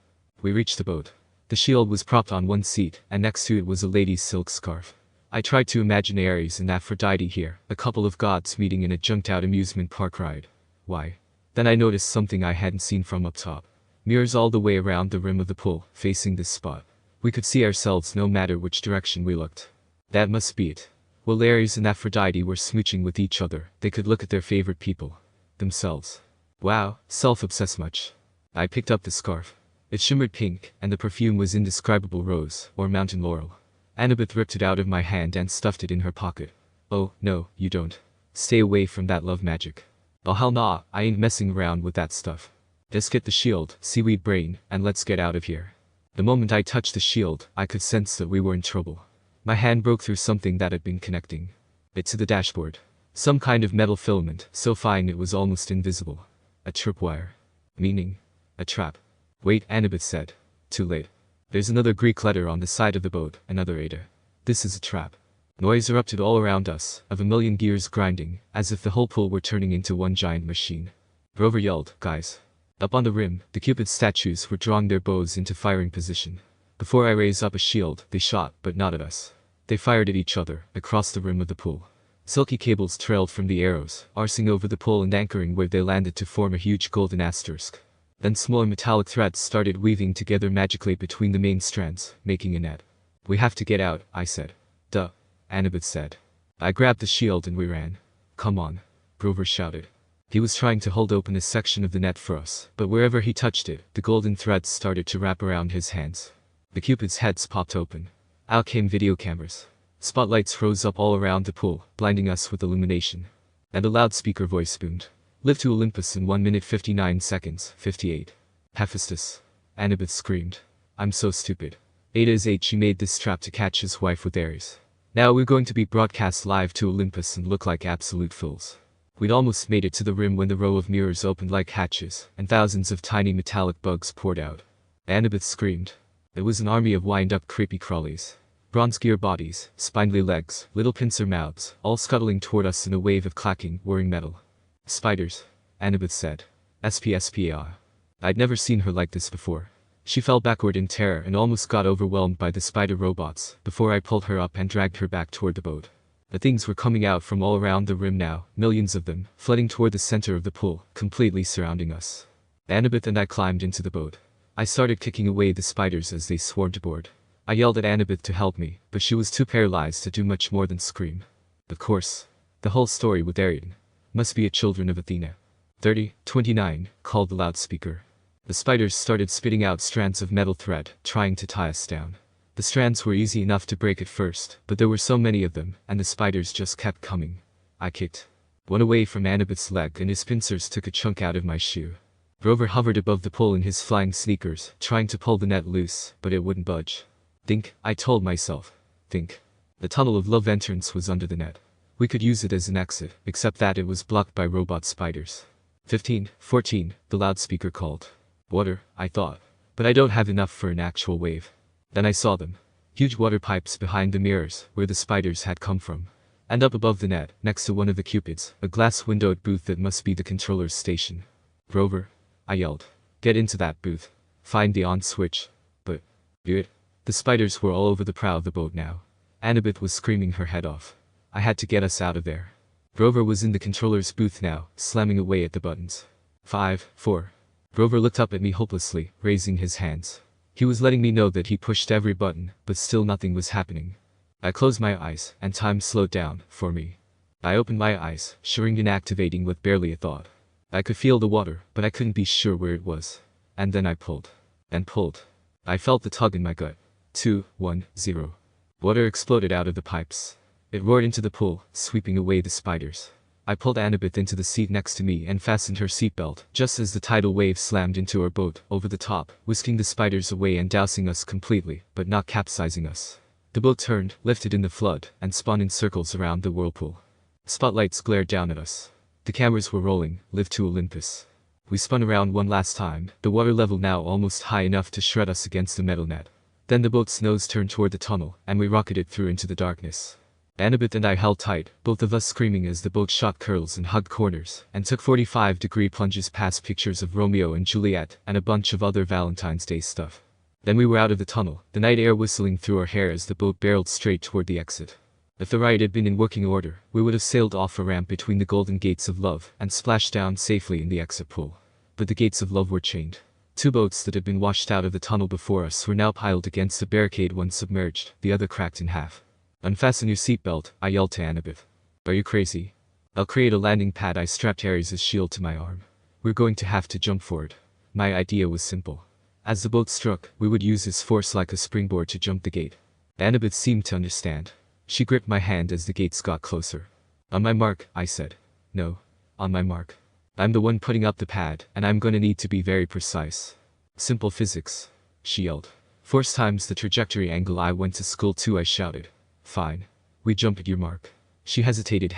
We reached the boat. The shield was propped on one seat, and next to it was a lady's silk scarf. I tried to imagine Ares and Aphrodite here, a couple of gods meeting in a junked-out amusement park ride. Why? Then I noticed something I hadn't seen from up top. Mirrors all the way around the rim of the pool, facing this spot. We could see ourselves no matter which direction we looked. That must be it. While Ares and Aphrodite were smooching with each other, they could look at their favorite people. Themselves. Wow, self-obsessed much. I picked up the scarf. It shimmered pink, and the perfume was indescribable rose, or mountain laurel. Annabeth ripped it out of my hand and stuffed it in her pocket. Oh, no, you don't. Stay away from that love magic. Oh hell nah, I ain't messing around with that stuff. Just get the shield, seaweed brain, and let's get out of here. The moment I touched the shield, I could sense that we were in trouble. My hand broke through something that had been connecting it to the dashboard. Some kind of metal filament, so fine it was almost invisible. A tripwire. Meaning? A trap. Wait, Annabeth said. Too late. There's another Greek letter on the side of the boat, another Ada. This is a trap. Noise erupted all around us, of a million gears grinding, as if the whole pool were turning into one giant machine. Grover yelled, guys. Up on the rim, the Cupid statues were drawing their bows into firing position. Before I raised up a shield, they shot, but not at us. They fired at each other, across the rim of the pool. Silky cables trailed from the arrows, arsing over the pole and anchoring where they landed to form a huge golden asterisk. Then smaller metallic threads started weaving together magically between the main strands, making a net. "We have to get out," I said. "Duh," Annabeth said. I grabbed the shield and we ran. "Come on," Grover shouted. He was trying to hold open a section of the net for us, but wherever he touched it, the golden threads started to wrap around his hands. The cupids' heads popped open. Out came video cameras. Spotlights rose up all around the pool, blinding us with illumination. And a loudspeaker voice boomed. "Live to Olympus in 1 minute 59 seconds, 58. Hephaestus." Annabeth screamed. "I'm so stupid. Ada is 8. She made this trap to catch his wife with Ares. Now we're going to be broadcast live to Olympus and look like absolute fools." We'd almost made it to the rim when the row of mirrors opened like hatches, and thousands of tiny metallic bugs poured out. Annabeth screamed. It was an army of wind-up creepy crawlies. Bronze gear bodies, spindly legs, little pincer mouths, all scuttling toward us in a wave of clacking, whirring metal. "Spiders," Annabeth said. "SPSPAR." I'd never seen her like this before. She fell backward in terror and almost got overwhelmed by the spider robots, before I pulled her up and dragged her back toward the boat. The things were coming out from all around the rim now, millions of them, flooding toward the center of the pool, completely surrounding us. Annabeth and I climbed into the boat. I started kicking away the spiders as they swarmed aboard. I yelled at Annabeth to help me, but she was too paralyzed to do much more than scream. Of course. The whole story with Arion. Must be a children of Athena. 3029, called the loudspeaker. The spiders started spitting out strands of metal thread, trying to tie us down. The strands were easy enough to break at first, but there were so many of them, and the spiders just kept coming. I kicked one away from Annabeth's leg and his pincers took a chunk out of my shoe. Grover hovered above the pole in his flying sneakers, trying to pull the net loose, but it wouldn't budge. Think, I told myself. Think. The tunnel of love entrance was under the net. We could use it as an exit, except that it was blocked by robot spiders. 15, 14, the loudspeaker called. Water, I thought. But I don't have enough for an actual wave. Then I saw them. Huge water pipes behind the mirrors, where the spiders had come from. And up above the net, next to one of the cupids, a glass-windowed booth that must be the controller's station. "Grover," I yelled. "Get into that booth. Find the on switch." But, do it. The spiders were all over the prow of the boat now. Annabeth was screaming her head off. I had to get us out of there. Grover was in the controller's booth now, slamming away at the buttons. 5, 4. Grover looked up at me hopelessly, raising his hands. He was letting me know that he pushed every button, but still nothing was happening. I closed my eyes, and time slowed down, for me. I opened my eyes, shivering and activating with barely a thought. I could feel the water, but I couldn't be sure where it was. And then I pulled. And pulled. I felt the tug in my gut. 2, 1, 0. Water exploded out of the pipes. It roared into the pool, sweeping away the spiders. I pulled Annabeth into the seat next to me and fastened her seatbelt, just as the tidal wave slammed into our boat, over the top, whisking the spiders away and dousing us completely, but not capsizing us. The boat turned, lifted in the flood, and spun in circles around the whirlpool. Spotlights glared down at us. The cameras were rolling, live to Olympus. We spun around one last time, the water level now almost high enough to shred us against the metal net. Then the boat's nose turned toward the tunnel, and we rocketed through into the darkness. Annabeth and I held tight, both of us screaming as the boat shot curls and hugged corners, and took 45-degree plunges past pictures of Romeo and Juliet, and a bunch of other Valentine's Day stuff. Then we were out of the tunnel, the night air whistling through our hair as the boat barreled straight toward the exit. If the ride had been in working order, we would have sailed off a ramp between the golden gates of love, and splashed down safely in the exit pool. But the gates of love were chained. 2 boats that had been washed out of the tunnel before us were now piled against the barricade, one submerged, the other cracked in half. "Unfasten your seatbelt," I yelled to Annabeth. "Are you crazy?" "I'll create a landing pad." I strapped Ares' shield to my arm. "We're going to have to jump for it." My idea was simple. As the boat struck, we would use its force like a springboard to jump the gate. Annabeth seemed to understand. She gripped my hand as the gates got closer. "On my mark," I said. "No. On my mark. I'm the one putting up the pad, and I'm gonna need to be very precise." "Simple physics," she yelled. "Force times the trajectory angle." "I went to school too," I shouted. "Fine. We jump at your mark." She hesitated,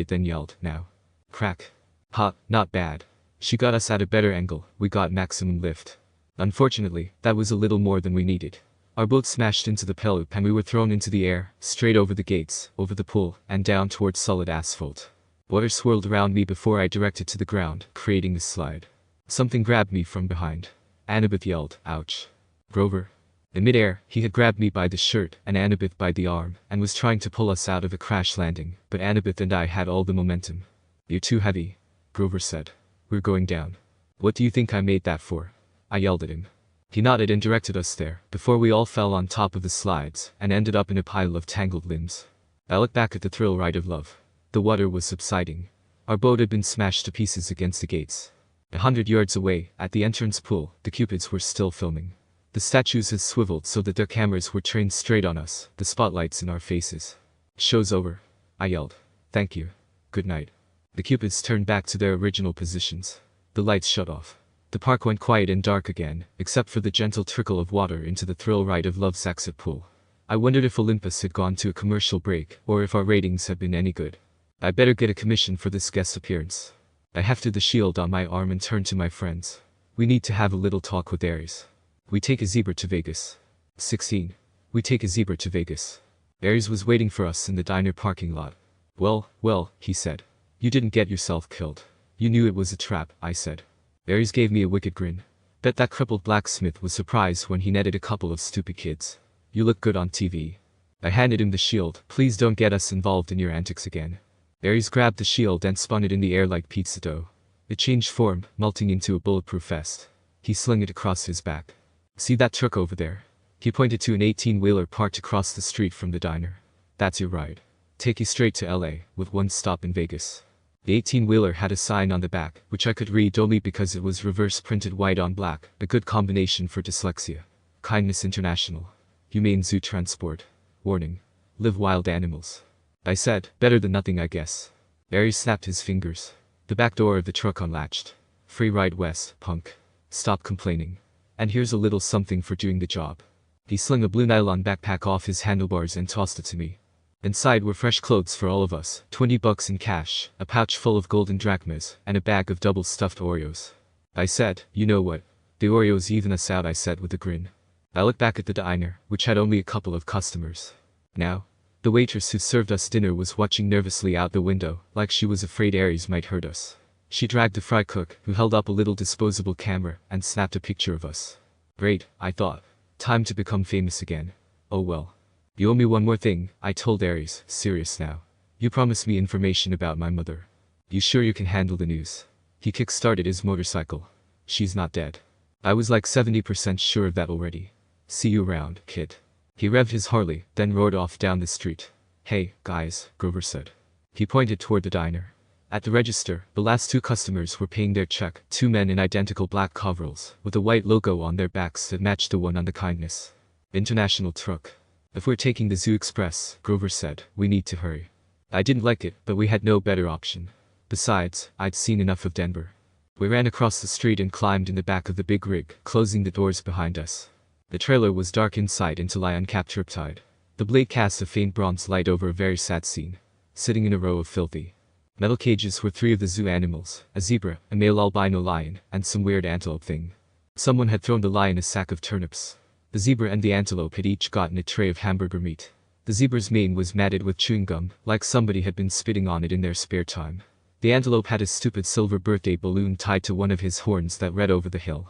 then yelled, "Now." Crack. Ha, not bad. She got us at a better angle, we got maximum lift. Unfortunately, that was a little more than we needed. Our boat smashed into the peloop and we were thrown into the air, straight over the gates, over the pool, and down towards solid asphalt. Water swirled around me before I directed to the ground, creating a slide. Something grabbed me from behind. Annabeth yelled, "Ouch." "Grover." In midair, he had grabbed me by the shirt and Annabeth by the arm and was trying to pull us out of a crash landing, but Annabeth and I had all the momentum. "You're too heavy," Grover said. "We're going down." "What do you think I made that for?" I yelled at him. He nodded and directed us there, before we all fell on top of the slides and ended up in a pile of tangled limbs. I looked back at the thrill ride of love. The water was subsiding. Our boat had been smashed to pieces against the gates. 100 yards away, at the entrance pool, the Cupids were still filming. The statues had swiveled so that their cameras were trained straight on us, the spotlights in our faces. "Show's over," I yelled. "Thank you. Good night." The Cupids turned back to their original positions. The lights shut off. The park went quiet and dark again, except for the gentle trickle of water into the thrill ride of love's exit pool. I wondered if Olympus had gone to a commercial break, or if our ratings had been any good. I better get a commission for this guest appearance. I hefted the shield on my arm and turned to my friends. "We need to have a little talk with Ares. We take a zebra to Vegas." 16. We take a zebra to Vegas. Ares was waiting for us in the diner parking lot. Well, he said. "You didn't get yourself killed. You knew it was a trap," I said. Ares gave me a wicked grin. Bet that crippled blacksmith was surprised when he netted a couple of stupid kids. "You look good on TV." I handed him the shield. "Please don't get us involved in your antics again." Ares grabbed the shield and spun it in the air like pizza dough. It changed form, melting into a bulletproof vest. He slung it across his back. "See that truck over there?" He pointed to an 18-wheeler parked across the street from the diner. "That's your ride. Take you straight to LA, with one stop in Vegas." The 18-wheeler had a sign on the back, which I could read only because it was reverse printed white on black, a good combination for dyslexia. Kindness International. Humane Zoo Transport. Warning. Live wild animals. I said, "Better than nothing, I guess." Ares snapped his fingers. The back door of the truck unlatched. "Free ride west, punk. Stop complaining. And here's a little something for doing the job." He slung a blue nylon backpack off his handlebars and tossed it to me. Inside were fresh clothes for all of us, $20 in cash, a pouch full of golden drachmas, and a bag of double-stuffed Oreos. I said, "You know what? The Oreos even us out," I said with a grin. I looked back at the diner, which had only a couple of customers. Now, the waitress who served us dinner was watching nervously out the window, like she was afraid Ares might hurt us. She dragged the fry cook, who held up a little disposable camera, and snapped a picture of us. Great, I thought. Time to become famous again. Oh well. "You owe me one more thing," I told Ares, serious now. "You promised me information about my mother. You sure you can handle the news?" He kick-started his motorcycle. "She's not dead. I was like 70% sure of that already. See you around, kid." He revved his Harley, then roared off down the street. "Hey, guys," Grover said. He pointed toward the diner. At the register, the last two customers were paying their check, two men in identical black coveralls, with a white logo on their backs that matched the one on the Kindness International truck. "If we're taking the Zoo Express," Grover said, "we need to hurry." I didn't like it, but we had no better option. Besides, I'd seen enough of Denver. We ran across the street and climbed in the back of the big rig, closing the doors behind us. The trailer was dark inside until I uncapped Triptide. The blade cast a faint bronze light over a very sad scene. Sitting in a row of filthy metal cages were 3 of the zoo animals, a zebra, a male albino lion, and some weird antelope thing. Someone had thrown the lion a sack of turnips. The zebra and the antelope had each gotten a tray of hamburger meat. The zebra's mane was matted with chewing gum, like somebody had been spitting on it in their spare time. The antelope had a stupid silver birthday balloon tied to one of his horns that read "over the hill."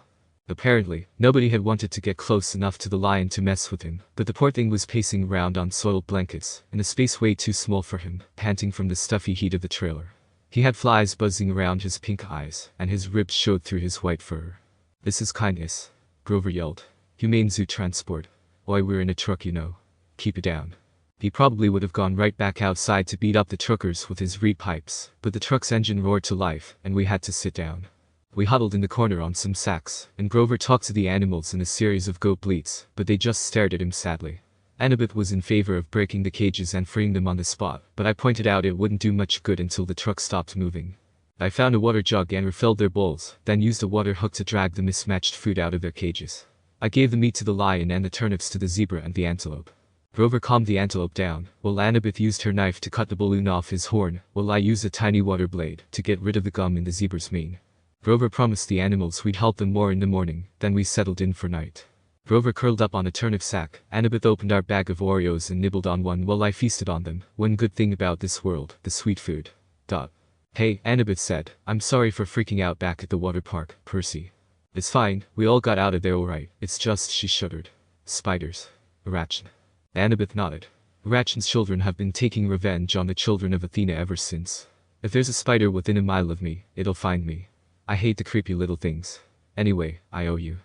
Apparently, nobody had wanted to get close enough to the lion to mess with him, but the poor thing was pacing around on soiled blankets, in a space way too small for him, panting from the stuffy heat of the trailer. He had flies buzzing around his pink eyes, and his ribs showed through his white fur. "This is Kindness," Grover yelled. "Humane Zoo Transport. Oi, we're in a truck, you know. Keep it down." He probably would have gone right back outside to beat up the truckers with his reed pipes, but the truck's engine roared to life, and we had to sit down. We huddled in the corner on some sacks, and Grover talked to the animals in a series of goat bleats, but they just stared at him sadly. Annabeth was in favor of breaking the cages and freeing them on the spot, but I pointed out it wouldn't do much good until the truck stopped moving. I found a water jug and refilled their bowls, then used a water hook to drag the mismatched food out of their cages. I gave the meat to the lion and the turnips to the zebra and the antelope. Grover calmed the antelope down, while Annabeth used her knife to cut the balloon off his horn, while I used a tiny water blade to get rid of the gum in the zebra's mane. Grover promised the animals we'd help them more in the morning, then we settled in for night. Grover curled up on a turnip sack, Annabeth opened our bag of Oreos and nibbled on one while I feasted on them. One good thing about this world, the sweet food. "Hey," Annabeth said, "I'm sorry for freaking out back at the water park, Percy." "It's fine, we all got out of there alright, it's just," she shuddered. Spiders. Arachne. Annabeth nodded. Arachne's children have been taking revenge on the children of Athena ever since. If there's a spider within a mile of me, it'll find me. I hate the creepy little things. Anyway, I owe you.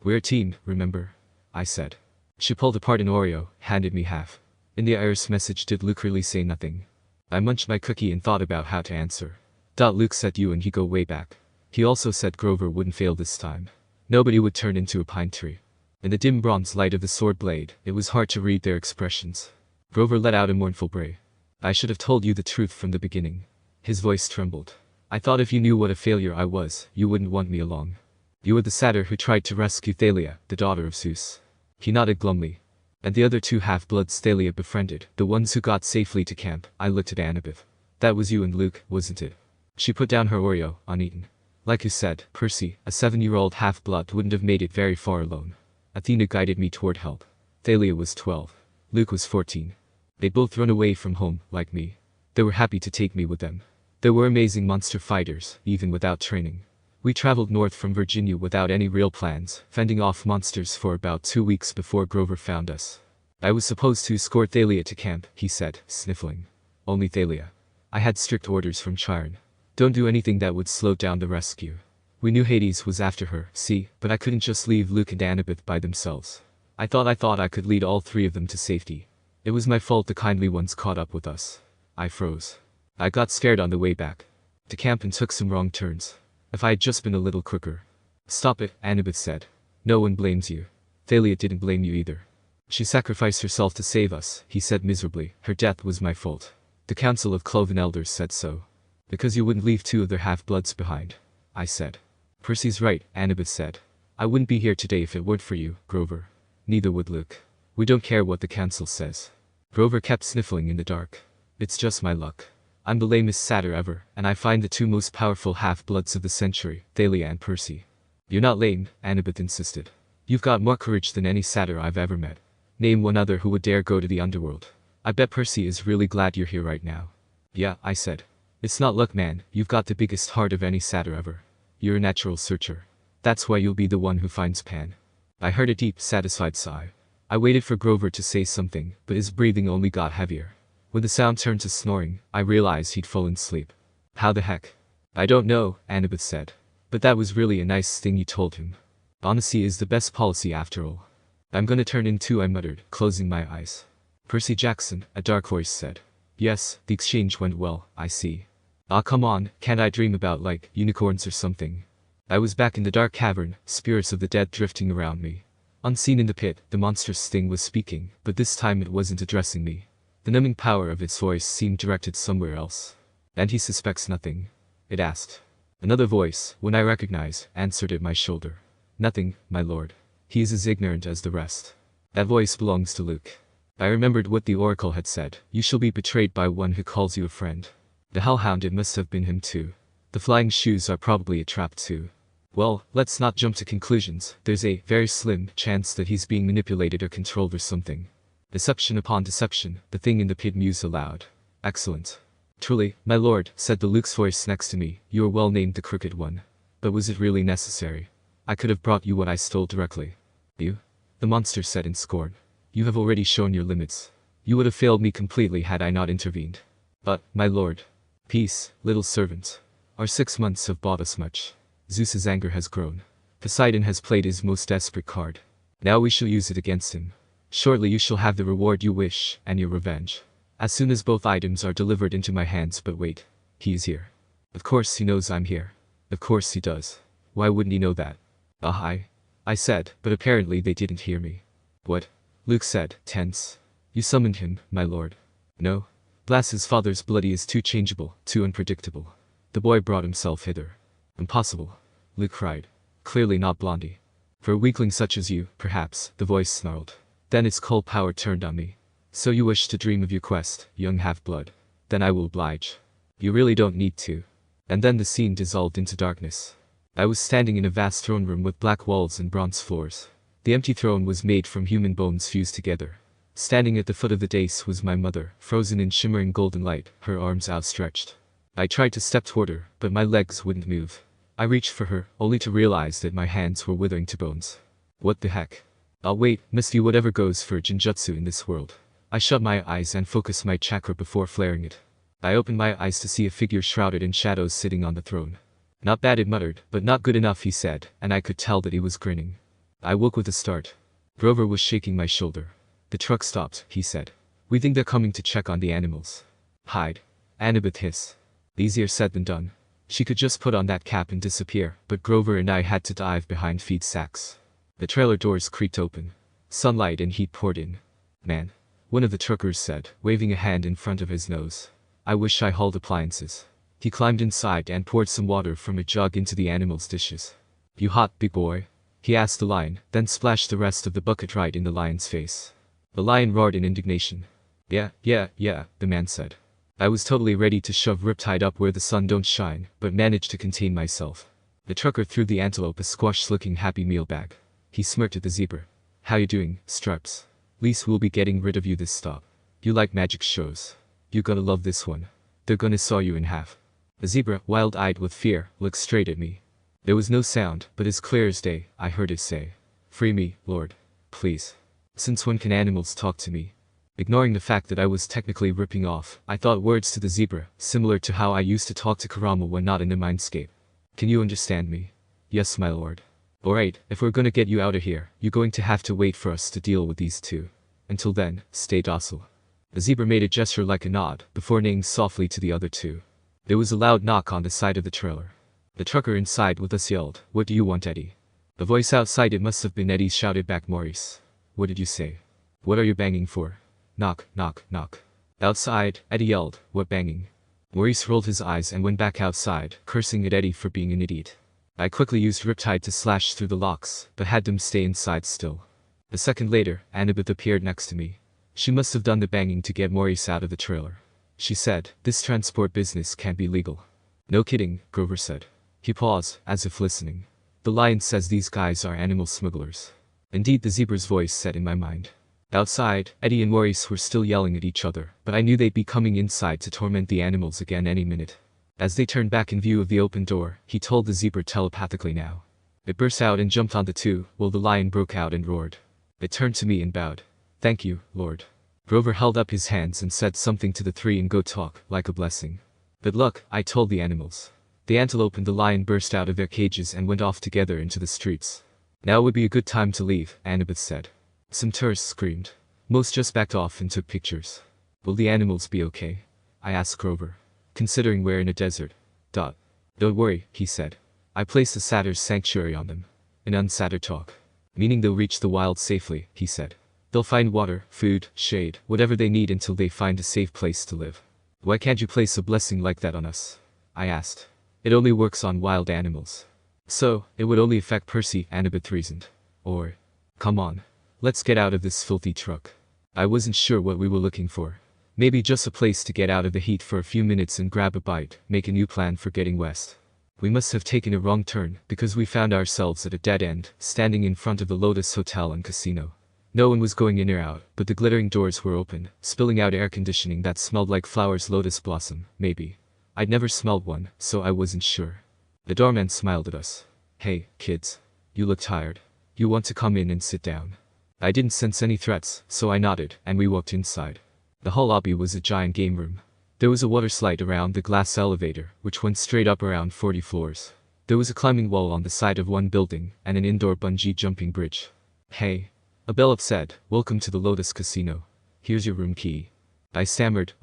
We're a team, remember? I said. She pulled apart an Oreo, handed me half. In the iris message did Luke really say nothing? I munched my cookie and thought about how to answer. Luke said you and he go way back. He also said Grover wouldn't fail this time. Nobody would turn into a pine tree. In the dim bronze light of the sword blade, it was hard to read their expressions. Grover let out a mournful bray. I should have told you the truth from the beginning. His voice trembled. I thought if you knew what a failure I was, you wouldn't want me along. You were the satyr who tried to rescue Thalia, the daughter of Zeus. He nodded glumly. And the other two half-bloods Thalia befriended, the ones who got safely to camp. I looked at Annabeth. That was you and Luke, wasn't it? She put down her Oreo, uneaten. Like you said, Percy, a 7-year-old half-blood wouldn't have made it very far alone. Athena guided me toward help. Thalia was 12. Luke was 14. They'd both run away from home, like me. They were happy to take me with them. They were amazing monster fighters, even without training. We traveled north from Virginia without any real plans, fending off monsters for about 2 weeks before Grover found us. I was supposed to escort Thalia to camp, he said, sniffling. Only Thalia. I had strict orders from Chiron. Don't do anything that would slow down the rescue. We knew Hades was after her, see, but I couldn't just leave Luke and Annabeth by themselves. I thought I could lead all 3 of them to safety. It was my fault the kindly ones caught up with us. I froze. I got scared on the way back to camp and took some wrong turns. If I had just been a little quicker. Stop it, Annabeth said. No one blames you. Thalia didn't blame you either. She sacrificed herself to save us, he said miserably. Her death was my fault. The Council of Cloven Elders said so. Because you wouldn't leave 2 of their half-bloods behind. I said. Percy's right, Annabeth said. I wouldn't be here today if it weren't for you, Grover. Neither would Luke. We don't care what the council says. Grover kept sniffling in the dark. It's just my luck. I'm the lamest satyr ever, and I find the 2 most powerful half-bloods of the century, Thalia and Percy. You're not lame, Annabeth insisted. You've got more courage than any satyr I've ever met. Name one other who would dare go to the underworld. I bet Percy is really glad you're here right now. Yeah, I said. It's not luck, man, you've got the biggest heart of any satyr ever. You're a natural searcher. That's why you'll be the one who finds Pan. I heard a deep, satisfied sigh. I waited for Grover to say something, but his breathing only got heavier. When the sound turned to snoring, I realized he'd fallen asleep. How the heck? I don't know, Annabeth said. But that was really a nice thing you told him. Honesty is the best policy after all. I'm gonna turn in too, I muttered, closing my eyes. Percy Jackson, a dark voice said. Yes, the exchange went well, I see. Ah, come on, can't I dream about, like, unicorns or something? I was back in the dark cavern, spirits of the dead drifting around me. Unseen in the pit, the monstrous thing was speaking, but this time it wasn't addressing me. The numbing power of its voice seemed directed somewhere else. And he suspects nothing? It asked. Another voice, one I recognize, answered at my shoulder. Nothing, my lord. He is as ignorant as the rest. That voice belongs to Luke. I remembered what the oracle had said. You shall be betrayed by one who calls you a friend. The hellhound, it must have been him too. The flying shoes are probably a trap too. Well, let's not jump to conclusions. There's a very slim chance that he's being manipulated or controlled or something. Deception upon deception, the thing in the pit mused aloud. Excellent. Truly, my lord, said the Luke's voice next to me, you are well named the Crooked One. But was it really necessary? I could have brought you what I stole directly. You? The monster said in scorn. You have already shown your limits. You would have failed me completely had I not intervened. But, my lord. Peace, little servant. Our 6 months have bought us much. Zeus's anger has grown. Poseidon has played his most desperate card. Now we shall use it against him. Shortly you shall have the reward you wish, and your revenge. As soon as both items are delivered into my hands, but wait. He is here. Of course he knows I'm here. Of course he does. Why wouldn't he know that? I said, but apparently they didn't hear me. What? Luke said, tense. You summoned him, my lord. No. Blas's father's bloody is too changeable, too unpredictable. The boy brought himself hither. Impossible. Luke cried. Clearly not Blondie. For a weakling such as you, perhaps, the voice snarled. Then its cold power turned on me. So you wish to dream of your quest, young half-blood. Then I will oblige. You really don't need to. And then the scene dissolved into darkness. I was standing in a vast throne room with black walls and bronze floors. The empty throne was made from human bones fused together. Standing at the foot of the dais was my mother, frozen in shimmering golden light, her arms outstretched. I tried to step toward her, but my legs wouldn't move. I reached for her, only to realize that my hands were withering to bones. What the heck? I'll wait, must do whatever goes for Jinjutsu in this world. I shut my eyes and focus my chakra before flaring it. I opened my eyes to see a figure shrouded in shadows sitting on the throne. Not bad, it muttered, but not good enough, he said, and I could tell that he was grinning. I woke with a start. Grover was shaking my shoulder. The truck stopped, he said. We think they're coming to check on the animals. Hide. Annabeth hissed. Easier said than done. She could just put on that cap and disappear, but Grover and I had to dive behind feed sacks. The trailer doors creaked open. Sunlight and heat poured in. Man. One of the truckers said, waving a hand in front of his nose. I wish I hauled appliances. He climbed inside and poured some water from a jug into the animals' dishes. You hot, big boy? He asked the lion, then splashed the rest of the bucket right in the lion's face. The lion roared in indignation. Yeah, the man said. I was totally ready to shove Riptide up where the sun don't shine, but managed to contain myself. The trucker threw the antelope a squash-looking Happy Meal bag. He smirked at the zebra. How you doing, Stripes? Least we'll be getting rid of you this stop. You like magic shows. You gonna love this one. They're gonna saw you in half. The zebra, wild-eyed with fear, looked straight at me. There was no sound, but as clear as day, I heard it say, Free me, Lord. Please. Since when can animals talk to me? Ignoring the fact that I was technically ripping off, I thought words to the zebra, similar to how I used to talk to Karama when not in the mindscape. Can you understand me? Yes, my lord. Alright, if we're gonna get you out of here, you're going to have to wait for us to deal with these two. Until then, stay docile. The zebra made a gesture like a nod, before neighing softly to the other two. There was a loud knock on the side of the trailer. The trucker inside with us yelled, What do you want, Eddie? The voice outside, it must have been Eddie, shouted back Maurice. What did you say? What are you banging for? Knock, knock, knock. Outside, Eddie yelled, What banging? Maurice rolled his eyes and went back outside, cursing at Eddie for being an idiot. I quickly used Riptide to slash through the locks, but had them stay inside still. A second later, Annabeth appeared next to me. She must have done the banging to get Maurice out of the trailer. She said, This transport business can't be legal. No kidding, Grover said. He paused, as if listening. The lion says these guys are animal smugglers. Indeed, the zebra's voice said in my mind. Outside, Eddie and Maurice were still yelling at each other, but I knew they'd be coming inside to torment the animals again any minute. As they turned back in view of the open door, he told the zebra telepathically now. It burst out and jumped on the two, while the lion broke out and roared. It turned to me and bowed. Thank you, Lord. Grover held up his hands and said something to the three in Go Talk, like a blessing. Good luck, I told the animals. The antelope and the lion burst out of their cages and went off together into the streets. Now would be a good time to leave, Annabeth said. Some tourists screamed. Most just backed off and took pictures. Will the animals be okay? I asked Grover. Considering we're in a desert. Don't worry, he said. I placed a satyr's sanctuary on them. An unsatyr talk. Meaning they'll reach the wild safely, he said. They'll find water, food, shade, whatever they need until they find a safe place to live. Why can't you place a blessing like that on us? I asked. It only works on wild animals. So, it would only affect Percy, Annabeth reasoned. Or, come on. Let's get out of this filthy truck. I wasn't sure what we were looking for. Maybe just a place to get out of the heat for a few minutes and grab a bite, make a new plan for getting west. We must have taken a wrong turn, because we found ourselves at a dead end, standing in front of the Lotus Hotel and Casino. No one was going in or out, but the glittering doors were open, spilling out air conditioning that smelled like flowers, lotus blossom, maybe. I'd never smelled one, so I wasn't sure. The doorman smiled at us. Hey, kids. You look tired. You want to come in and sit down? I didn't sense any threats, so I nodded, and we walked inside. The whole lobby was a giant game room. There was a water slide around the glass elevator, which went straight up around 40 floors. There was a climbing wall on the side of one building, and an indoor bungee jumping bridge. Hey. A bell up said, Welcome to the Lotus Casino. Here's your room key. I stammered,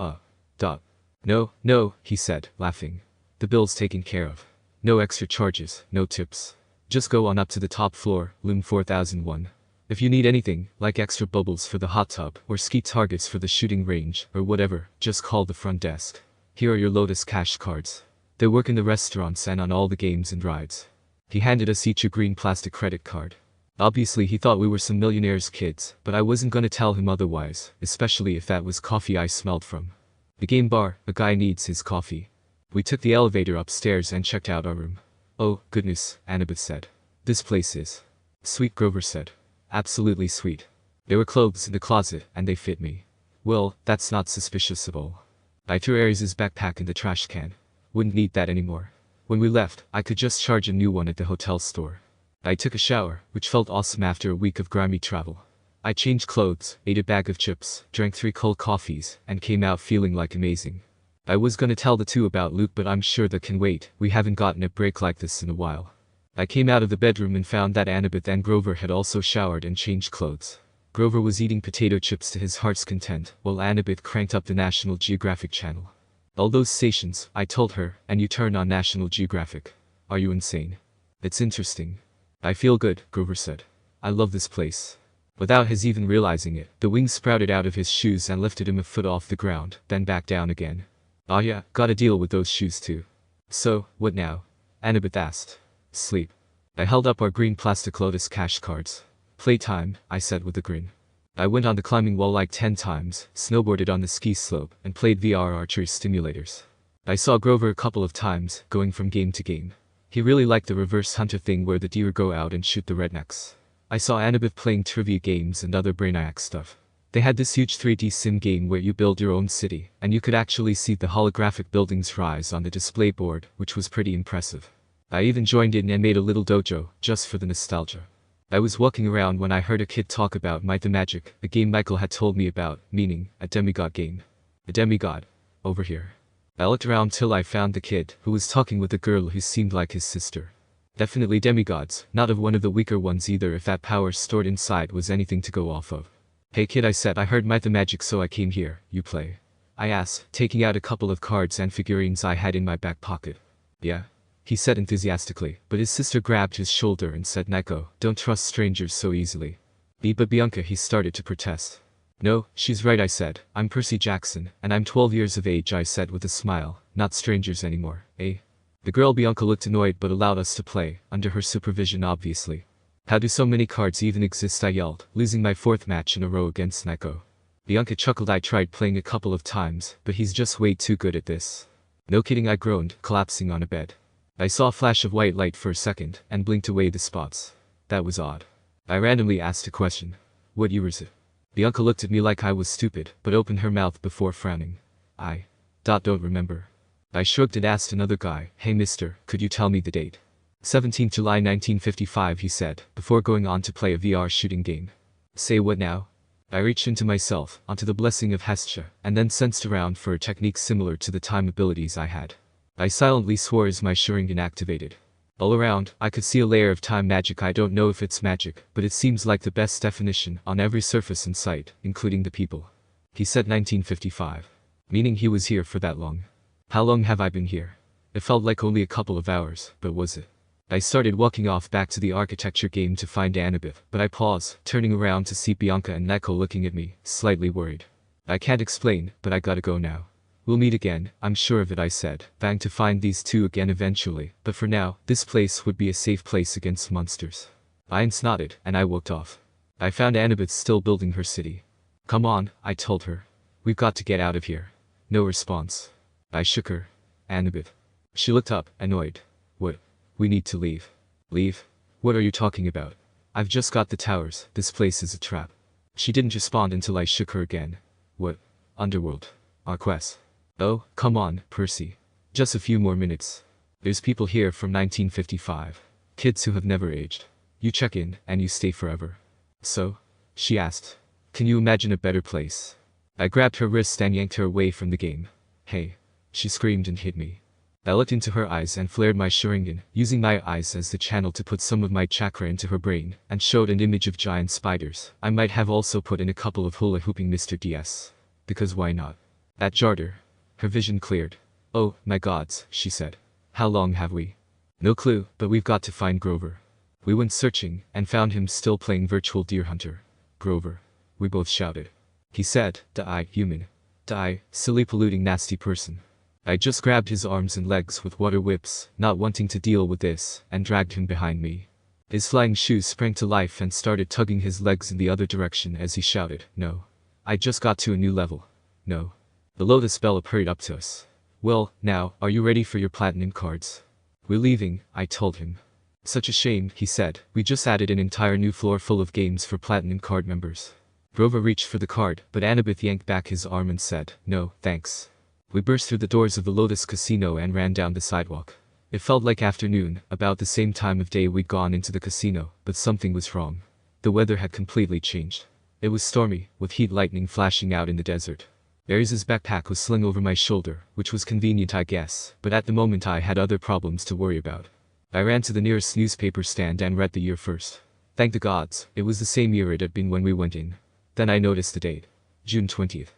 No, he said, laughing. The bill's taken care of. No extra charges, no tips. Just go on up to the top floor, room 4001. If you need anything, like extra bubbles for the hot tub, or ski targets for the shooting range, or whatever, just call the front desk. Here are your Lotus cash cards. They work in the restaurants and on all the games and rides. He handed us each a green plastic credit card. Obviously he thought we were some millionaire's kids, but I wasn't gonna tell him otherwise, especially if that was coffee I smelled from. The game bar, a guy needs his coffee. We took the elevator upstairs and checked out our room. Oh, goodness, Annabeth said. This place is sweet, Grover said. Absolutely sweet. There were clothes in the closet, and they fit me. Well, that's not suspicious at all. I threw Aries' backpack in the trash can. Wouldn't need that anymore. When we left, I could just charge a new one at the hotel store. I took a shower, which felt awesome after a week of grimy travel. I changed clothes, ate a bag of chips, drank 3 cold coffees, and came out feeling like amazing. I was gonna tell the two about Luke, but I'm sure that can wait. We haven't gotten a break like this in a while. I came out of the bedroom and found that Annabeth and Grover had also showered and changed clothes. Grover was eating potato chips to his heart's content, while Annabeth cranked up the National Geographic channel. All those stations, I told her, and you turn on National Geographic. Are you insane? It's interesting. I feel good, Grover said. I love this place. Without his even realizing it, the wings sprouted out of his shoes and lifted him a foot off the ground, then back down again. Oh yeah, gotta deal with those shoes too. So, what now? Annabeth asked. Sleep. I held up our green plastic Lotus cash cards. Playtime, I said with a grin. I went on the climbing wall like 10 times, snowboarded on the ski slope, and played VR archery simulators. I saw Grover a couple of times, going from game to game. He really liked the reverse hunter thing where the deer go out and shoot the rednecks. I saw Annabeth playing trivia games and other brainiac stuff. They had this huge 3D sim game where you build your own city, and you could actually see the holographic buildings rise on the display board, which was pretty impressive. I even joined in and made a little dojo, just for the nostalgia. I was walking around when I heard a kid talk about Might the Magic, a game Michael had told me about, meaning, a demigod game. A demigod. Over here. I looked around till I found the kid, who was talking with a girl who seemed like his sister. Definitely demigods, not of one of the weaker ones either if that power stored inside was anything to go off of. Hey kid, I said, I heard Might the Magic so I came here. You play? I asked, taking out a couple of cards and figurines I had in my back pocket. Yeah? He said enthusiastically, but his sister grabbed his shoulder and said, Nico, don't trust strangers so easily. But Bianca, he started to protest. No, she's right, I said. I'm Percy Jackson, and I'm 12 years of age, I said with a smile. Not strangers anymore, eh? The girl Bianca looked annoyed but allowed us to play, under her supervision obviously. How do so many cards even exist, I yelled, losing my 4th match in a row against Nico. Bianca chuckled. I tried playing a couple of times, but he's just way too good at this. No kidding, I groaned, collapsing on a bed. I saw a flash of white light for a second, and blinked away the spots. That was odd. I randomly asked a question. What year is it? Bianca looked at me like I was stupid, but opened her mouth before frowning. I don't remember. I shrugged and asked another guy, hey mister, could you tell me the date? 17th July 1955, he said, before going on to play a VR shooting game. Say what now? I reached into myself, onto the blessing of Hestia, and then sensed around for a technique similar to the time abilities I had. I silently swore as my Sharingan activated. All around, I could see a layer of time magic. I don't know if it's magic, but it seems like the best definition on every surface in sight, including the people. He said 1955. Meaning he was here for that long. How long have I been here? It felt like only a couple of hours, but was it? I started walking off back to the architecture game to find Annabeth, but I paused, turning around to see Bianca and Nico looking at me, slightly worried. I can't explain, but I gotta go now. We'll meet again, I'm sure of it, I said, vowing to find these two again eventually, but for now, this place would be a safe place against monsters. I nodded, and I walked off. I found Annabeth still building her city. Come on, I told her. We've got to get out of here. No response. I shook her. Annabeth. She looked up, annoyed. What? We need to leave. Leave? What are you talking about? I've just got the towers, this place is a trap. She didn't respond until I shook her again. What? Underworld. Our quest. Oh, come on, Percy. Just a few more minutes. There's people here from 1955. Kids who have never aged. You check in, and you stay forever. So? She asked. Can you imagine a better place? I grabbed her wrist and yanked her away from the game. Hey. She screamed and hit me. I looked into her eyes and flared my Sharingan, using my eyes as the channel to put some of my chakra into her brain, and showed an image of giant spiders. I might have also put in a couple of hula hooping Mr. DS. Because why not? That jarred her. Her vision cleared. Oh, my gods, she said. How long have we? No clue, but we've got to find Grover. We went searching, and found him still playing Virtual Deer Hunter. Grover. We both shouted. He said, die, human. Die, silly polluting nasty person. I just grabbed his arms and legs with water whips, not wanting to deal with this, and dragged him behind me. His flying shoes sprang to life and started tugging his legs in the other direction as he shouted, no. I just got to a new level. No. The Lotus Bella hurried up to us. Well, now, are you ready for your platinum cards? We're leaving, I told him. Such a shame, he said. We just added an entire new floor full of games for platinum card members. Grover reached for the card, but Annabeth yanked back his arm and said, no, thanks. We burst through the doors of the Lotus Casino and ran down the sidewalk. It felt like afternoon, about the same time of day we'd gone into the casino, but something was wrong. The weather had completely changed. It was stormy, with heat lightning flashing out in the desert. Aries' backpack was slung over my shoulder, which was convenient I guess, but at the moment I had other problems to worry about. I ran to the nearest newspaper stand and read the year first. Thank the gods, it was the same year it had been when we went in. Then I noticed the date. June 20th.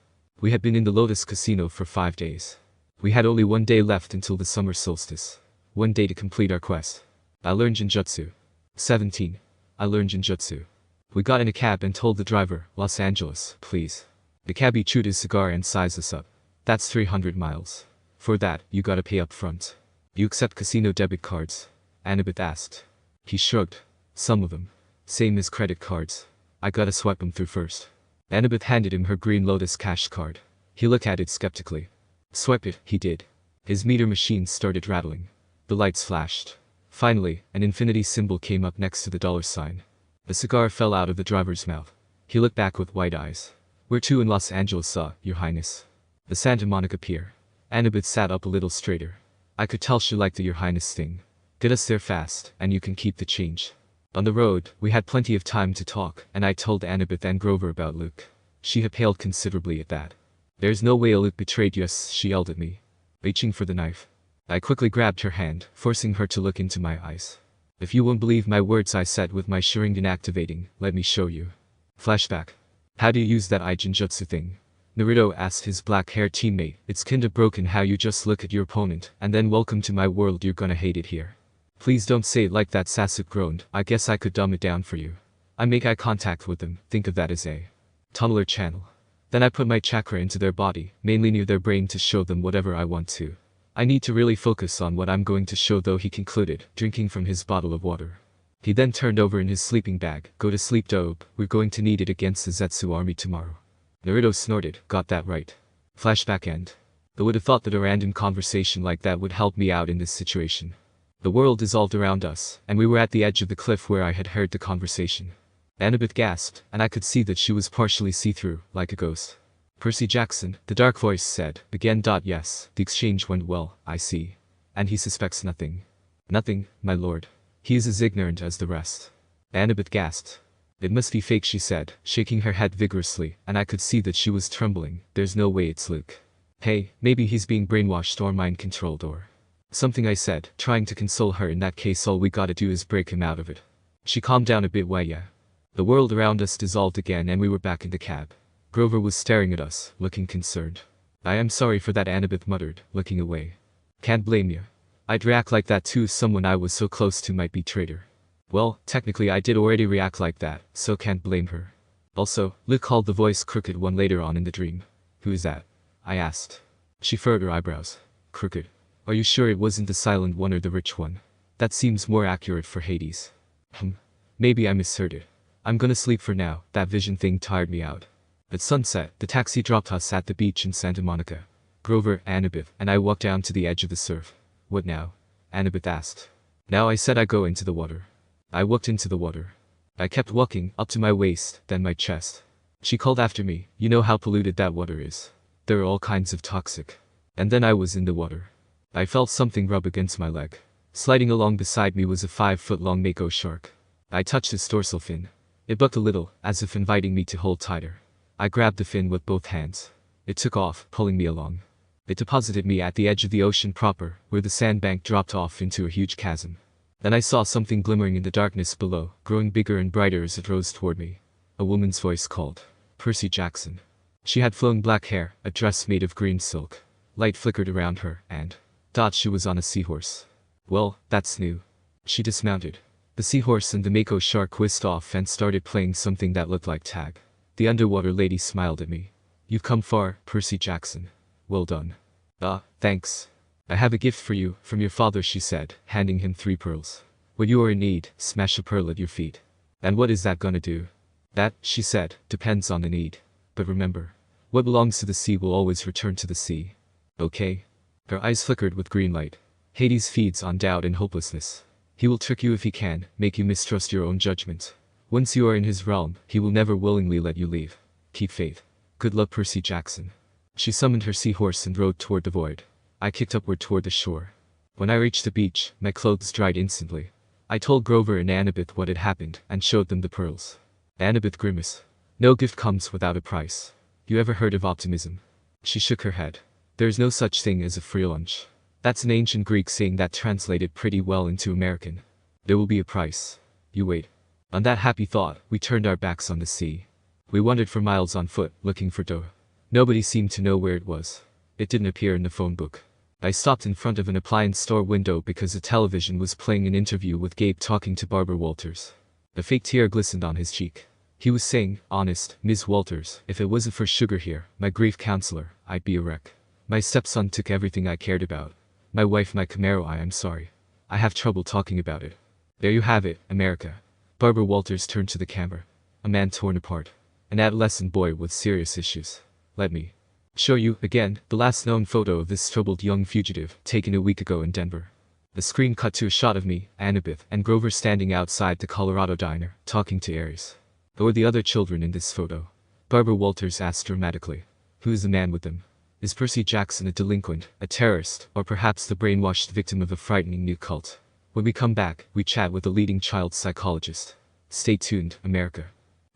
We had been in the Lotus Casino for 5 days. We had only 1 day left until the summer solstice. 1 day to complete our quest. I learned Jinjutsu. 17. I learned Jinjutsu. We got in a cab and told the driver, Los Angeles, please. The cabbie chewed his cigar and sized us up. That's 300 miles. For that, you gotta pay up front. You accept casino debit cards? Annabeth asked. He shrugged. Some of them. Same as credit cards. I gotta swipe them through first. Annabeth handed him her green Lotus cash card. He looked at it skeptically. Swipe it, he did. His meter machine started rattling. The lights flashed. Finally, an infinity symbol came up next to the dollar sign. The cigar fell out of the driver's mouth. He looked back with wide eyes. Where to in Los Angeles, Your Highness? The Santa Monica Pier. Annabeth sat up a little straighter. I could tell she liked the Your Highness thing. Get us there fast, and you can keep the change. On the road, we had plenty of time to talk, and I told Annabeth and Grover about Luke. She had paled considerably at that. There's no way Luke betrayed you, she yelled at me. Reaching for the knife. I quickly grabbed her hand, forcing her to look into my eyes. If you won't believe my words, I said with my Sharingan activating, let me show you. Flashback. How do you use that Jinjutsu thing? Naruto asked his black-haired teammate. It's kinda broken how you just look at your opponent, and then welcome to my world, you're gonna hate it here. Please don't say it like that, Sasuke groaned. I guess I could dumb it down for you. I make eye contact with them, think of that as a tunneler channel. Then I put my chakra into their body, mainly near their brain to show them whatever I want to. I need to really focus on what I'm going to show though, he concluded, drinking from his bottle of water. He then turned over in his sleeping bag. Go to sleep, dope. We're going to need it against the Zetsu army tomorrow. Naruto snorted. Got that right. Flashback end. I would have thought that a random conversation like that would help me out in this situation. The world dissolved around us, and we were at the edge of the cliff where I had heard the conversation. Annabeth gasped, and I could see that she was partially see-through, like a ghost. Percy Jackson, the dark voice said, again. Yes, the exchange went well, I see. And he suspects nothing. Nothing, my lord. He is as ignorant as the rest. Annabeth gasped. It must be fake, she said, shaking her head vigorously, and I could see that she was trembling. There's no way it's Luke. Hey, maybe he's being brainwashed or mind-controlled or something, I said, trying to console her. In that case, all we gotta do is break him out of it. She calmed down a bit. Why, yeah. The world around us dissolved again and we were back in the cab. Grover was staring at us, looking concerned. I am sorry for that, Annabeth muttered, looking away. Can't blame you. I'd react like that too. Someone I was so close to might be traitor. Well, technically I did already react like that, so can't blame her. Also, Luke called the voice Crooked One later on in the dream. Who is that? I asked. She furrowed her eyebrows. Crooked. Are you sure it wasn't the silent one or the rich one? That seems more accurate for Hades. Maybe I misheard it. I'm gonna sleep for now, that vision thing tired me out. At sunset, the taxi dropped us at the beach in Santa Monica. Grover, Annabeth, and I walked down to the edge of the surf. What now? Annabeth asked. Now, I said, I go into the water. I walked into the water. I kept walking, up to my waist, then my chest. She called after me, you know how polluted that water is. There are all kinds of toxic. And then I was in the water. I felt something rub against my leg. Sliding along beside me was a 5-foot-long mako shark. I touched its dorsal fin. It bucked a little, as if inviting me to hold tighter. I grabbed the fin with both hands. It took off, pulling me along. It deposited me at the edge of the ocean proper, where the sandbank dropped off into a huge chasm. Then I saw something glimmering in the darkness below, growing bigger and brighter as it rose toward me. A woman's voice called. Percy Jackson. She had flowing black hair, a dress made of green silk. Light flickered around her, and she was on a seahorse. Well, that's new. She dismounted. The seahorse and the mako shark whisked off and started playing something that looked like tag. The underwater lady smiled at me. You've come far, Percy Jackson. Well done. Thanks. I have a gift for you, from your father, she said, handing him 3 pearls. When you are in need, smash a pearl at your feet. And what is that gonna do? That, she said, depends on the need. But remember, what belongs to the sea will always return to the sea. Okay? Her eyes flickered with green light. Hades feeds on doubt and hopelessness. He will trick you if he can, make you mistrust your own judgment. Once you are in his realm, he will never willingly let you leave. Keep faith. Good luck, Percy Jackson. She summoned her seahorse and rode toward the void. I kicked upward toward the shore. When I reached the beach, my clothes dried instantly. I told Grover and Annabeth what had happened and showed them the pearls. Annabeth grimaced. No gift comes without a price. You ever heard of optimism? She shook her head. There is no such thing as a free lunch. That's an ancient Greek saying that translated pretty well into American. There will be a price. You wait. On that happy thought, we turned our backs on the sea. We wandered for miles on foot, looking for dough. Nobody seemed to know where it was. It didn't appear in the phone book. I stopped in front of an appliance store window because the television was playing an interview with Gabe talking to Barbara Walters. A fake tear glistened on his cheek. He was saying, "Honest, Ms. Walters, if it wasn't for Sugar here, my grief counselor, I'd be a wreck. My stepson took everything I cared about. My wife, my Camaro, I'm sorry. I have trouble talking about it." There you have it, America. Barbara Walters turned to the camera. A man torn apart. An adolescent boy with serious issues. Let me show you, again, the last known photo of this troubled young fugitive, taken a week ago in Denver. The screen cut to a shot of me, Annabeth, and Grover standing outside the Colorado diner, talking to Aries. Who are the other children in this photo? Barbara Walters asked dramatically. Who is the man with them? Is Percy Jackson a delinquent, a terrorist, or perhaps the brainwashed victim of a frightening new cult? When we come back, we chat with a leading child psychologist. Stay tuned, America.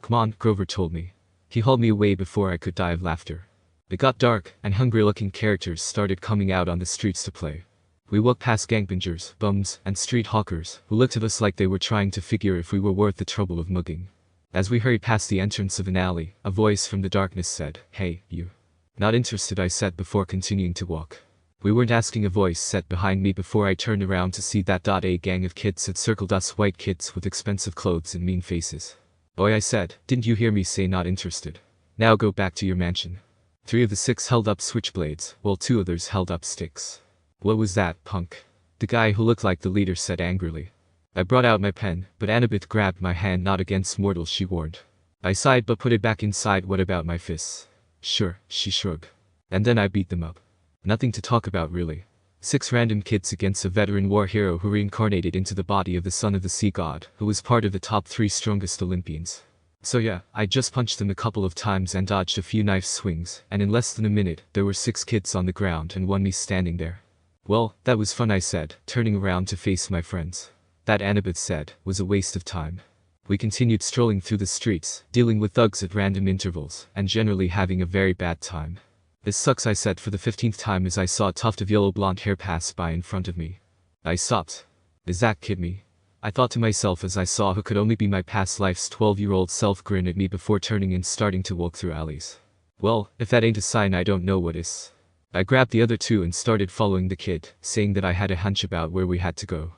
Come on, Grover told me. He hauled me away before I could die of laughter. It got dark, and hungry-looking characters started coming out on the streets to play. We walked past gangbangers, bums, and street hawkers, who looked at us like they were trying to figure if we were worth the trouble of mugging. As we hurried past the entrance of an alley, a voice from the darkness said, "Hey, you." Not interested, I said before continuing to walk. We weren't asking, a voice said behind me before I turned around to see that a gang of kids had circled us, white kids with expensive clothes and mean faces. "Boy," I said, "didn't you hear me say not interested? Now go back to your mansion." 3 of the 6 held up switchblades, while 2 others held up sticks. "What was that, punk?" the guy who looked like the leader said angrily. I brought out my pen, but Annabeth grabbed my hand. "Not against mortals," she warned. I sighed but put it back inside. "What about my fists?" "Sure," she shrugged. "And then I beat them up. Nothing to talk about, really. 6 random kids against a veteran war hero who reincarnated into the body of the son of the sea god, who was part of the top 3 strongest Olympians. So yeah, I just punched them a couple of times and dodged a few knife swings, and in less than a minute, there were 6 kids on the ground and 1 me standing there." "Well, that was fun," I said, turning around to face my friends. "That," Annabeth said, "was a waste of time." We continued strolling through the streets, dealing with thugs at random intervals, and generally having a very bad time. "This sucks," I said for the 15th time as I saw a tuft of yellow blonde hair pass by in front of me. I stopped. "Is that kid me?" I thought to myself as I saw who could only be my past life's 12-year-old self grin at me before turning and starting to walk through alleys. Well, if that ain't a sign, I don't know what is. I grabbed the other 2 and started following the kid, saying that I had a hunch about where we had to go.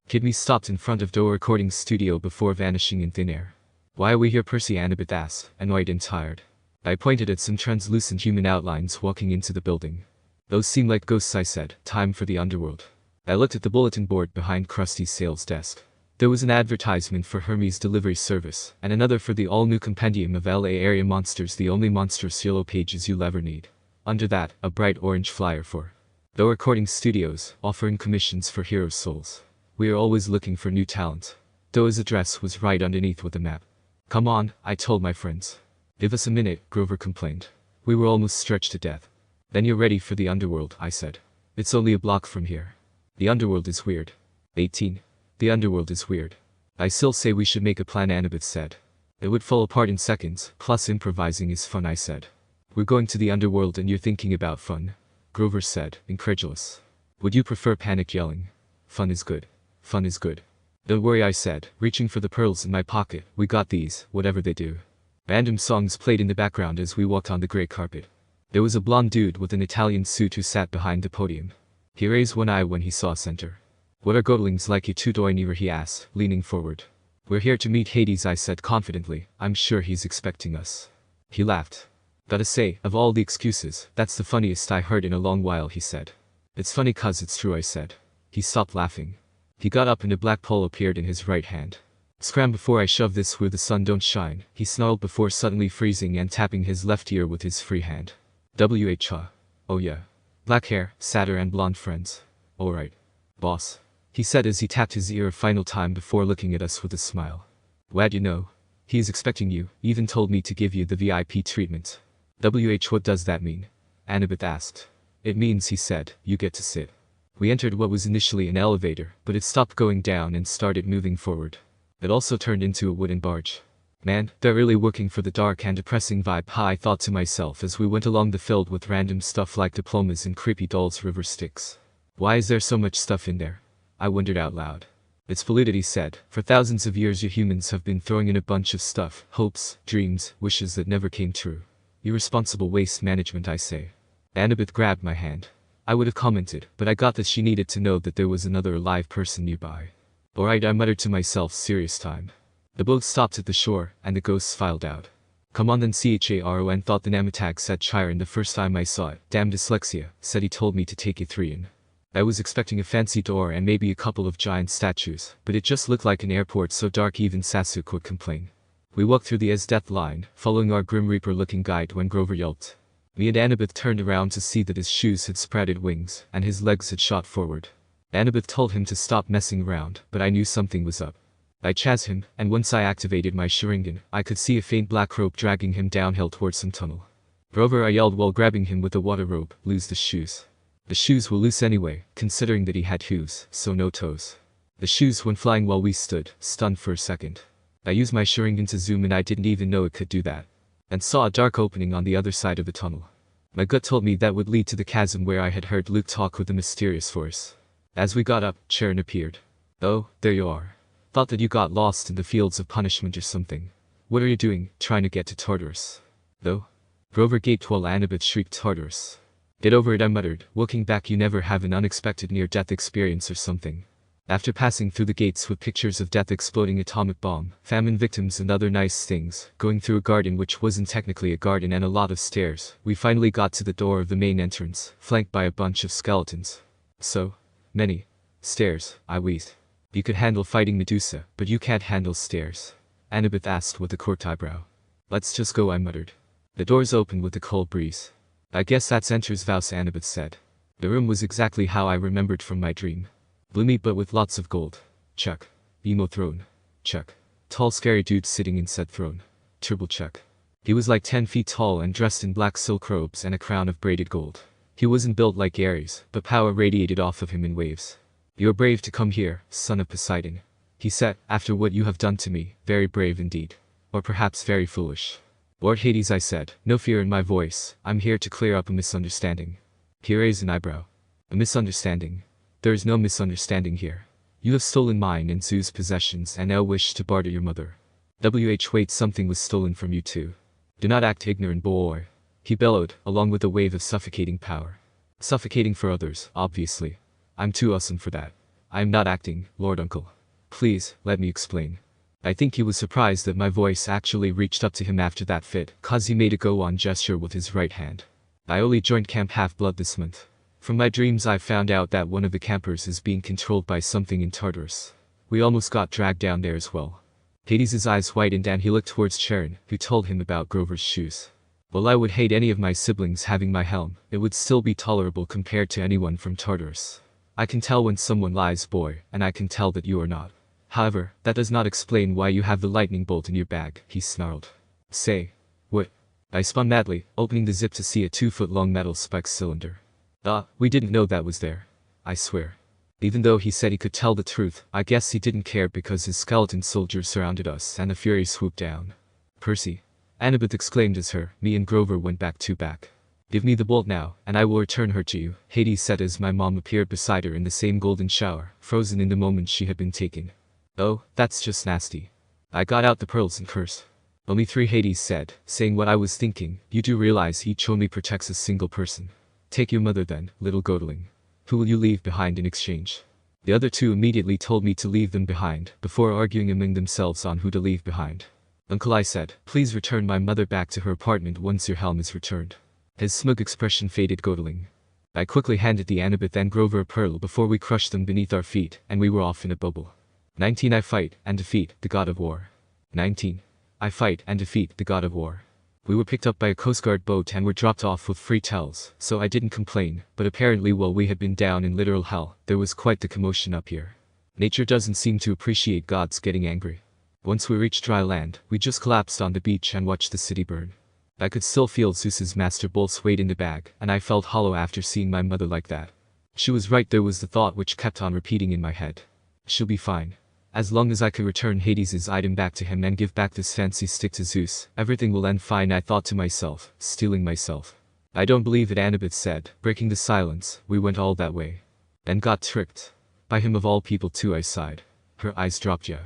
Kid me stopped in front of Doe recording studio before vanishing in thin air. "Why are we here?" Percy, Annabeth asked, annoyed and tired. I pointed at some translucent human outlines walking into the building. "Those seem like ghosts," I said. "Time for the underworld." I looked at the bulletin board behind Krusty's sales desk. There was an advertisement for Hermes delivery service, and another for the all-new compendium of LA area monsters, the only monstrous yellow pages you'll ever need. Under that, a bright orange flyer for Doe Recording Studios, offering commissions for heroes' souls. We are always looking for new talent. Doe's address was right underneath with a map. "Come on," I told my friends. "Give us a minute," Grover complained. We were almost stretched to death. "Then you're ready for the underworld," I said. "It's only a block from here." "The underworld is weird." 18. "The underworld is weird. I still say we should make a plan," Annabeth said. "It would fall apart in seconds, plus improvising is fun," I said. "We're going to the underworld and you're thinking about fun?" Grover said, incredulous. "Would you prefer panic yelling? Fun is good. Fun is good." "Don't worry," I said, reaching for the pearls in my pocket. "We got these, whatever they do." Random songs played in the background as we walked on the gray carpet. There was a blonde dude with an Italian suit who sat behind the podium. He raised one eye when he saw Center. "What are godlings like you two doing here?" he asked, leaning forward. "We're here to meet Hades," I said confidently. "I'm sure he's expecting us." He laughed. "Gotta say, of all the excuses, that's the funniest I heard in a long while," he said. "It's funny 'cause it's true," I said. He stopped laughing. He got up and a black pole appeared in his right hand. "Scram before I shove this where the sun don't shine," he snarled before suddenly freezing and tapping his left ear with his free hand. "Oh yeah. Black hair, satyr and blonde friends. Alright. Boss," he said as he tapped his ear a final time before looking at us with a smile. "Wha'd you know? He is expecting you, even told me to give you the VIP treatment." "What does that mean?" Annabeth asked. "It means," he said, "you get to sit We entered what was initially an elevator, but it stopped going down and started moving forward. It also turned into a wooden barge. Man, they're really working for the dark and depressing vibe, I thought to myself as we went along the filled with random stuff like diplomas and creepy dolls river sticks. Why is there so much stuff in there? I wondered out loud. It's polluted, he said. For thousands of years you humans have been throwing in a bunch of stuff, hopes, dreams, wishes that never came true. Irresponsible waste management, I say. Annabeth grabbed my hand. I would have commented, but I got that she needed to know that there was another alive person nearby. Alright, I muttered to myself, serious time. The boat stopped at the shore, and the ghosts filed out. Come on then, Charon, thought the Namatag said Chiron the first time I saw it. Damn dyslexia, said he told me to take you 3 in. I was expecting a fancy door and maybe a couple of giant statues, but it just looked like an airport so dark even Sasuke would complain. We walked through the death line, following our Grim Reaper-looking guide when Grover yelped. Me and Annabeth turned around to see that his shoes had sprouted wings, and his legs had shot forward. Annabeth told him to stop messing around, but I knew something was up. I chased him, and once I activated my Sharingan, I could see a faint black rope dragging him downhill towards some tunnel. Grover, I yelled while grabbing him with the water rope, lose the shoes. The shoes were loose anyway, considering that he had hooves, so no toes. The shoes went flying while we stood, stunned for a second. I used my Sharingan to zoom and I didn't even know it could do that. And saw a dark opening on the other side of the tunnel. My gut told me that would lead to the chasm where I had heard Luke talk with the mysterious force. As we got up, Charon appeared. Oh, there you are. Thought that you got lost in the fields of punishment or something. What are you doing, trying to get to Tartarus? Though? Grover gaped while Annabeth shrieked Tartarus. Get over it, I muttered. Looking back, you never have an unexpected near-death experience or something. After passing through the gates with pictures of death, exploding atomic bomb, famine victims and other nice things, going through a garden which wasn't technically a garden and a lot of stairs, we finally got to the door of the main entrance, flanked by a bunch of skeletons. So many stairs, I wheezed. You could handle fighting Medusa, but you can't handle stairs. Annabeth asked with a court eyebrow. Let's just go, I muttered. The doors opened with a cold breeze. I guess that's Enter's Vows, Annabeth said. The room was exactly how I remembered from my dream. Gloomy but with lots of gold. Check. Emo throne. Check. Tall scary dude sitting in said throne. Triple check. He was like 10 feet tall and dressed in black silk robes and a crown of braided gold. He wasn't built like Ares, but power radiated off of him in waves. You're brave to come here, son of Poseidon. He said, after what you have done to me, very brave indeed. Or perhaps very foolish. Lord Hades, I said, no fear in my voice, I'm here to clear up a misunderstanding. He raised an eyebrow. A misunderstanding? There is no misunderstanding here. You have stolen mine and Zeus' possessions and now wish to barter your mother. Wait, something was stolen from you too. Do not act ignorant, boy. He bellowed, along with a wave of suffocating power. Suffocating for others, obviously. I'm too awesome for that. I am not acting, Lord Uncle. Please, let me explain. I think he was surprised that my voice actually reached up to him after that fit, cause he made a go-on gesture with his right hand. I only joined Camp Half-Blood this month. From my dreams I found out that one of the campers is being controlled by something in Tartarus. We almost got dragged down there as well. Hades' eyes widened and he looked towards Charon, who told him about Grover's shoes. While I would hate any of my siblings having my helm, it would still be tolerable compared to anyone from Tartarus. I can tell when someone lies, boy, and I can tell that you are not. However, that does not explain why you have the lightning bolt in your bag, he snarled. Say. What? I spun madly, opening the zip to see a 2-foot-long metal spike cylinder. We didn't know that was there. I swear. Even though he said he could tell the truth, I guess he didn't care because his skeleton soldiers surrounded us and the Fury swooped down. Percy. Annabeth exclaimed as me and Grover went back to back. Give me the bolt now, and I will return her to you, Hades said as my mom appeared beside her in the same golden shower, frozen in the moment she had been taken. Oh, that's just nasty. I got out the pearls and cursed. Only 3, Hades said, saying what I was thinking. You do realize each only protects a single person. Take your mother then, little godling. Who will you leave behind in exchange? The other 2 immediately told me to leave them behind, before arguing among themselves on who to leave behind. Uncle, I said, please return my mother back to her apartment once your helm is returned. His smug expression faded, godling. I quickly handed the Annabeth and Grover a pearl before we crushed them beneath our feet, and we were off in a bubble. 19. I fight and defeat the god of war. 19. I fight and defeat the god of war. We were picked up by a Coast Guard boat and were dropped off with free towels, so I didn't complain, but apparently while we had been down in literal hell, there was quite the commotion up here. Nature doesn't seem to appreciate gods getting angry. Once we reached dry land, we just collapsed on the beach and watched the city burn. I could still feel Zeus's master bolts weight in the bag, and I felt hollow after seeing my mother like that. She was right, there was the thought which kept on repeating in my head. She'll be fine. As long as I can return Hades's item back to him and give back this fancy stick to Zeus, everything will end fine, I thought to myself, steeling myself. I don't believe it, Annabeth said, breaking the silence. We went all that way. And got tricked. By him of all people too, I sighed. Her eyes dropped. Yeah.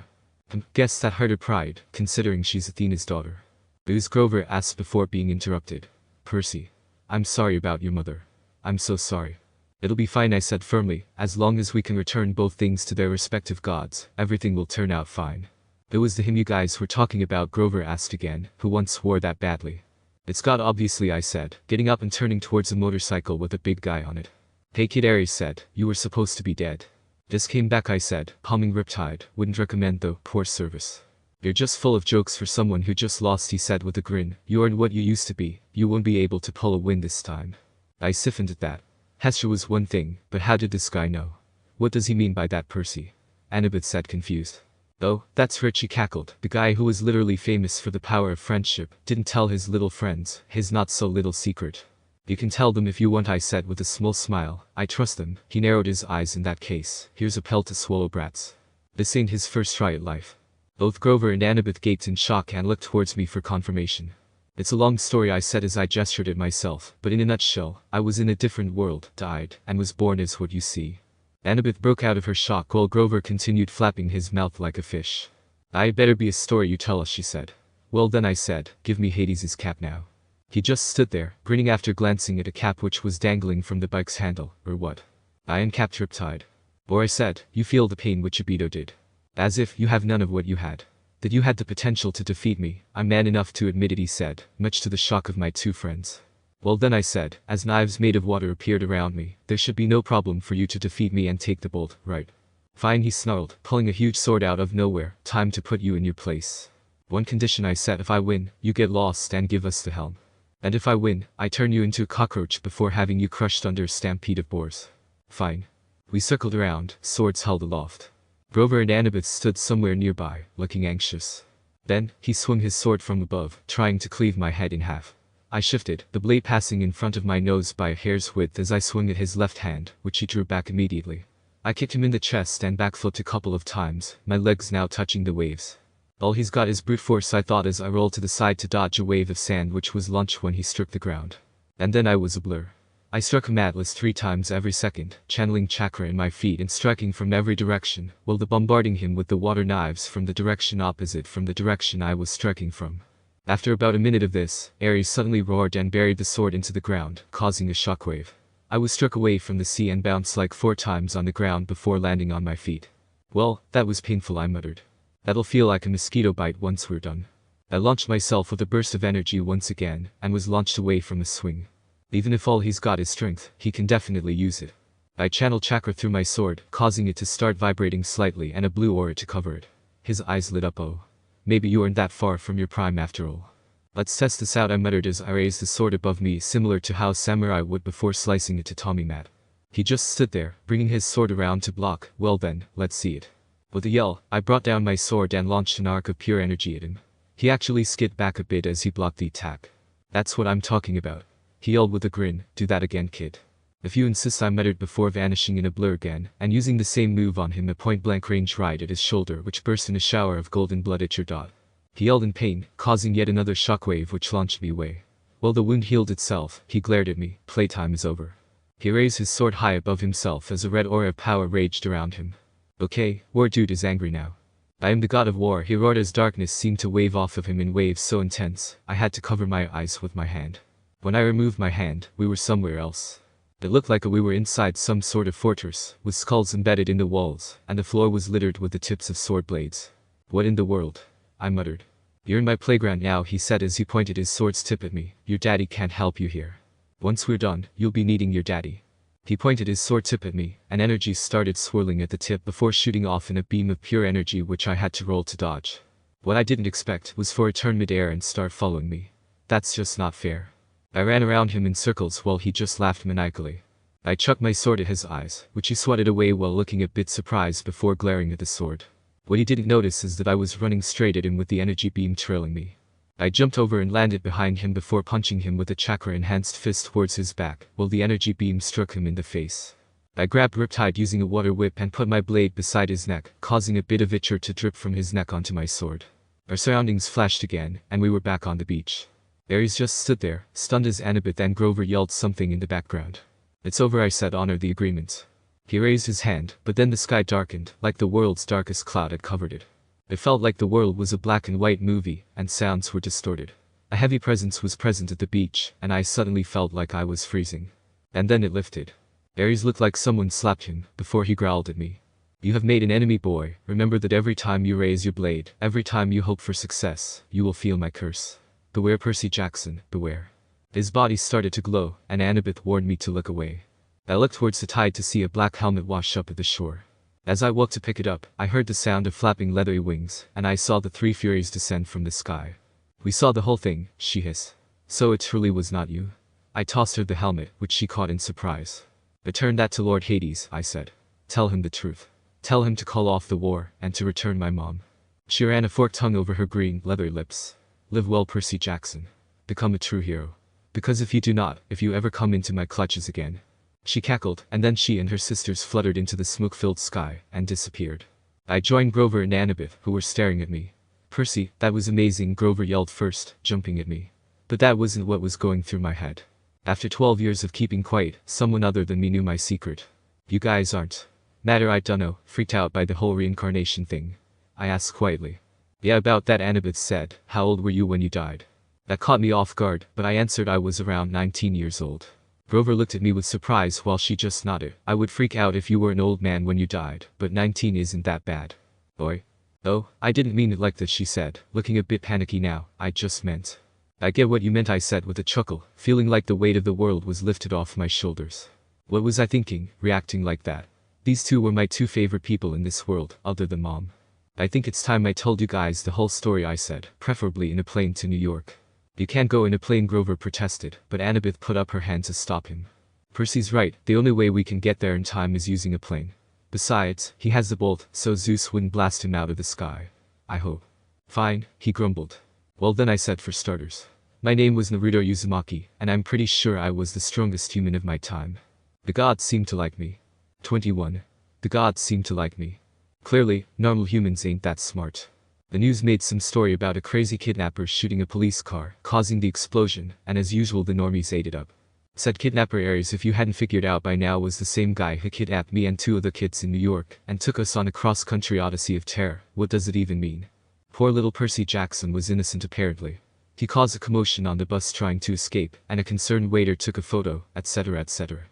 Guess that hurt her pride, considering she's Athena's daughter. Booze, Grover asked before being interrupted. Percy. I'm sorry about your mother. I'm so sorry. It'll be fine, I said firmly. As long as we can return both things to their respective gods, everything will turn out fine. It was the him you guys were talking about, Grover asked again, who once swore that badly. It's God, obviously, I said, getting up and turning towards a motorcycle with a big guy on it. Hey kid, Ares said, you were supposed to be dead. Just came back, I said, palming Riptide. Wouldn't recommend though, poor service. You're just full of jokes for someone who just lost, he said with a grin. You aren't what you used to be. You won't be able to pull a win this time. I stiffened at that. Hester was one thing, but how did this guy know? What does he mean by that, Percy? Annabeth said, confused. Oh, that's Rich, he cackled. The guy who was literally famous for the power of friendship didn't tell his little friends his not-so-little secret. You can tell them if you want, I said with a small smile. I trust them. He narrowed his eyes. In that case, here's a pill to swallow, brats. This ain't his first try at life. Both Grover and Annabeth gaped in shock and looked towards me for confirmation. It's a long story, I said as I gestured at myself, but in a nutshell, I was in a different world, died, and was born as what you see. Annabeth broke out of her shock while Grover continued flapping his mouth like a fish. I better be a story you tell us, she said. Well then, I said, give me Hades's cap now. He just stood there, grinning after glancing at a cap which was dangling from the bike's handle, or what? I uncapped Riptide. Or I said, you feel the pain which Abito did. As if you have none of what you had. That you had the potential to defeat me. I'm man enough to admit it, he said, much to the shock of my two friends. Well then, I said, as knives made of water appeared around me, there should be no problem for you to defeat me and take the bolt, right? Fine, he snarled, pulling a huge sword out of nowhere. Time to put you in your place. One condition, I said, if I win, you get lost and give us the helm. And if I win, I turn you into a cockroach before having you crushed under a stampede of boars. Fine. We circled around, swords held aloft. Grover and Annabeth stood somewhere nearby, looking anxious. Then, he swung his sword from above, trying to cleave my head in half. I shifted, the blade passing in front of my nose by a hair's width as I swung at his left hand, which he drew back immediately. I kicked him in the chest and backflipped a couple of times, my legs now touching the waves. All he's got is brute force, I thought as I rolled to the side to dodge a wave of sand which was launched when he struck the ground. And then I was a blur. I struck him atlas 3 times every second, channeling chakra in my feet and striking from every direction, while bombarding him with the water knives from the direction opposite from the direction I was striking from. After about a minute of this, Ares suddenly roared and buried the sword into the ground, causing a shockwave. I was struck away from the sea and bounced like 4 times on the ground before landing on my feet. Well, that was painful, I muttered. That'll feel like a mosquito bite once we're done. I launched myself with a burst of energy once again, and was launched away from the swing. Even if all he's got is strength, he can definitely use it. I channeled chakra through my sword, causing it to start vibrating slightly and a blue aura to cover it. His eyes lit up. Oh. Maybe you aren't that far from your prime after all. Let's test this out, I muttered as I raised the sword above me, similar to how samurai would before slicing it to Tommy Matt. He just stood there, bringing his sword around to block. Well then, let's see it. With a yell, I brought down my sword and launched an arc of pure energy at him. He actually skid back a bit as he blocked the attack. That's what I'm talking about. He yelled with a grin, do that again, kid. If you insist, I muttered before vanishing in a blur again, and using the same move on him, a point-blank range right at his shoulder which burst in a shower of golden blood at your dot. He yelled in pain, causing yet another shockwave which launched me away. While the wound healed itself, he glared at me. Playtime is over. He raised his sword high above himself as a red aura of power raged around him. Okay, War Dude is angry now. I am the god of war, he roared as darkness seemed to wave off of him in waves so intense, I had to cover my eyes with my hand. When I removed my hand, we were somewhere else. It looked like we were inside some sort of fortress, with skulls embedded in the walls, and the floor was littered with the tips of sword blades. What in the world? I muttered. You're in my playground now, he said as he pointed his sword's tip at me. Your daddy can't help you here. Once we're done, you'll be needing your daddy. He pointed his sword tip at me, and energy started swirling at the tip before shooting off in a beam of pure energy which I had to roll to dodge. What I didn't expect was for it to turn mid-air and start following me. That's just not fair. I ran around him in circles while he just laughed maniacally. I chucked my sword at his eyes, which he swatted away while looking a bit surprised before glaring at the sword. What he didn't notice is that I was running straight at him with the energy beam trailing me. I jumped over and landed behind him before punching him with a chakra-enhanced fist towards his back, while the energy beam struck him in the face. I grabbed Riptide using a water whip and put my blade beside his neck, causing a bit of ichor to drip from his neck onto my sword. Our surroundings flashed again, and we were back on the beach. Ares just stood there, stunned as Annabeth and Grover yelled something in the background. "It's over," I said. "Honor the agreement." He raised his hand, but then the sky darkened, like the world's darkest cloud had covered it. It felt like the world was a black and white movie, and sounds were distorted. A heavy presence was present at the beach, and I suddenly felt like I was freezing. And then it lifted. Ares looked like someone slapped him, before he growled at me. "You have made an enemy, boy. Remember that every time you raise your blade, every time you hope for success, you will feel my curse. Beware, Percy Jackson, beware." His body started to glow, and Annabeth warned me to look away. I looked towards the tide to see a black helmet wash up at the shore. As I walked to pick it up, I heard the sound of flapping leathery wings, and I saw the three Furies descend from the sky. "We saw the whole thing," she hissed. "So it truly was not you?" I tossed her the helmet, which she caught in surprise. "Return that to Lord Hades," I said. "Tell him the truth. Tell him to call off the war, and to return my mom." She ran a forked tongue over her green, leathery lips. "Live well, Percy Jackson. Become a true hero. Because if you do not, if you ever come into my clutches again." She cackled, and then she and her sisters fluttered into the smoke-filled sky, and disappeared. I joined Grover and Annabeth, who were staring at me. "Percy, that was amazing," Grover yelled first, jumping at me. But that wasn't what was going through my head. After 12 years of keeping quiet, someone other than me knew my secret. "You guys aren't matter, I dunno, freaked out by the whole reincarnation thing?" I asked quietly. "Yeah, about that," Annabeth said. "How old were you when you died?" That caught me off guard, but I answered I was around 19 years old. Grover looked at me with surprise while she just nodded. "I would freak out if you were an old man when you died, but 19 isn't that bad." "Boy." "Oh, I didn't mean it like that," she said, looking a bit panicky now. "I just meant." "I get what you meant," I said with a chuckle, feeling like the weight of the world was lifted off my shoulders. What was I thinking, reacting like that? These two were my two favorite people in this world, other than Mom. "I think it's time I told you guys the whole story," I said, "preferably in a plane to New York." "You can't go in a plane," Grover protested, but Annabeth put up her hand to stop him. "Percy's right, the only way we can get there in time is using a plane. Besides, he has the bolt, so Zeus wouldn't blast him out of the sky. I hope." "Fine," he grumbled. "Well then," I said, "for starters. My name was Naruto Uzumaki, and I'm pretty sure I was the strongest human of my time. The gods seemed to like me." 21. The gods seemed to like me. Clearly, normal humans ain't that smart. The news made some story about a crazy kidnapper shooting a police car, causing the explosion, and as usual the normies ate it up. Said kidnapper Ares, if you hadn't figured out by now, was the same guy who kidnapped me and two other kids in New York, and took us on a cross-country odyssey of terror. What does it even mean? Poor little Percy Jackson was innocent apparently. He caused a commotion on the bus trying to escape, and a concerned waiter took a photo, etc., etc.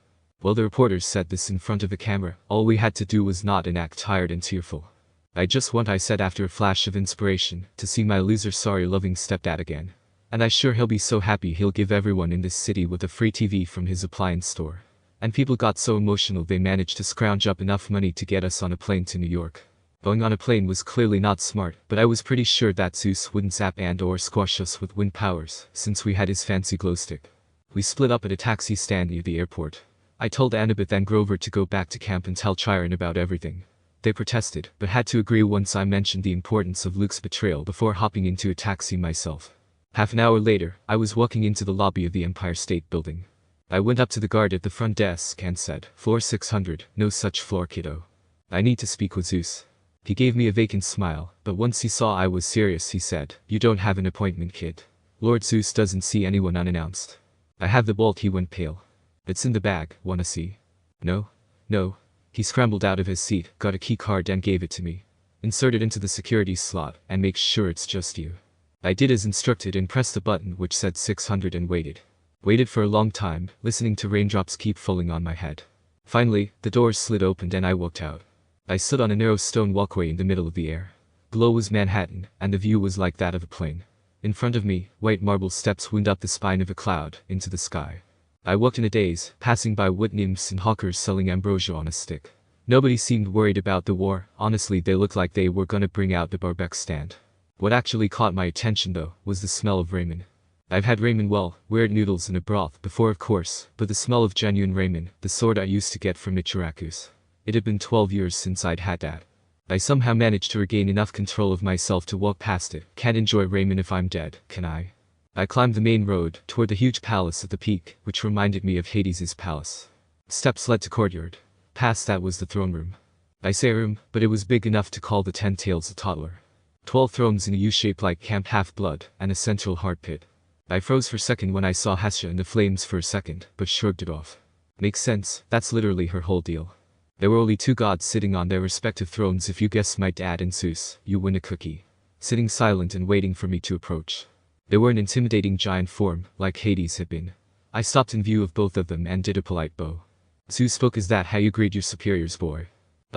Well, the reporters said this in front of a camera. All we had to do was nod and act tired and tearful. "I just want," I said after a flash of inspiration, "to see my loser sorry loving stepdad again. And I sure he'll be so happy he'll give everyone in this city with a free TV from his appliance store." And people got so emotional they managed to scrounge up enough money to get us on a plane to New York. Going on a plane was clearly not smart, but I was pretty sure that Zeus wouldn't zap and or squash us with wind powers, since we had his fancy glow stick. We split up at a taxi stand near the airport. I told Annabeth and Grover to go back to camp and tell Chiron about everything. They protested, but had to agree once I mentioned the importance of Luke's betrayal before hopping into a taxi myself. Half an hour later, I was walking into the lobby of the Empire State Building. I went up to the guard at the front desk and said, "Floor 600, no such floor, kiddo. I need to speak with Zeus." He gave me a vacant smile, but once he saw I was serious he said, "You don't have an appointment, kid. Lord Zeus doesn't see anyone unannounced." "I have the bolt." He went pale. "It's in the bag, wanna see?" "No. No." He scrambled out of his seat, got a key card and gave it to me. "Insert it into the security slot, and make sure it's just you." I did as instructed and pressed the button which said 600 and waited. Waited for a long time, listening to raindrops keep falling on my head. Finally, the doors slid open and I walked out. I stood on a narrow stone walkway in the middle of the air. Below was Manhattan, and the view was like that of a plane. In front of me, white marble steps wound up the spine of a cloud, into the sky. I walked in a daze, passing by wood nymphs and hawkers selling ambrosia on a stick. Nobody seemed worried about the war. Honestly, they looked like they were gonna bring out the barbecue stand. What actually caught my attention though, was the smell of ramen. I've had ramen, well, weird noodles in a broth before of course, but the smell of genuine ramen, the sort I used to get from Michiraku's. It had been 12 years since I'd had that. I somehow managed to regain enough control of myself to walk past it. Can't enjoy ramen if I'm dead, can I? I climbed the main road, toward the huge palace at the peak, which reminded me of Hades's palace. Steps led to courtyard. Past that was the throne room. I say room, but it was big enough to call the 10 tails a toddler. 12 thrones in a U-shape like Camp Half-Blood, and a central hard pit. I froze for a second when I saw Hestia in the flames for a second, but shrugged it off. Makes sense, that's literally her whole deal. There were only 2 gods sitting on their respective thrones. If you guessed my dad and Zeus, you win a cookie. Sitting silent and waiting for me to approach. They were an intimidating giant form, like Hades had been. I stopped in view of both of them and did a polite bow. Zeus spoke. Is that how you greet your superiors, boy?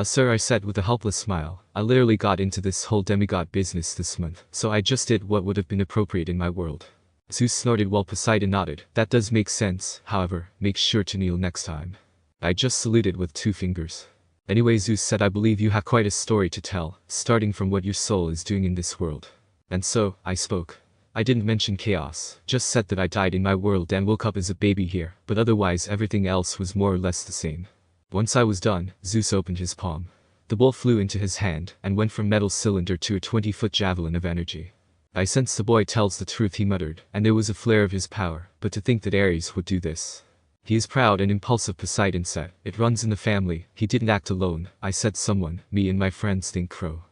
Sir, I said with a helpless smile. I literally got into this whole demigod business this month, so I just did what would have been appropriate in my world. Zeus snorted while Poseidon nodded. That does make sense, however, make sure to kneel next time. I just saluted with 2 fingers. Anyway, Zeus said, I believe you have quite a story to tell, starting from what your soul is doing in this world. And so, I spoke. I didn't mention chaos, just said that I died in my world and woke up as a baby here, but otherwise everything else was more or less the same. Once I was done, Zeus opened his palm. The ball flew into his hand, and went from metal cylinder to a 20-foot javelin of energy. I sensed the boy tells the truth, he muttered, and there was a flare of his power, but to think that Ares would do this. He is proud and impulsive, Poseidon said. It runs in the family. He didn't act alone. I said someone, me and my friends think Crow.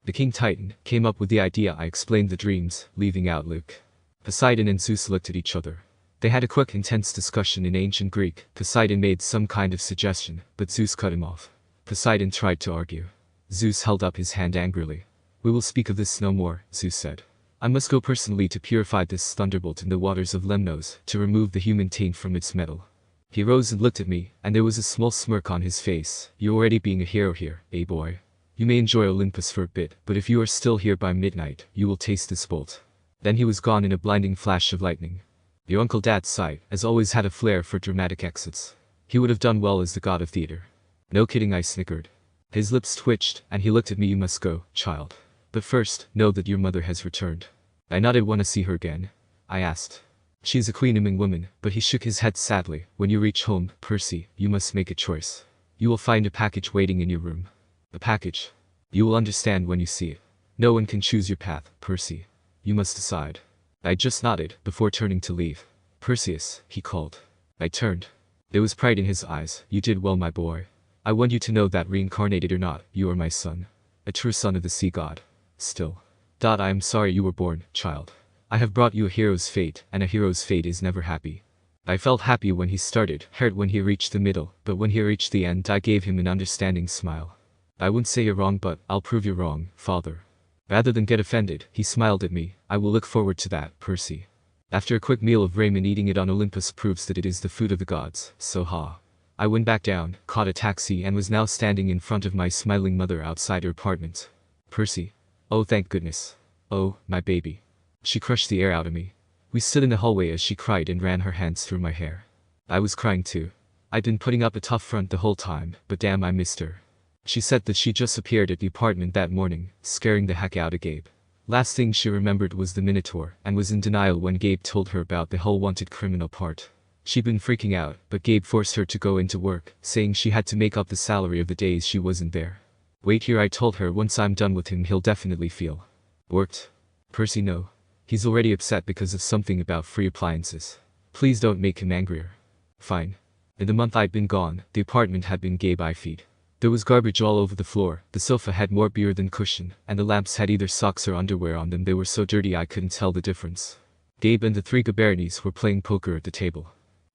The King Titan, came up with the idea. I explained the dreams, leaving out Luke. Poseidon and Zeus looked at each other. They had a quick, intense discussion in ancient Greek. Poseidon made some kind of suggestion, but Zeus cut him off. Poseidon tried to argue. Zeus held up his hand angrily. We will speak of this no more, Zeus said. I must go personally to purify this thunderbolt in the waters of Lemnos, to remove the human taint from its metal. He rose and looked at me, and there was a small smirk on his face. You're already being a hero here, eh boy? You may enjoy Olympus for a bit, but if you are still here by midnight, you will taste this bolt. Then he was gone in a blinding flash of lightning. Your Uncle Dad's side, as always, had a flair for dramatic exits. He would have done well as the god of theater. No kidding, I snickered. His lips twitched, and he looked at me. You must go, child. But first, know that your mother has returned. I nodded. Want to see her again? I asked. She is a queen-among women, but he shook his head sadly. When you reach home, Percy, you must make a choice. You will find a package waiting in your room. A package. You will understand when you see it. No one can choose your path, Percy. You must decide. I just nodded, before turning to leave. Perseus, he called. I turned. There was pride in his eyes. You did well, my boy. I want you to know that, reincarnated or not, you are my son. A true son of the sea god. Still. I am sorry you were born, child. I have brought you a hero's fate, and a hero's fate is never happy. I felt happy when he started, hurt when he reached the middle, but when he reached the end I gave him an understanding smile. I wouldn't say you're wrong, but I'll prove you're wrong, father. Rather than get offended, he smiled at me. I will look forward to that, Percy. After a quick meal of ramen, eating it on Olympus proves that it is the food of the gods, so ha. I went back down, caught a taxi, and was now standing in front of my smiling mother outside her apartment. Percy. Oh, thank goodness. Oh, my baby. She crushed the air out of me. We stood in the hallway as she cried and ran her hands through my hair. I was crying too. I'd been putting up a tough front the whole time, but damn, I missed her. She said that she just appeared at the apartment that morning, scaring the heck out of Gabe. Last thing she remembered was the Minotaur, and was in denial when Gabe told her about the whole wanted criminal part. She'd been freaking out, but Gabe forced her to go into work, saying she had to make up the salary of the days she wasn't there. Wait here, I told her, once I'm done with him he'll definitely feel. Worked? Percy, no. He's already upset because of something about free appliances. Please don't make him angrier. Fine. In the month I'd been gone, the apartment had been Gabe-ified. There was garbage all over the floor, the sofa had more beer than cushion, and the lamps had either socks or underwear on them. They were so dirty I couldn't tell the difference. Gabe and the 3 Gabernis were playing poker at the table.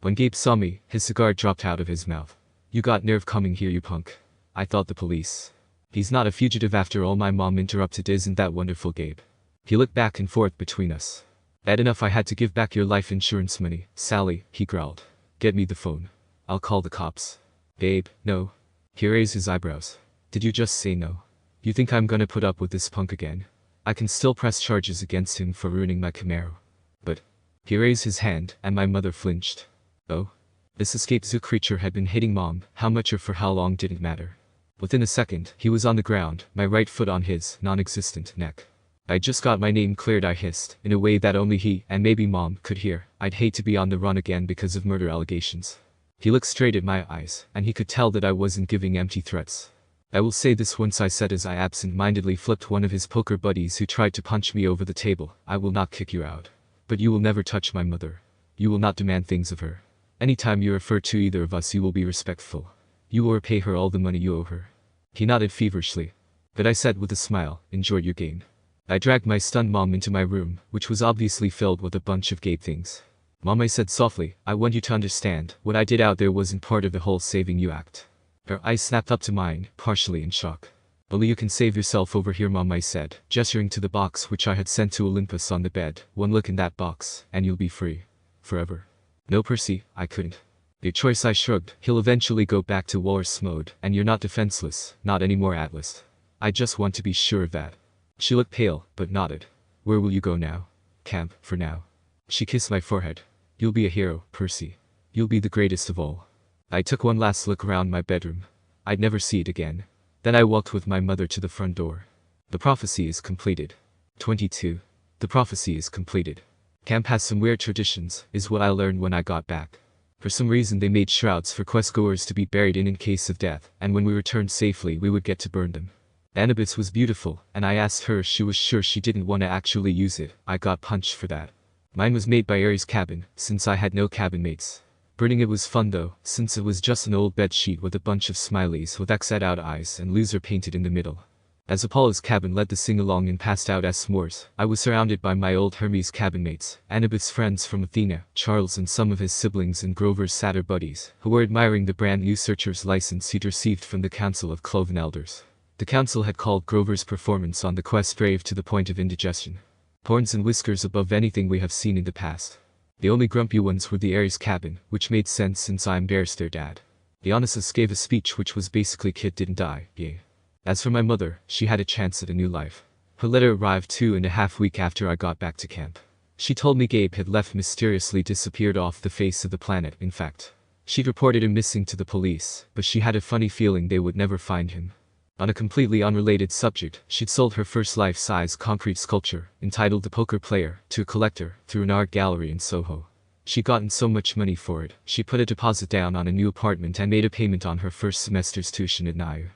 When Gabe saw me, his cigar dropped out of his mouth. You got nerve coming here, you punk. I thought the police. He's not a fugitive after all, my mom interrupted. Isn't that wonderful, Gabe? He looked back and forth between us. Bad enough I had to give back your life insurance money, Sally, he growled. Get me the phone. I'll call the cops. Gabe, no. He raised his eyebrows. Did you just say no? You think I'm gonna put up with this punk again? I can still press charges against him for ruining my Camaro. But. He raised his hand, and my mother flinched. Oh? This escaped zoo creature had been hitting Mom. How much or for how long didn't matter. Within a second, he was on the ground, my right foot on his non-existent neck. I just got my name cleared, I hissed, in a way that only he, and maybe Mom, could hear. I'd hate to be on the run again because of murder allegations. He looked straight at my eyes, and he could tell that I wasn't giving empty threats. I will say this once, I said as I absent-mindedly flipped one of his poker buddies who tried to punch me over the table. I will not kick you out. But you will never touch my mother. You will not demand things of her. Anytime you refer to either of us you will be respectful. You will repay her all the money you owe her. He nodded feverishly. But I said with a smile, enjoy your game. I dragged my stunned mom into my room, which was obviously filled with a bunch of gay things. Mom, I said softly, I want you to understand, what I did out there wasn't part of the whole saving you act. Her eyes snapped up to mine, partially in shock. Only you can save yourself over here, Mom, I said, gesturing to the box which I had sent to Olympus on the bed. One look in that box, and you'll be free. Forever. No, Percy, I couldn't. Your choice, I shrugged. He'll eventually go back to Walrus mode, and you're not defenseless, not anymore, Atlas. I just want to be sure of that. She looked pale, but nodded. Where will you go now? Camp, for now. She kissed my forehead. You'll be a hero, Percy. You'll be the greatest of all. I took one last look around my bedroom. I'd never see it again. Then I walked with my mother to the front door. The prophecy is completed. 22. The prophecy is completed. Camp has some weird traditions, is what I learned when I got back. For some reason they made shrouds for questgoers to be buried in case of death, and when we returned safely we would get to burn them. Annabeth's was beautiful, and I asked her if she was sure she didn't want to actually use it. I got punched for that. Mine was made by Aries' cabin, since I had no cabin mates. Burning it was fun though, since it was just an old bed sheet with a bunch of smileys with X'd out eyes and loser painted in the middle. As Apollo's cabin led the sing-along and passed out as s'mores, I was surrounded by my old Hermes cabin mates, Annabeth's friends from Athena, Charles and some of his siblings and Grover's sadder buddies, who were admiring the brand new searcher's license he'd received from the Council of Cloven Elders. The council had called Grover's performance on the quest brave to the point of indigestion. Horns and whiskers above anything we have seen in the past. The only grumpy ones were the Aries cabin, which made sense since I embarrassed their dad. Dionysus gave a speech which was basically kid didn't die, yay. As for my mother, she had a chance at a new life. Her letter arrived 2.5 weeks after I got back to camp. She told me Gabe had left mysteriously disappeared off the face of the planet. In fact, she'd reported him missing to the police, but she had a funny feeling they would never find him. On a completely unrelated subject, she'd sold her first life-size concrete sculpture, entitled The Poker Player, to a collector, through an art gallery in Soho. She'd gotten so much money for it, she put a deposit down on a new apartment and made a payment on her first semester's tuition at NIU.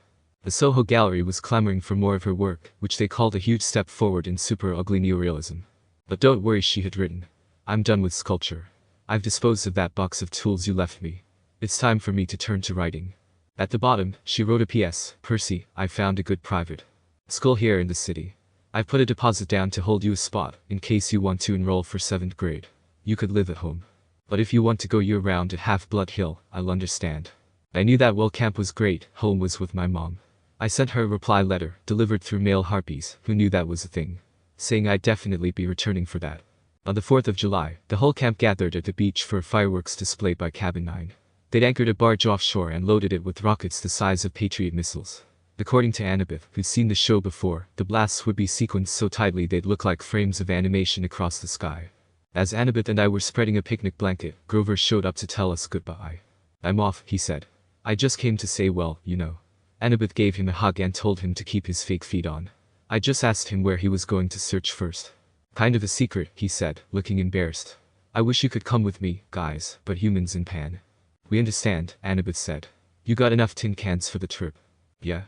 The Soho gallery was clamoring for more of her work, which they called a huge step forward in super ugly neorealism. But don't worry, she had written. I'm done with sculpture. I've disposed of that box of tools you left me. It's time for me to turn to writing. At the bottom, she wrote a PS, Percy, I found a good private school here in the city. I've put a deposit down to hold you a spot, in case you want to enroll for 7th grade. You could live at home. But if you want to go year-round at Half-Blood Hill, I'll understand. I knew that while camp was great, home was with my mom. I sent her a reply letter, delivered through male harpies, who knew that was a thing, saying I'd definitely be returning for that. On the 4th of July, the whole camp gathered at the beach for a fireworks display by Cabin 9. They'd anchored a barge offshore and loaded it with rockets the size of Patriot missiles. According to Annabeth, who'd seen the show before, the blasts would be sequenced so tightly they'd look like frames of animation across the sky. As Annabeth and I were spreading a picnic blanket, Grover showed up to tell us goodbye. I'm off, he said. I just came to say, well, you know. Annabeth gave him a hug and told him to keep his fake feet on. I just asked him where he was going to search first. Kind of a secret, he said, looking embarrassed. I wish you could come with me, guys, but humans in Pan. We understand, Annabeth said. You got enough tin cans for the trip. Yeah?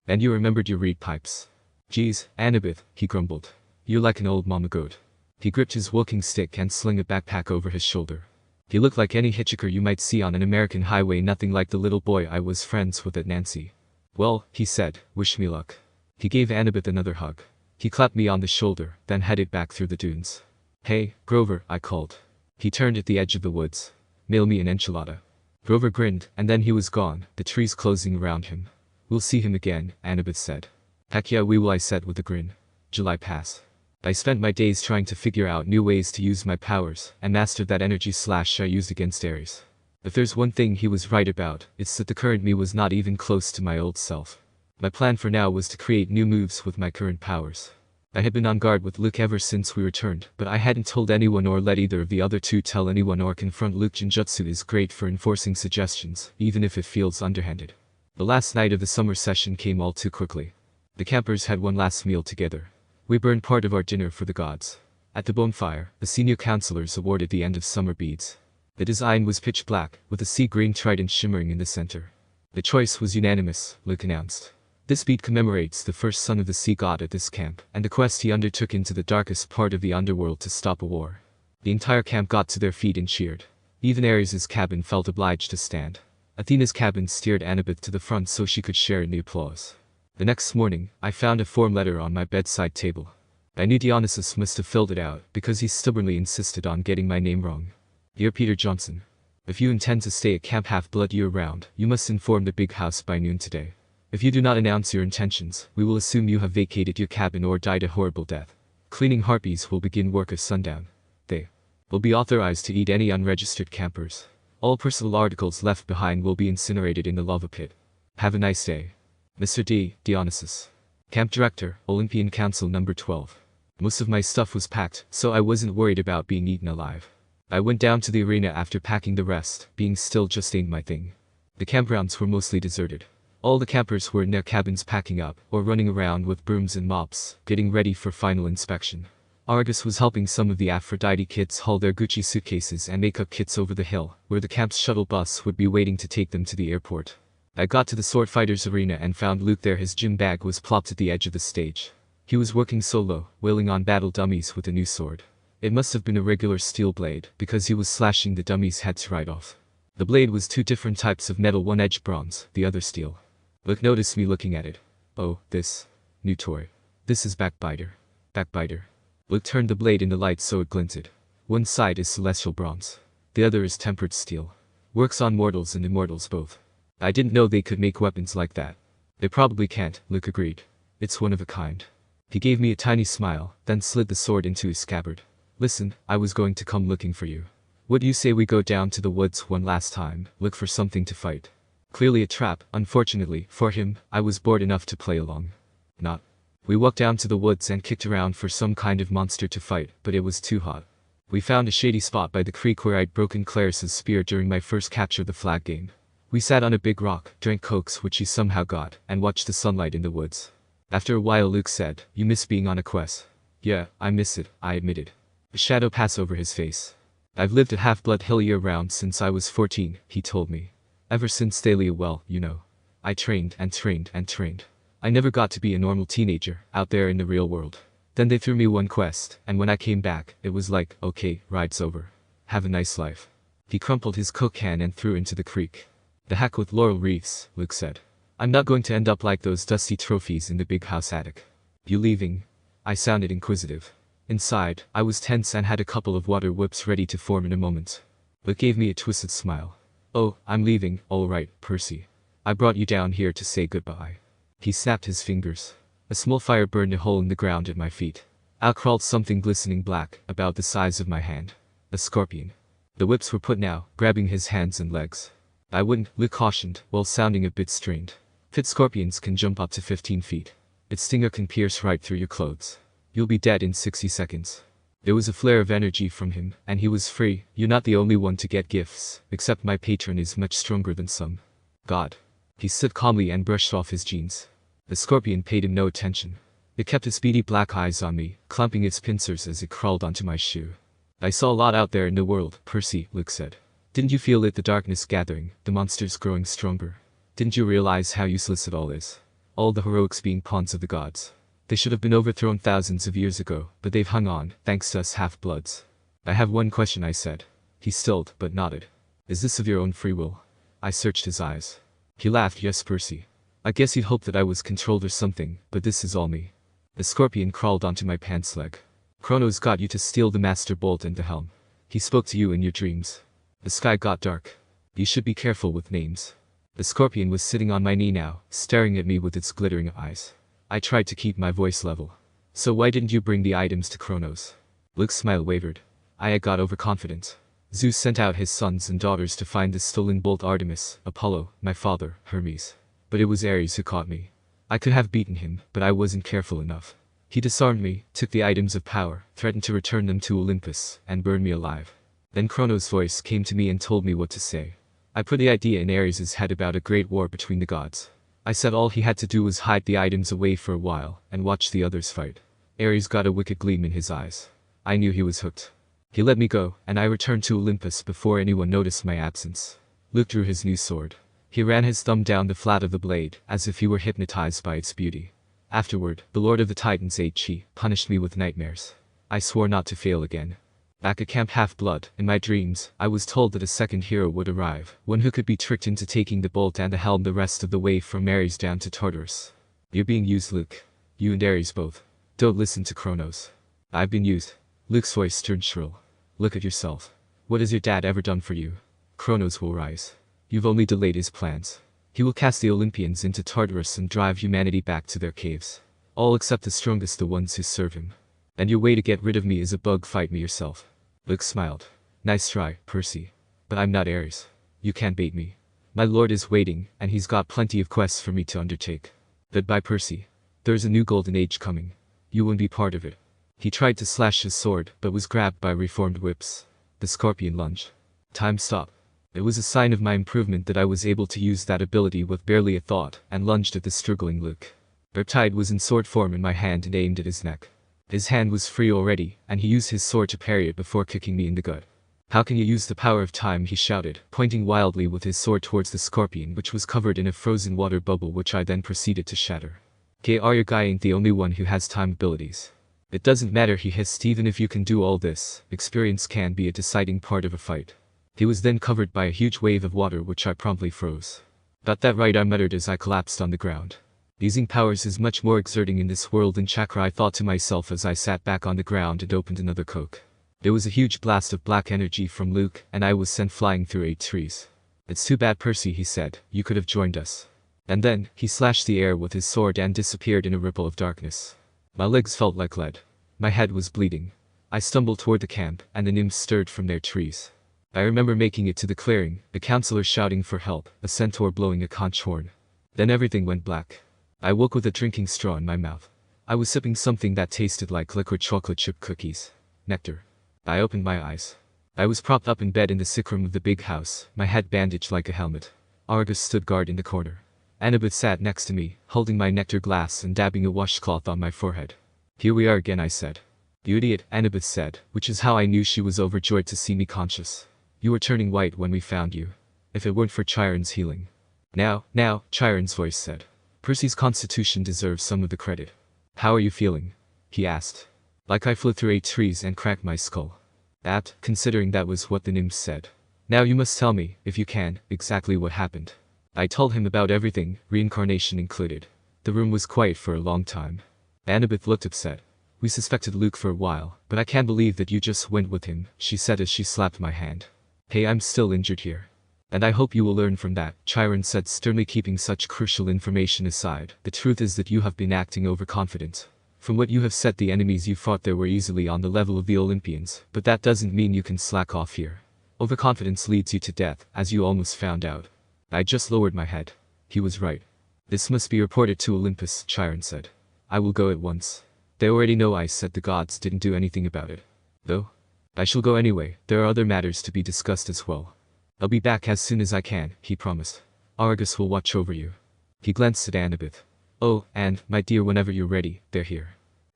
And you remembered your reed pipes. Geez, Annabeth, he grumbled. You're like an old mama goat. He gripped his walking stick and slung a backpack over his shoulder. He looked like any hitchhiker you might see on an American highway, nothing like the little boy I was friends with at Nancy. Well, he said, wish me luck. He gave Annabeth another hug. He clapped me on the shoulder, then headed back through the dunes. Hey, Grover, I called. He turned at the edge of the woods. Mail me an enchilada. Grover grinned, and then he was gone, the trees closing around him. We'll see him again, Annabeth said. Heck yeah, we will, I said with a grin. July passed. I spent my days trying to figure out new ways to use my powers, and mastered that energy slash I used against Ares. If there's one thing he was right about, it's that the current me was not even close to my old self. My plan for now was to create new moves with my current powers. I had been on guard with Luke ever since we returned, but I hadn't told anyone or let either of the other two tell anyone or confront Luke. Jinjutsu is great for enforcing suggestions, even if it feels underhanded. The last night of the summer session came all too quickly. The campers had one last meal together. We burned part of our dinner for the gods. At the bonfire, the senior counselors awarded the end of summer beads. The design was pitch black, with a sea green trident shimmering in the center. The choice was unanimous, Luke announced. This bead commemorates the first son of the sea god at this camp, and the quest he undertook into the darkest part of the underworld to stop a war. The entire camp got to their feet and cheered. Even Ares' cabin felt obliged to stand. Athena's cabin steered Annabeth to the front so she could share in the applause. The next morning, I found a form letter on my bedside table. I knew Dionysus must have filled it out because he stubbornly insisted on getting my name wrong. Dear Peter Johnson, if you intend to stay at Camp Half-Blood year-round, you must inform the big house by noon today. If you do not announce your intentions, we will assume you have vacated your cabin or died a horrible death. Cleaning harpies will begin work at sundown. They will be authorized to eat any unregistered campers. All personal articles left behind will be incinerated in the lava pit. Have a nice day. Mr. D. Dionysus. Camp Director, Olympian Council Number 12. Most of my stuff was packed, so I wasn't worried about being eaten alive. I went down to the arena after packing the rest, being still just ain't my thing. The campgrounds were mostly deserted. All the campers were in their cabins packing up, or running around with brooms and mops, getting ready for final inspection. Argus was helping some of the Aphrodite kids haul their Gucci suitcases and makeup kits over the hill, where the camp's shuttle bus would be waiting to take them to the airport. I got to the Sword Fighters arena and found Luke there. His gym bag was plopped at the edge of the stage. He was working solo, wailing on battle dummies with a new sword. It must have been a regular steel blade, because he was slashing the dummies' heads right off. The blade was two different types of metal, one edged bronze, the other steel. Luke noticed me looking at it. Oh, this new toy. This is Backbiter. Backbiter. Luke turned the blade in the light so it glinted. One side is celestial bronze. The other is tempered steel. Works on mortals and immortals both. I didn't know they could make weapons like that. They probably can't, Luke agreed. It's one of a kind. He gave me a tiny smile, then slid the sword into his scabbard. Listen, I was going to come looking for you. What do you say we go down to the woods one last time, look for something to fight? Clearly a trap. Unfortunately, for him, I was bored enough to play along. Not. We walked down to the woods and kicked around for some kind of monster to fight, but it was too hot. We found a shady spot by the creek where I'd broken Claris's spear during my first capture the flag game. We sat on a big rock, drank cokes which he somehow got, and watched the sunlight in the woods. After a while Luke said, "You miss being on a quest." "Yeah, I miss it," I admitted. A shadow passed over his face. "I've lived at Half-Blood Hill year-round since I was 14, he told me. Ever since Thalia, well, you know. I trained and trained and trained. I never got to be a normal teenager, out there in the real world. Then they threw me one quest, and when I came back, it was like, okay, ride's over. Have a nice life." He crumpled his Coke can and threw it into the creek. "The heck with laurel wreaths," Luke said. "I'm not going to end up like those dusty trophies in the big house attic." "You leaving?" I sounded inquisitive. Inside, I was tense and had a couple of water whips ready to form in a moment. Luke gave me a twisted smile. "Oh, I'm leaving, all right, Percy. I brought you down here to say goodbye." He snapped his fingers. A small fire burned a hole in the ground at my feet. Out crawled something glistening black, about the size of my hand. A scorpion. The whips were put now, grabbing his hands and legs. "I wouldn't," Luke cautioned, while sounding a bit strained. "Pit scorpions can jump up to 15 feet. Its stinger can pierce right through your clothes. You'll be dead in 60 seconds. There was a flare of energy from him, and he was free. "You're not the only one to get gifts, except my patron is much stronger than some." "God." He stood calmly and brushed off his jeans. The scorpion paid him no attention. It kept its beady black eyes on me, clamping its pincers as it crawled onto my shoe. "I saw a lot out there in the world, Percy," Luke said. "Didn't you feel it, the darkness gathering, the monsters growing stronger? Didn't you realize how useless it all is? All the heroics being pawns of the gods. They should have been overthrown thousands of years ago, but they've hung on, thanks to us half-bloods." "I have one question," I said. He stilled, but nodded. "Is this of your own free will?" I searched his eyes. He laughed. "Yes, Percy. I guess he'd hoped that I was controlled or something, but this is all me." The scorpion crawled onto my pants leg. "Kronos got you to steal the master bolt and the helm. He spoke to you in your dreams." The sky got dark. "You should be careful with names." The scorpion was sitting on my knee now, staring at me with its glittering eyes. I tried to keep my voice level. "So why didn't you bring the items to Kronos?" Luke's smile wavered. I had got overconfident. "Zeus sent out his sons and daughters to find the stolen bolt. Artemis, Apollo, my father, Hermes. But it was Ares who caught me. I could have beaten him, but I wasn't careful enough. He disarmed me, took the items of power, threatened to return them to Olympus, and burn me alive. Then Kronos' voice came to me and told me what to say. I put the idea in Ares' head about a great war between the gods. I said all he had to do was hide the items away for a while, and watch the others fight. Ares got a wicked gleam in his eyes. I knew he was hooked. He let me go, and I returned to Olympus before anyone noticed my absence." Luke drew his new sword. He ran his thumb down the flat of the blade, as if he were hypnotized by its beauty. "Afterward, the Lord of the Titans, He punished me with nightmares. I swore not to fail again. Back at Camp Half-Blood, in my dreams, I was told that a second hero would arrive, one who could be tricked into taking the bolt and the helm the rest of the way from Ares down to Tartarus. You're being used, Luke. You and Ares both. Don't listen to Kronos. I've been used. Luke's voice turned shrill. Look at yourself. What has your dad ever done for you? Kronos will rise. You've only delayed his plans. He will cast the Olympians into Tartarus and drive humanity back to their caves. All except the strongest, the ones who serve him. And your way to get rid of me is a bug fight me yourself. Luke smiled. Nice try, Percy. But I'm not Ares. You can't bait me. My lord is waiting, and he's got plenty of quests for me to undertake. Goodbye, Percy. There's a new golden age coming. You won't be part of it. He tried to slash his sword, but was grabbed by reformed whips. The scorpion lunge. Time stopped. It was a sign of my improvement that I was able to use that ability with barely a thought, and lunged at the struggling Luke. Riptide was in sword form in my hand and aimed at his neck. His hand was free already, and he used his sword to parry it before kicking me in the gut. How can you use the power of time? He shouted, pointing wildly with his sword towards the scorpion, which was covered in a frozen water bubble, which I then proceeded to shatter. Your guy ain't the only one who has time abilities. It doesn't matter, he hissed, even if you can do all this, experience can be a deciding part of a fight. He was then covered by a huge wave of water, which I promptly froze. Got that right, I muttered as I collapsed on the ground. Using powers is much more exerting in this world than chakra, I thought to myself as I sat back on the ground and opened another Coke. There was a huge blast of black energy from Luke, and I was sent flying through 8 trees. It's too bad, Percy, he said, you could have joined us. And then, he slashed the air with his sword and disappeared in a ripple of darkness. My legs felt like lead. My head was bleeding. I stumbled toward the camp, and the nymphs stirred from their trees. I remember making it to the clearing, a counselor shouting for help, a centaur blowing a conch horn. Then everything went black. I woke with a drinking straw in my mouth. I was sipping something that tasted like liquid chocolate chip cookies. Nectar. I opened my eyes. I was propped up in bed in the sick room of the big house, my head bandaged like a helmet. Argus stood guard in the corner. Annabeth sat next to me, holding my nectar glass and dabbing a washcloth on my forehead. Here we are again, I said. You idiot, Annabeth said, which is how I knew she was overjoyed to see me conscious. You were turning white when we found you. If it weren't for Chiron's healing. Now, Chiron's voice said. Percy's constitution deserves some of the credit. How are you feeling? He asked. Like I flew through 8 trees and cracked my skull. Apt, considering that was what the nymphs said. Now you must tell me, if you can, exactly what happened. I told him about everything, reincarnation included. The room was quiet for a long time. Annabeth looked upset. We suspected Luke for a while, but I can't believe that you just went with him, she said as she slapped my hand. Hey, I'm still injured here. And I hope you will learn from that, Chiron said, sternly, keeping such crucial information aside. The truth is that you have been acting overconfident. From what you have said, the enemies you fought there were easily on the level of the Olympians, but that doesn't mean you can slack off here. Overconfidence leads you to death, as you almost found out. I just lowered my head. He was right. This must be reported to Olympus, Chiron said. I will go at once. They already know, I said. The gods didn't do anything about it. Though? I shall go anyway, there are other matters to be discussed as well. I'll be back as soon as I can, he promised. Argus will watch over you. He glanced at Annabeth. Oh, and, my dear, whenever you're ready, they're here.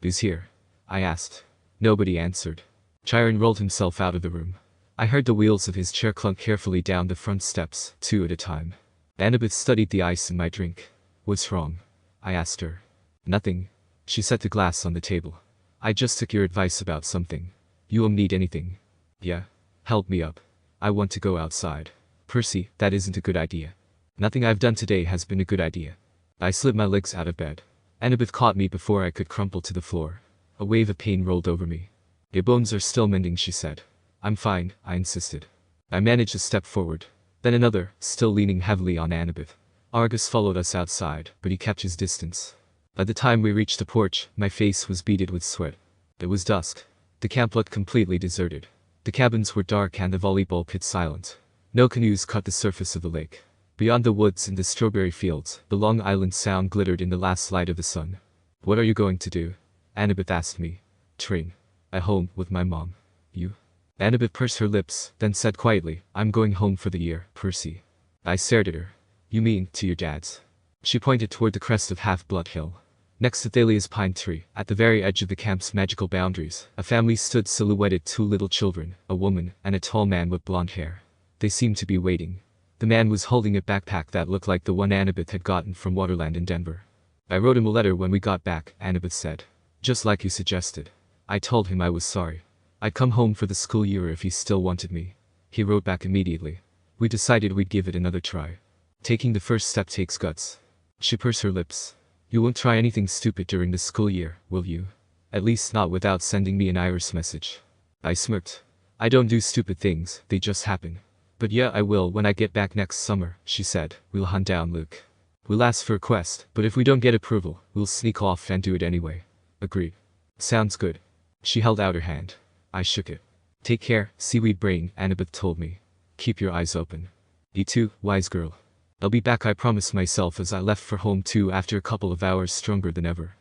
Who's here? I asked. Nobody answered. Chiron rolled himself out of the room. I heard the wheels of his chair clunk carefully down the front steps, 2 at a time. Annabeth studied the ice in my drink. What's wrong? I asked her. Nothing. She set the glass on the table. I just took your advice about something. You won't need anything. Yeah? Help me up. I want to go outside. Percy, that isn't a good idea. Nothing I've done today has been a good idea. I slid my legs out of bed. Annabeth caught me before I could crumple to the floor. A wave of pain rolled over me. Your bones are still mending, she said. I'm fine, I insisted. I managed a step forward. Then another, still leaning heavily on Annabeth. Argus followed us outside, but he kept his distance. By the time we reached the porch, my face was beaded with sweat. It was dusk. The camp looked completely deserted. The cabins were dark and the volleyball pit silent. No canoes cut the surface of the lake. Beyond the woods and the strawberry fields, the Long Island Sound glittered in the last light of the sun. What are you going to do? Annabeth asked me. Train. At home, with my mom. You? Annabeth pursed her lips, then said quietly, I'm going home for the year, Percy. I stared at her. You mean, to your dad's? She pointed toward the crest of Half-Blood Hill. Next to Thalia's pine tree, at the very edge of the camp's magical boundaries, a family stood silhouetted, 2 little children, a woman, and a tall man with blonde hair. They seemed to be waiting. The man was holding a backpack that looked like the one Annabeth had gotten from Waterland in Denver. I wrote him a letter when we got back, Annabeth said. Just like you suggested. I told him I was sorry. I'd come home for the school year if he still wanted me. He wrote back immediately. We decided we'd give it another try. Taking the first step takes guts. She pursed her lips. You won't try anything stupid during the school year, will you? At least not without sending me an iris message. I smirked. I don't do stupid things, they just happen. But yeah, I will when I get back next summer, she said. We'll hunt down Luke. We'll ask for a quest, but if we don't get approval, we'll sneak off and do it anyway. Agreed. Sounds good. She held out her hand. I shook it. Take care, seaweed brain, Annabeth told me. Keep your eyes open. You too, wise girl. I'll be back, I promised myself as I left for home too after a couple of hours, stronger than ever.